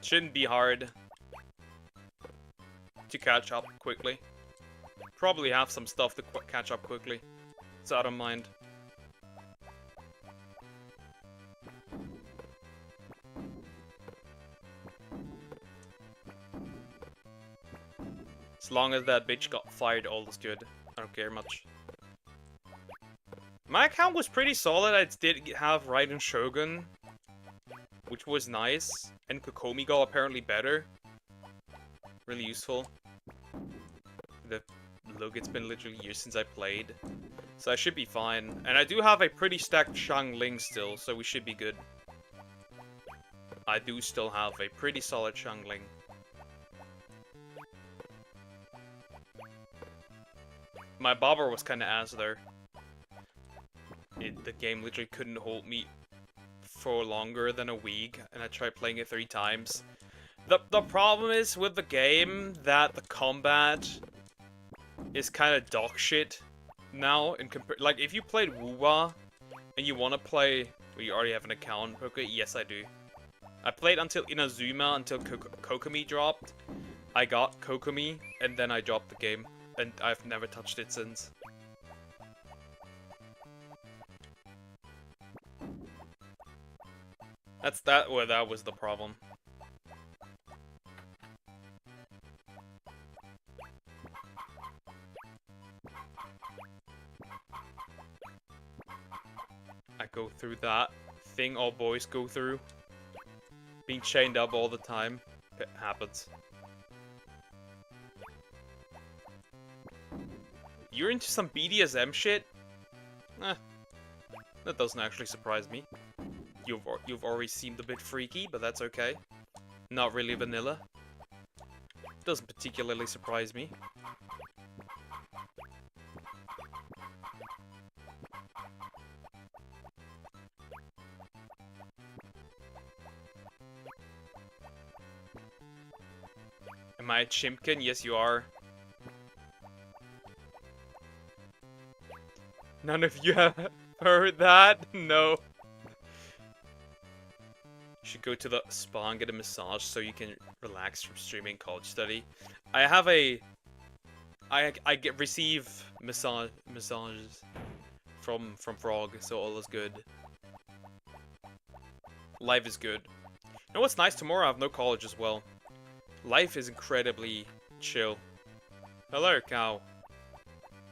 Shouldn't be hard to catch up quickly. Probably have some stuff to catch up quickly, so I don't mind. As long as that bitch got fired, all is good. I don't care much. My account was pretty solid. I did have Raiden Shogun, which was nice. And Kokomi got apparently better. Really useful. Look, it's been literally years since I played. So I should be fine. And I do have a pretty stacked Xiangling still, so we should be good. I do still have a pretty solid Xiangling. My bobber was kinda ass there. The game literally couldn't hold me for longer than a week, and I tried playing it 3 times. The problem is with the game that the combat is kinda dog shit now. Like, if you played Wuwa and you wanna play... Well, you already have an account, okay? Yes, I do. I played until Inazuma, until Kokomi dropped. I got Kokomi, and then I dropped the game. And I've never touched it since. That was the problem. I go through that thing all boys go through. Being chained up all the time. It happens. You're into some BDSM shit? Eh. That doesn't actually surprise me. You've already seemed a bit freaky, but that's okay. Not really vanilla. Doesn't particularly surprise me. Am I a chimpkin? Yes, you are. None of you have heard that? No. You should go to the spa and get a massage so you can relax from streaming college study. I have a... I receive massages from Frog, so all is good. Life is good. You know what's nice? Tomorrow I have no college as well. Life is incredibly chill. Hello, cow.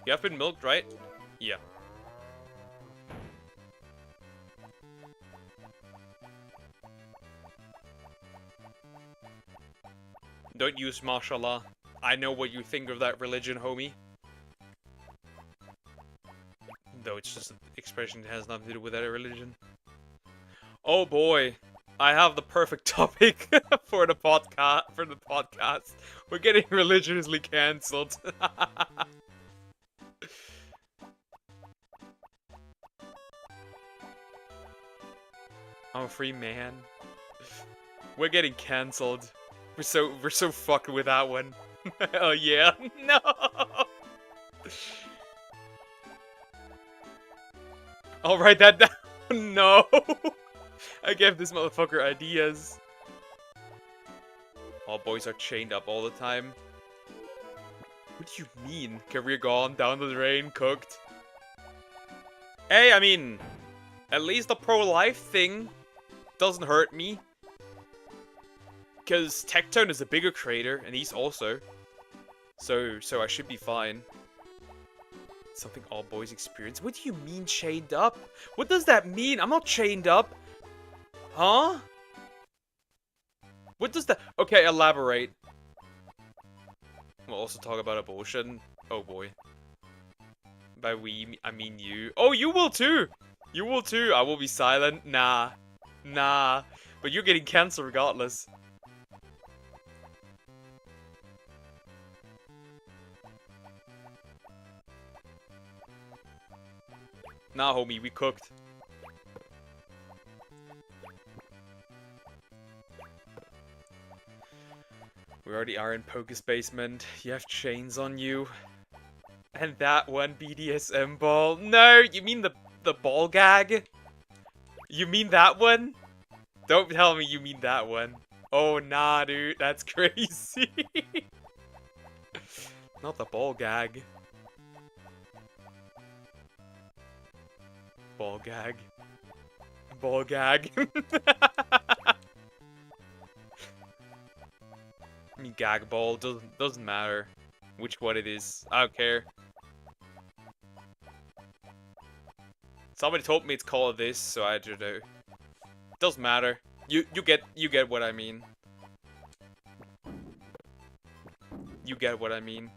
You have been milked, right? Yeah. Don't use mashallah. I know what you think of that religion, homie. Though it's just an expression that has nothing to do with that religion. Oh boy. I have the perfect topic for the podcast. We're getting religiously cancelled. I'm a free man. We're getting cancelled. We're so fucked with that one. Oh yeah. No. I'll write that down. No. I gave this motherfucker ideas. All boys are chained up all the time. What do you mean? Career gone, down the drain, cooked. Hey, I mean, at least the pro-life thing doesn't hurt me. Because Tectone is a bigger creator, and he's also. So I should be fine. Something all boys experience? What do you mean chained up? What does that mean? I'm not chained up. Huh? What does that... Okay, elaborate. We'll also talk about abortion. Oh boy. By we, I mean you. Oh, you will too! You will too! I will be silent. Nah. Nah. But you're getting cancer regardless. Nah, homie, we cooked. We already are in Poke's basement. You have chains on you. And that one BDSM ball. No, you mean the ball gag? You mean that one? Don't tell me you mean that one. Oh, nah, dude. That's crazy. Not the ball gag. Ball gag. Ball gag. I mean, gag ball doesn't matter. which one it is. I don't care. Somebody told me it's called this, so I don't know. Doesn't matter. You get what I mean. You get what I mean.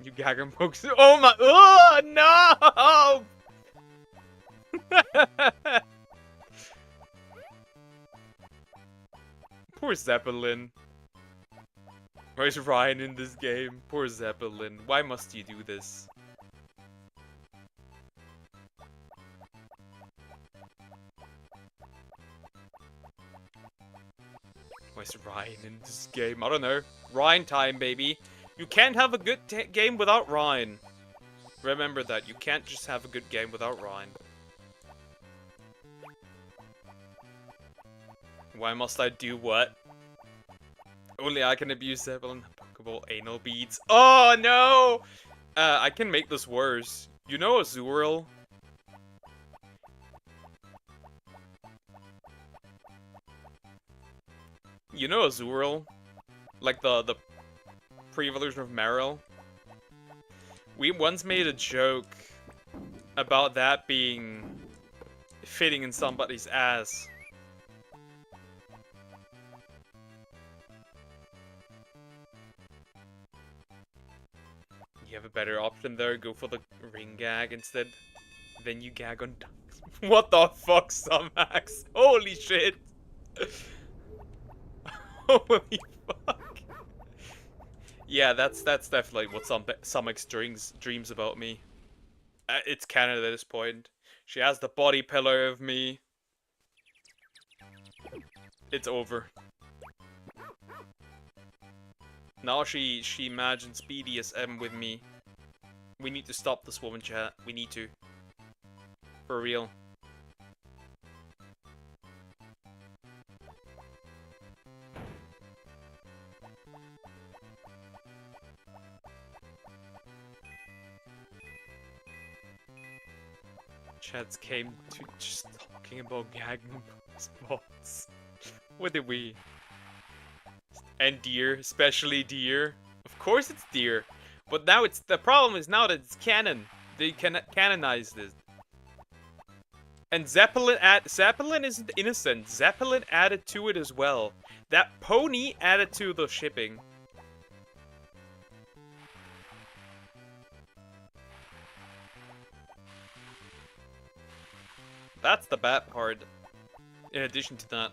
You gag him, folks. Oh my! Oh no! Poor Zeppelin. Where's Ryan in this game? Poor Zeppelin. Why must you do this? Where's Ryan in this game? I don't know. Ryan time, baby. You can't have a good game without Ryan. Remember that. You can't just have a good game without Ryan. Why must I do what? Only I can abuse Zeppelin. Pokeball anal beads. Oh no! I can make this worse. You know Azurill? You know Azurill? Like the pre-evolution of Meryl? We once made a joke about that being fitting in somebody's ass. You have a better option there, go for the ring gag instead. Then you gag on ducks. What the fuck, Sumax? Holy shit! Holy fuck! Yeah, that's definitely what Sumax dreams about me. It's canon at this point. She has the body pillar of me. It's over. Now she imagines BDSM with me. We need to stop this woman, chat. We need to. For real. Chats came to just talking about gagging spots. What did we? And deer, especially deer. Of course it's deer. But now it's the problem is now that it's canon. They can canonize this. And Zeppelin isn't innocent. Zeppelin added to it as well. That pony added to the shipping. That's the bad part. In addition to that.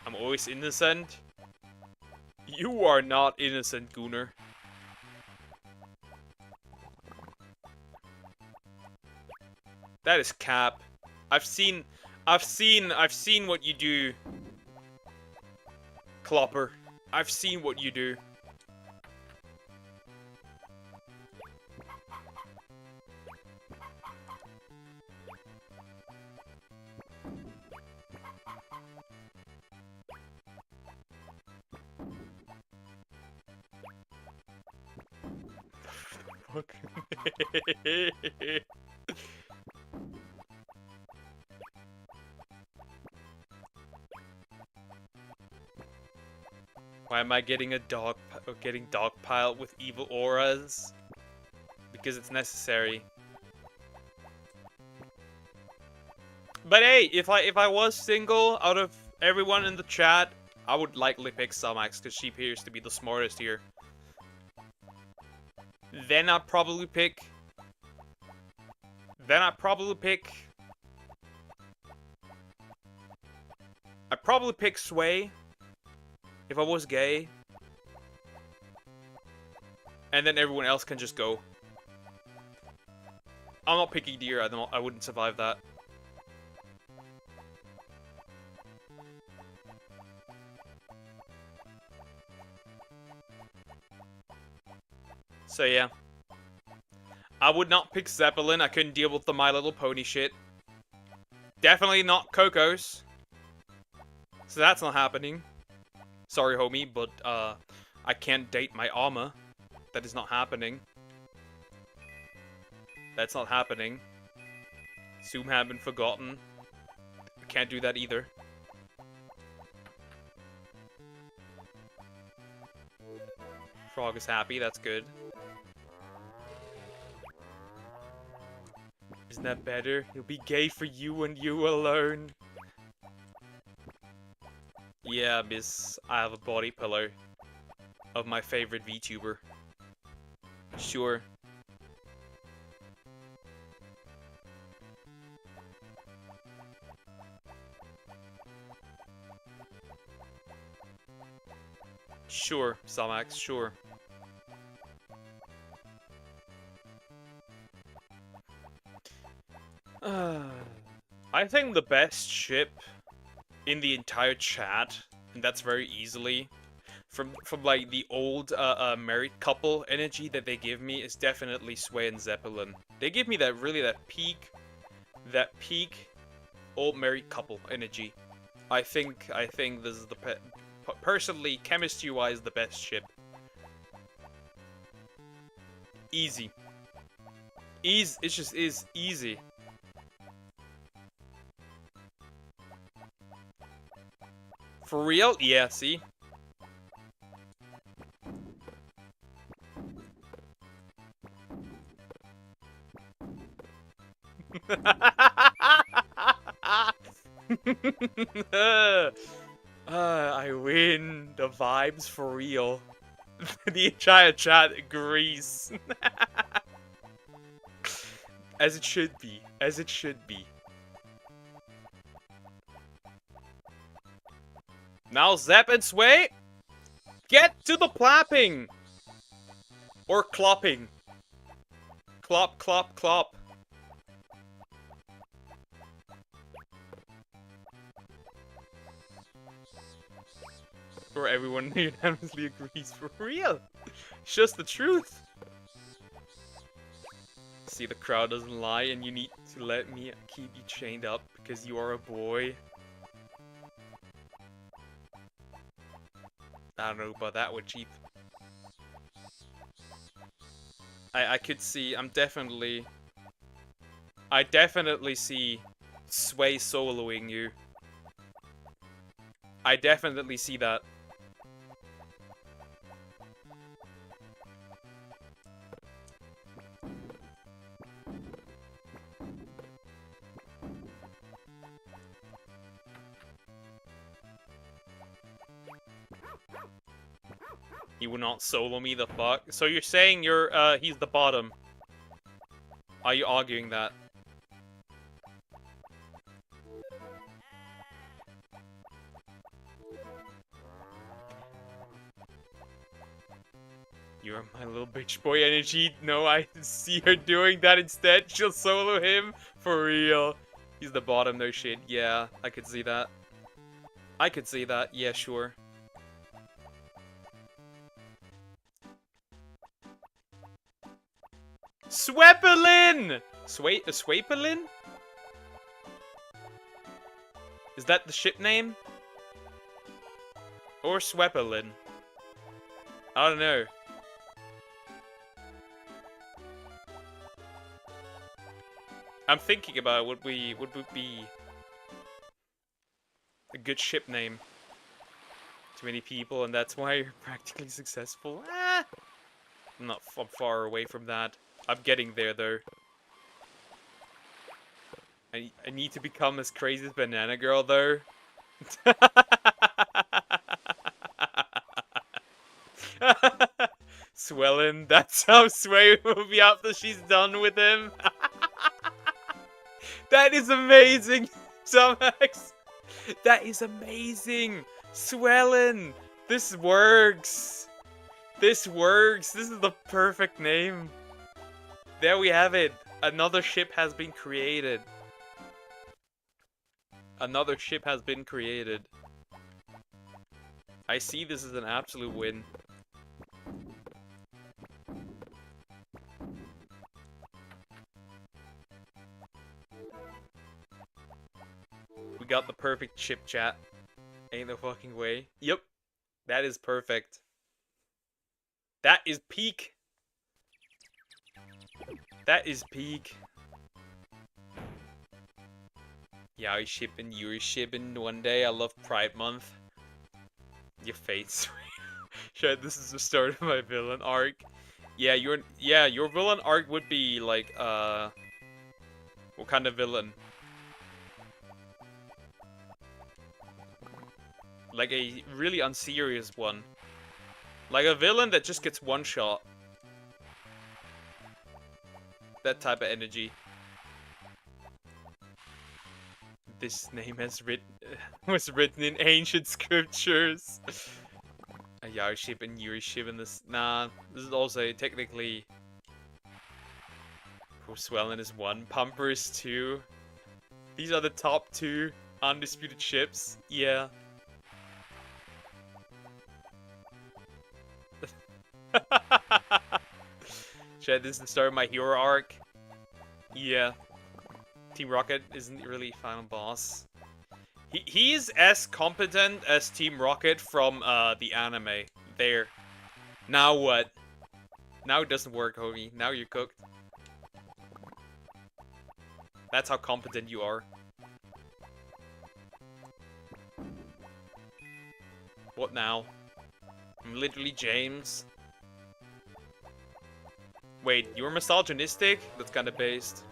I'm always innocent. You are not innocent, Gooner. That is cap. I've seen what you do. Clopper. I've seen what you do. Fuck. Why am I getting dogpiled with evil auras? Because it's necessary. But hey, if I was single out of everyone in the chat, I would likely pick Sumax because she appears to be the smartest here. Then I'd probably pick Sway if I was gay. And then everyone else can just go. I'm not picking deer, I wouldn't survive that. So yeah. I would not pick Zeppelin, I couldn't deal with the My Little Pony shit. Definitely not Coco's. So that's not happening. Sorry, homie, but I can't date my Ama. That is not happening. That's not happening. Zoom had been forgotten. Can't do that either. Frog is happy, that's good. Isn't that better? He'll be gay for you and you alone. Yeah, miss, I have a body pillow of my favorite VTuber. Sure. Sure, Salmax, sure. I think the best ship in the entire chat, and that's very easily, from like the old married couple energy that they give me, is definitely Sway and Zeppelin. They give me that that peak old married couple energy. I think this is the personally, chemistry-wise, the best ship. Easy. It just is easy. For real? Yeah, see? I win. The vibes for real. The entire chat agrees. As it should be. As it should be. Now Zep and Sway, get to the plapping! Or clopping. Clop, clop, clop. Or everyone unanimously agrees for real. It's just the truth. See, the crowd doesn't lie and you need to let me keep you chained up because you are a boy. I don't know about that one, Cheap. I could see, I definitely see Sway soloing you. I definitely see that. He would not solo me, the fuck? So you're saying he's the bottom? Are you arguing that? You're my little bitch boy energy. No, I see her doing that instead. She'll solo him? For real. He's the bottom, no shit. Yeah, I could see that. I could see that. Yeah, sure. Swepelin! Swapelin? Is that the ship name? Or Swepelin? I don't know. I'm thinking about what would be a good ship name. Too many people, and that's why you're practically successful. Ah! I'm far away from that. I'm getting there, though. I need to become as crazy as Banana Girl, though. Swellin', that's how Sway will be after she's done with him. That is amazing, Tomax. That is amazing. Swellin', this works. This works. This is the perfect name. There we have it. Another ship has been created. Another ship has been created. I see this as an absolute win. We got the perfect ship, chat. Ain't no fucking way. Yep. That is perfect. That is peak. That is peak. Yeah, I shipping, you're shipping one day. I love Pride Month. Your face. Shit, this is the start of my villain arc. Yeah, your villain arc would be like what kind of villain? Like a really unserious one. Like a villain that just gets one shot. That type of energy. This name was written in ancient scriptures. A Yarship and Yuriship in this. Nah, this is also technically. Swellen is 1, Pumper is 2. These are the top 2 undisputed ships. Yeah. Shit, this is the start of my hero arc. Yeah. Team Rocket isn't really final boss. He's as competent as Team Rocket from the anime. There. Now what? Now it doesn't work, homie. Now you're cooked. That's how competent you are. What now? I'm literally James. Wait, you're misogynistic? That's kinda based.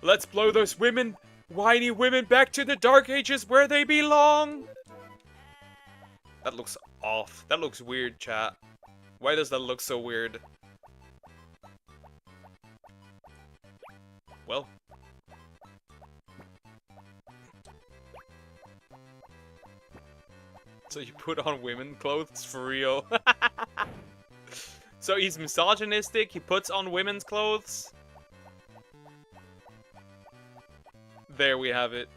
Let's blow those women, whiny women, back to the Dark Ages where they belong! That looks off. That looks weird, chat. Why does that look so weird? Well. So you put on women clothes for real? So he's misogynistic, he puts on women's clothes? There we have it.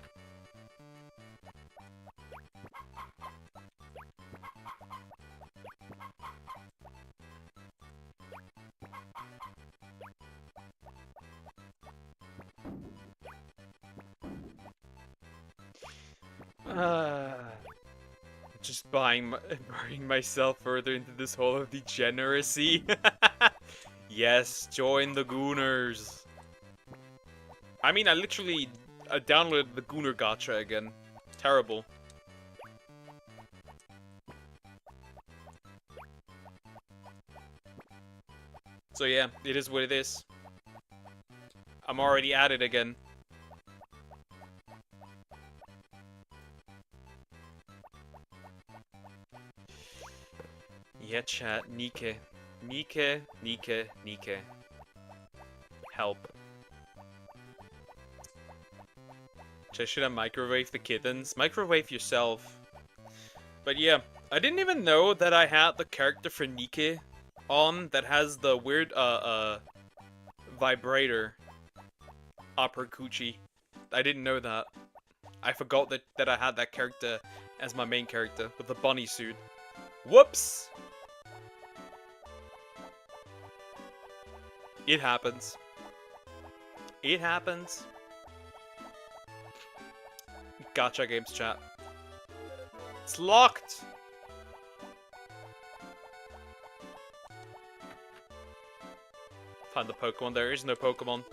Just buying myself further into this hole of degeneracy. Yes, join the Gooners. I mean, I literally downloaded the Gooner Gacha again. Terrible. So yeah, it is what it is. I'm already at it again. Yeah, chat. Nike. Nike. Help. Should I microwave the kittens? Microwave yourself. But yeah, I didn't even know that I had the character for Nike on that has the weird, vibrator. Upper coochie. I didn't know that. I forgot that I had that character as my main character with the bunny suit. Whoops! It happens. It happens. Gacha games chat. It's locked! Find the Pokemon. There is no Pokemon.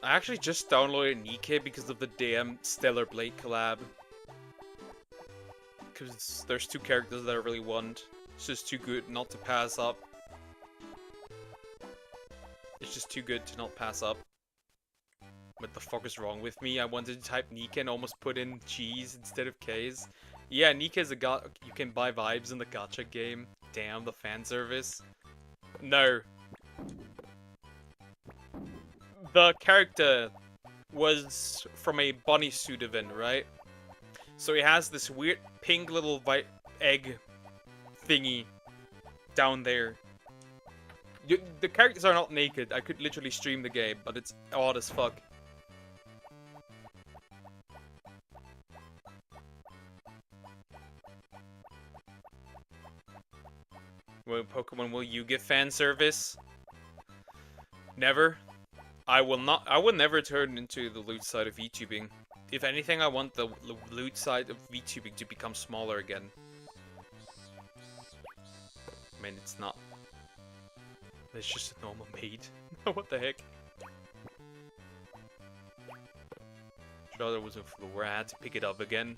I actually just downloaded Nike because of the damn Stellar Blade collab. Because there's 2 characters that I really want. It's just too good not to pass up. It's just too good to not pass up. What the fuck is wrong with me? I wanted to type Nike and almost put in G's instead of K's. Yeah, Nike is a you can buy vibes in the gacha game. Damn, the fan service. No. The character was from a bunny suit event, right? So he has this weird pink little egg thingy down there. The characters are not naked. I could literally stream the game, but it's odd as fuck. Well, Pokemon, will you give fan service? Never. I will not. I will never turn into the loot side of YouTubing. If anything, I want the loot side of VTubing to become smaller again. I mean, it's not. It's just a normal maid. What the heck? Sure, there was a floor. I had to pick it up again.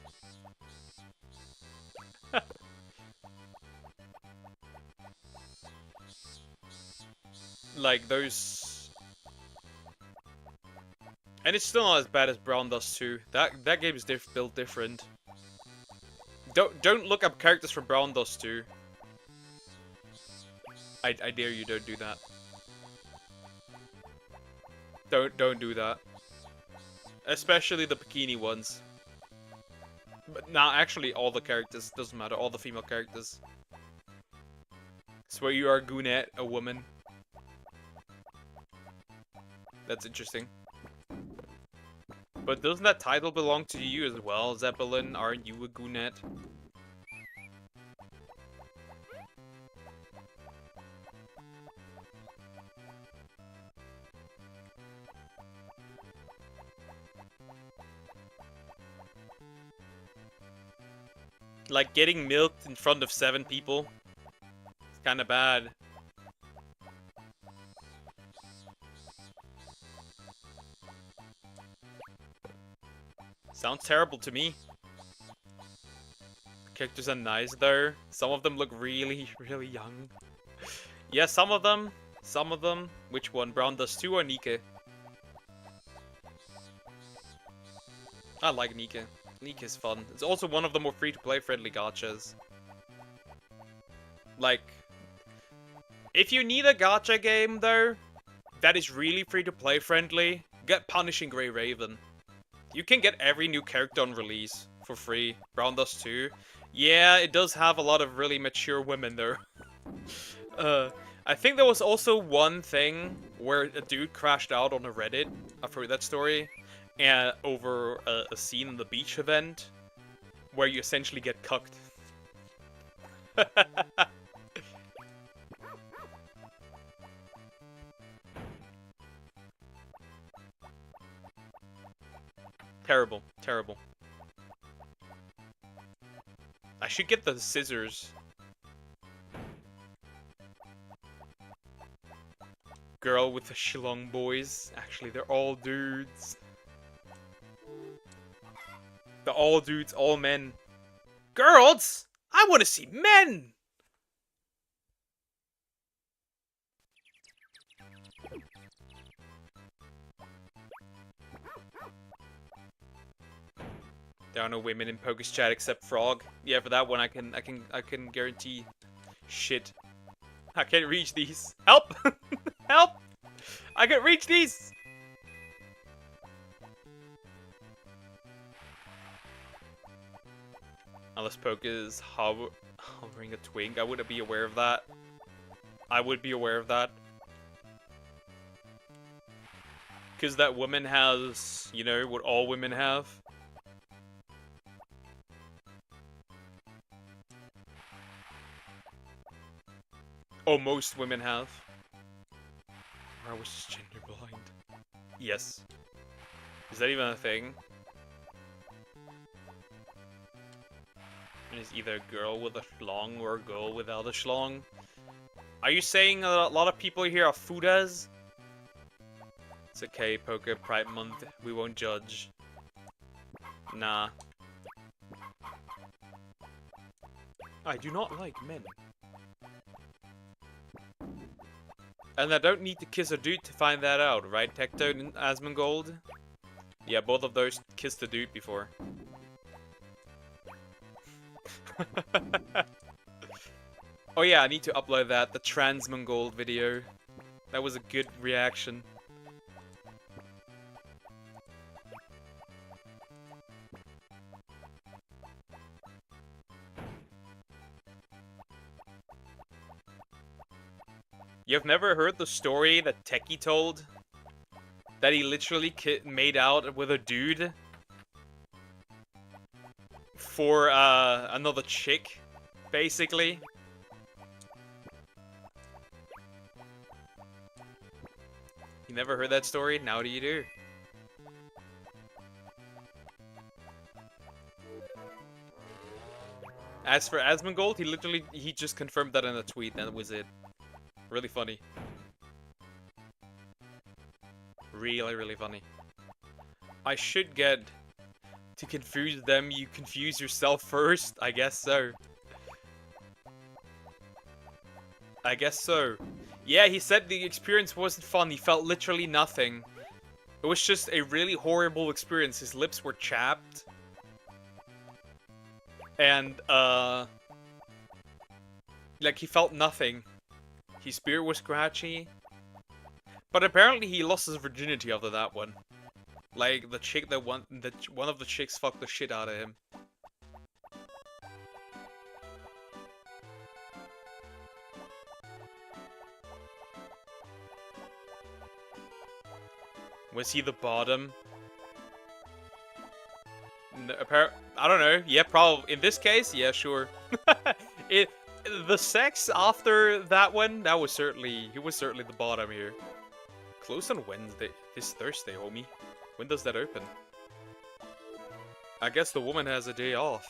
Like those, and it's still not as bad as Brown Dust 2. That game is built different. Don't look up characters from Brown Dust 2. I dare you, don't do that. Don't do that. Especially the bikini ones. But nah, actually all the characters, doesn't matter, all the female characters. Swear you are a goonette, a woman. That's interesting. But doesn't that title belong to you as well, Zeppelin? Aren't you a goonette? Like, getting milked in front of 7 people. It's kinda bad. Sounds terrible to me. Characters are nice though. Some of them look really, really young. Yeah, some of them. Some of them. Which one? Brown Dust 2 or Nika? I like Nika. Nika's fun. It's also one of the more free-to-play friendly gachas. Like, if you need a gacha game though, that is really free-to-play friendly, get Punishing Grey Raven. You can get every new character on release for free. Brown Dust 2. Yeah, it does have a lot of really mature women though. I think there was also one thing where a dude crashed out on a Reddit. I've heard that story. And over a scene in the beach event where you essentially get cucked. Terrible, terrible. I should get the scissors. Girl with the Shillong boys. Actually, they're all dudes. They're all dudes, all men. Girls! I want to see men! There are no women in Poke's chat except Frog. Yeah, for that one I can guarantee shit. I can't reach these. Help! Help! I can't reach these! Unless Poke is hovering a twink, I wouldn't be aware of that. I would be aware of that. Because that woman has, you know, what all women have. Oh, most women have. Or I was just gender blind. Yes. Is that even a thing? It's either a girl with a schlong or a girl without a schlong. Are you saying a lot of people here are fudas? It's okay, Poker Pride Month. We won't judge. Nah. I do not like men. And I don't need to kiss a dude to find that out, right, Tecto and Asmongold? Yeah, both of those kissed a dude before. Oh yeah, I need to upload that, the Transmongold video. That was a good reaction. You've never heard the story that Techie told? That he literally made out with a dude for another chick, basically. You never heard that story? Now do you do? As for Asmongold, he just confirmed that in a tweet, and that was it. Really funny. Really, really funny. I should get to confuse them, you confuse yourself first? I guess so. I guess so. Yeah, he said the experience wasn't fun, he felt literally nothing. It was just a really horrible experience. His lips were chapped. And, like, he felt nothing. His beard was scratchy. But apparently he lost his virginity after that one. Like, the chick that one of the chicks fucked the shit out of him. Was he the bottom? No, I don't know. Yeah, probably. In this case, yeah, sure. The sex after that one, he was certainly the bottom here. Closed on Wednesday. This Thursday, homie. When does that open? I guess the woman has a day off.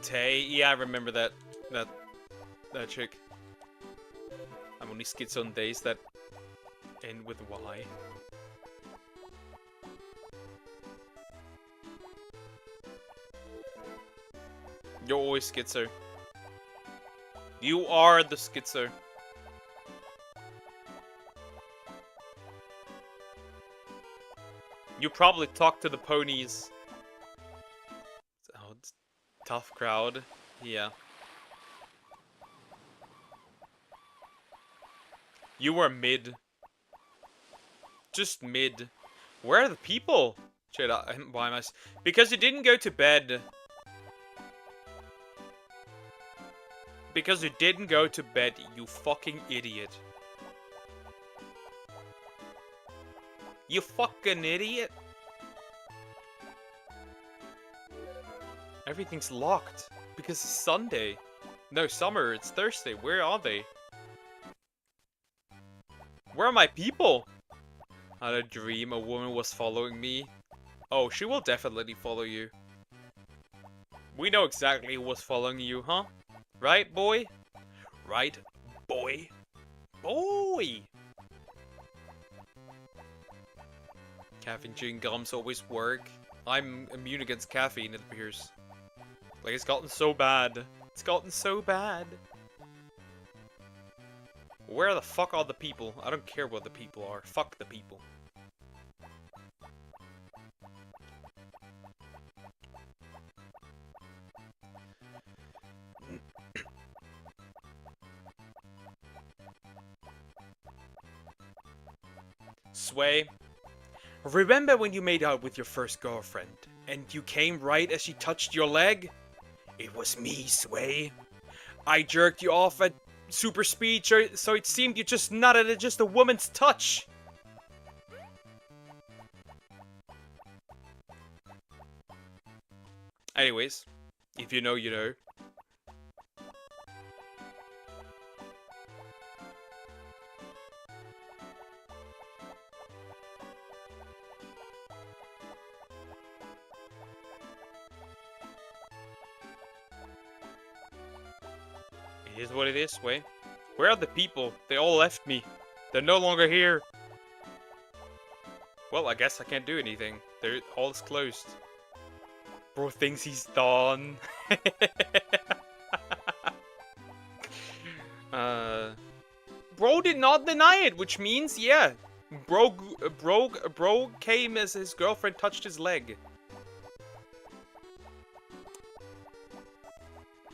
Tay, yeah, I remember that chick. I'm only schizo on days that end with Y. You're always schizo. You are the schizo. You probably talk to the ponies. Oh, it's tough crowd. Yeah. You were mid. Just mid. Where are the people? Shit, why am I... Because you didn't go to bed. Because you didn't go to bed, you fucking idiot. You fucking idiot. Everything's locked. Because it's Sunday. No, summer, it's Thursday. Where are they? Where are my people? I had a dream a woman was following me. Oh, she will definitely follow you. We know exactly who was following you, huh? Right, boy? Right, boy? Boy! Caffeine chewing gums always work. I'm immune against caffeine, it appears. Like, it's gotten so bad. It's gotten so bad. Where the fuck are the people? I don't care what the people are. Fuck the people. Sway. Remember when you made out with your first girlfriend, and you came right as she touched your leg? It was me, Sway. I jerked you off at super speed, so it seemed you just nutted at just a woman's touch. Anyways, if you know, you know. It is what it is, Way. Where are the people? They all left me. They're no longer here. Well, I guess I can't do anything. All is closed. Bro thinks he's done. Bro did not deny it, which means, yeah. Bro came as his girlfriend touched his leg.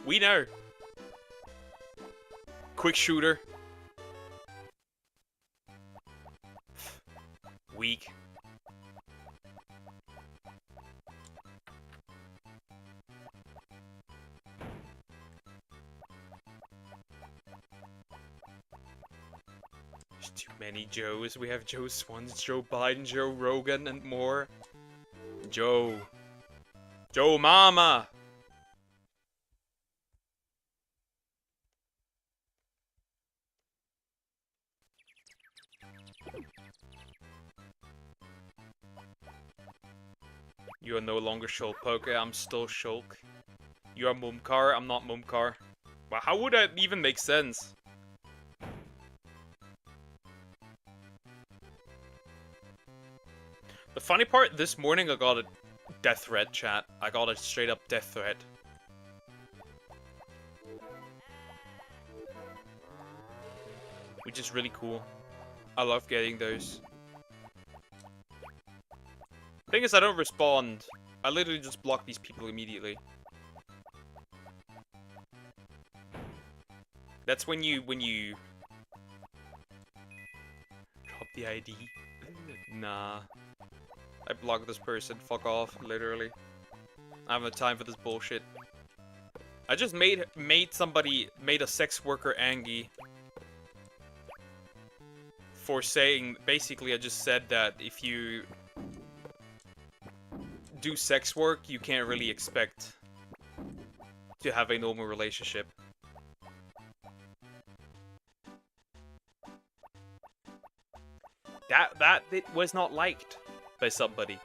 We know. Quick shooter. Weak. There's too many Joes. We have Joe Swans, Joe Biden, Joe Rogan, and more. Joe. Joe Mama. You are no longer Shulk Poke, I'm still Shulk. You are Mumkar, I'm not Mumkar. Well, how would that even make sense? The funny part, this morning I got a death threat, chat. I got a straight up death threat. Which is really cool. I love getting those. Thing is, I don't respond. I literally just block these people immediately. That's when you drop the ID. Nah. I block this person. Fuck off, literally. I have no time for this bullshit. I just made a sex worker angry for saying, basically I just said that if you do sex work, you can't really expect to have a normal relationship. That it was not liked by somebody.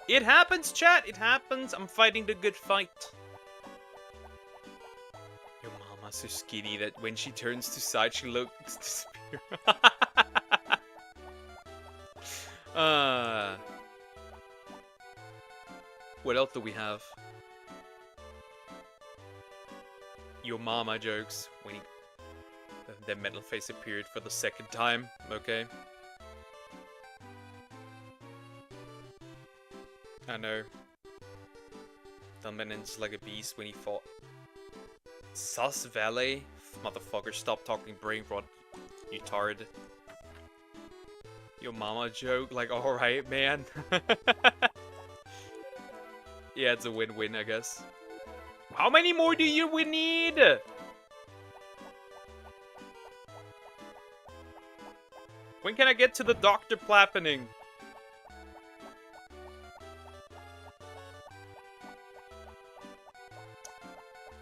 It happens, chat, it happens. I'm fighting the good fight. Your mama's so skinny that when she turns to side, she looks disappear. What else do we have? Your mama jokes when he... The metal face appeared for the second time, okay? I know. Dunman's like a beast when he fought. Sus Valet? Motherfucker, stop talking brain rot, you tard. Your mama joke? Like, alright, man. Yeah, it's a win-win, I guess. How many more do you need? When can I get to the Dr. Plappening?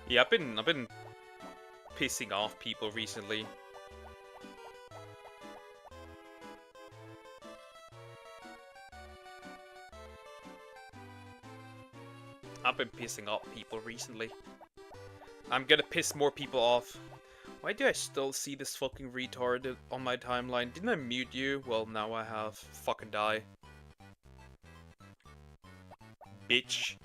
Yeah, I've been pissing off people recently. I've been pissing off people recently. I'm gonna piss more people off. Why do I still see this fucking retard on my timeline? Didn't I mute you? Well, now I have. Fucking die. Bitch.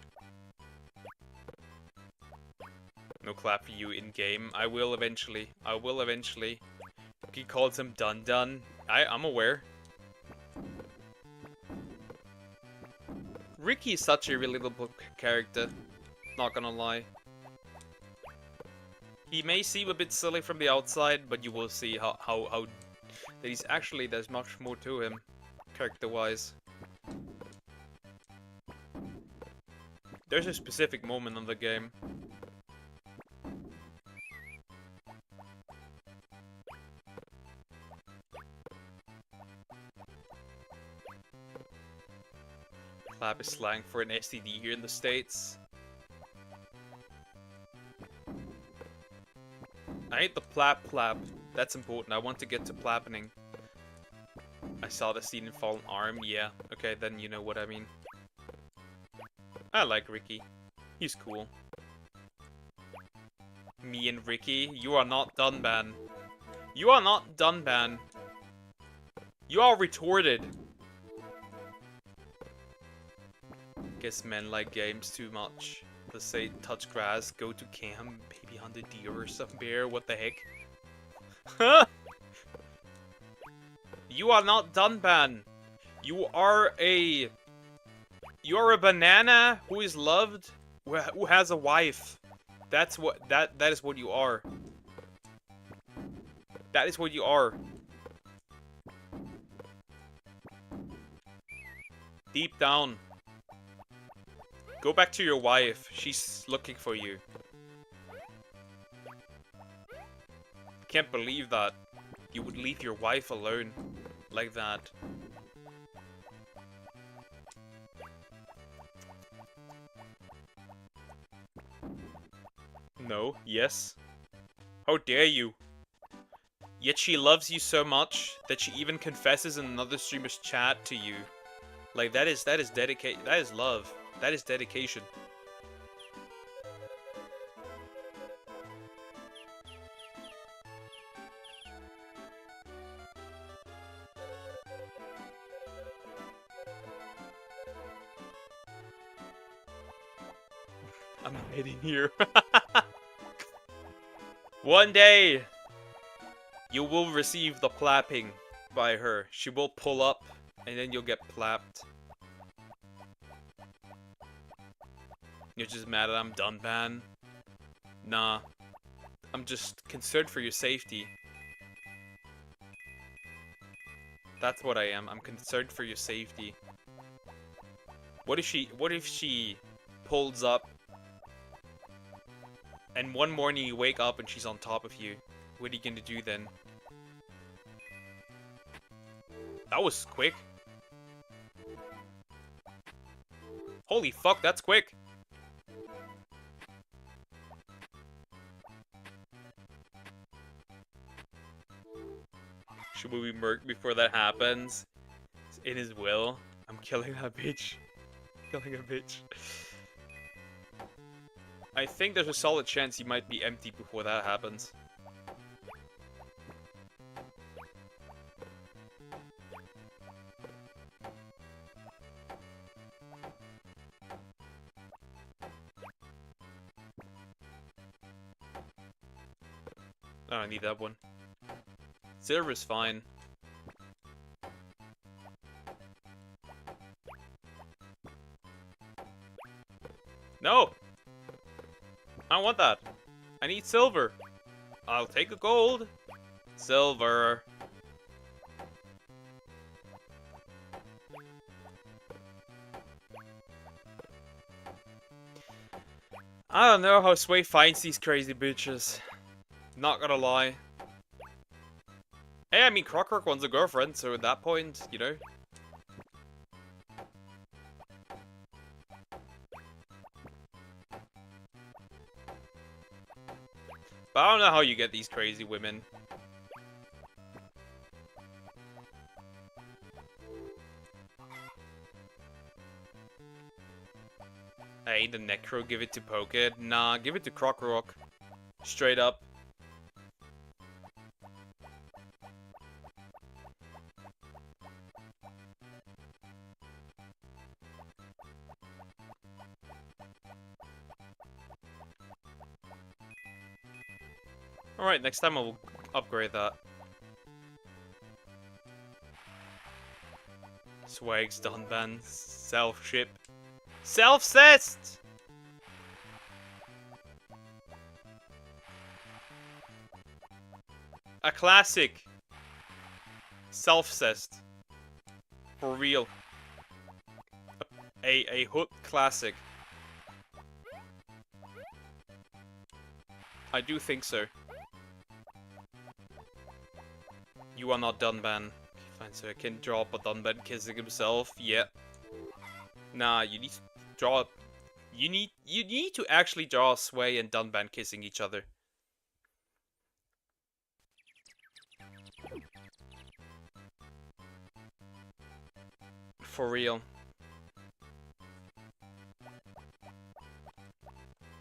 No clap for you in-game. I will eventually. I will eventually. He calls him Dun Dun. I'm aware. Ricky is such a relatable character. Not gonna lie. He may seem a bit silly from the outside, but you will see how that he's actually, there's much more to him, character-wise. There's a specific moment in the game. Clap is slang for an STD here in the States. I hate the plap. That's important. I want to get to plappening. I saw the scene in Fallen Arm. Yeah. Okay, then you know what I mean. I like Ricky. He's cool. Me and Ricky, you are not done, ban. You are not done, ban. You are retorted. Guess men like games too much. Let's say touch grass, go to camp, maybe hunt a deer or some bear, what the heck? Huh? You are not done, ban. You are a banana who is loved, who has a wife. That's what that is what you are. That is what you are. Deep down. Go back to your wife. She's looking for you. Can't believe that. You would leave your wife alone. Like that. No. Yes. How dare you? Yet she loves you so much that she even confesses in another streamer's chat to you. Like, that is dedicated. That is love. That is dedication. I'm hiding here. One day, you will receive the plapping by her. She will pull up, and then you'll get plapped. You're just mad that I'm done, man. Nah. I'm just concerned for your safety. That's what I am. I'm concerned for your safety. What if she pulls up and one morning you wake up and she's on top of you? What are you gonna do then? That was quick. Holy fuck, that's quick. Should we be murked before that happens? It's in his will. I'm killing that bitch. Killing a bitch. I think there's a solid chance he might be empty before that happens. I don't need that one. Silver's fine. No! I don't want that. I need silver. I'll take a gold. Silver. I don't know how Sway finds these crazy bitches. Not gonna lie. Hey, I mean, Crockrock wants a girlfriend, so at that point, you know. But I don't know how you get these crazy women. Hey, the Necro, give it to Poked. Nah, give it to Crockrock. Straight up. Alright, next time I'll upgrade that. Swag's done, ban. Self-ship. Self-cessed! A classic. Self-cessed. For real. A hood classic. I do think so. You are not done, ban. Fine, so I can draw up a Dunban kissing himself. Yeah. Nah, you need to draw. You need to actually draw Sway and Dunban kissing each other. For real.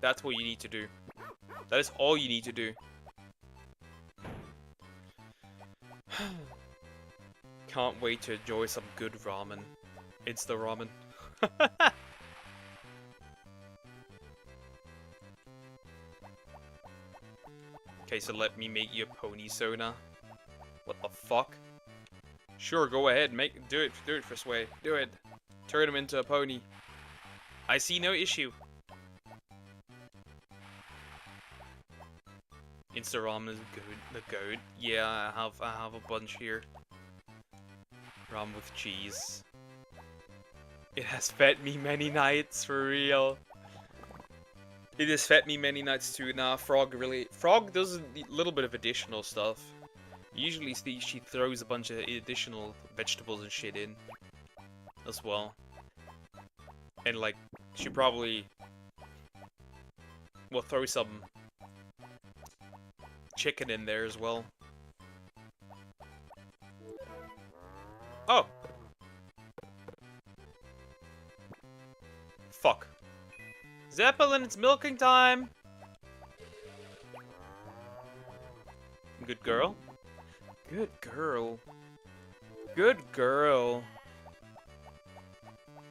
That's what you need to do. That is all you need to do. Can't wait to enjoy some good ramen. It's the ramen. Okay, so let me make you a pony Sona. What the fuck? Sure, go ahead, do it for Sway. Do it. Turn him into a pony. I see no issue. Insta ramen is good. The goat. Yeah, I have a bunch here. Ramen with cheese. It has fed me many nights, for real. It has fed me many nights too. Nah, Frog does a little bit of additional stuff. Usually she throws a bunch of additional vegetables and shit in as well. And like, she probably will throw some chicken in there as well. Oh! fuck. Zeppelin, it's milking time! Good girl. Good girl. Good girl.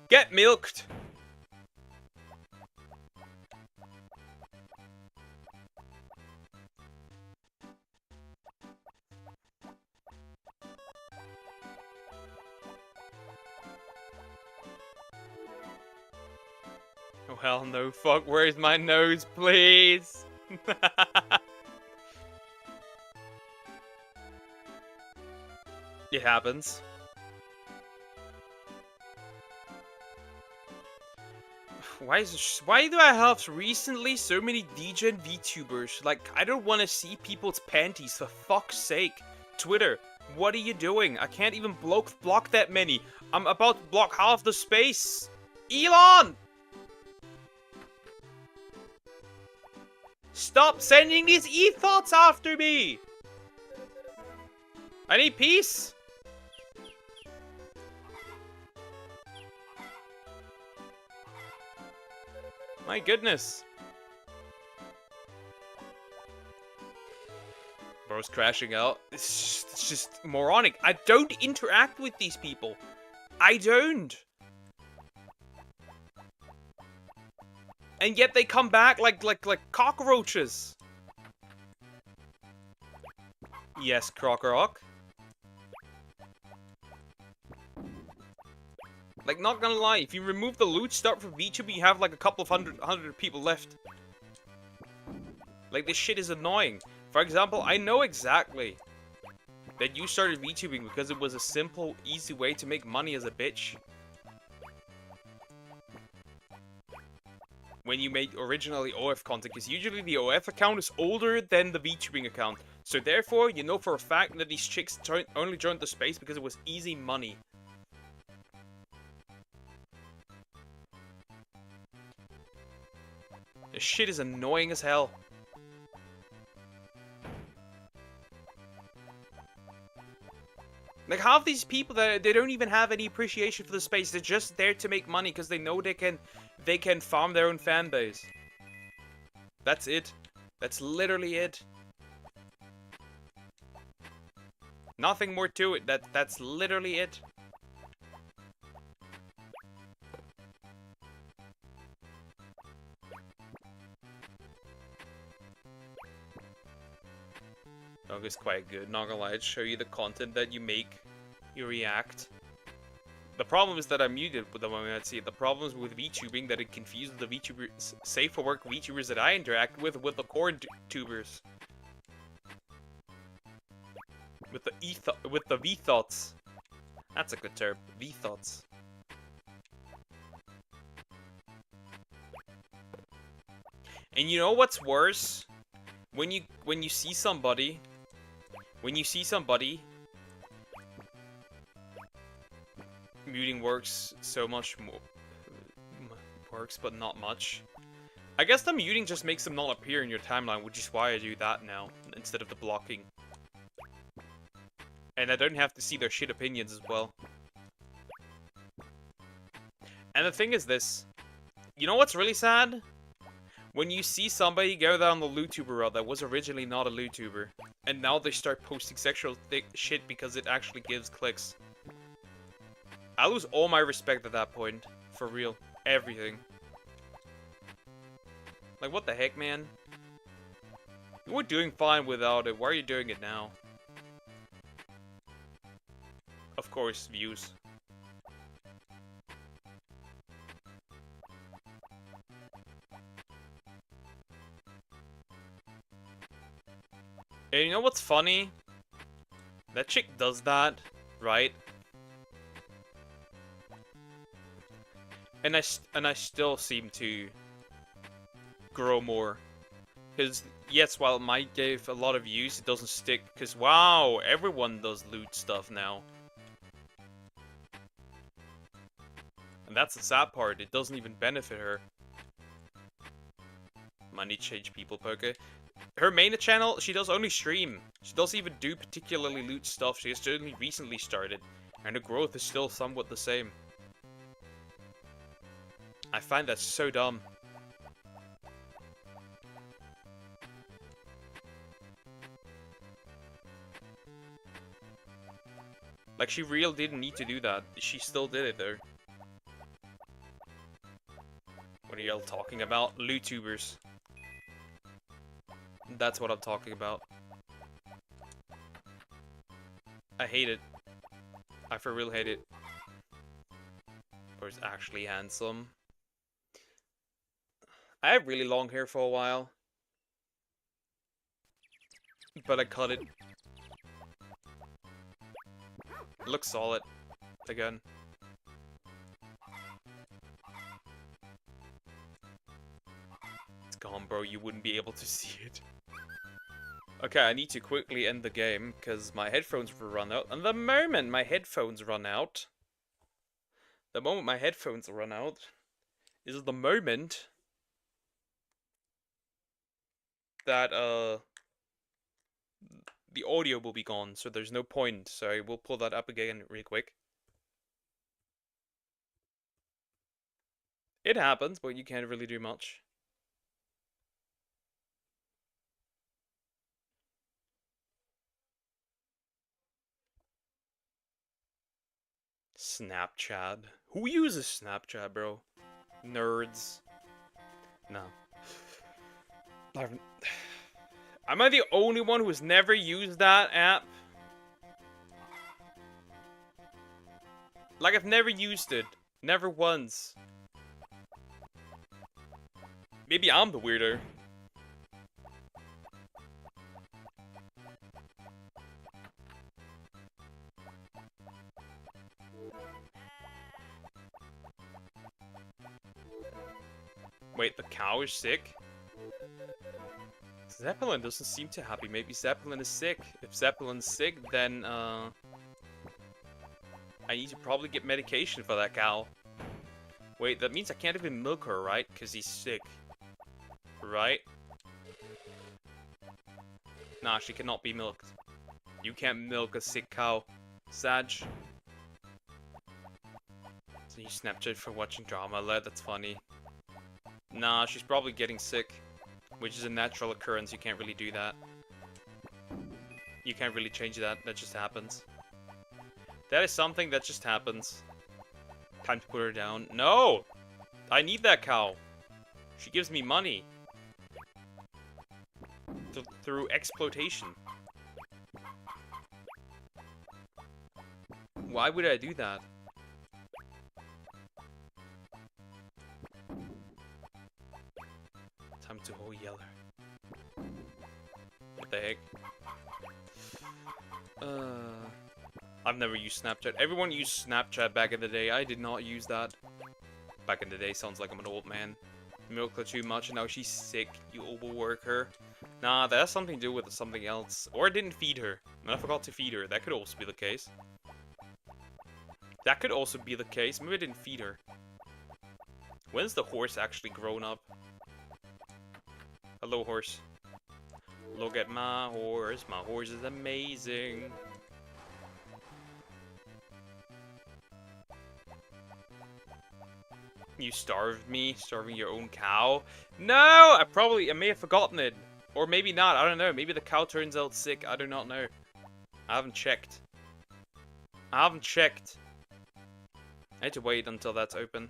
Get milked! Oh hell no, fuck, where's my nose, please? It happens. Why do I have recently so many degen VTubers? Like, I don't want to see people's panties, for fuck's sake. Twitter, what are you doing? I can't even block that many. I'm about to block half the space. Elon! Stop sending these e-thoughts after me! I need peace! My goodness. Bro's crashing out. It's just moronic. I don't interact with these people. I don't. And yet they come back like cockroaches. Yes, Crocorock. Like, not gonna lie, if you remove the loot start from VTuber, you have like a couple of hundred people left. Like, this shit is annoying. For example, I know exactly that you started VTubing because it was a simple, easy way to make money as a bitch. When you made originally OF content, because usually the OF account is older than the VTubing account. So therefore, you know for a fact that these chicks only joined the space because it was easy money. This shit is annoying as hell. Like, half these people, they don't even have any appreciation for the space. They're just there to make money because they know they can farm their own fan base. That's it. That's literally it. Nothing more to it. That's literally it. Dog is quite good, not gonna lie, show you the content that you make, you react. The problem is that I'm muted with the moment I see it. The problem is with VTubing that it confuses the VTubers, safe for work VTubers that I interact with the core tubers. With the V-thoughts. That's a good term, V-thoughts. And you know what's worse? When you see somebody, muting works so much more, works but not much. I guess the muting just makes them not appear in your timeline, which is why I do that now, instead of the blocking. And I don't have to see their shit opinions as well. And the thing is this, you know what's really sad? When you see somebody go down the LootTuber route that was originally not a LootTuber, and now they start posting sexual shit because it actually gives clicks. I lose all my respect at that point. For real. Everything. Like, what the heck, man? You were doing fine without it. Why are you doing it now? Of course, views. And you know what's funny? That chick does that, right? And I still seem to grow more. Because, yes, while it might give a lot of views, it doesn't stick. Because, wow, everyone does loot stuff now. And that's the sad part, it doesn't even benefit her. Might need to change people, Poke. Her main channel, she does only stream. She doesn't even do particularly loot stuff. She has only recently started. And the growth is still somewhat the same. I find that so dumb. Like, she really didn't need to do that. She still did it, though. What are y'all talking about? Lootubers. That's what I'm talking about. I hate it. I for real hate it. Or it's actually handsome. I had really long hair for a while. But I cut it. It looks solid. Again. It's gone, bro. You wouldn't be able to see it. Okay, I need to quickly end the game, because my headphones will run out. And the moment my headphones run out... The moment my headphones run out... is the moment... that, the audio will be gone, so there's no point. So I will pull that up again really quick. It happens, but you can't really do much. Snapchat. Who uses Snapchat, bro? Nerds. No. Am I the only one who's never used that app? Like, I've never used it. Never once. Maybe I'm the weirdo. Wait, the cow is sick? Zeppelin doesn't seem too happy. Maybe Zeppelin is sick. If Zeppelin's sick, then, I need to probably get medication for that cow. Wait, that means I can't even milk her, right? Because he's sick. Right? Nah, she cannot be milked. You can't milk a sick cow. Sag. So you Snapchat for watching drama, lad? That's funny. Nah, she's probably getting sick. Which is a natural occurrence, you can't really do that. You can't really change that, that just happens. That is something that just happens. Time to put her down. No! I need that cow. She gives me money. Through exploitation. Why would I do that? Time to ho yeller. What the heck? I've never used Snapchat. Everyone used Snapchat back in the day. I did not use that. Back in the day sounds like I'm an old man. Milked her too much and now she's sick. You overwork her. Nah, that has something to do with something else. Or I didn't feed her. And I forgot to feed her. That could also be the case. That could also be the case. Maybe I didn't feed her. When's the horse actually grown up? Hello, horse. Look at my horse. My horse is amazing. You starved me? Starving your own cow? No! I may have forgotten it. Or maybe not. I don't know. Maybe the cow turns out sick. I do not know. I haven't checked. I haven't checked. I need to wait until that's open.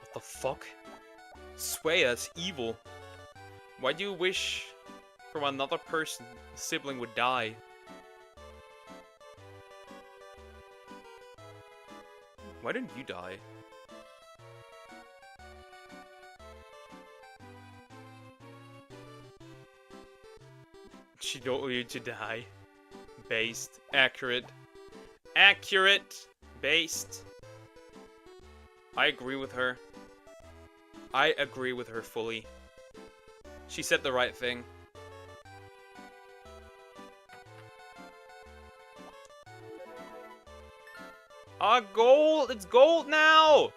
What the fuck? Sway, that's evil. Why do you wish from another person a sibling would die? Why didn't you die? She don't want you to die. Based. Accurate. Accurate. Based. I agree with her. I agree with her fully. She said the right thing. Ah, gold! It's gold now!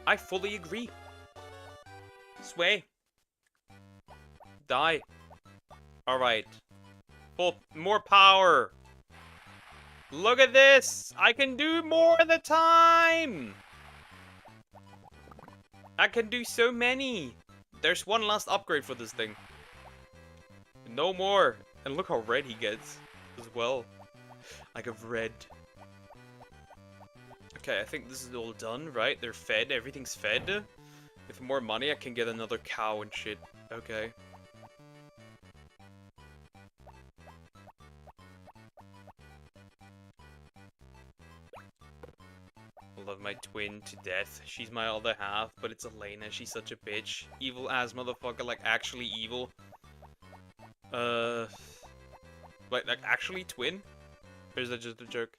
I fully agree. Sway. Die. Alright. More power. Look at this! I can do more at the time! I can do so many! There's one last upgrade for this thing. No more. And look how red he gets as well. Like of red. Okay, I think this is all done, right? They're fed, everything's fed. With more money, I can get another cow and shit. Okay. I love my twin to death. She's my other half, but it's Elena. She's such a bitch. Evil ass motherfucker, like actually evil. Like actually twin? Or is that just a joke?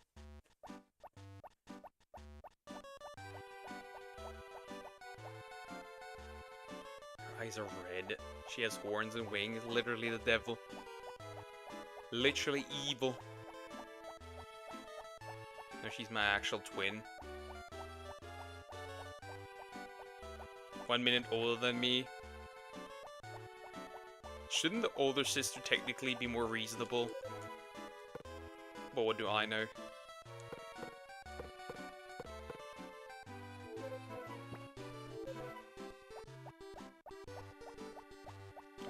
Her eyes are red. She has horns and wings. Literally the devil. Literally evil. No, she's my actual twin. 1 minute older than me. Shouldn't the older sister technically be more reasonable? But what do I know?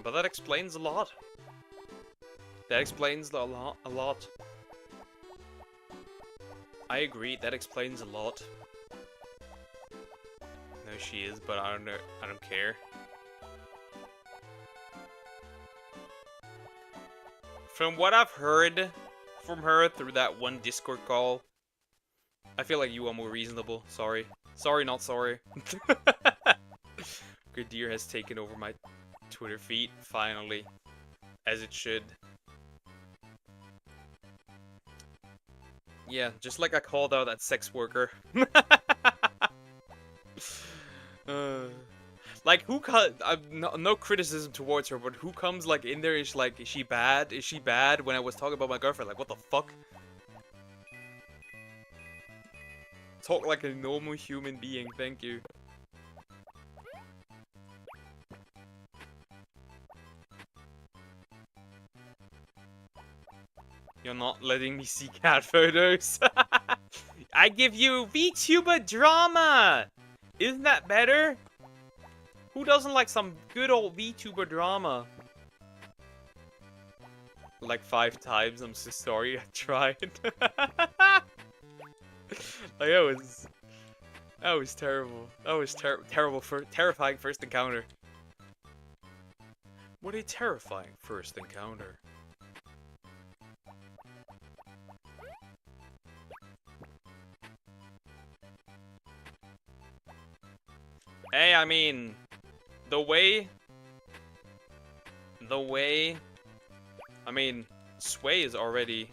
But that explains a lot. That explains a lot. I agree, that explains a lot. No, she is, but I don't know. I don't care. From what I've heard from her through that one Discord call, I feel like you are more reasonable. Sorry. Sorry, not sorry. Good Deer has taken over my Twitter feed, finally. As it should. Yeah, just like I called out that sex worker. Like, who no criticism towards her, but who comes, like, in there is like, is she bad? Is she bad? When I was talking about my girlfriend, like, what the fuck? Talk like a normal human being, thank you. You're not letting me see cat photos. I give you VTuber drama! Isn't that better? Who doesn't like some good old VTuber drama? Like 5 times, I'm so sorry, I tried. Like, that was terrible. That was terrible for terrifying first encounter. What a terrifying first encounter. Hey, I mean, the way, I mean, Sway is already,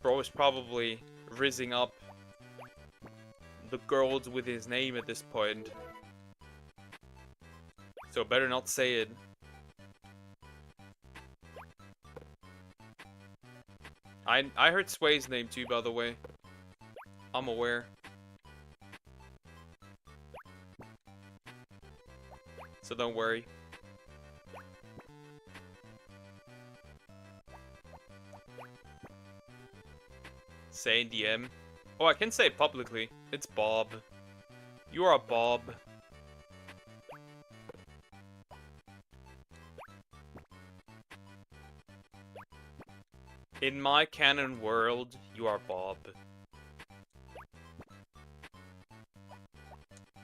bro is probably rizzing up the girls with his name at this point. So better not say it. I heard Sway's name too, by the way. I'm aware. So don't worry. Say in DM. Oh, I can say it publicly. It's Bob. You are Bob. In my canon world, you are Bob.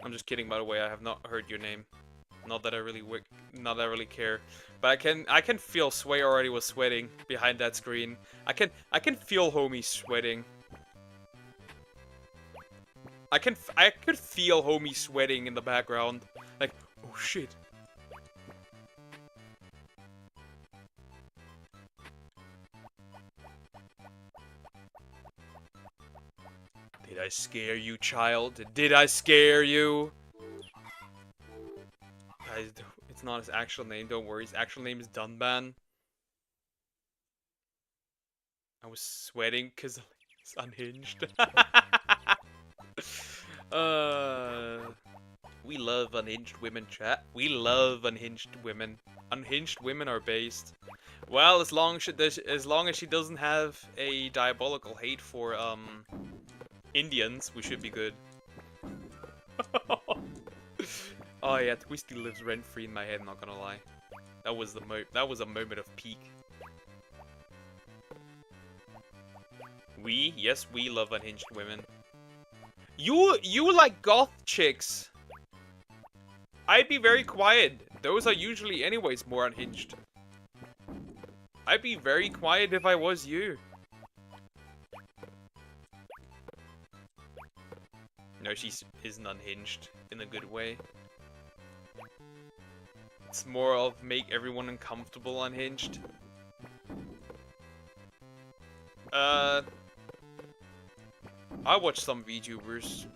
I'm just kidding, by the way. I have not heard your name. Not that I really care, but I can feel Sway already was sweating behind that screen. I can feel homie sweating. I could feel homie sweating in the background. Like, oh shit. Did I scare you, child? Did I scare you? Guys, It's not his actual name, don't worry. His actual name is Dunban. I was sweating because it's unhinged. We love unhinged women, chat. We love unhinged women. Unhinged women are based. Well, as long as she doesn't have a diabolical hate for Indians, we should be good. Oh yeah, Twisty lives rent free in my head. Not gonna lie, that was a moment of peak. Yes, we love unhinged women. You like goth chicks. I'd be very quiet. Those are usually anyways more unhinged. I'd be very quiet if I was you. No, she isn't unhinged in a good way. It's more of make everyone uncomfortable unhinged. I watch some VTubers.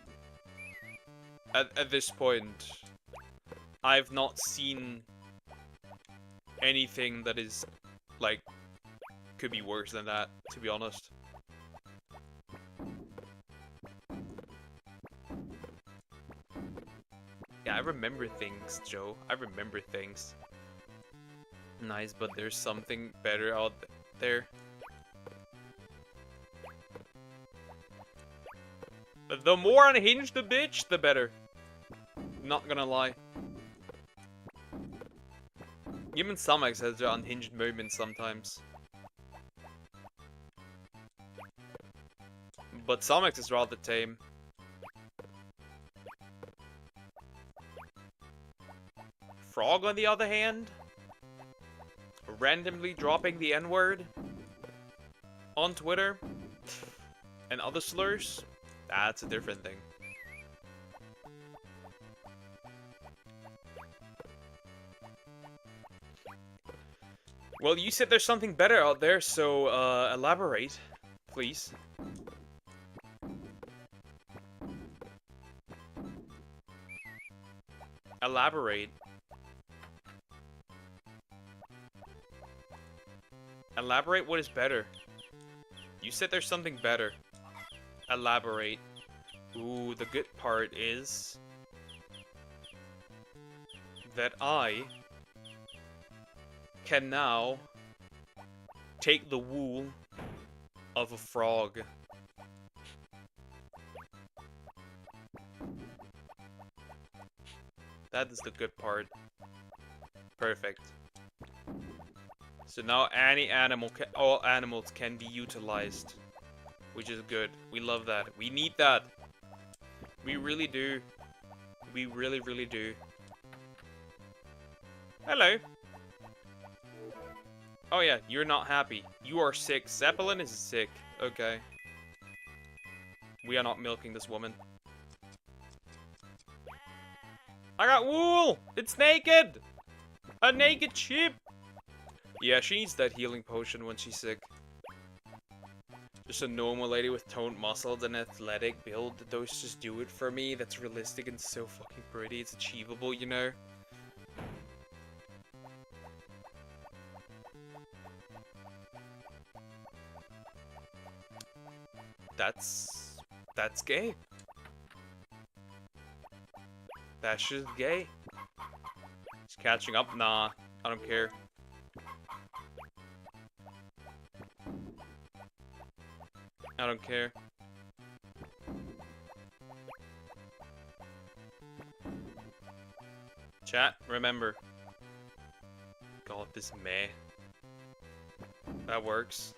At this point, I've not seen anything that is, like, could be worse than that, to be honest. Yeah, I remember things, Joe. I remember things. Nice, but there's something better out there. The more unhinged the bitch, the better. Not gonna lie. Even Samex has their unhinged moments sometimes. But Samex is rather tame. Frog, on the other hand, randomly dropping the N-word on Twitter and other slurs, that's a different thing. Well, you said there's something better out there, so elaborate, please. Elaborate. Elaborate what is better. You said there's something better. Elaborate. Ooh, the good part is that I can now take the wool of a frog. That is the good part. Perfect. So now all animals can be utilized, which is good. We love that. We need that. We really do. We really, really do. Hello. Oh yeah, you're not happy. You are sick. Zeppelin is sick. Okay. We are not milking this woman. I got wool! It's naked! A naked sheep! Yeah, she needs that healing potion when she's sick. Just a normal lady with toned muscles and athletic build. Those just do it for me. That's realistic and so fucking pretty. It's achievable, you know? That's gay. That's just gay. It's catching up? Nah, I don't care. I don't care. Chat, remember. God, this meh. That works.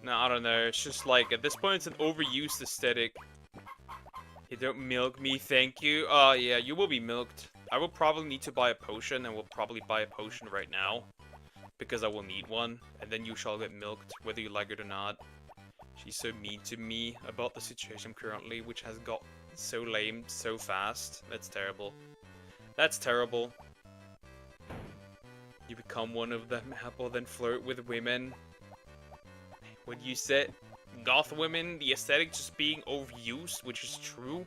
No, I don't know. It's just like, at this point, it's an overused aesthetic. You don't milk me, thank you. Oh, yeah, you will be milked. I will probably need to buy a potion, and will probably buy a potion right now. Because I will need one, and then you shall get milked, whether you like it or not. She's so mean to me about the situation currently, which has got so lame so fast. That's terrible. That's terrible. You become one of them, Apple, then flirt with women. What you said? Goth women, the aesthetic just being overused, which is true.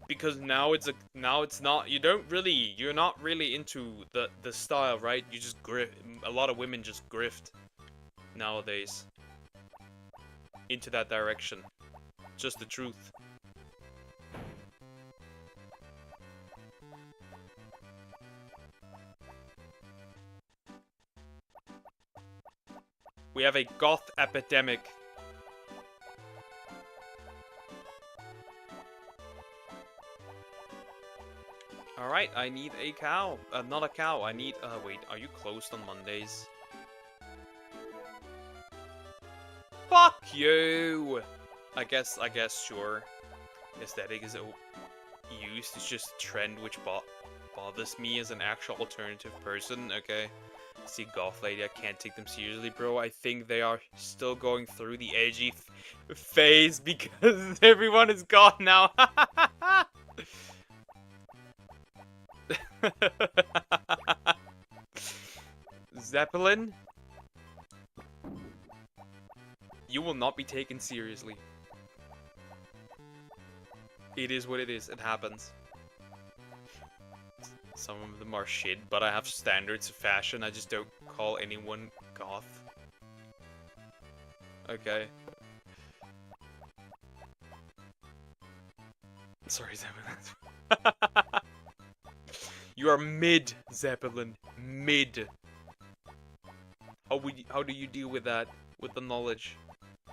because now it's not, you're not really into the style, right? You just grift. A lot of women just grift nowadays into that direction. Just the truth. We have a goth epidemic. Alright, I need a cow. Not a cow, I need... wait, are you closed on Mondays? Fuck you! I guess, sure. Aesthetic is used, it's just a trend which bothers me as an actual alternative person, okay? See, goth lady, I can't take them seriously, bro. I think they are still going through the edgy phase because everyone is goth now. Zeppelin? You will not be taken seriously. It is what it is. It happens. Some of them are shit, but I have standards of fashion. I just don't call anyone goth. Okay. Sorry, Zeppelin. You are mid, Zeppelin. Mid. How do you deal with that? With the knowledge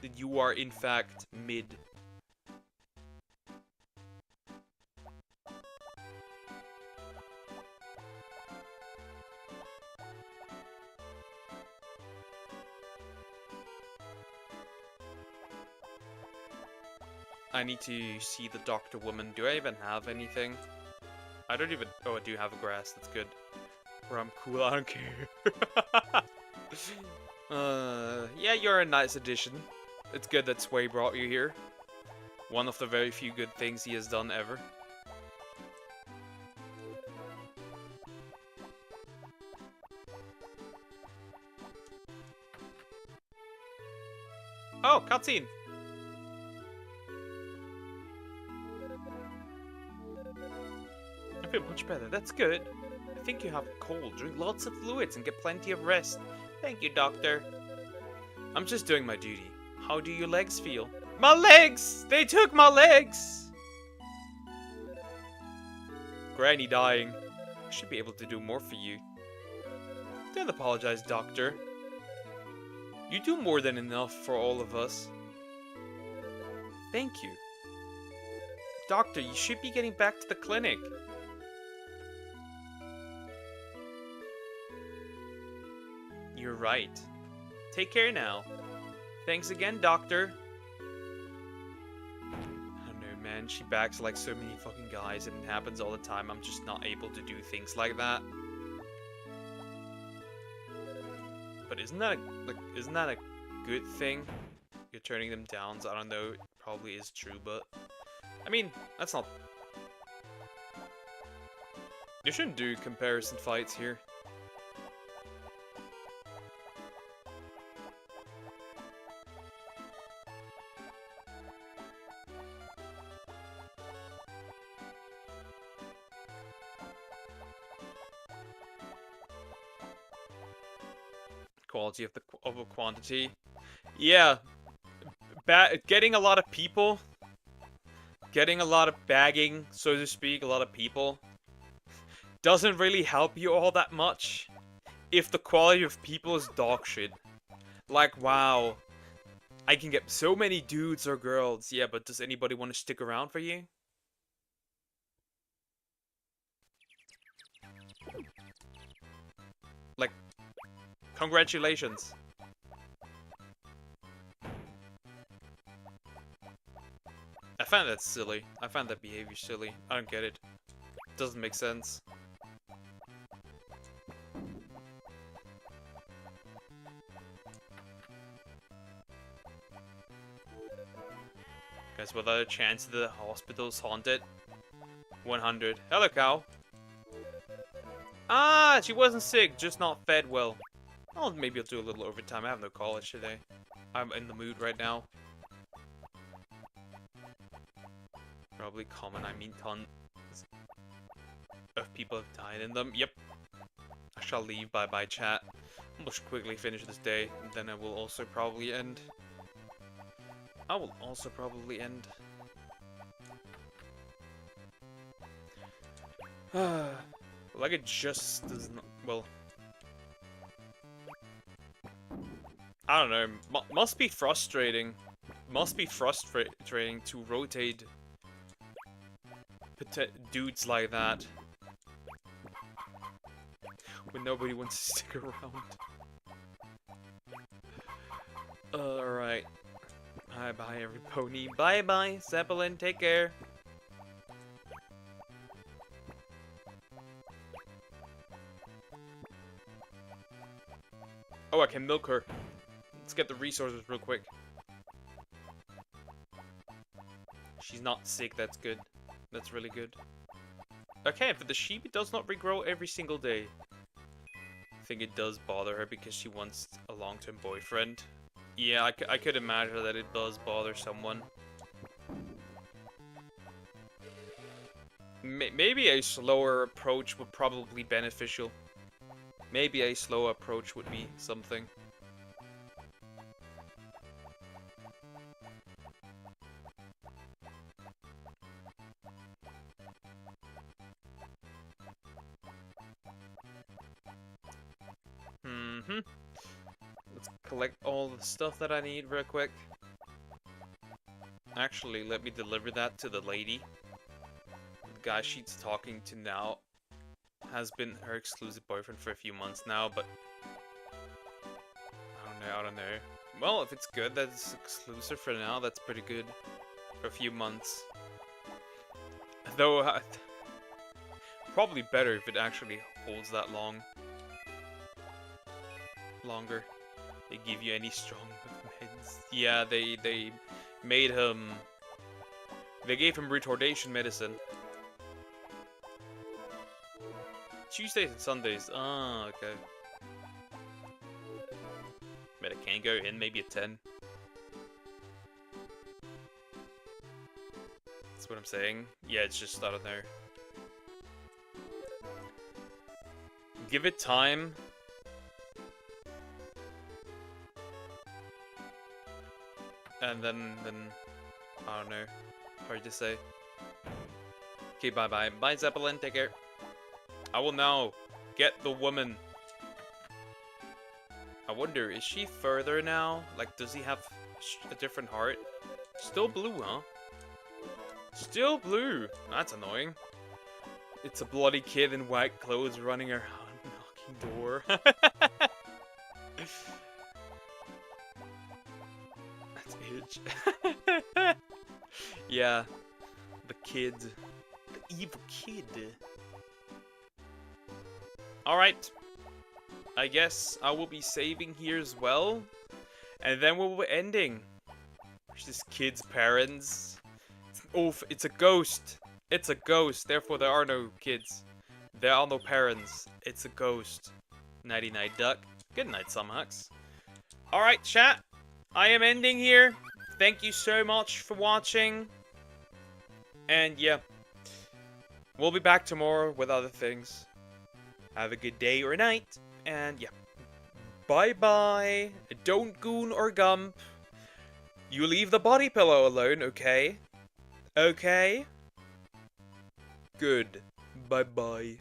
that you are in fact mid. I need to see the doctor woman. Do I even have anything? I don't even... Oh, I do have a grass. That's good. Or I'm cool. I don't care. Yeah, you're a nice addition. It's good that Sway brought you here. One of the very few good things he has done ever. Oh, cutscene! I feel much better. That's good. I think you have a cold. Drink lots of fluids and get plenty of rest. Thank you, doctor. I'm just doing my duty. How do your legs feel? My legs! They took my legs! Granny dying. I should be able to do more for you. Don't apologize, doctor. You do more than enough for all of us. Thank you. Doctor, you should be getting back to the clinic. You're right. Take care now. Thanks again, doctor. I don't know, man. She backs like so many fucking guys and it happens all the time. I'm just not able to do things like that. But isn't that a good thing? You're turning them down, so I don't know. It probably is true, but I mean, that's not... You shouldn't do comparison fights here. Quality of a quantity. Yeah. Getting a lot of people. Getting a lot of bagging, so to speak, a lot of people. Doesn't really help you all that much. If the quality of people is dog shit. Like, wow. I can get so many dudes or girls. Yeah, but does anybody want to stick around for you? Like, congratulations. I find that silly. I find that behavior silly. I don't get it. It doesn't make sense. Guys, what are the chances the hospital's haunted? 100. Hello, cow. Ah, she wasn't sick, just not fed well. Oh, maybe I'll do a little overtime. I have no college today. I'm in the mood right now. probably common, I mean tons of people have died in them. Yep. I shall leave. Bye-bye, chat. I'll just quickly finish this day, and then I will also probably end. Like it just does not. Well, I don't know. Must be frustrating. Must be frustrating to rotate dudes like that when nobody wants to stick around. Alright. Bye-bye, every pony. Bye-bye, Zeppelin. Take care. Oh, I can milk her. Let's get the resources real quick. She's not sick, that's good. That's really good. Okay, for the sheep, it does not regrow every single day. I think it does bother her because she wants a long-term boyfriend. Yeah, I could imagine that it does bother someone. Maybe a slower approach would probably be beneficial. Maybe a slow approach would be something. Let's collect all the stuff that I need real quick. Actually, let me deliver that to the lady. The guy she's talking to now has been her exclusive boyfriend for a few months now, but I don't know. Well, if it's good that it's exclusive for now, that's pretty good. For a few months. Though, probably better if it actually holds that longer. They give you any strong meds. Yeah, they made him. They gave him retardation medicine. Tuesdays and Sundays. Ah, okay. But it can go in maybe a 10. That's what I'm saying. Yeah, it's just out of there. Give it time. And then, I don't know. Hard to say. Okay, bye-bye. Bye, Zeppelin. Take care. I will now get the woman. I wonder, is she further now? Like, does he have a different heart? Still blue, huh? Still blue. That's annoying. It's a bloody kid in white clothes running around knocking door. That's itch. Yeah. The kid. The evil kid. Alright. I guess I will be saving here as well. And then we'll be ending. There's this kid's parents. It's a ghost. It's a ghost. Therefore, there are no kids. There are no parents. It's a ghost. Nighty-night, duck. Good night, Sumhux. Alright, chat. I am ending here. Thank you so much for watching. And yeah. We'll be back tomorrow with other things. Have a good day or night. And yeah. Bye-bye. Don't goon or gump. You leave the body pillow alone, okay? Okay? Good. Bye-bye.